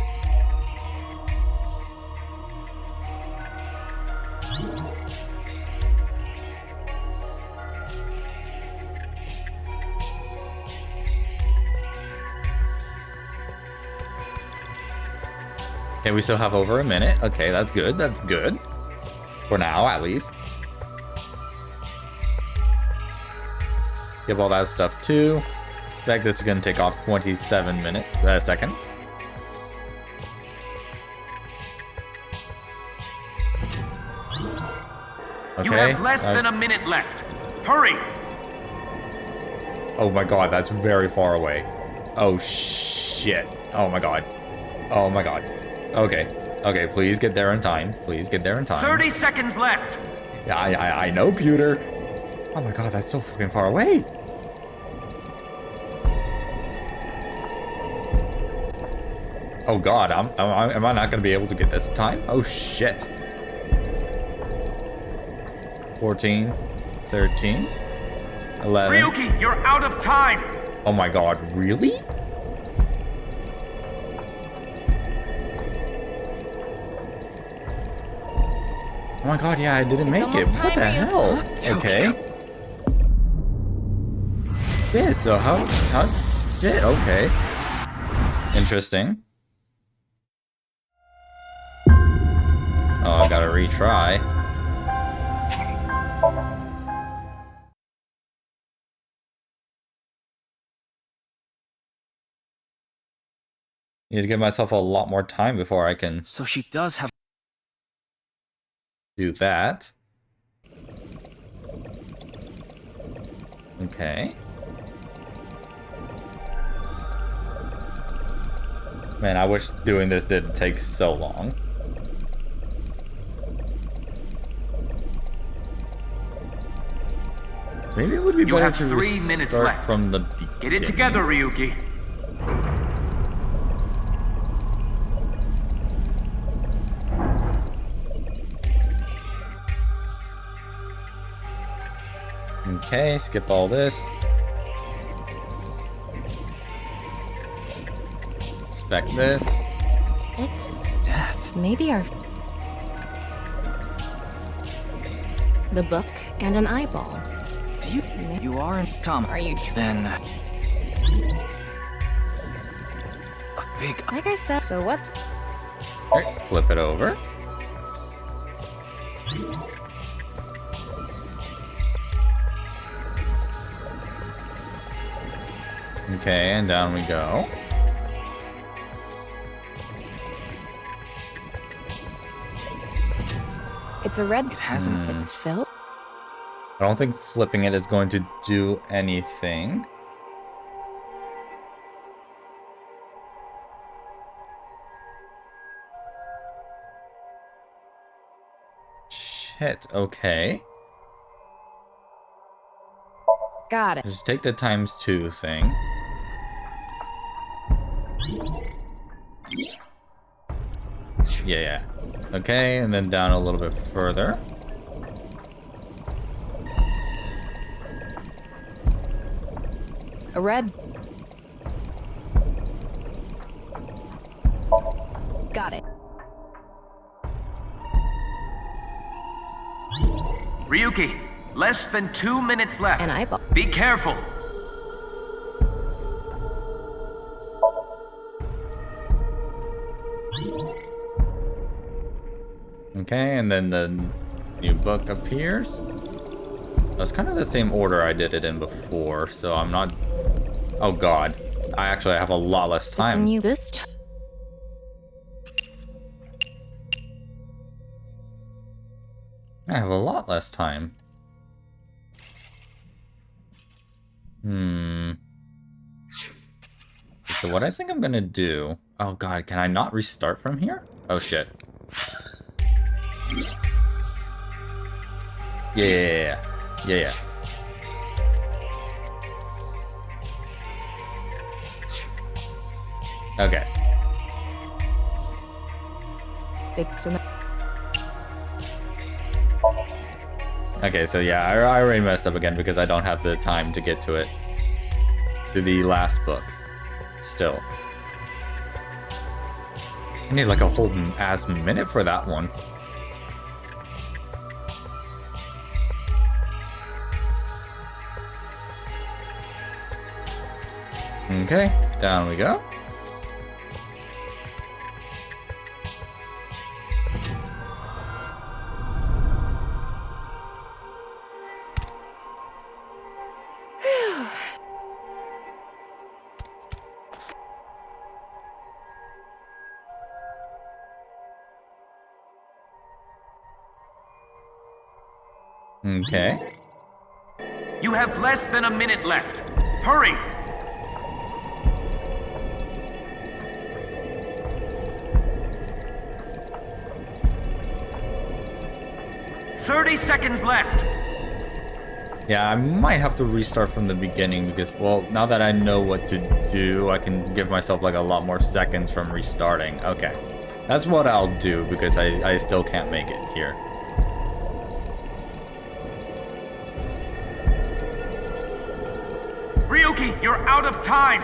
Okay, we still have over a minute. Okay, that's good. That's good. For now, at least. Give all that stuff too. Expect this is gonna take off 27 seconds. Okay. You have less than a minute left. Hurry! Oh my god, that's very far away. Oh shit. Oh my god. Oh my god. Okay. Okay, please get there in time. Please get there in time. 30 seconds left. Yeah, I know, Pewter. Oh my god, that's so fucking far away. Oh god, am I not gonna be able to get this in time? Oh shit. 14, 13, 11. Ryuki, you're out of time. Oh my god, really? Oh my god, yeah, I didn't make it. What the hell? Okay. Yeah, so how shit, okay. Interesting. Oh, I gotta retry. Need to give myself a lot more time before I can. So she does have. Do that. Okay. Man, I wish doing this didn't take so long. Maybe it would be better to 3 minutes start left. from the beginning. Get it together, Ryuki. Okay, skip all this. Inspect this. It's death. Maybe our the book and an eyeball. Do you are in Tom? Are you then? A big. Like I said. So what's? Alright, flip it over. Okay, and down we go. It's a red. It hasn't. It's filled. I don't think flipping it is going to do anything. Shit, okay. Got it. Just take the ×2 thing. Yeah. Okay, and then down a little bit further. A red. Got it. Ryuki, less than 2 minutes left. An eyeball. Be careful. Okay, and then the new book appears. That's kind of the same order I did it in before, so I'm not... Oh god. I actually have a lot less time. It's new this time. I have a lot less time. So what I think I'm gonna do... Oh god, can I not restart from here? Oh shit. Yeah. Okay. It's an. Okay, so yeah, I already messed up again because I don't have the time to get to it. To the last book. Still. I need like a whole ass minute for that one. Okay, down we go. Okay. You have less than a minute left. Hurry! $30 left. Yeah, I might have to restart from the beginning because, well, now that I know what to do, I can give myself like a lot more seconds from restarting. Okay. That's what I'll do because I still can't make it here. Ryuki, you're out of time.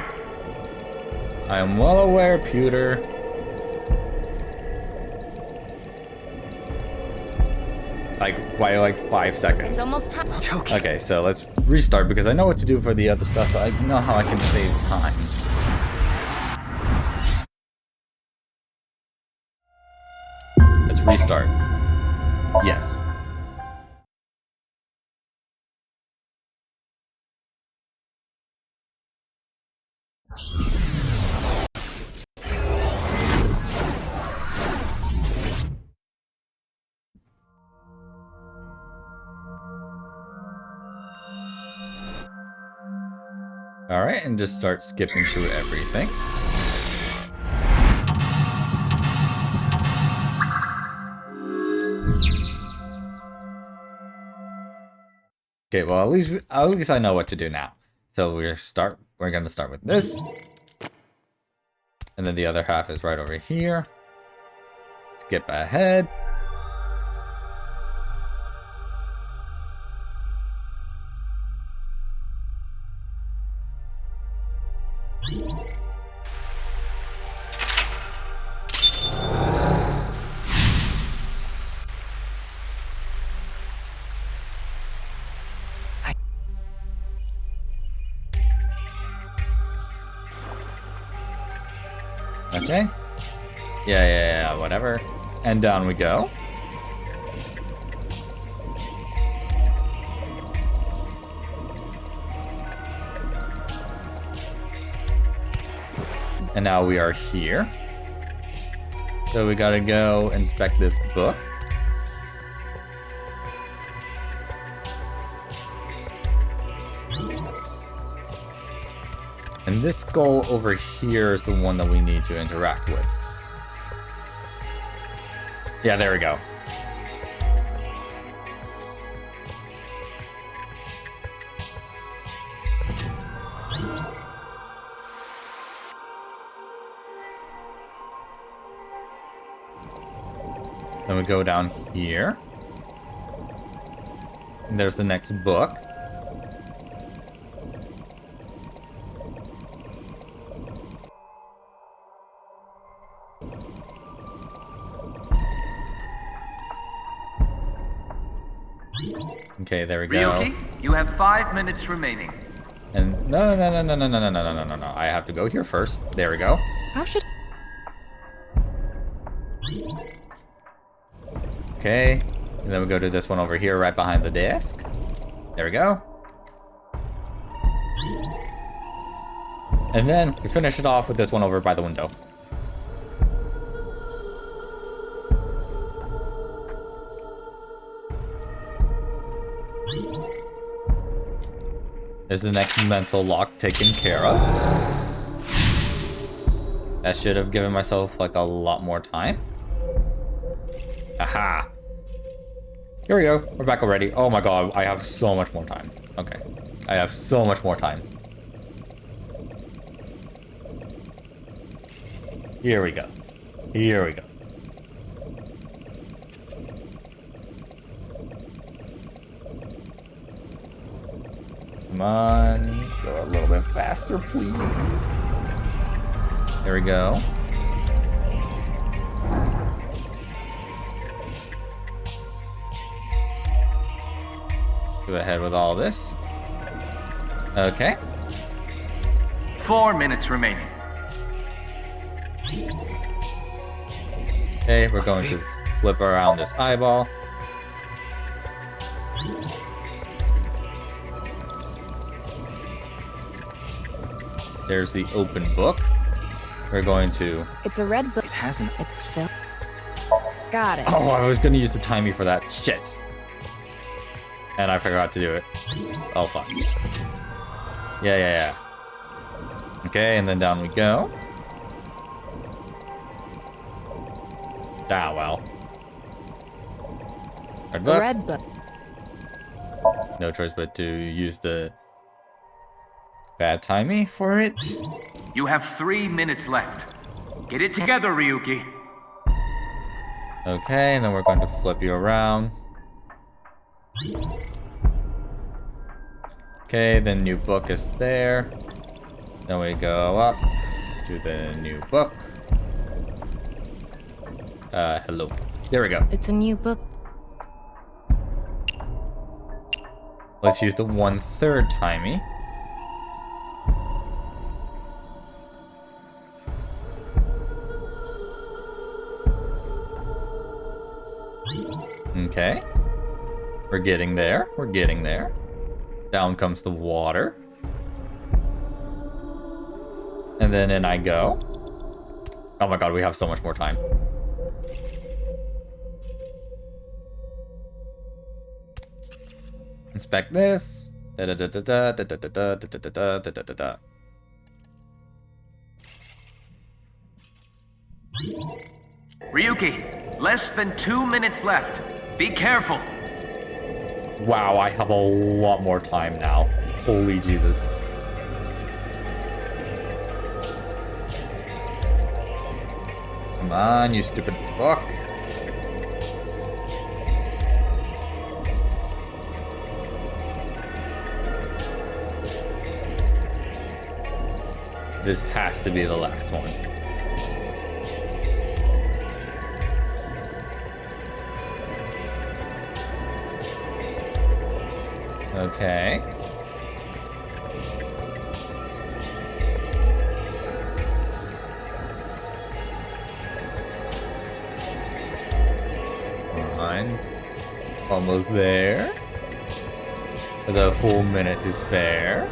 I am well aware, Pewter. Like, by like 5 seconds. It's almost time. Okay, so let's restart because I know what to do for the other stuff, so I know how I can save time. Let's restart. Yes. Alright, and just start skipping through everything. Okay, well at least I know what to do now. So we're gonna start with this. And then the other half is right over here. Skip ahead. Okay. Yeah, whatever. And down we go. And now we are here. So we gotta go inspect this book. And this skull over here is the one that we need to interact with. Yeah, there we go. Then we go down here. And there's the next book. Okay, there we go. Ryuki, you have 5 minutes remaining. And no. I have to go here first. There we go. How should... Okay. And then we go to this one over here right behind the desk. There we go. And then we finish it off with this one over by the window. Is the next mental lock taken care of? That should have given myself like a lot more time. Aha! Here we go. We're back already. Oh my god, I have so much more time. Okay. I have so much more time. Here we go. Here we go. Come on. Go a little bit faster, please. There we go. Go ahead with all this. Okay. 4 minutes remaining. Okay, we're going to flip around this eyeball. There's the open book. We're going to... It's a red book. It hasn't. It's filled. Got it. Oh, I was gonna use the timey for that. Shit. And I forgot to do it. Oh, fuck. Yeah. Okay, and then down we go. Ah, well. Red book. Red book. No choice but to use the bad timey for it. You have 3 minutes left. Get it together, Ryuki. Okay, and then we're going to flip you around. Okay, the new book is there. Then we go up to the new book. Hello. There we go. It's a new book. Let's use the 1/3 timey. Okay. We're getting there. We're getting there. Down comes the water. And then in I go. Oh my god, we have so much more time. Inspect this. Da da da da da da da da da da da da da da. Ryuki, less than 2 minutes left. Be careful. Wow, I have a lot more time now. Holy Jesus. Come on, you stupid book. This has to be the last one. Okay. Fine. Almost there. With a full minute to spare.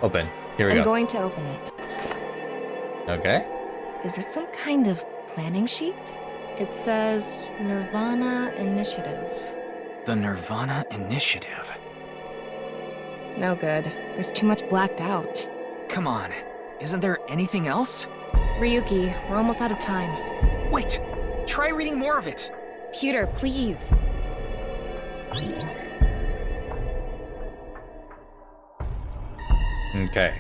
Open. Here we go. I'm going to open it. Okay. Is it some kind of planning sheet? It says NirvanA Initiative. The NirvanA Initiative. No good. There's too much blacked out. Come on. Isn't there anything else? Ryuki, we're almost out of time. Wait! Try reading more of it! Pewter, please. Okay.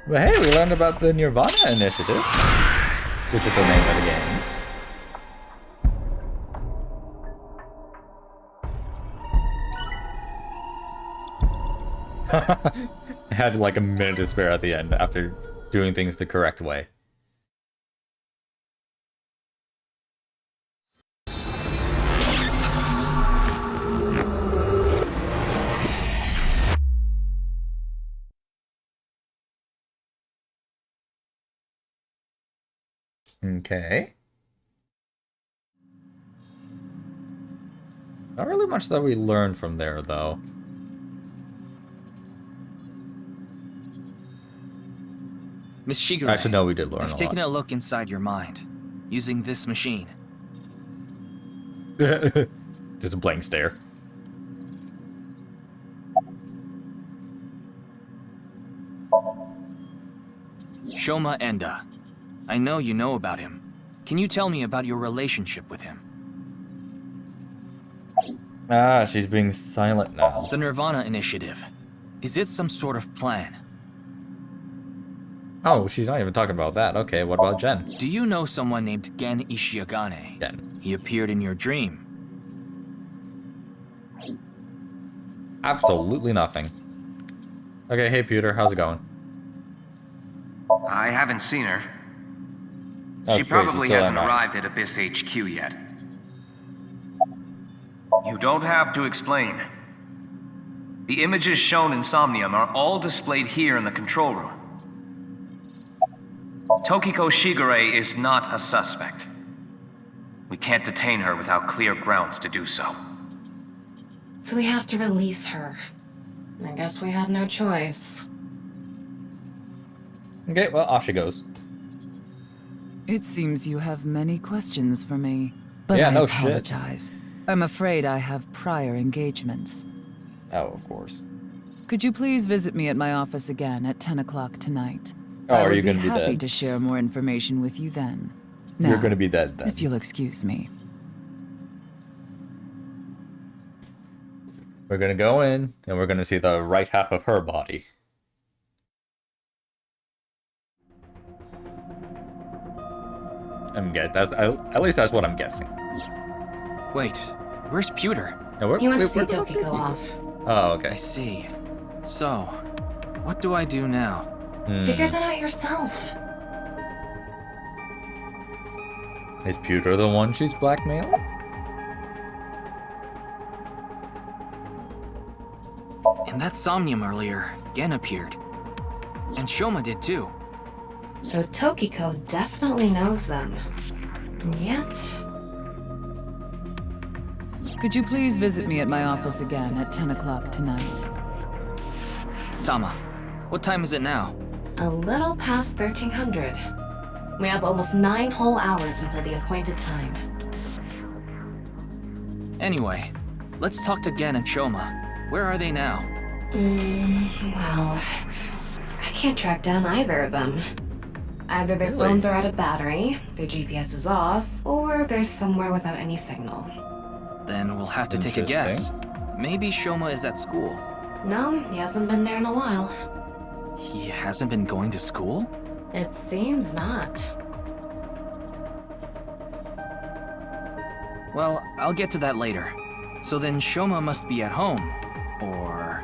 Well, hey, we learned about the NirvanA Initiative, which is the name of the game. I had like a minute to spare at the end after doing things the correct way. Okay. Not really much that we learned from there, though. Miss Shigure, Actually, no, we did learn I've taken a look inside your mind, using this machine. Just a blank stare. Shoma Enda. I know you know about him. Can you tell me about your relationship with him? Ah, she's being silent now. The NirvanA Initiative. Is it some sort of plan? Oh, she's not even talking about that. Okay, what about Jen? Do you know someone named Gen Ishiagane? Gen. He appeared in your dream. Absolutely nothing. Okay, hey Peter, how's it going? I haven't seen her. Oh, She great, probably still hasn't not. arrived at Abyss HQ yet. You don't have to explain. The images shown in Somnium are all displayed here in the control room. Tokiko Shigure is not a suspect. We can't detain her without clear grounds to do so. So we have to release her. I guess we have no choice. Okay, well, off she goes. It seems you have many questions for me, but Yeah, I no shit. apologize. I'm afraid I have prior engagements. Oh, of course. Could you please visit me at my office again at 10 o'clock tonight? Oh, I are would you gonna be happy dead? to share more information with you then. You're Now, gonna be dead then. if you'll excuse me. We're gonna go in, and we're gonna see the right half of her body. I'm good. That's at least that's what I'm guessing. Wait, where's Pewter? No, He went to see Toki go off. Oh, okay. I see. So, what do I do now? Figure that out yourself. Is Pewter the one she's blackmailing? In that Somnium earlier, Gen appeared. And Shoma did too. So Tokiko definitely knows them. And yet... Could you please visit me at my office again at 10 o'clock tonight? Tama, what time is it now? A little past 1300. We have almost 9 whole hours until the appointed time. Anyway, let's talk to Gen and Shoma. Where are they now? Well... I can't track down either of them. Either their phones are out of battery, their GPS is off, or they're somewhere without any signal. Then we'll have to take a guess. Maybe Shoma is at school. No, he hasn't been there in a while. He hasn't been going to school? It seems not. Well, I'll get to that later. So then Shoma must be at home. Or...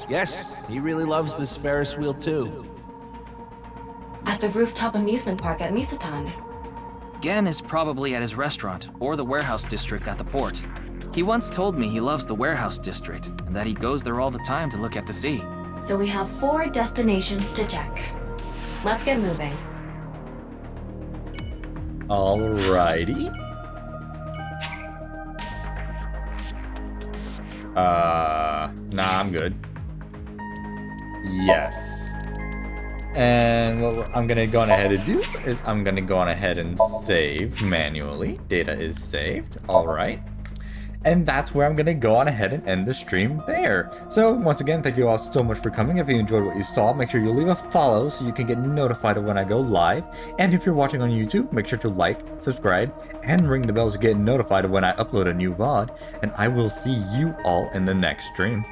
Yes, he really loves this Ferris wheel too. At the rooftop amusement park at Misatan. Gen is probably at his restaurant, or the warehouse district at the port. He once told me he loves the warehouse district, and that he goes there all the time to look at the sea. So we have 4 destinations to check. Let's get moving. Alrighty. Nah, I'm good. Yes. And what I'm gonna go on ahead and do is I'm gonna go on ahead and save manually. Data is saved. Alright. And that's where I'm gonna go on ahead and end the stream there. So once again, thank you all so much for coming. If you enjoyed what you saw, make sure you leave a follow so you can get notified of when I go live. And if you're watching on YouTube, make sure to like, subscribe, and ring the bell to get notified of when I upload a new VOD. And I will see you all in the next stream.